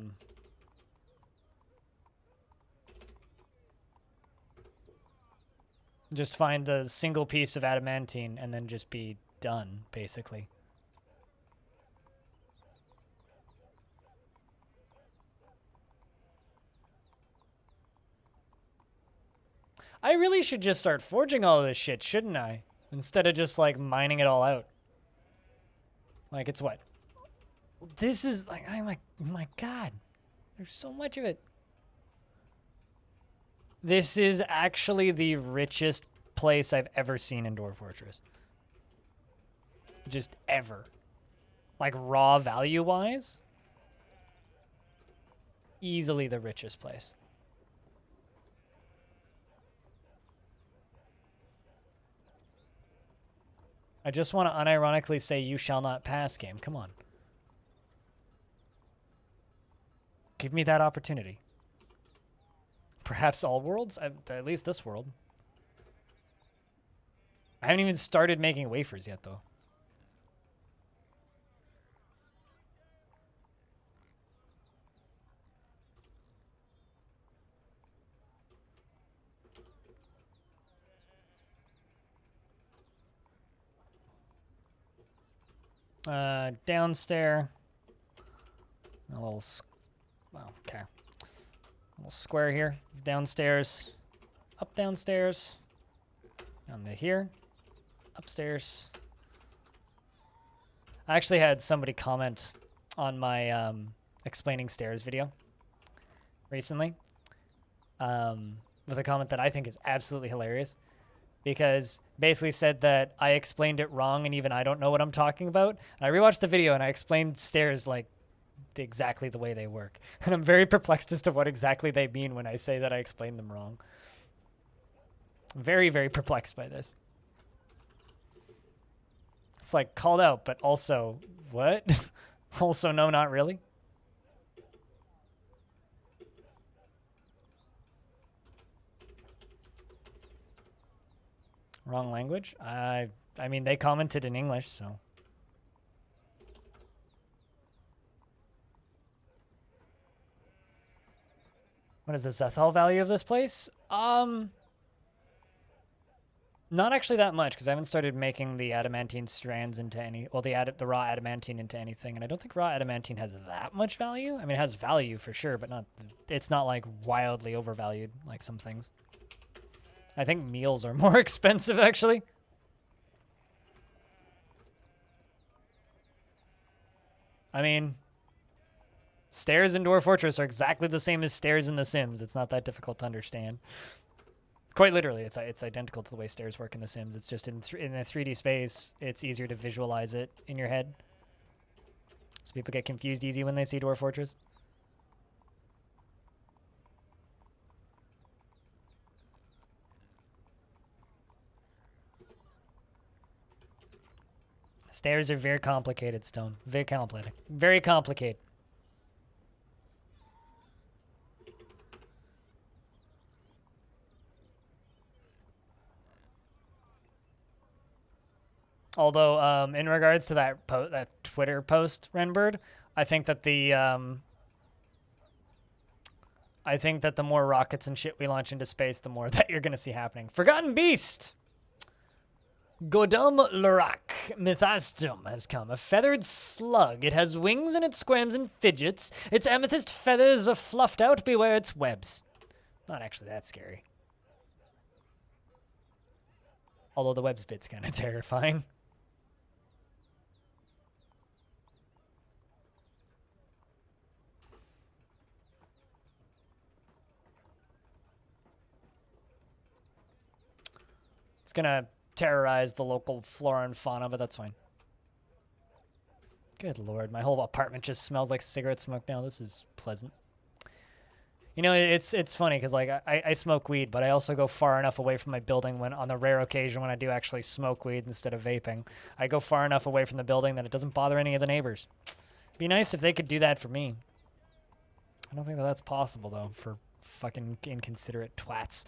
just find the single piece of adamantine and then just be done, basically. I really should just start forging all of this shit, shouldn't I? Instead of just, like, mining it all out. Like, it's what? This is, like, I'm like, my God. There's so much of it. This is actually the richest place I've ever seen in Dwarf Fortress. Just ever. Like, raw value-wise, easily the richest place. I just want to unironically say, you shall not pass, game. Come on. Give me that opportunity. Perhaps all worlds? At least this world. I haven't even started making wafers yet, though. Downstairs. A little, well, okay. A little square here. Downstairs. Up downstairs. Down to here. Upstairs. I actually had somebody comment on my explaining stairs video recently. With a comment that I think is absolutely hilarious. Because basically said that I explained it wrong and even I don't know what I'm talking about. And I rewatched the video and I explained stairs like exactly the way they work. And I'm very perplexed as to what exactly they mean when I say that I explained them wrong. Very, very perplexed by this. It's like called out, but also, what? Also, no, not really. Wrong language? I mean, they commented in English, so. What is the Zethal value of this place? Not actually that much, because I haven't started making the adamantine strands into any, well, the raw adamantine into anything, and I don't think raw adamantine has that much value. I mean, it has value for sure, but not, it's not like wildly overvalued like some things. I think meals are more expensive, actually. I mean, stairs in Dwarf Fortress are exactly the same as stairs in The Sims. It's not that difficult to understand. Quite literally, it's identical to the way stairs work in The Sims. It's just in a 3D space, it's easier to visualize it in your head. So people get confused easy when they see Dwarf Fortress. Stairs are very complicated, Stone. Very complicated. Very complicated. Although, in regards to that Twitter post, Renbird, I think that the more rockets and shit we launch into space, the more that you're gonna see happening. Forgotten Beast! Godum Lurak Mythastum has come. A feathered slug. It has wings and it squirms and fidgets. Its amethyst feathers are fluffed out. Beware its webs. Not actually that scary. Although the webs bit's kind of terrifying. It's gonna terrorize the local flora and fauna, but that's fine. Good lord, my whole apartment just smells like cigarette smoke now. This is pleasant. You know, it's funny because like I smoke weed, but I also go far enough away from my building when on the rare occasion when I do actually smoke weed instead of vaping. I go far enough away from the building that it doesn't bother any of the neighbors. It'd be nice if they could do that for me. I don't think that that's possible though for fucking inconsiderate twats.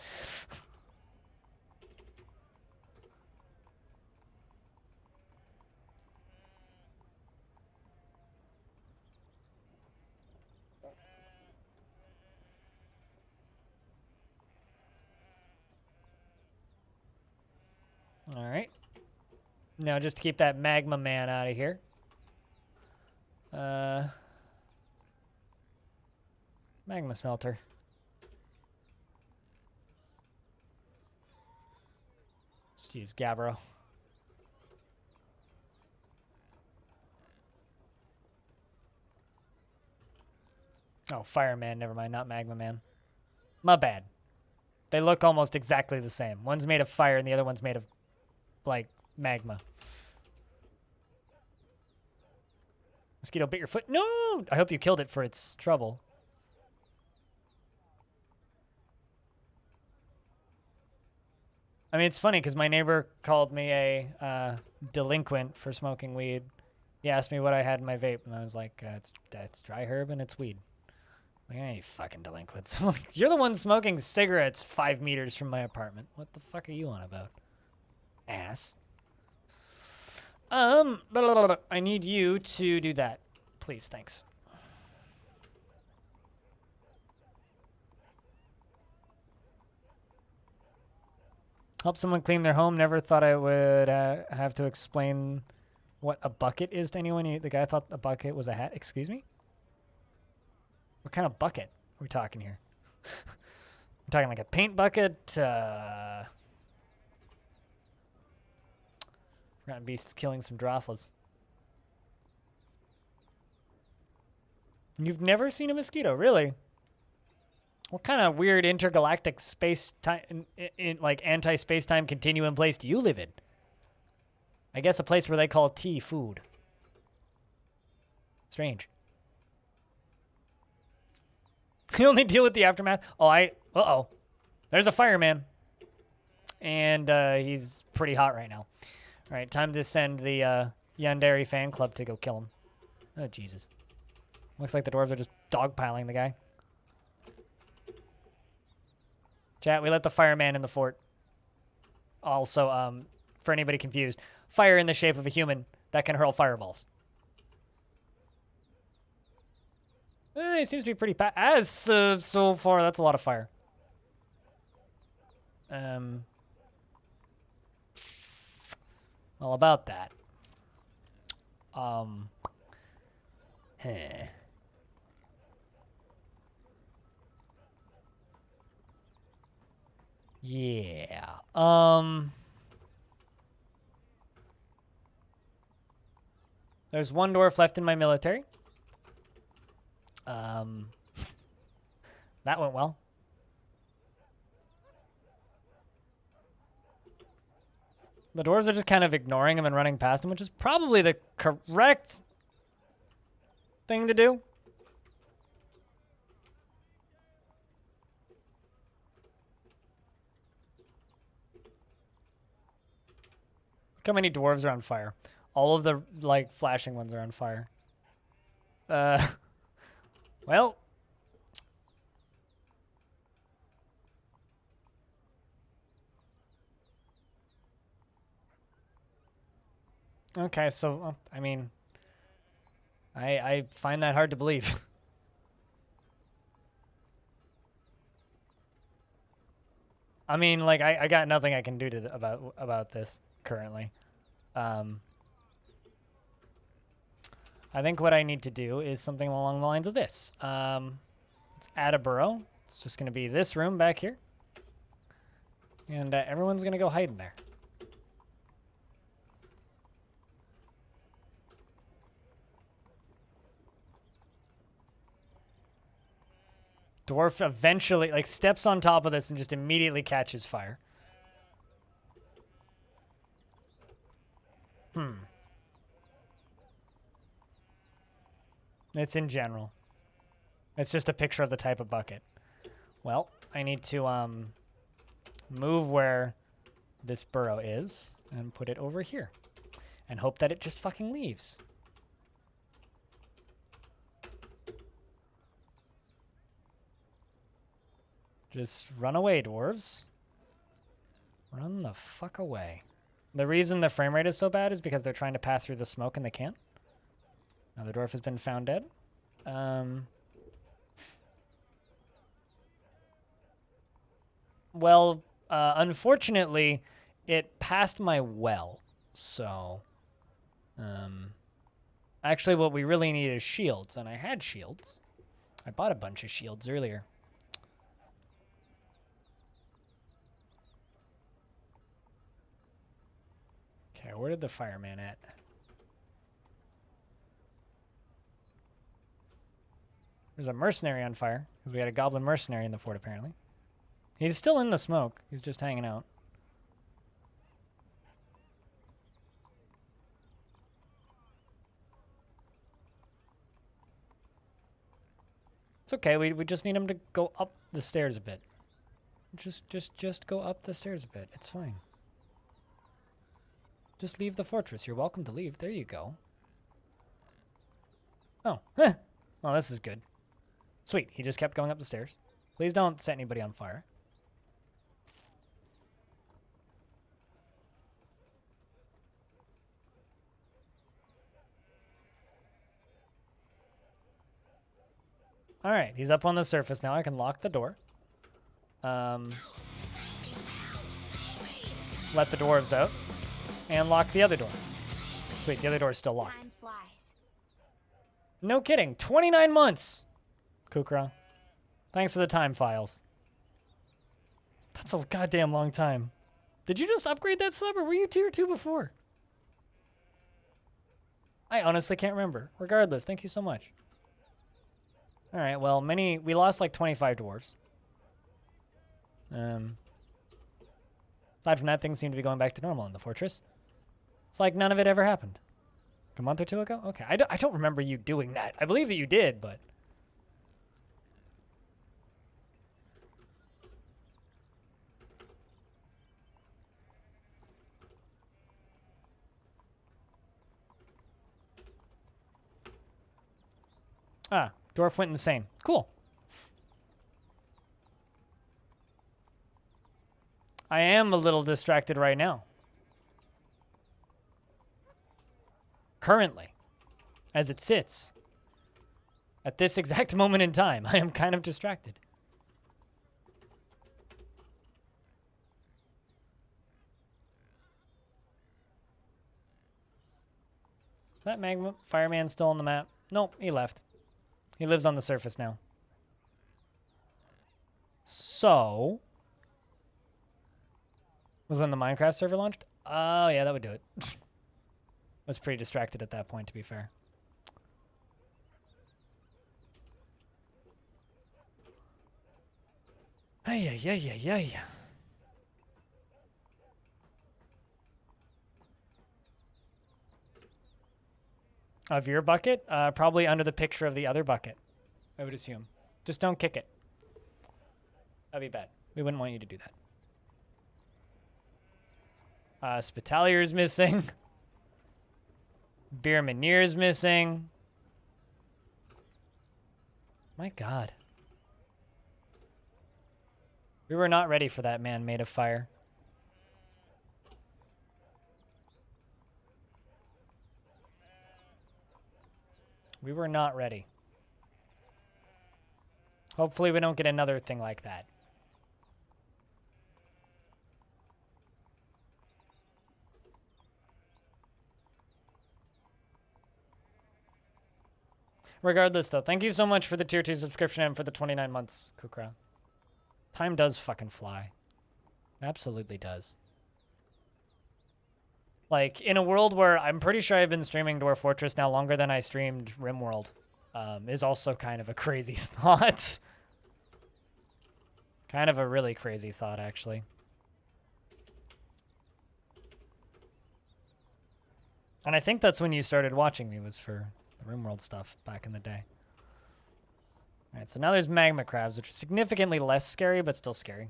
All right. Now, just to keep that magma man out of here. Magma smelter. Let's use Gabbro. Oh, Fireman. Never mind. Not Magma Man. My bad. They look almost exactly the same. One's made of fire and the other one's made of, like, magma. Mosquito bit your foot. No! I hope you killed it for its trouble. I mean, it's funny because my neighbor called me a delinquent for smoking weed. He asked me what I had in my vape, and I was like, it's dry herb and it's weed. Like, hey, you fucking delinquents. You're the one smoking cigarettes 5 meters from my apartment. What the fuck are you on about? Ass. I need you to do that. Please, thanks. Help someone clean their home. Never thought I would have to explain what a bucket is to anyone. The guy thought a bucket was a hat. Excuse me? What kind of bucket are we talking here? We're talking like a paint bucket? Forgotten Beast's killing some Drothlas. You've never seen a mosquito, really? What kind of weird intergalactic space-time, like anti-space-time continuum place do you live in? I guess a place where they call tea food. Strange. You only deal with the aftermath? Oh, uh-oh. There's a fireman. And he's pretty hot right now. All right, time to send the Yandere fan club to go kill him. Oh, Jesus. Looks like the dwarves are just dogpiling the guy. Chat, we let the fireman in the fort. Also, for anybody confused, fire in the shape of a human that can hurl fireballs. He seems to be pretty as so far. That's a lot of fire. Well, about that. Yeah. There's one dwarf left in my military. That went well. The dwarves are just kind of ignoring him and running past him, which is probably the correct thing to do. Look how many dwarves are on fire. All of the, like, flashing ones are on fire. Well. Okay, so, I mean, I find that hard to believe. I mean, like, I got nothing I can do to about this currently. I think what I need to do is something along the lines of this. Let's add a burrow. It's just going to be this room back here. And everyone's going to go hide in there. Dwarf eventually, like, steps on top of this and just immediately catches fire. It's in general. It's just a picture of the type of bucket. Well, I need to move where this burrow is and put it over here. And hope that it just fucking leaves. Just run away, dwarves. Run the fuck away. The reason the frame rate is so bad is because they're trying to pass through the smoke and they can't. Now the dwarf has been found dead. Well, unfortunately, it passed my well. So, actually what we really need is shields, and I had shields. I bought a bunch of shields earlier. Okay, where did the fireman at? There's a mercenary on fire, because we had a goblin mercenary in the fort, apparently. He's still in the smoke. He's just hanging out. It's okay. We just need him to go up the stairs a bit. Just go up the stairs a bit. It's fine. Just leave the fortress. You're welcome to leave. There you go. Oh. Well, this is good. Sweet. He just kept going up the stairs. Please don't set anybody on fire. All right. He's up on the surface now. I can lock the door. Let the dwarves out. And lock the other door. Sweet. The other door is still locked. Time flies. No kidding. 29 months. Kukra. Thanks for the time files. That's a goddamn long time. Did you just upgrade that sub or were you tier 2 before? I honestly can't remember. Regardless, thank you so much. Alright, well, we lost like 25 dwarves. Aside from that, things seem to be going back to normal in the fortress. It's like none of it ever happened. A month or two ago? Okay, I don't remember you doing that. I believe that you did, but... Ah, Dwarf went insane. Cool. I am a little distracted right now. Currently, as it sits, at this exact moment in time, I am kind of distracted. Is that magma fireman still on the map? Nope, he left. He lives on the surface now. So, was when the Minecraft server launched? Oh, yeah, that would do it. Was pretty distracted at that point, to be fair. Ay. Of your bucket? Probably under the picture of the other bucket, I would assume. Just don't kick it. That'd be bad. We wouldn't want you to do that. Spitalier's missing. Beer Manier's missing. My God. We were not ready for that man made of fire. We were not ready. Hopefully we don't get another thing like that. Regardless, though, thank you so much for the tier 2 subscription and for the 29 months, Kukra. Time does fucking fly. It absolutely does. Like, in a world where I'm pretty sure I've been streaming Dwarf Fortress now longer than I streamed RimWorld, is also kind of a crazy thought. Kind of a really crazy thought, actually. And I think that's when you started watching me, was for the RimWorld stuff back in the day. All right, so now there's magma crabs, which are significantly less scary, but still scary.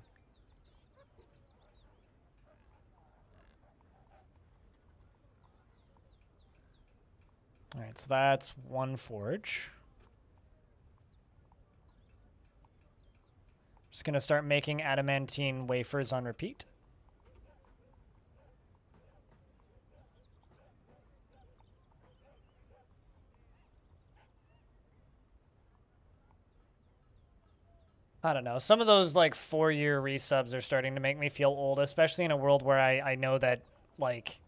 All right, so that's one forge. Just gonna start making adamantine wafers on repeat. I don't know. Some of those like 4-year resubs are starting to make me feel old, especially in a world where I know that like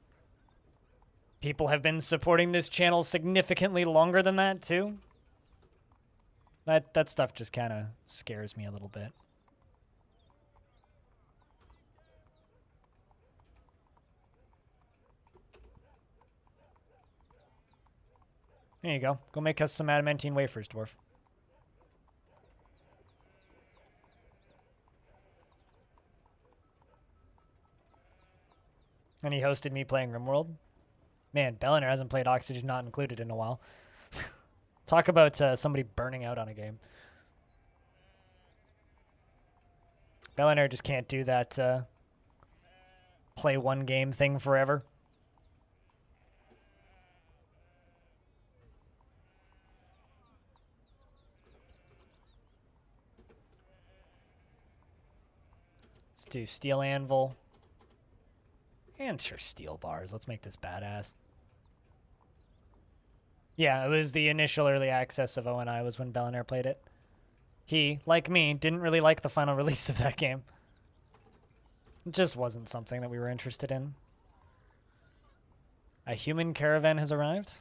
people have been supporting this channel significantly longer than that too. That stuff just kind of scares me a little bit. There you go. Go make us some adamantine wafers, Dwarf. And he hosted me playing RimWorld. Man, Belliner hasn't played Oxygen Not Included in a while. Talk about somebody burning out on a game. Belliner just can't do that play one game thing forever. Let's do steel anvil. And sure, steel bars. Let's make this badass. Yeah, it was the initial early access of ONI was when Belliner played it. He, like me, didn't really like the final release of that game. It just wasn't something that we were interested in. A human caravan has arrived?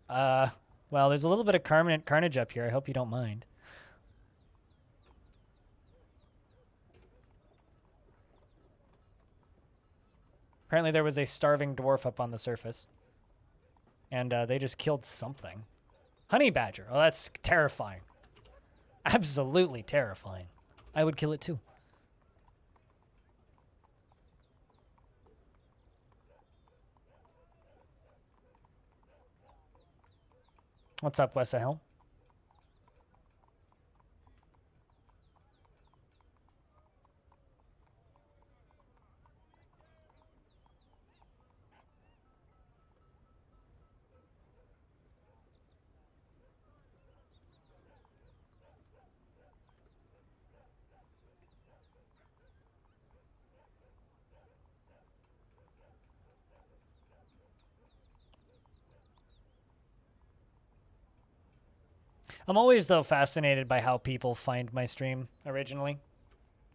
Well, there's a little bit of carnage up here. I hope you don't mind. Apparently there was a starving dwarf up on the surface. And they just killed something. Honey badger. Oh, that's terrifying. Absolutely terrifying. I would kill it too. What's up, West Hill? I'm always, though, fascinated by how people find my stream originally.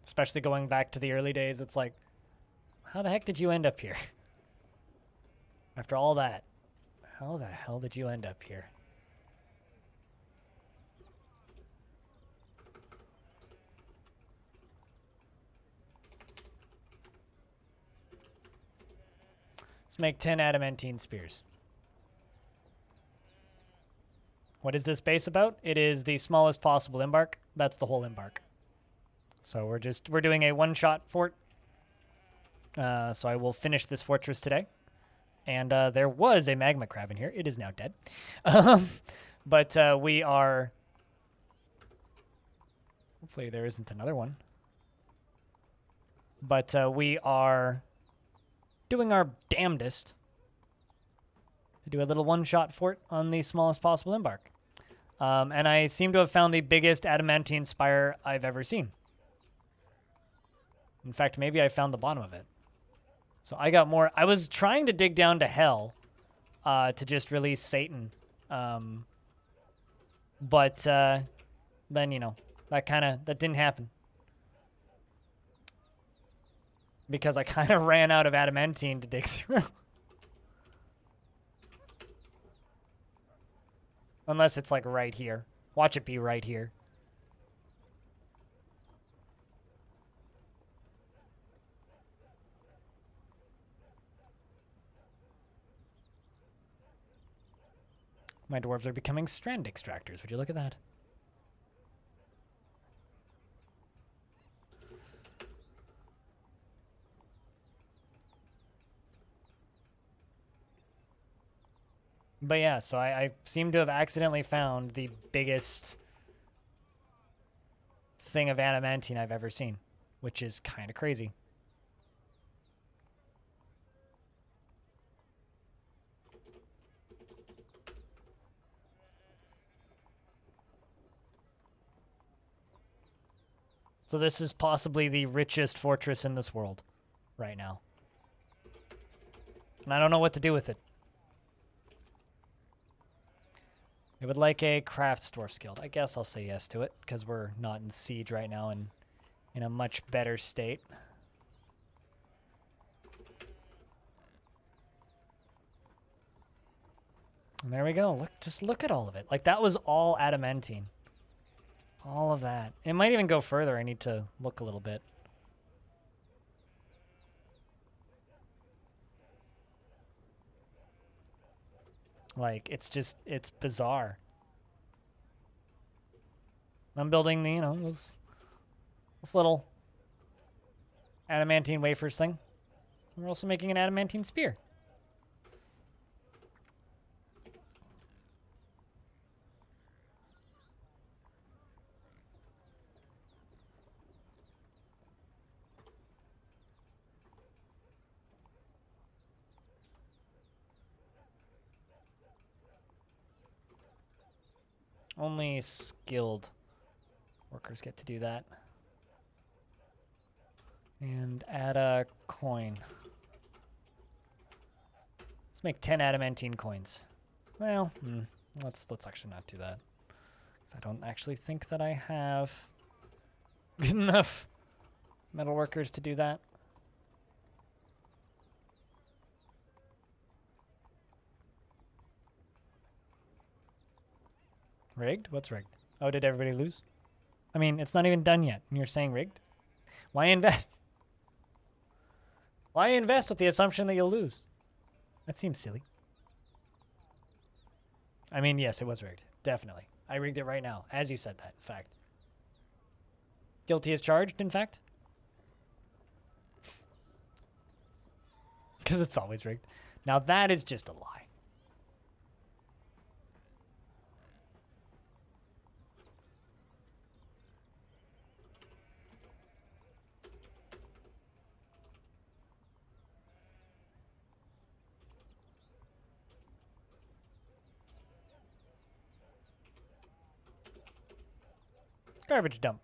Especially going back to the early days. It's like, how the heck did you end up here? After all that, how the hell did you end up here? Let's make 10 adamantine spears. What is this base about? It is the smallest possible embark. That's the whole embark. So we're doing a one-shot fort. So I will finish this fortress today. And there was a magma crab in here. It is now dead. But we are... Hopefully there isn't another one. But we are doing our damnedest to do a little one-shot fort on the smallest possible embark. And I seem to have found the biggest adamantine spire I've ever seen. In fact, maybe I found the bottom of it. So I got more. I was trying to dig down to hell to just release Satan But then, you know, that didn't happen. Because I kind of ran out of adamantine to dig through. Unless it's like right here. Watch it be right here. My dwarves are becoming strand extractors. Would you look at that? But yeah, so I seem to have accidentally found the biggest thing of adamantine I've ever seen, which is kind of crazy. So this is possibly the richest fortress in this world right now. And I don't know what to do with it. I would like a crafts dwarf guild. I guess I'll say yes to it, because we're not in siege right now and in a much better state. And there we go. Look, just look at all of it. Like, that was all adamantine. All of that. It might even go further. I need to look a little bit. Like, it's bizarre. I'm building the, you know, this little adamantine wafers thing. We're also making an adamantine spear. Only skilled workers get to do that. And add a coin. Let's make 10 adamantine coins. Well, let's actually not do that. Because I don't actually think that I have good enough metal workers to do that. Rigged? What's rigged? Oh, did everybody lose? I mean, it's not even done yet, and you're saying rigged? Why invest? Why invest with the assumption that you'll lose? That seems silly. I mean, yes, it was rigged. Definitely. I rigged it right now, as you said that, in fact. Guilty as charged, in fact. Because it's always rigged. Now that is just a lie. Garbage dump.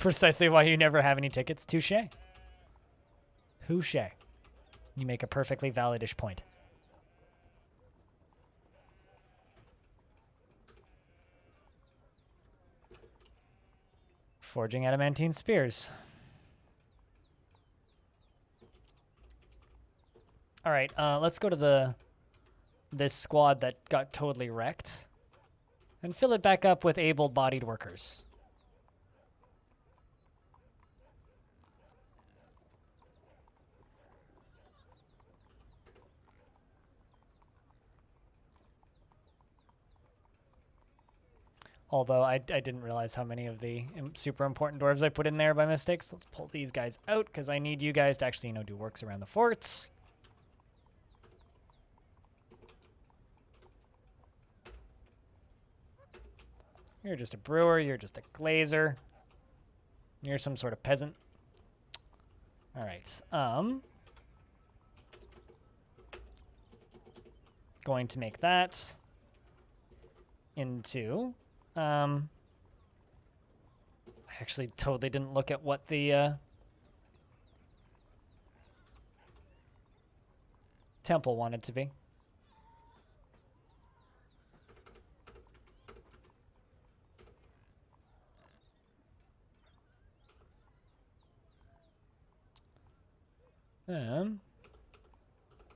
Precisely why you never have any tickets. Touche. Touche. You make a perfectly valid-ish point. Forging adamantine spears. All right, let's go to this squad that got totally wrecked and fill it back up with able-bodied workers. Although I didn't realize how many of the super important dwarves I put in there by mistake. So let's pull these guys out because I need you guys to actually, you know, do works around the forts. You're just a brewer. You're just a glazer. You're some sort of peasant. All right. Going to make that into... I actually totally didn't look at what the temple wanted to be.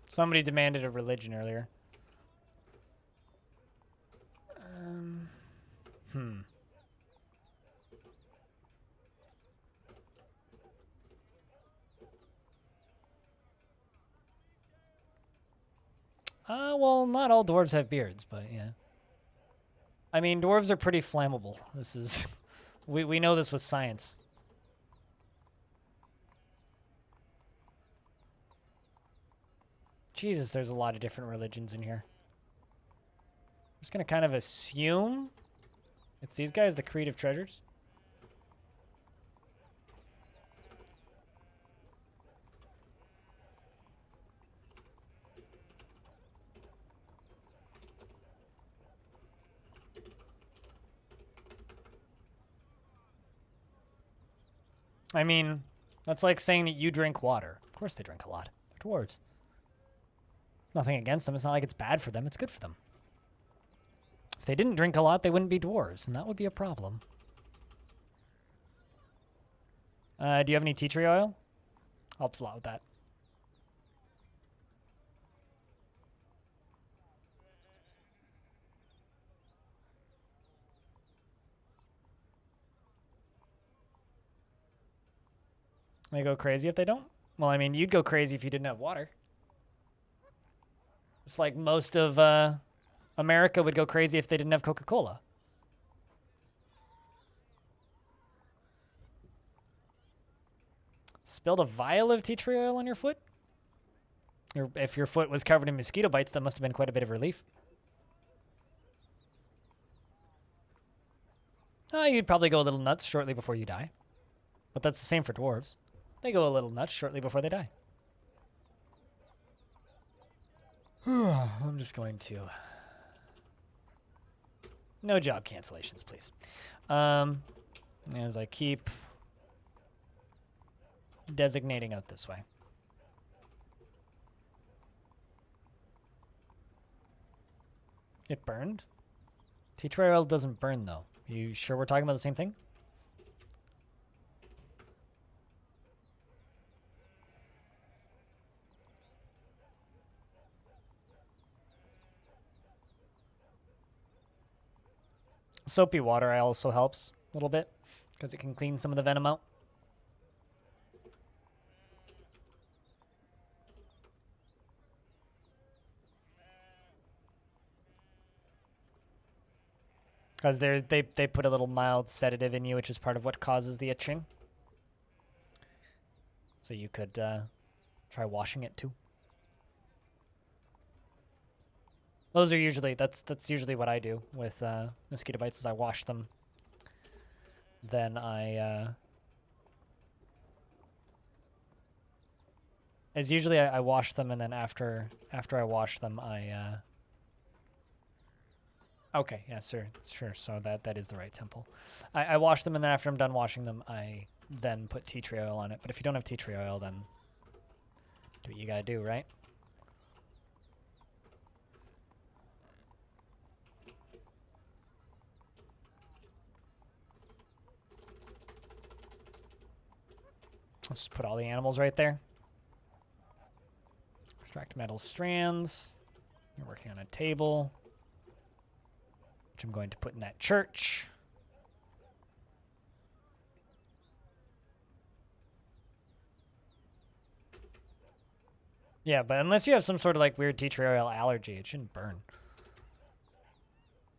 Somebody demanded a religion earlier. Hmm. Well, not all dwarves have beards, but yeah. I mean, dwarves are pretty flammable. This is... we know this with science. Jesus, there's a lot of different religions in here. I'm just going to kind of assume it's these guys, the creative treasures. I mean, that's like saying that you drink water. Of course they drink a lot. They're dwarves. It's nothing against them. It's not like it's bad for them. It's good for them. If they didn't drink a lot, they wouldn't be dwarves, and that would be a problem. Do you have any tea tree oil? Helps a lot with that. They go crazy if they don't? Well, I mean, you'd go crazy if you didn't have water. It's like most of America would go crazy if they didn't have Coca-Cola. Spilled a vial of tea tree oil on your foot? Or if your foot was covered in mosquito bites, that must have been quite a bit of relief. You'd probably go a little nuts shortly before you die. But that's the same for dwarves. They go a little nuts shortly before they die. I'm just going to... No job cancellations, please. As I keep designating out this way. It burned? Tea tree oil doesn't burn, though. You sure we're talking about the same thing? Soapy water also helps a little bit because it can clean some of the venom out. Because they put a little mild sedative in you, which is part of what causes the itching. So you could try washing it too. Those are usually that's usually what I do with mosquito bites is I wash them. Then I is usually I wash them, and then after I wash them I okay, yeah, sure. So that is the right temple. I wash them, and then after I'm done washing them, I then put tea tree oil on it. But if you don't have tea tree oil, then do what you gotta do, right? Let's just put all the animals right there. Extract metal strands. You're working on a table, which I'm going to put in that church. Yeah, but unless you have some sort of like weird tea tree oil allergy, it shouldn't burn.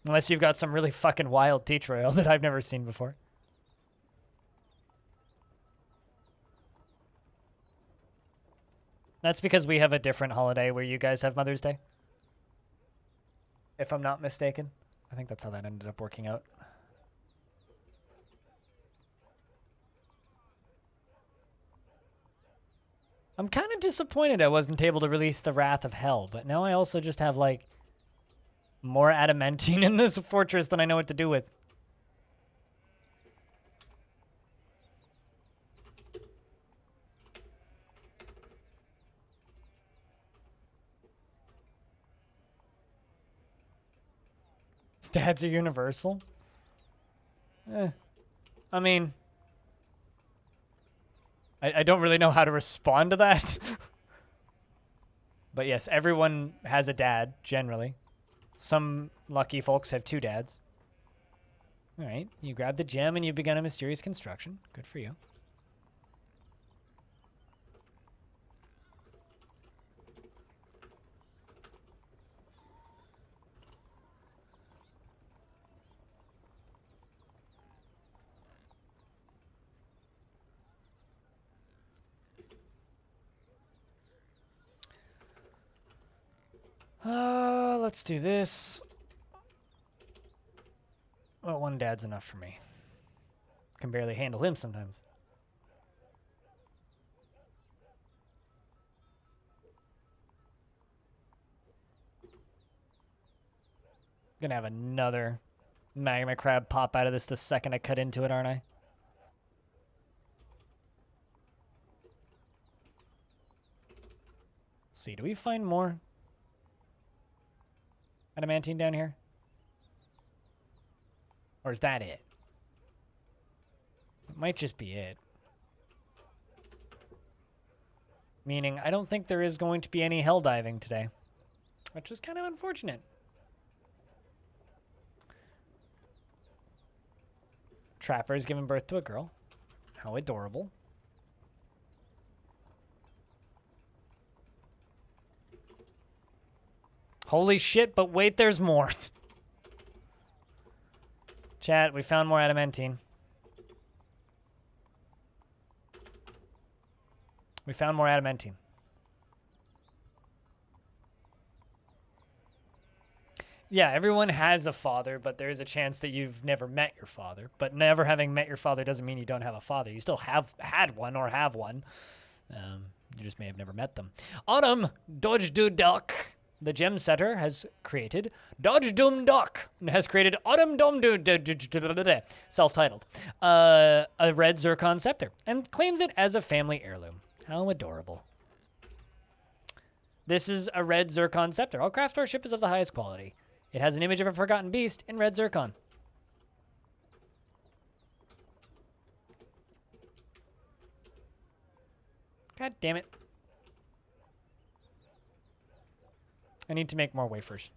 Unless you've got some really fucking wild tea tree oil that I've never seen before. That's because we have a different holiday where you guys have Mother's Day. If I'm not mistaken. I think that's how that ended up working out. I'm kind of disappointed I wasn't able to release the Wrath of Hell, but now I also just have, like, more adamantine in this fortress than I know what to do with. Dads are universal? I mean... I don't really know how to respond to that. But yes, everyone has a dad, generally. Some lucky folks have 2 dads. All right, you grabbed the gem and you've begun a mysterious construction. Good for you. Let's do this. Well, 1 dad's enough for me. Can barely handle him sometimes. Gonna have another magma crab pop out of this the second I cut into it, aren't I? Let's see, do we find more adamantine down here? Or is that it? It might just be it. Meaning, I don't think there is going to be any hell diving today. Which is kind of unfortunate. Trapper has given birth to a girl. How adorable. Holy shit, but wait, there's more. Chat, we found more adamantine. We found more adamantine. Yeah, everyone has a father, but there is a chance that you've never met your father. But never having met your father doesn't mean you don't have a father. You still have had one or have one. You just may have never met them. Autumn, Dodge Do Duck. The gem setter has created Dodge Doom Duck and has created Autumn Dom Do self-titled a red zircon scepter and claims it as a family heirloom. How adorable. This is a red zircon scepter. All craft store ship is of the highest quality. It has an image of a forgotten beast in red zircon. God damn it. I need to make more wafers.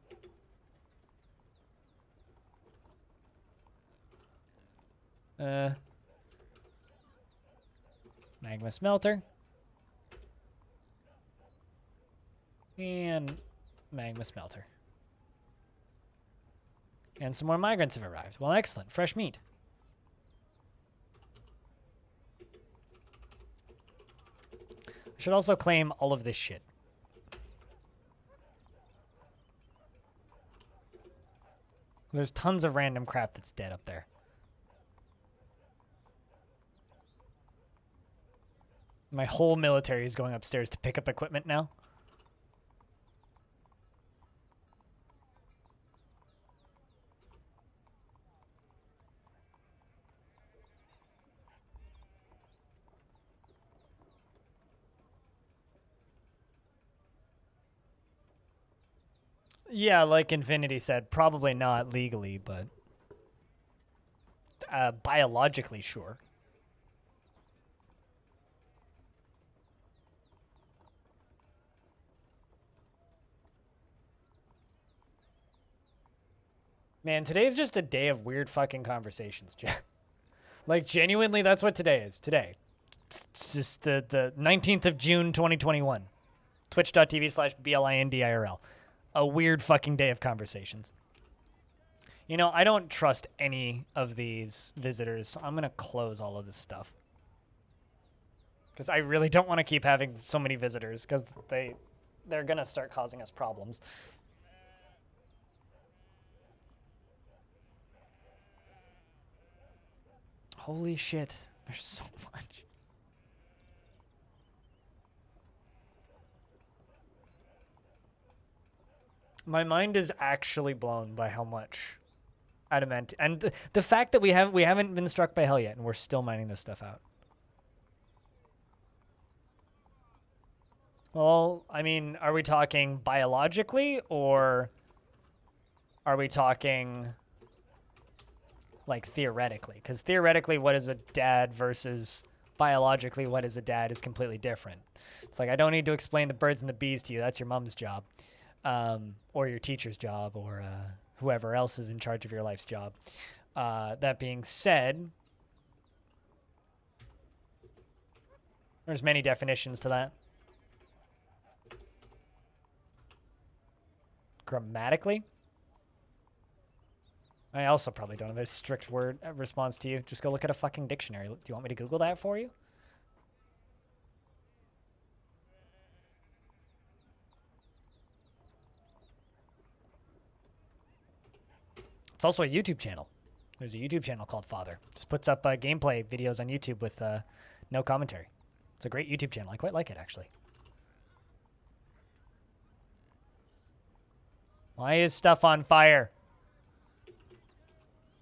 Magma smelter. And magma smelter. And some more migrants have arrived. Well, excellent. Fresh meat. I should also claim all of this shit. There's tons of random crap that's dead up there. My whole military is going upstairs to pick up equipment now. Yeah, like Infinity said, probably not legally, but biologically, sure. Man, today's just a day of weird fucking conversations, Jack. Like, genuinely, that's what today is. Today. It's just the 19th of June, 2021. Twitch.tv/BLINDIRL. A weird fucking day of conversations. You know, I don't trust any of these visitors, so I'm going to close all of this stuff. Because I really don't want to keep having so many visitors, because they're going to start causing us problems. Holy shit. There's so much. My mind is actually blown by how much adamant, and the fact that we haven't been struck by hell yet, and we're still mining this stuff out. Well, I mean, are we talking biologically, or are we talking like theoretically? Because theoretically, what is a dad versus biologically what is a dad is completely different. It's like, I don't need to explain the birds and the bees to you. That's your mom's job, or your teacher's job, or whoever else is in charge of your life's job. That being said, there's many definitions to that. Grammatically, I also probably don't have a strict word response to you. Just go look at a fucking dictionary. Do you want me to Google that for you? It's also a YouTube channel. There's a YouTube channel called Father. Just puts up gameplay videos on YouTube with no commentary. It's a great YouTube channel. I quite like it, actually. Why is stuff on fire?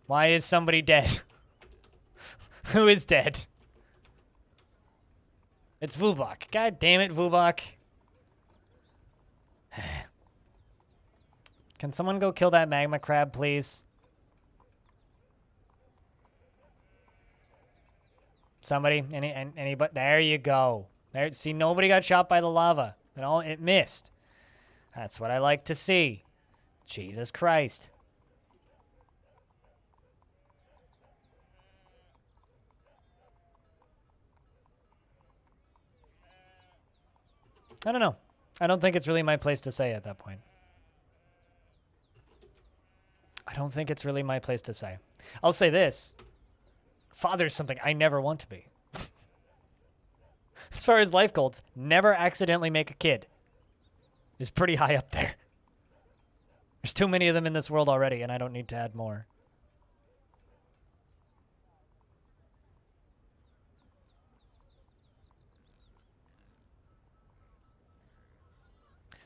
Why is somebody dead? Who is dead? It's Vubok. God damn it, Vubok. Can someone go kill that magma crab, please? Somebody, anybody, there you go. There, see, nobody got shot by the lava. It missed. That's what I like to see. Jesus Christ. I don't know. I don't think it's really my place to say at that point. I don't think it's really my place to say. I'll say this. Father's something I never want to be. As far as life goals, never accidentally make a kid is pretty high up there. There's too many of them in this world already, and I don't need to add more.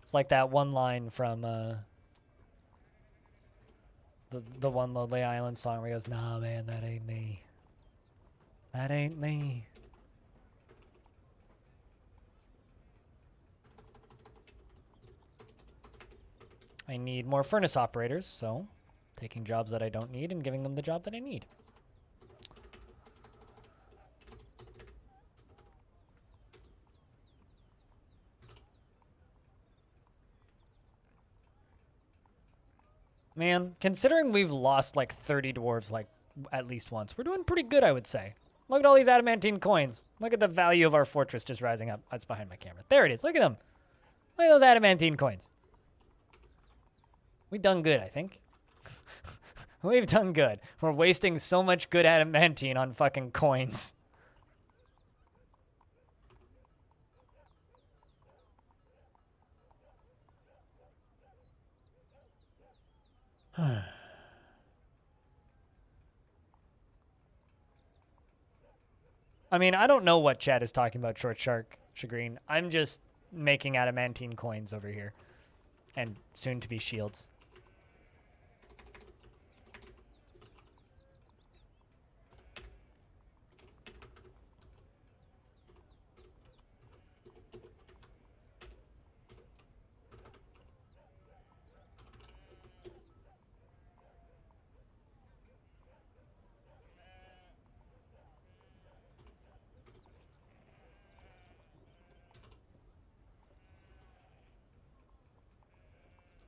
It's like that one line from the one Lonely Island song where he goes, "Nah, man, that ain't me. That ain't me." I need more furnace operators, so taking jobs that I don't need and giving them the job that I need. Man, considering we've lost like 30 dwarves like at least once, we're doing pretty good, I would say. Look at all these adamantine coins. Look at the value of our fortress just rising up. That's behind my camera. There it is. Look at them. Look at those adamantine coins. We've done good, I think. We've done good. We're wasting so much good adamantine on fucking coins. I mean, I don't know what chat is talking about, Short Shark Chagrin. I'm just making adamantine coins over here. And soon to be shields.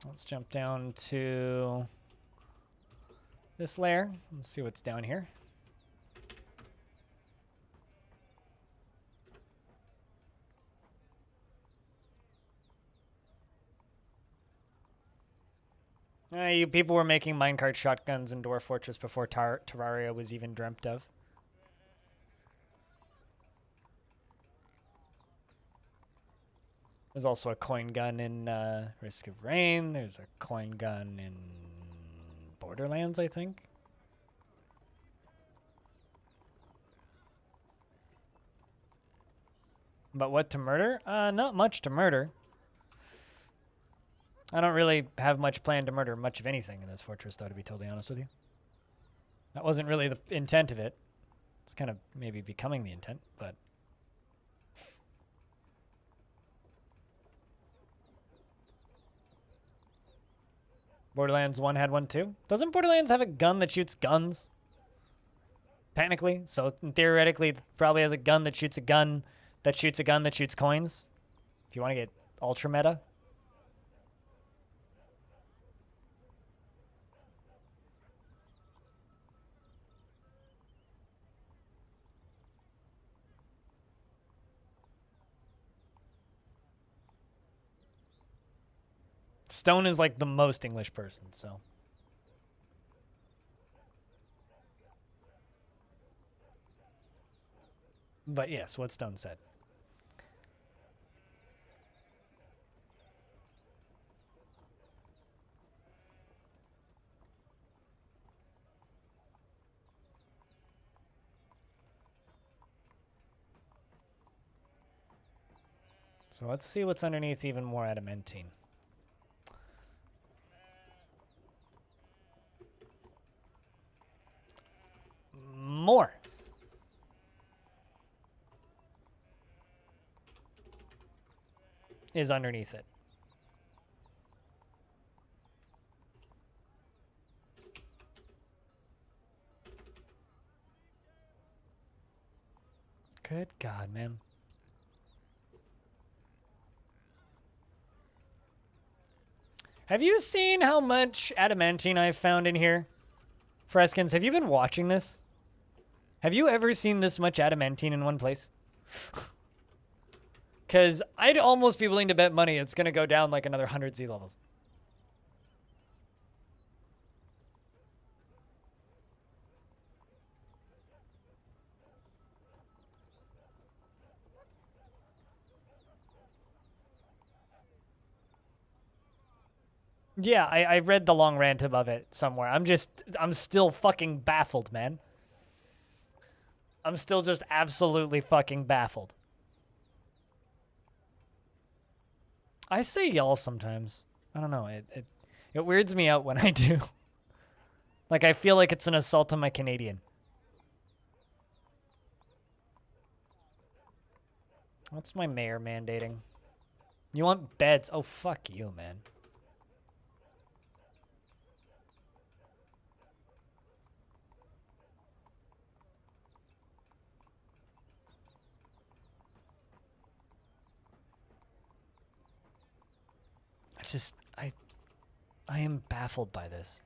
Let's jump down to this layer. Let's see what's down here. You people were making minecart shotguns in Dwarf Fortress before Terraria was even dreamt of. There's also a coin gun in Risk of Rain. There's a coin gun in Borderlands, I think. But what to murder? Not much to murder. I don't really have much plan to murder much of anything in this fortress, though, to be totally honest with you. That wasn't really the intent of it. It's kind of maybe becoming the intent, but... Borderlands 1 had one too. Doesn't Borderlands have a gun that shoots guns? technically. So theoretically, it probably has a gun that shoots a gun that shoots a gun that shoots coins. If you want to get ultra meta. Stone is like the most English person, so. But yes, what Stone said. So let's see what's underneath even more adamantine. More. Is underneath it. Good God, man. Have you seen how much adamantine I've found in here? Freskins, have you been watching this? Have you ever seen this much adamantine in one place? Because I'd almost be willing to bet money it's going to go down like another 100 Z levels. Yeah, I read the long rant above it somewhere. I'm still fucking baffled, man. I'm still just absolutely fucking baffled. I say y'all sometimes. I don't know. It weirds me out when I do. Like, I feel like it's an assault on my Canadian. What's my mayor mandating? You want beds? Oh, fuck you, man. I am baffled by this.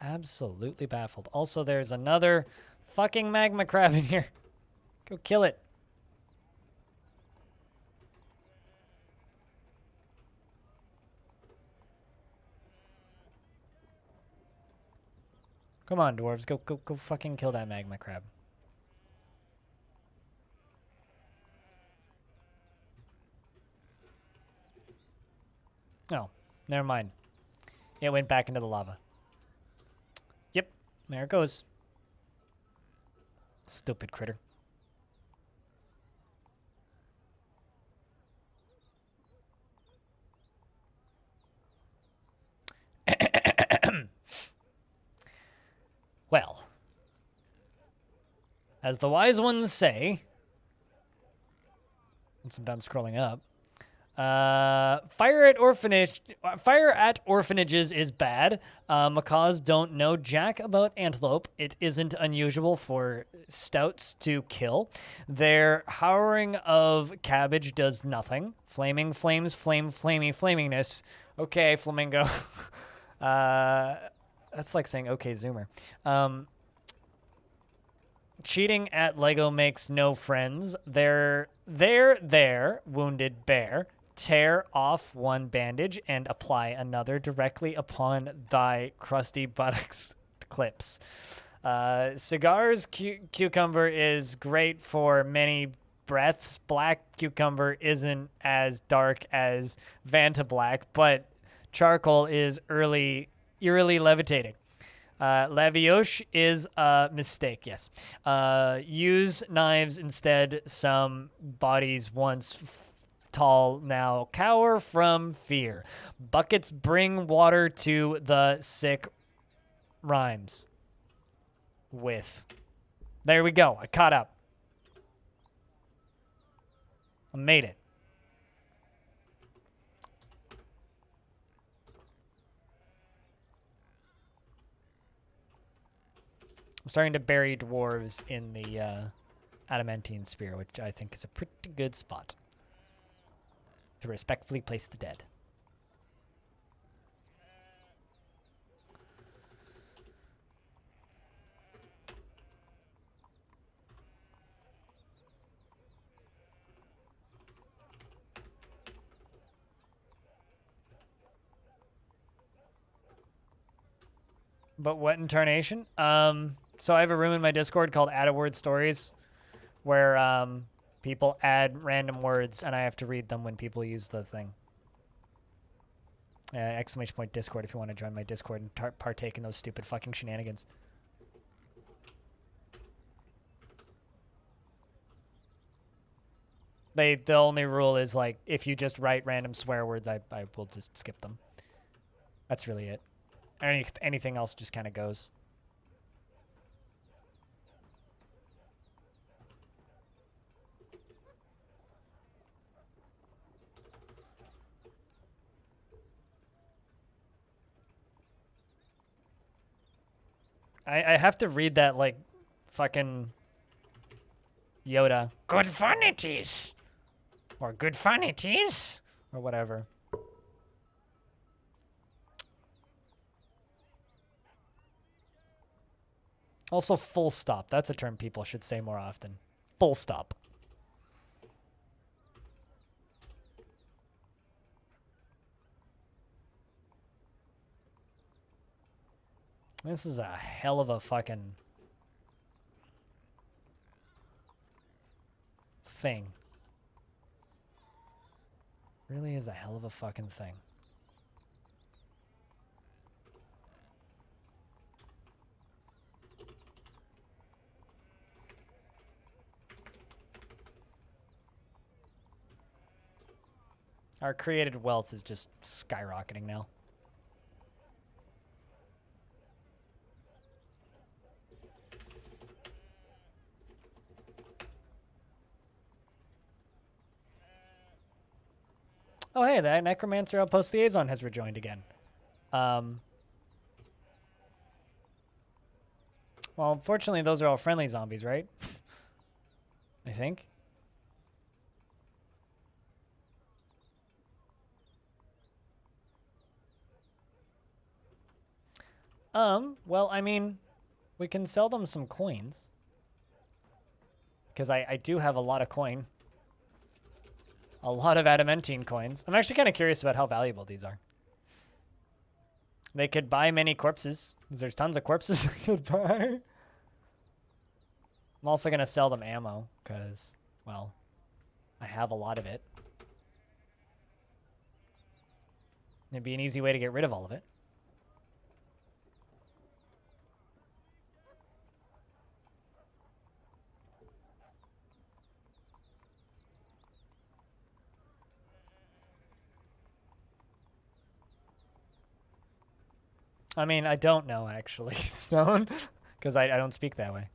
Absolutely baffled. Also, there's another fucking magma crab in here. Go kill it. Come on, dwarves. Go fucking kill that magma crab. No, never mind. It went back into the lava. Yep, there it goes. Stupid critter. Well, as the wise ones say, once I'm done scrolling up, fire at orphanages is bad. Macaws don't know jack about antelope. It isn't unusual for stouts to kill. Their howling of cabbage does nothing. Flaming flames, flamingness. Okay, flamingo. That's like saying okay, Zoomer. Cheating at Lego makes no friends. There, wounded bear. Tear off one bandage and apply another directly upon thy crusty buttocks clips. Cigars cucumber is great for many breaths. Black cucumber isn't as dark as Vanta Black, but charcoal is eerily levitating. Lavioche is a mistake, yes. Use knives instead. Some bodies once tall now cower from fear. Buckets bring water to the sick. Rhymes with. There we go. I caught up. I made it. starting to bury dwarves in the adamantine spear, which I think is a pretty good spot to respectfully place the dead. But what incarnation? So I have a room in my Discord called Add a Word Stories, where people add random words, and I have to read them when people use the thing. Exclamation point Discord if you want to join my Discord and partake in those stupid fucking shenanigans. The only rule is, like, if you just write random swear words, I will just skip them. That's really it. Anything else just kind of goes. I have to read that, like, fucking Yoda. Good fun it is. Or good fun it is. Or whatever. Also, full stop. That's a term people should say more often. Full stop. This is a hell of a fucking thing. Really is a hell of a fucking thing. Our created wealth is just skyrocketing now. Oh, hey, that Necromancer Outpost Liaison has rejoined again. Well, unfortunately, those are all friendly zombies, right? I think. Well, I mean, we can sell them some coins. Because I do have a lot of coin. A lot of adamantine coins. I'm actually kind of curious about how valuable these are. They could buy many corpses. There's tons of corpses they could buy. I'm also going to sell them ammo because, well, I have a lot of it. It'd be an easy way to get rid of all of it. I mean, I don't know, actually, Stone, because I don't speak that way.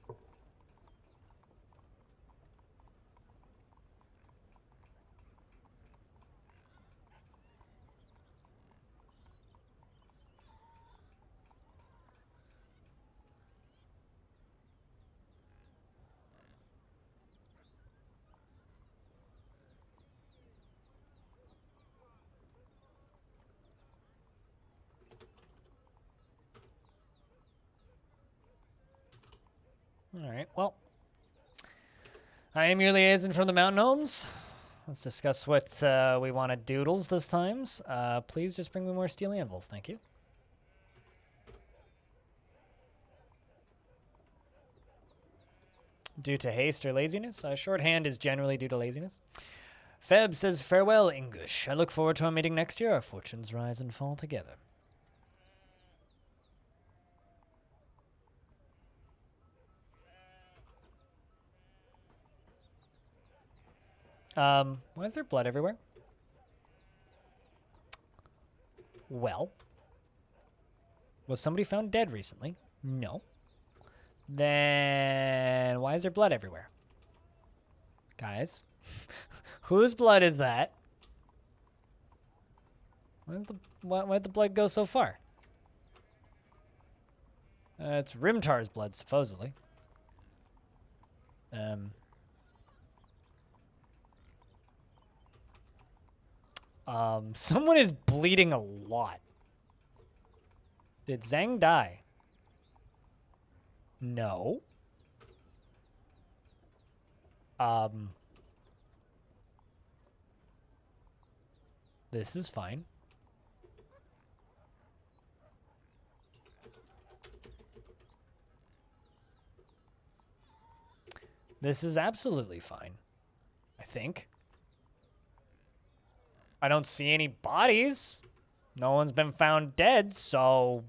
All right, well, I am your liaison from the Mountain Homes. Let's discuss what we want to doodles this time. Please just bring me more steel anvils, thank you. Due to haste or laziness? Shorthand is generally due to laziness. Feb says, farewell, English. I look forward to our meeting next year. Our fortunes rise and fall together. Why is there blood everywhere? Well, was somebody found dead recently? No. Then why is there blood everywhere? Guys, whose blood is that? Why'd the blood go so far? It's Rimtar's blood, supposedly. Someone is bleeding a lot. Did Zhang die? No. This is fine. This is absolutely fine, I think. I don't see any bodies. No one's been found dead, so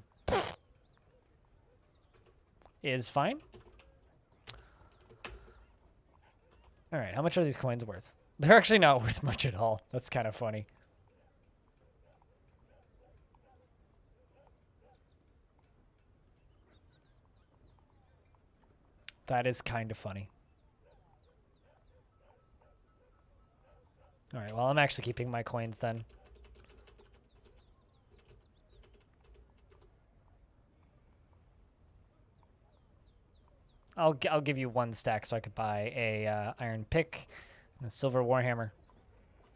is fine. All right, how much are these coins worth? They're actually not worth much at all. That's kind of funny. That is kind of funny. All right, well, I'm actually keeping my coins then. I'll give you 1 stack so I could buy a iron pick and a silver warhammer.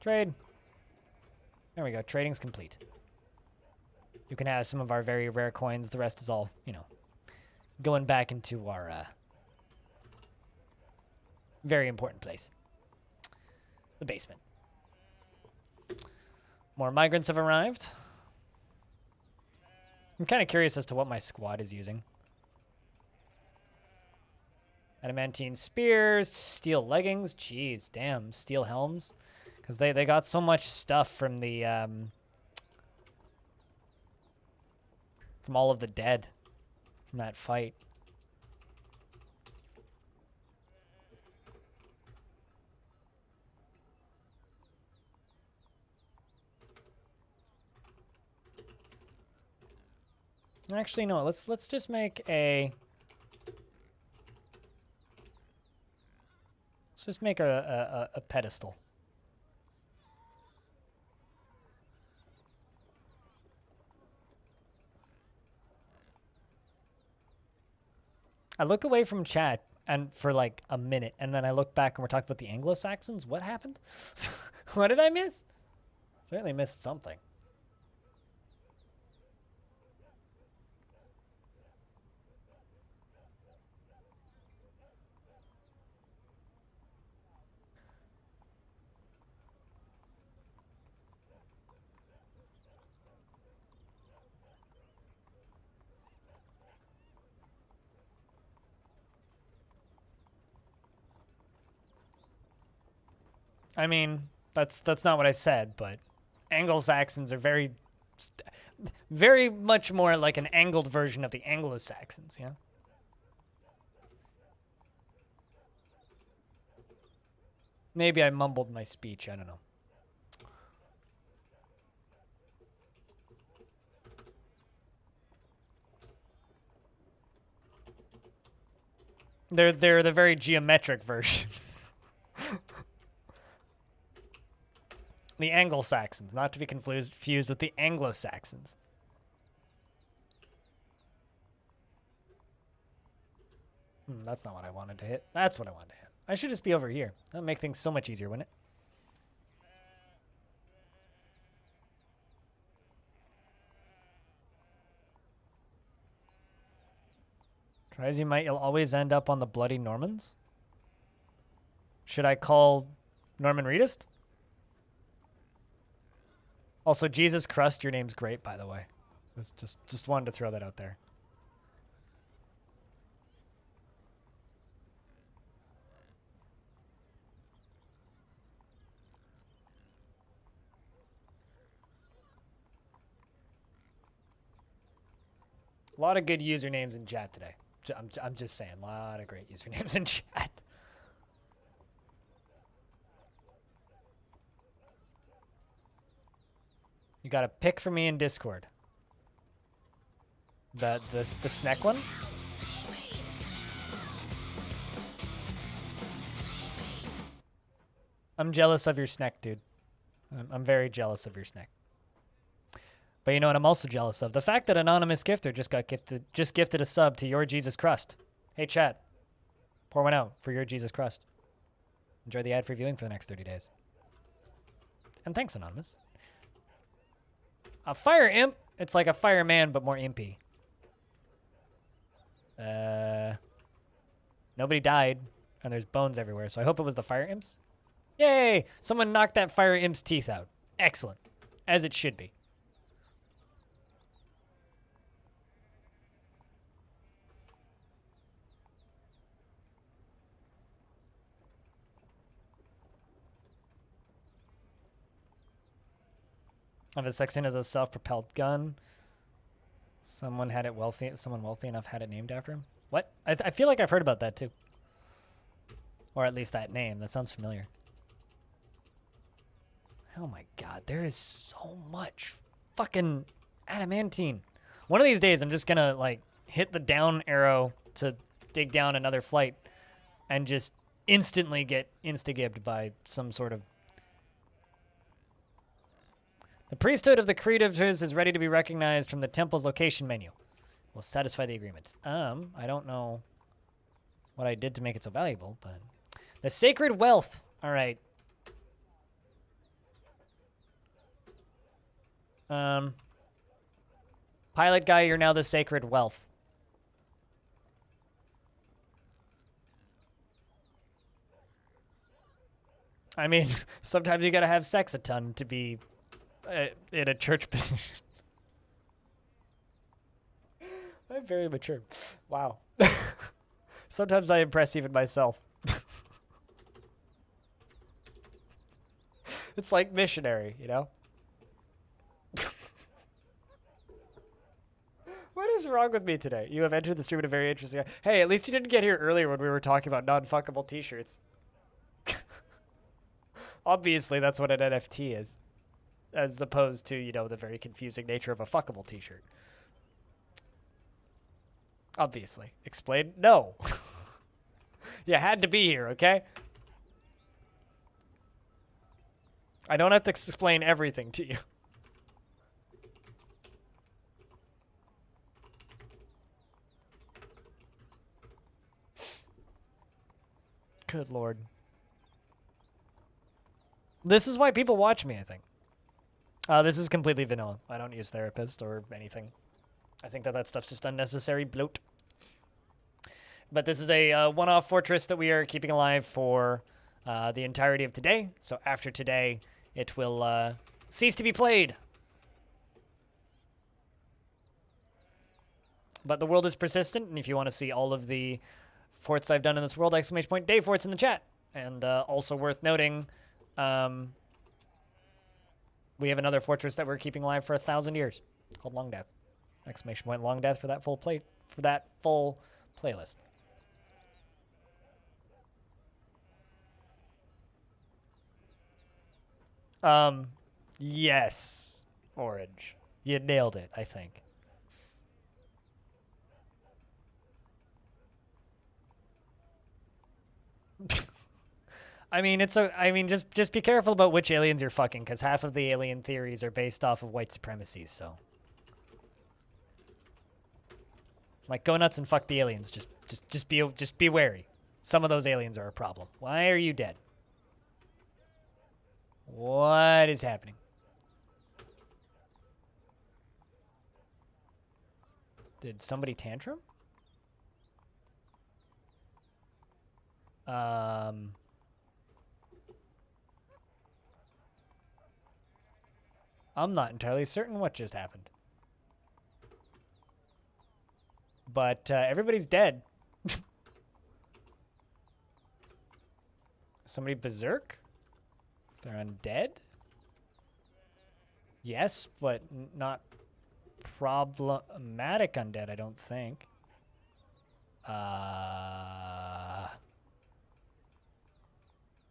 Trade. There we go. Trading's complete. You can have some of our very rare coins. The rest is all, you know, going back into our very important place. The basement. More migrants have arrived. I'm kind of curious as to what my squad is using. Adamantine spears, steel leggings. Jeez, damn, steel helms. Because they got so much stuff from the from all of the dead from that fight. Actually, no. Let's just make a. Let's just make a pedestal. I look away from chat and for like a minute, and then I look back and we're talking about the Anglo-Saxons. What happened? What did I miss? Certainly missed something. I mean, that's not what I said, but Anglo-Saxons are very much more like an angled version of the Anglo-Saxons, you know? Maybe I mumbled my speech, I don't know. They're the very geometric version. The Anglo-Saxons, not to be confused with the Anglo-Saxons. That's not what I wanted to hit. That's what I wanted to hit. I should just be over here. That'd make things so much easier, wouldn't it? Try as you might, you'll always end up on the bloody Normans. Should I call Norman Reedist? Also, Jesus Crust, your name's great, by the way. Just wanted to throw that out there. A lot of good usernames in chat today. I'm just saying, a lot of great usernames in chat. You got a pick for me in Discord. The snack one? I'm jealous of your snack, dude. I'm very jealous of your snack. But you know what I'm also jealous of? The fact that Anonymous Gifter just gifted a sub to Your Jesus Crust. Hey, chat. Pour one out for Your Jesus Crust. Enjoy the ad-free viewing for the next 30 days. And thanks, Anonymous. A fire imp. It's like a fireman, but more impy. Nobody died, and there's bones everywhere, so I hope it was the fire imps. Yay! Someone knocked that fire imp's teeth out. Excellent. As it should be. If a sexton is a self-propelled gun, someone wealthy enough had it named after him. What? I feel like I've heard about that too. Or at least that name. That sounds familiar. Oh my god, there is so much fucking adamantine. One of these days, I'm just gonna like hit the down arrow to dig down another flight and just instantly get insta-gibbed by some sort of... The priesthood of the creators is ready to be recognized from the temple's location menu. Will satisfy the agreement. I don't know what I did to make it so valuable, but... The sacred wealth. All right. Pilot guy, you're now the sacred wealth. I mean, sometimes you gotta have sex a ton to be in a church position. I'm very mature. Wow. Sometimes I impress even myself. It's like missionary, you know? What is wrong with me today? You have entered the stream at a very interesting... Hey, at least you didn't get here earlier when we were talking about non-fuckable t-shirts. Obviously, that's what an NFT is. As opposed to, you know, the very confusing nature of a fuckable t-shirt. Obviously. Explain? No. You had to be here, okay? I don't have to explain everything to you. Good lord. This is why people watch me, I think. This is completely vanilla. I don't use therapist or anything. I think that stuff's just unnecessary bloat. But this is a one-off fortress that we are keeping alive for the entirety of today. So after today, it will cease to be played. But the world is persistent, and if you want to see all of the forts I've done in this world, ! Day forts in the chat. And also worth noting, we have another fortress that we're keeping alive for 1,000 years, called Long Death! ! Long Death for that full playlist. Yes, Orange. You nailed it, I think. I mean, just be careful about which aliens you're fucking, because half of the alien theories are based off of white supremacy, so. Like, go nuts and fuck the aliens. Just be wary. Some of those aliens are a problem. Why are you dead? What is happening? Did somebody tantrum? I'm not entirely certain what just happened. But everybody's dead. Somebody berserk? Is there undead? Yes, but not problematic undead, I don't think.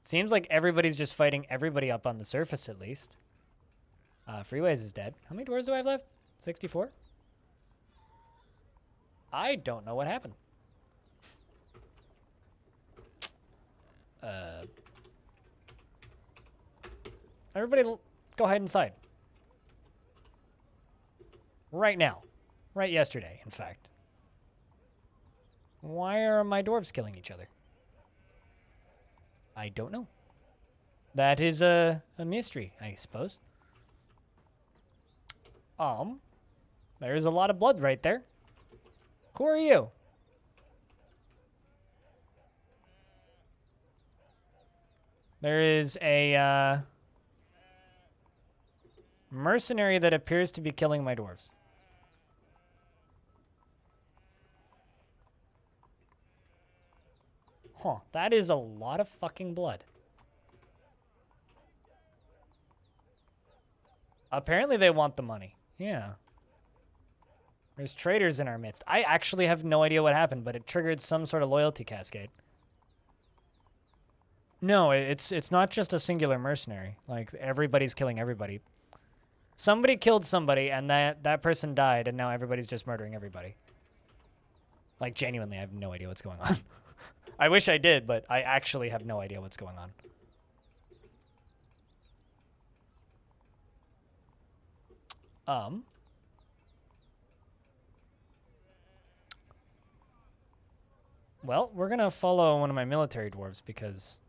Seems like everybody's just fighting everybody up on the surface, at least. Freeways is dead. How many doors do I have left? 64? I don't know what happened. Everybody go hide inside. Right now. Right yesterday, in fact. Why are my dwarves killing each other? I don't know. That is a mystery, I suppose. There's a lot of blood right there. Who are you? There is a mercenary that appears to be killing my dwarves. Huh, that is a lot of fucking blood. Apparently they want the money. Yeah. There's traitors in our midst. I actually have no idea what happened, but it triggered some sort of loyalty cascade. No, it's not just a singular mercenary. Like, everybody's killing everybody. Somebody killed somebody, and that person died, and now everybody's just murdering everybody. Like, genuinely, I have no idea what's going on. I wish I did, but I actually have no idea what's going on. Well, we're gonna follow one of my military dwarves because...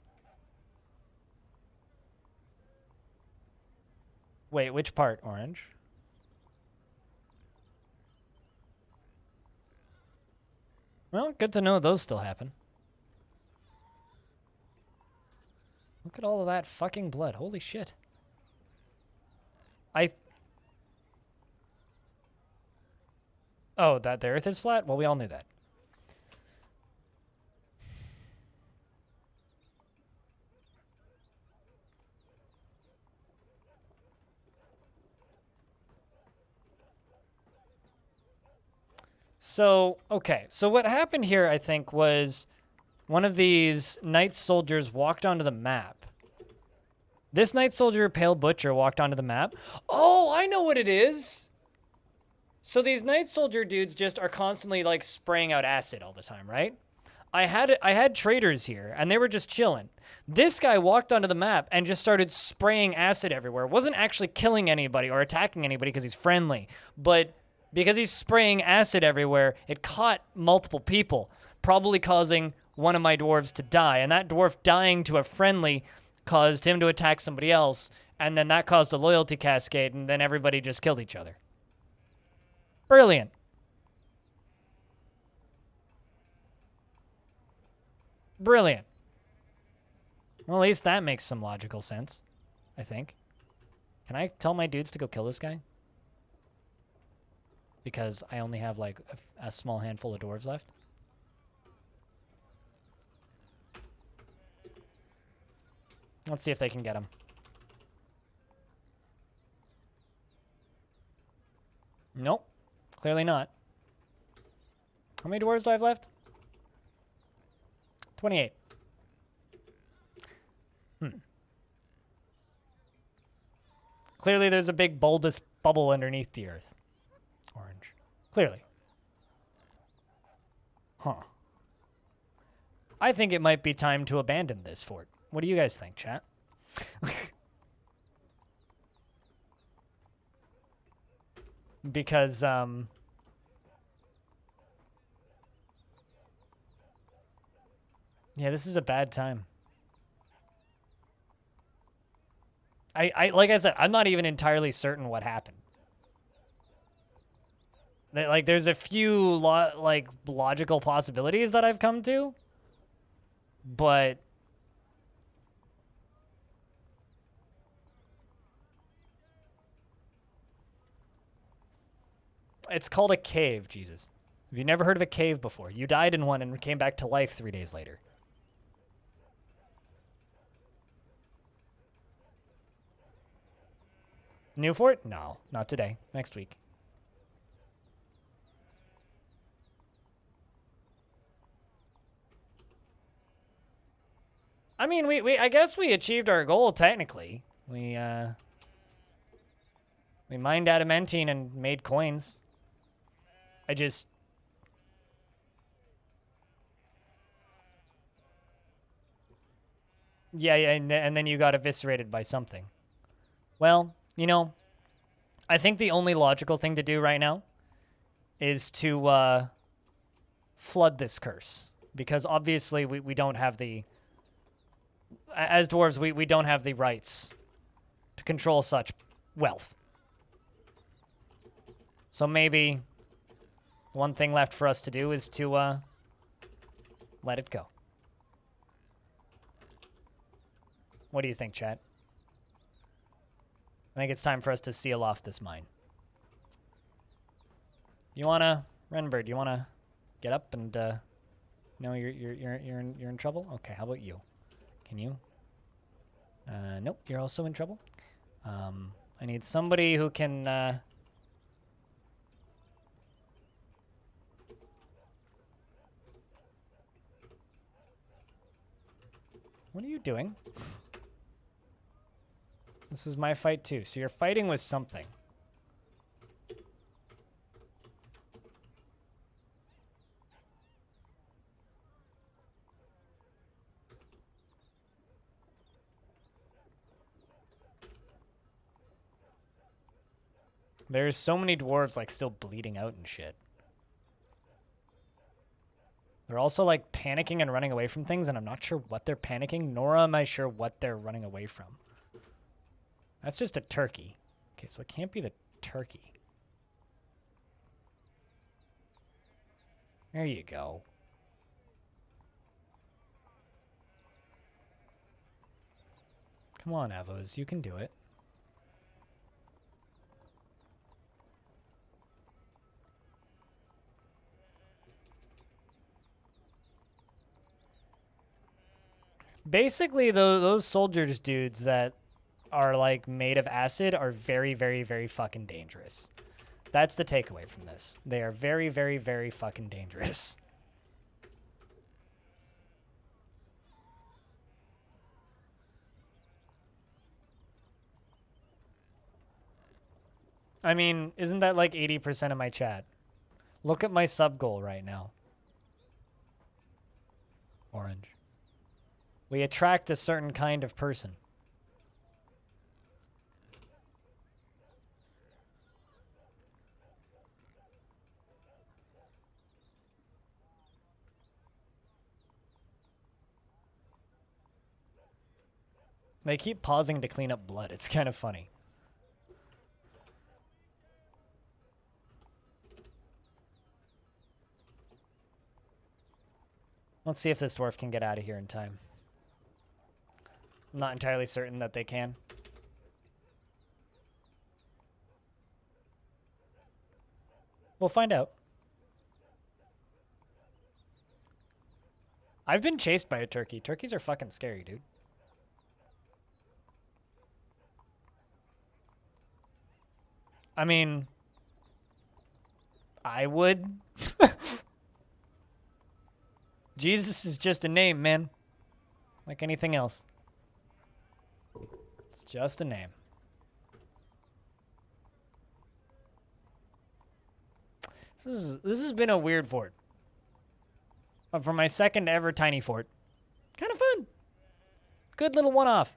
Wait, which part, Orange? Well, good to know those still happen. Look at all of that fucking blood. Holy shit. Oh, that the earth is flat? Well, we all knew that. So, okay. So what happened here, I think, was one of these knight soldiers walked onto the map. This knight soldier, Pale Butcher, walked onto the map. Oh, I know what it is. So these knight soldier dudes just are constantly like spraying out acid all the time, right? I had traders here and they were just chilling. This guy walked onto the map and just started spraying acid everywhere. Wasn't actually killing anybody or attacking anybody because he's friendly, but because he's spraying acid everywhere, it caught multiple people, probably causing one of my dwarves to die. And that dwarf dying to a friendly caused him to attack somebody else, and then that caused a loyalty cascade, and then everybody just killed each other. Brilliant. Brilliant. Well, at least that makes some logical sense, I think. Can I tell my dudes to go kill this guy? Because I only have, like, a small handful of dwarves left. Let's see if they can get him. Nope. Clearly not. How many dwarves do I have left? 28. Clearly there's a big bulbous bubble underneath the earth. Orange. Clearly. Huh. I think it might be time to abandon this fort. What do you guys think, chat? Because, yeah, this is a bad time. Like I said, I'm not even entirely certain what happened. Like, there's a few, logical possibilities that I've come to, but... It's called a cave, Jesus. Have you never heard of a cave before? You died in one and came back to life 3 days later. New fort? No, not today. Next week. I mean, I guess we achieved our goal, technically. We mined adamantine and made coins. I just... Yeah, and then you got eviscerated by something. Well, you know, I think the only logical thing to do right now is to flood this curse. Because obviously we don't have the... As dwarves, we don't have the rights to control such wealth. So maybe one thing left for us to do is to let it go. What do you think, chat? I think it's time for us to seal off this mine. You wanna, Renbird? You wanna get up and no, you're in trouble. Okay, how about you? Can you? Nope, you're also in trouble. I need somebody who can. What are you doing? This is my fight too. So you're fighting with something. There's so many dwarves like still bleeding out and shit. They're also like panicking and running away from things, and I'm not sure what they're panicking, nor am I sure what they're running away from. That's just a turkey. Okay, so it can't be the turkey. There you go. Come on, Avos, you can do it. Basically, those soldiers dudes that are like made of acid are very, very, very fucking dangerous. That's the takeaway from this. They are very, very, very fucking dangerous. I mean, isn't that like 80% of my chat? Look at my sub goal right now. Orange. We attract a certain kind of person. They keep pausing to clean up blood. It's kind of funny. Let's see if this dwarf can get out of here in time. I'm not entirely certain that they can. We'll find out. I've been chased by a turkey. Turkeys are fucking scary, dude. I mean, I would. Jesus is just a name, man. Like anything else. It's just a name. This has been a weird fort. But for my second ever tiny fort, kind of fun. Good little one-off.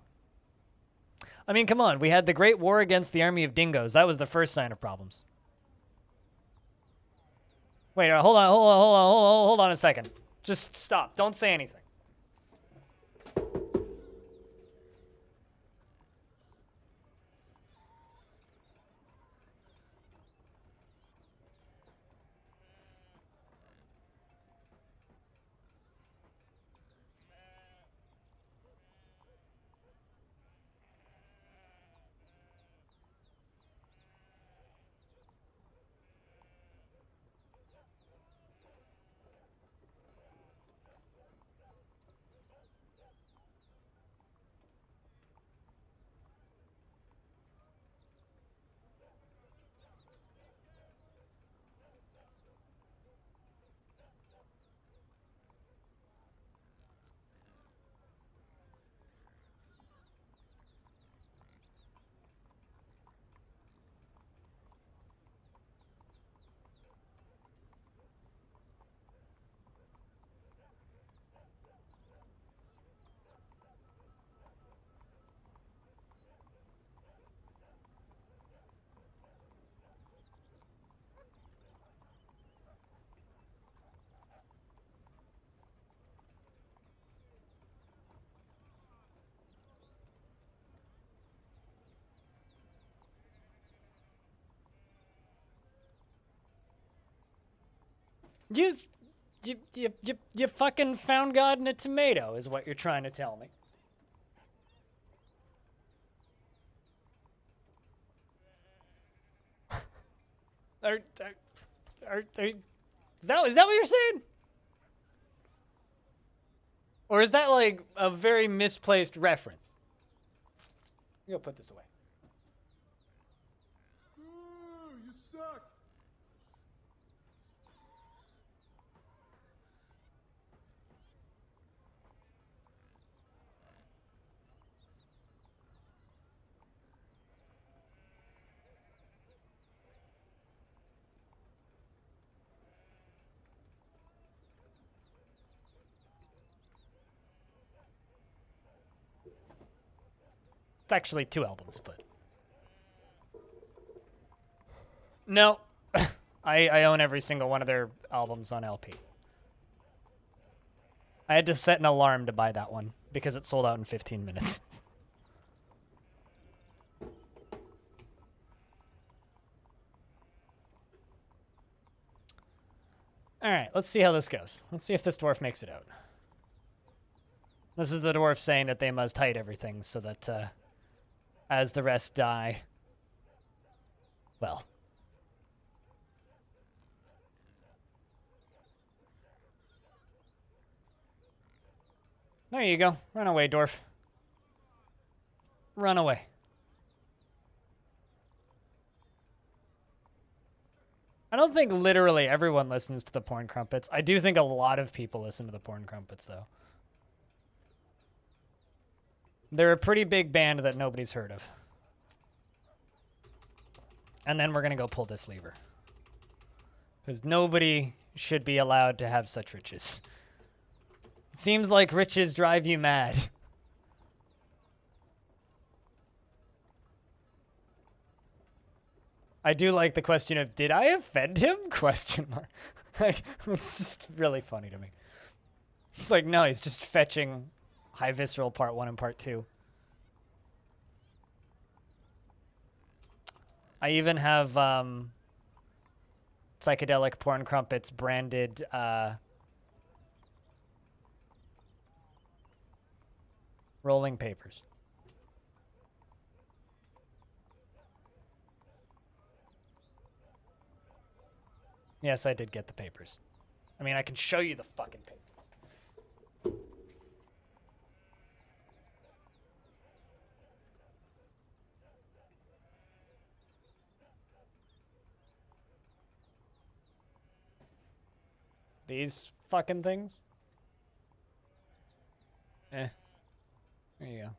I mean, come on. We had the Great War against the army of dingoes. That was the first sign of problems. Wait, hold on a second. Just stop. Don't say anything. You, you fucking found God in a tomato, is what you're trying to tell me. Is that what you're saying? Or is that like a very misplaced reference? I'm gonna put this away. You suck. It's actually 2 albums, but no, I own every single one of their albums on LP. I had to set an alarm to buy that one because it sold out in 15 minutes. All right, let's see how this goes. Let's see if this dwarf makes it out. This is the dwarf saying that they must hide everything so that as the rest die, well. There you go. Run away, dwarf. Run away. I don't think literally everyone listens to the Porn Crumpets. I do think a lot of people listen to the Porn Crumpets, though. They're a pretty big band that nobody's heard of. And then we're going to go pull this lever. Because nobody should be allowed to have such riches. It seems like riches drive you mad. I do like the question of, did I offend him? Question mark. Like, it's just really funny to me. It's like, no, he's just fetching High Visceral Part 1 and Part 2. I even have Psychedelic Porn Crumpets branded rolling papers. Yes, I did get the papers. I mean, I can show you the fucking paper. These fucking things? There you go.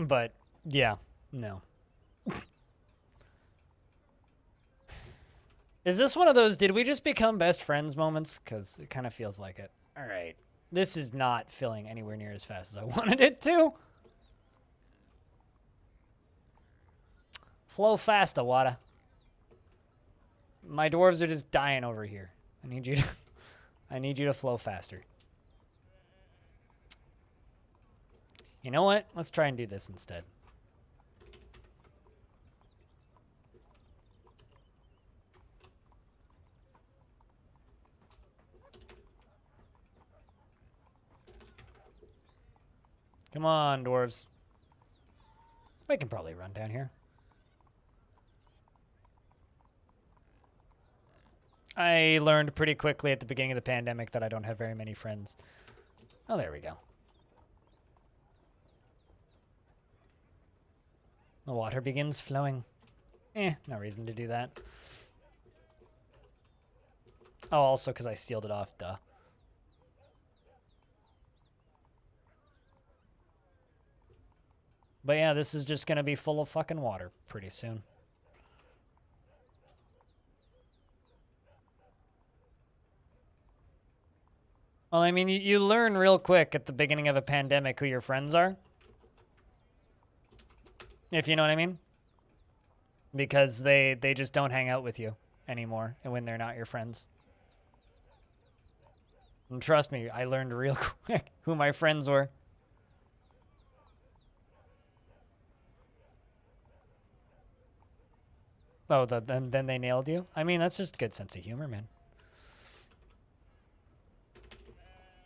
But, yeah, no. Is this one of those, did we just become best friends moments? Because it kind of feels like it. All right. This is not filling anywhere near as fast as I wanted it to. Flow fast, Awada. My dwarves are just dying over here. I need you to, I need you to flow faster. You know what? Let's try and do this instead. Come on, dwarves. We can probably run down here. I learned pretty quickly at the beginning of the pandemic that I don't have very many friends. Oh, there we go. The water begins flowing. No reason to do that. Oh, also because I sealed it off, duh. But yeah, this is just going to be full of fucking water pretty soon. Well, I mean, you learn real quick at the beginning of a pandemic who your friends are. If you know what I mean. Because they just don't hang out with you anymore and when they're not your friends. And trust me, I learned real quick who my friends were. Oh, then they nailed you? I mean, that's just a good sense of humor, man.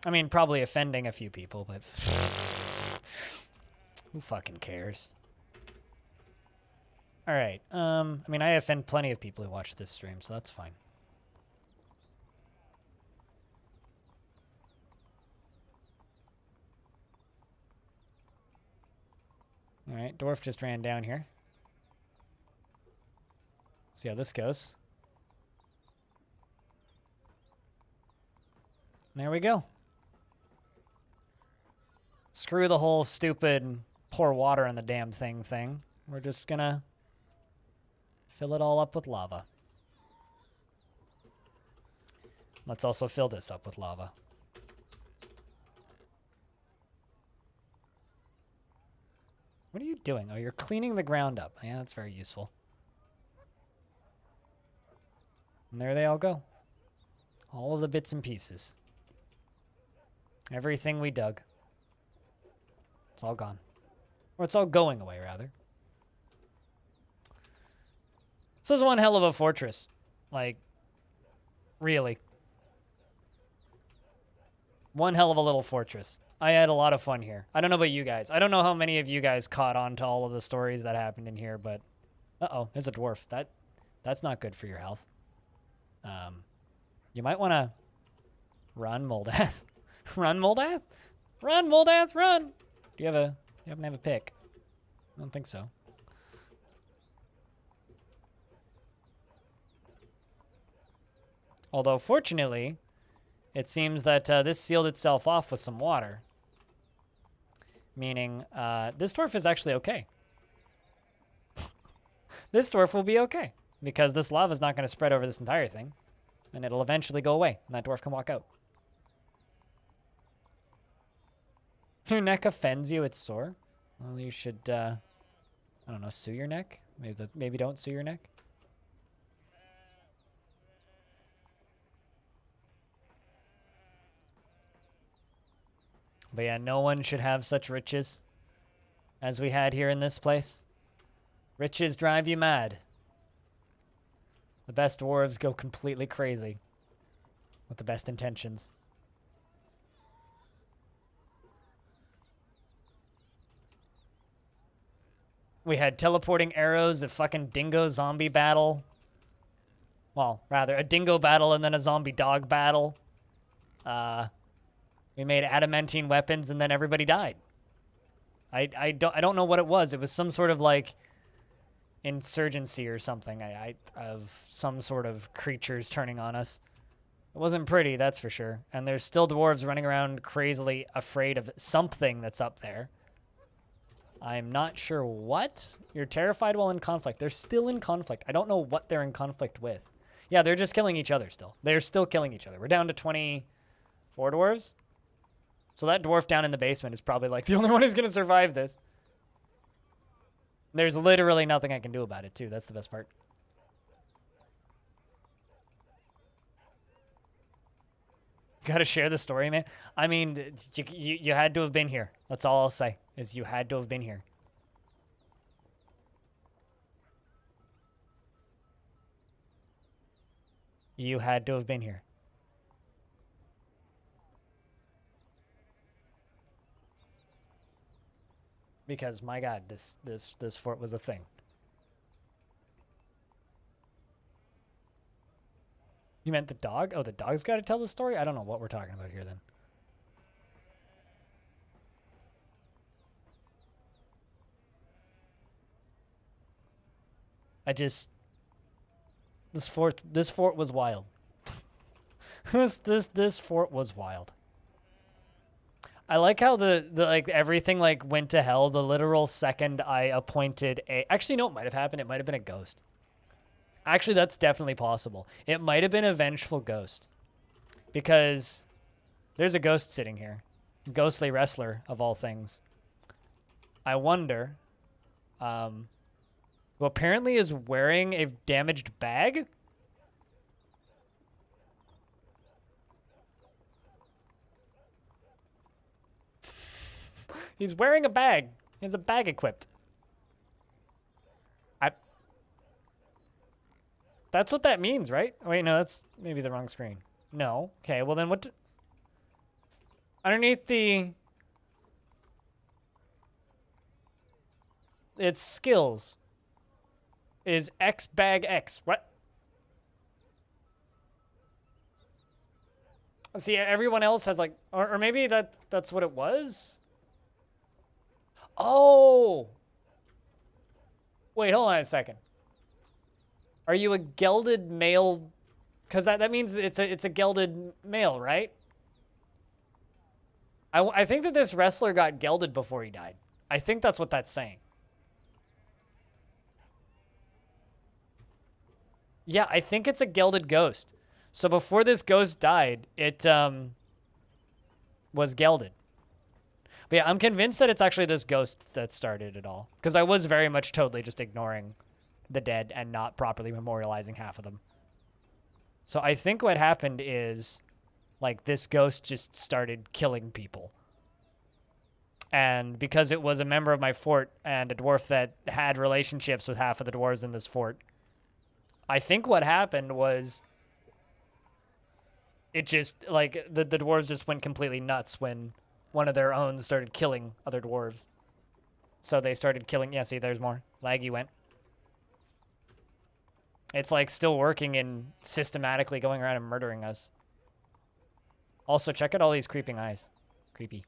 I mean, probably offending a few people, but who fucking cares? All right. I mean, I offend plenty of people who watch this stream, so that's fine. All right, Dwarf just ran down here. See how this goes. There we go. Screw the whole stupid pour water on the damn thing. We're just gonna fill it all up with lava. Let's also fill this up with lava. What are you doing? Oh, you're cleaning the ground up. Yeah, that's very useful. And there they all go. All of the bits and pieces. Everything we dug. It's all gone. Or it's all going away, rather. This is one hell of a fortress. Like, really. One hell of a little fortress. I had a lot of fun here. I don't know about you guys. I don't know how many of you guys caught on to all of the stories that happened in here, but... Uh-oh, there's a dwarf. That's not good for your health. You might want to run, Moldath. Run, Moldath? Run, Moldath, run! Do you happen to have a pick? I don't think so. Although, fortunately, it seems that this sealed itself off with some water. Meaning, this dwarf is actually okay. This dwarf will be okay. Because this lava is not going to spread over this entire thing. And it'll eventually go away. And that dwarf can walk out. Your neck offends you, it's sore. Well, you should, I don't know, sue your neck? Maybe don't sue your neck? But yeah, no one should have such riches as we had here in this place. Riches drive you mad. The best dwarves go completely crazy with the best intentions. We had teleporting arrows, a fucking dingo zombie battle. Well, rather, a dingo battle and then a zombie dog battle. We made adamantine weapons and then everybody died. I don't know what it was. It was some sort of like insurgency or something of some sort of creatures turning on us. It wasn't pretty, that's for sure. And there's still dwarves running around crazily afraid of something that's up there. I'm not sure what. You're terrified while in conflict. They're still in conflict. I don't know what they're in conflict with. Yeah, they're just killing each other still. They're still killing each other. We're down to 24 dwarves. So that dwarf down in the basement is probably like the only one who's going to survive this. There's literally nothing I can do about it, too. That's the best part. Gotta share the story, man. I mean, you had to have been here. That's all I'll say, is you had to have been here. You had to have been here. Because, my God, this fort was a thing. You meant the dog? Oh, the dog's got to tell the story? I don't know what we're talking about here, then. This fort was wild. this fort was wild. I like how the like everything like went to hell the literal second I appointed a... Actually, no, it might have happened. It might have been a ghost. Actually, that's definitely possible. It might have been a vengeful ghost. Because there's a ghost sitting here. Ghostly wrestler, of all things. I wonder... who apparently is wearing a damaged bag? He's wearing a bag. He has a bag equipped. That's what that means, right? Wait, no, that's maybe the wrong screen. No. Okay, well then what... Underneath the... It's skills. Is X bag X. What? See, everyone else has like... Or maybe that's what it was? Oh! Wait, hold on a second. Are you a gelded male? Because that means it's a gelded male, right? I think that this wrestler got gelded before he died. I think that's what that's saying. Yeah, I think it's a gelded ghost. So before this ghost died, it was gelded. But yeah, I'm convinced that it's actually this ghost that started it all. Because I was very much totally just ignoring the dead and not properly memorializing half of them. So I think what happened is, like, this ghost just started killing people. And because it was a member of my fort and a dwarf that had relationships with half of the dwarves in this fort, I think what happened was it just, like, the dwarves just went completely nuts when one of their own started killing other dwarves. So they started killing... Yeah, see, there's more. Laggy went. It's like still working and systematically going around and murdering us. Also, check out all these creeping eyes. Creepy.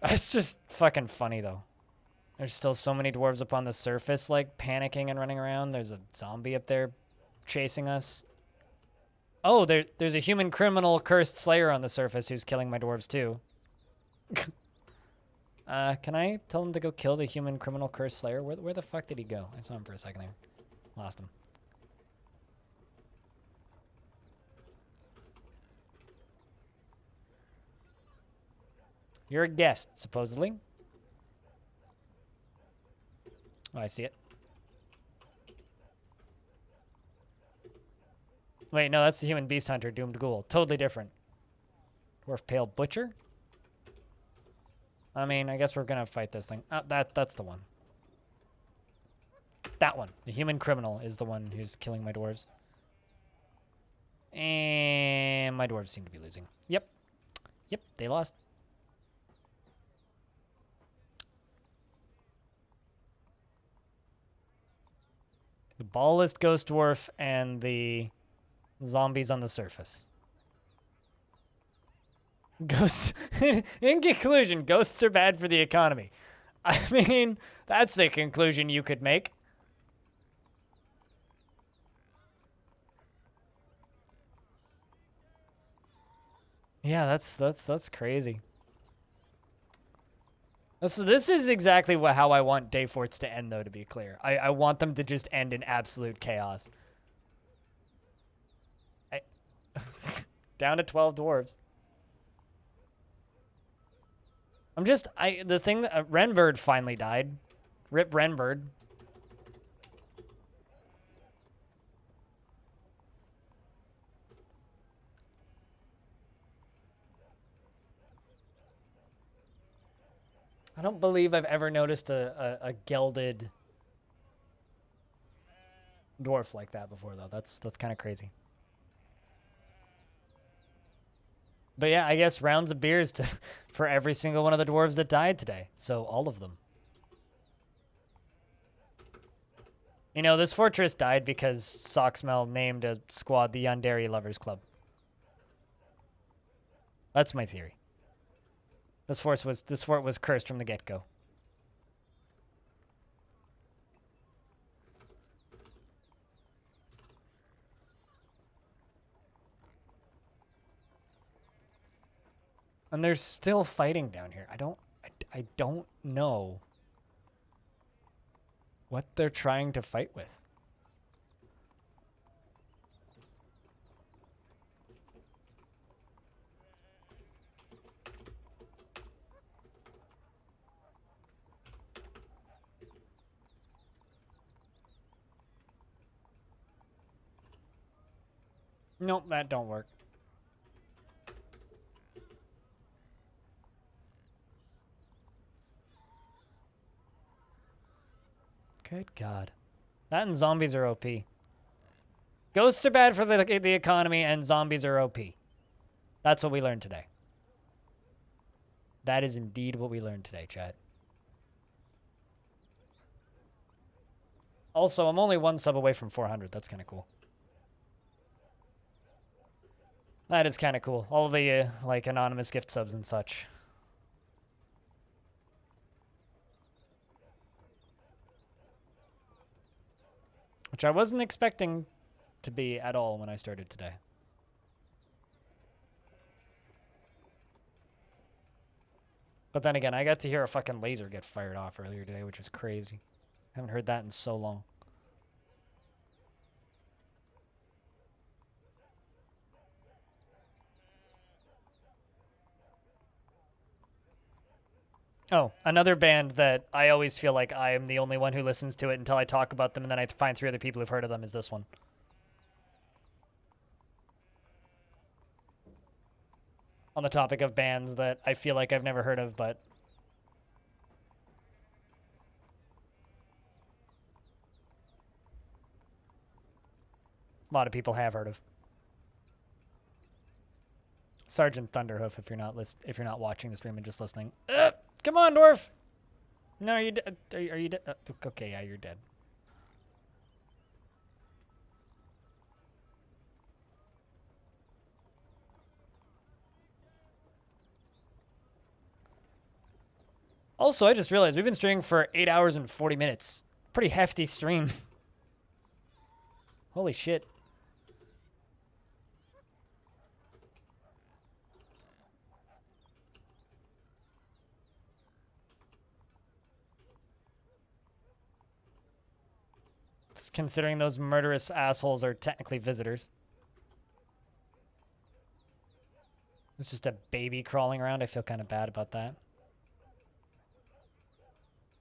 It's just fucking funny, though. There's still so many dwarves up on the surface, like, panicking and running around. There's a zombie up there chasing us. Oh, there's a human criminal cursed slayer on the surface who's killing my dwarves, too. Can I tell him to go kill the human criminal cursed slayer? Where the fuck did he go? I saw him for a second there. Lost him. You're a guest, supposedly. Oh, I see it. Wait, no, that's the human beast hunter, doomed ghoul. Totally different. Dwarf pale butcher? I mean, I guess we're gonna fight this thing. Oh, that's the one. That one. The human criminal is the one who's killing my dwarves. And my dwarves seem to be losing. Yep. Yep, they lost. The ballless ghost dwarf and the zombies on the surface. Ghosts. In conclusion, ghosts are bad for the economy. I mean, that's a conclusion you could make. Yeah, that's crazy. This is exactly how I want day forts to end, though, to be clear. I want them to just end in absolute chaos. Down to 12 dwarves. The thing that, Renbird finally died. Rip Renbird. I don't believe I've ever noticed a gelded dwarf like that before, though. That's kind of crazy. But yeah, I guess rounds of beers for every single one of the dwarves that died today. So all of them. You know, this fortress died because Socksmell named a squad the Yandere Lovers Club. That's my theory. This fort was cursed from the get-go. And they're still fighting down here. I don't know what they're trying to fight with. Nope, that don't work. Good God. That and zombies are OP. Ghosts are bad for the economy, and zombies are OP. That's what we learned today. That is indeed what we learned today, chat. Also, I'm only one sub away from 400. That's kind of cool. That is kind of cool. All the, like, anonymous gift subs and such. Which I wasn't expecting to be at all when I started today. But then again, I got to hear a fucking laser get fired off earlier today, which is crazy. Haven't heard that in so long. Oh, another band that I always feel like I am the only one who listens to it until I talk about them, and then I find 3 other people who've heard of them is this one. On the topic of bands that I feel like I've never heard of, but a lot of people have heard of. Sergeant Thunderhoof, if you're not watching the stream and just listening. Come on, Dwarf. No, are you dead? Are you dead? Okay, yeah, you're dead. Also, I just realized we've been streaming for 8 hours and 40 minutes. Pretty hefty stream. Holy shit. Considering those murderous assholes are technically visitors. It's just a baby crawling around. I feel kind of bad about that.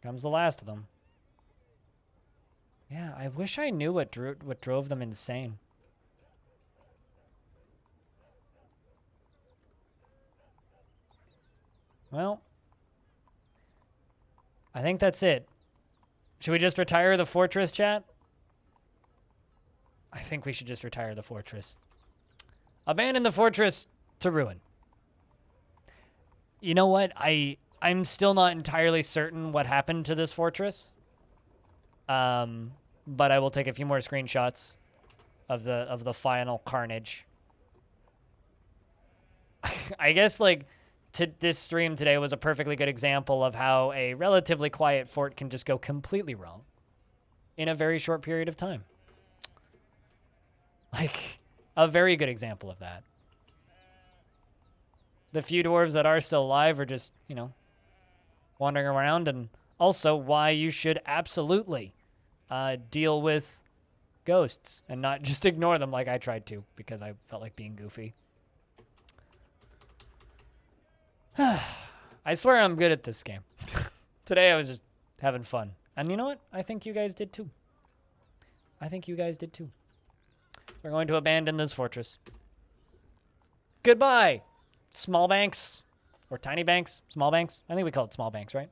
Comes the last of them. Yeah, I wish I knew what drove them insane. Well, I think that's it. Should we just retire the fortress, chat? I think we should just retire the fortress. Abandon the fortress to ruin. You know what? I'm still not entirely certain what happened to this fortress. But I will take a few more screenshots of the final carnage. I guess like this stream today was a perfectly good example of how a relatively quiet fort can just go completely wrong in a very short period of time. Like, a very good example of that. The few dwarves that are still alive are just, you know, wandering around, and also why you should absolutely deal with ghosts and not just ignore them like I tried to because I felt like being goofy. I swear I'm good at this game. Today I was just having fun. And you know what? I think you guys did too. I think you guys did too. We're going to abandon this fortress. Goodbye, Smallbanks. Or Tiny Banks. Smallbanks. I think we call it Smallbanks, right?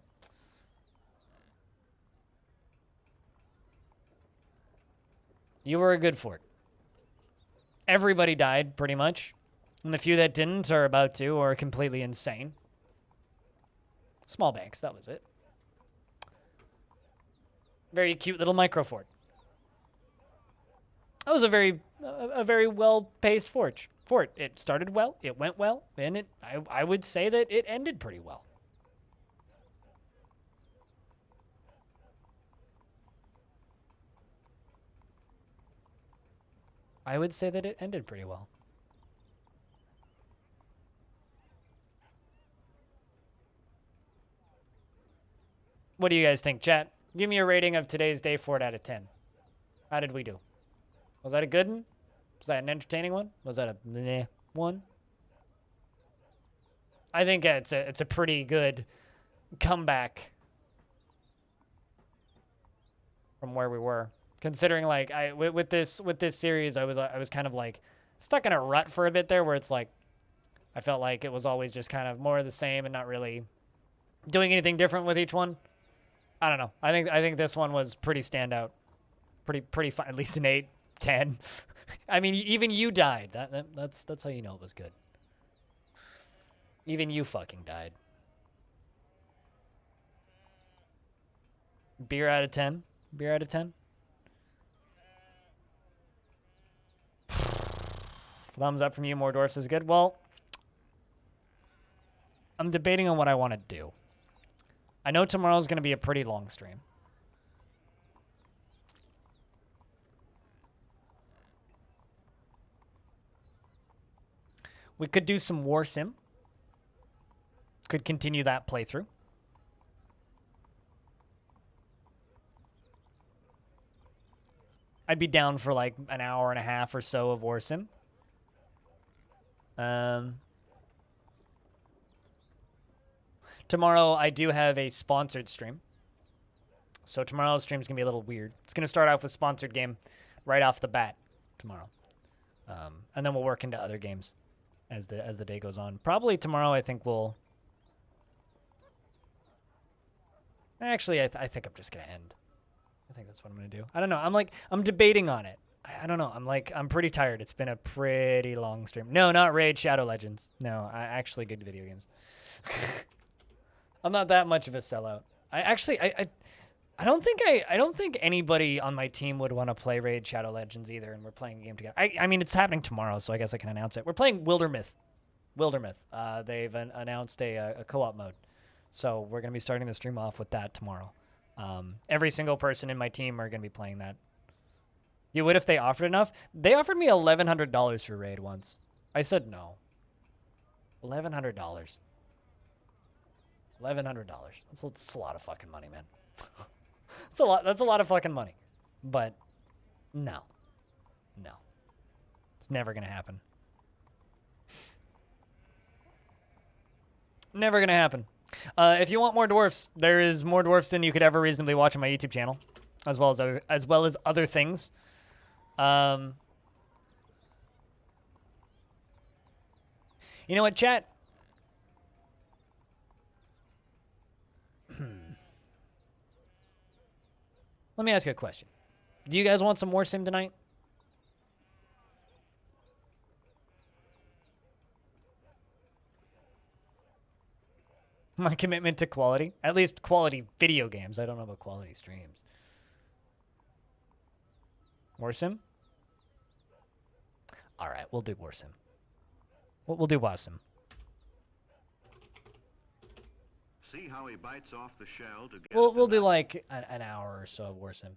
You were a good fort. Everybody died, pretty much. And the few that didn't are about to, or are completely insane. Smallbanks, that was it. Very cute little micro fort. That was a very well-paced fort. It started well, it went well, and I would say that it ended pretty well. I would say that it ended pretty well. What do you guys think, chat? Give me a rating of today's day fort out of 10. How did we do? Was that a good one? Was that an entertaining one? Was that a meh one? I think it's a pretty good comeback from where we were. Considering like with this series, I was kind of like stuck in a rut for a bit there, where it's like I felt like it was always just kind of more of the same and not really doing anything different with each one. I don't know. I think this one was pretty standout. Pretty fun. At least an 8, 10. I mean, even you died. That's how you know it was good. Even you fucking died. Beer out of 10. Beer out of 10. Thumbs up from you. More dwarfs is good. Well, I'm debating on what I want to do. I know tomorrow's going to be a pretty long stream. We could do some War Sim. Could continue that playthrough. I'd be down for like an hour and a half or so of War Sim. Tomorrow I do have a sponsored stream. So tomorrow's stream is going to be a little weird. It's going to start off with sponsored game right off the bat tomorrow. And then we'll work into other games as the day goes on. Probably tomorrow I think we'll... Actually, I think I'm just going to end. I think that's what I'm going to do. I don't know. I'm debating on it. I don't know. I'm pretty tired. It's been a pretty long stream. No, not Raid Shadow Legends. No, actually good video games. I'm not that much of a sellout. I don't think anybody on my team would want to play Raid Shadow Legends either, and we're playing a game together. I mean, it's happening tomorrow, so I guess I can announce it. We're playing Wildermyth. They've announced a co-op mode, so we're gonna be starting the stream off with that tomorrow. Every single person in my team are gonna be playing that. You would if they offered enough. They offered me $1,100 for Raid once. I said no. $1,100. $1,100. That's a lot of fucking money, man. That's a lot of fucking money. But no. It's never gonna happen. Never gonna happen. If you want more dwarfs, there is more dwarfs than you could ever reasonably watch on my YouTube channel, as well as other things. You know what, chat? Let me ask you a question. Do you guys want some more sim tonight? My commitment to quality. At least quality video games. I don't know about quality streams. War sim? All right, we'll do war sim. We'll do war sim. See how he bites off the shell to get We'll do like an hour or so of war sim.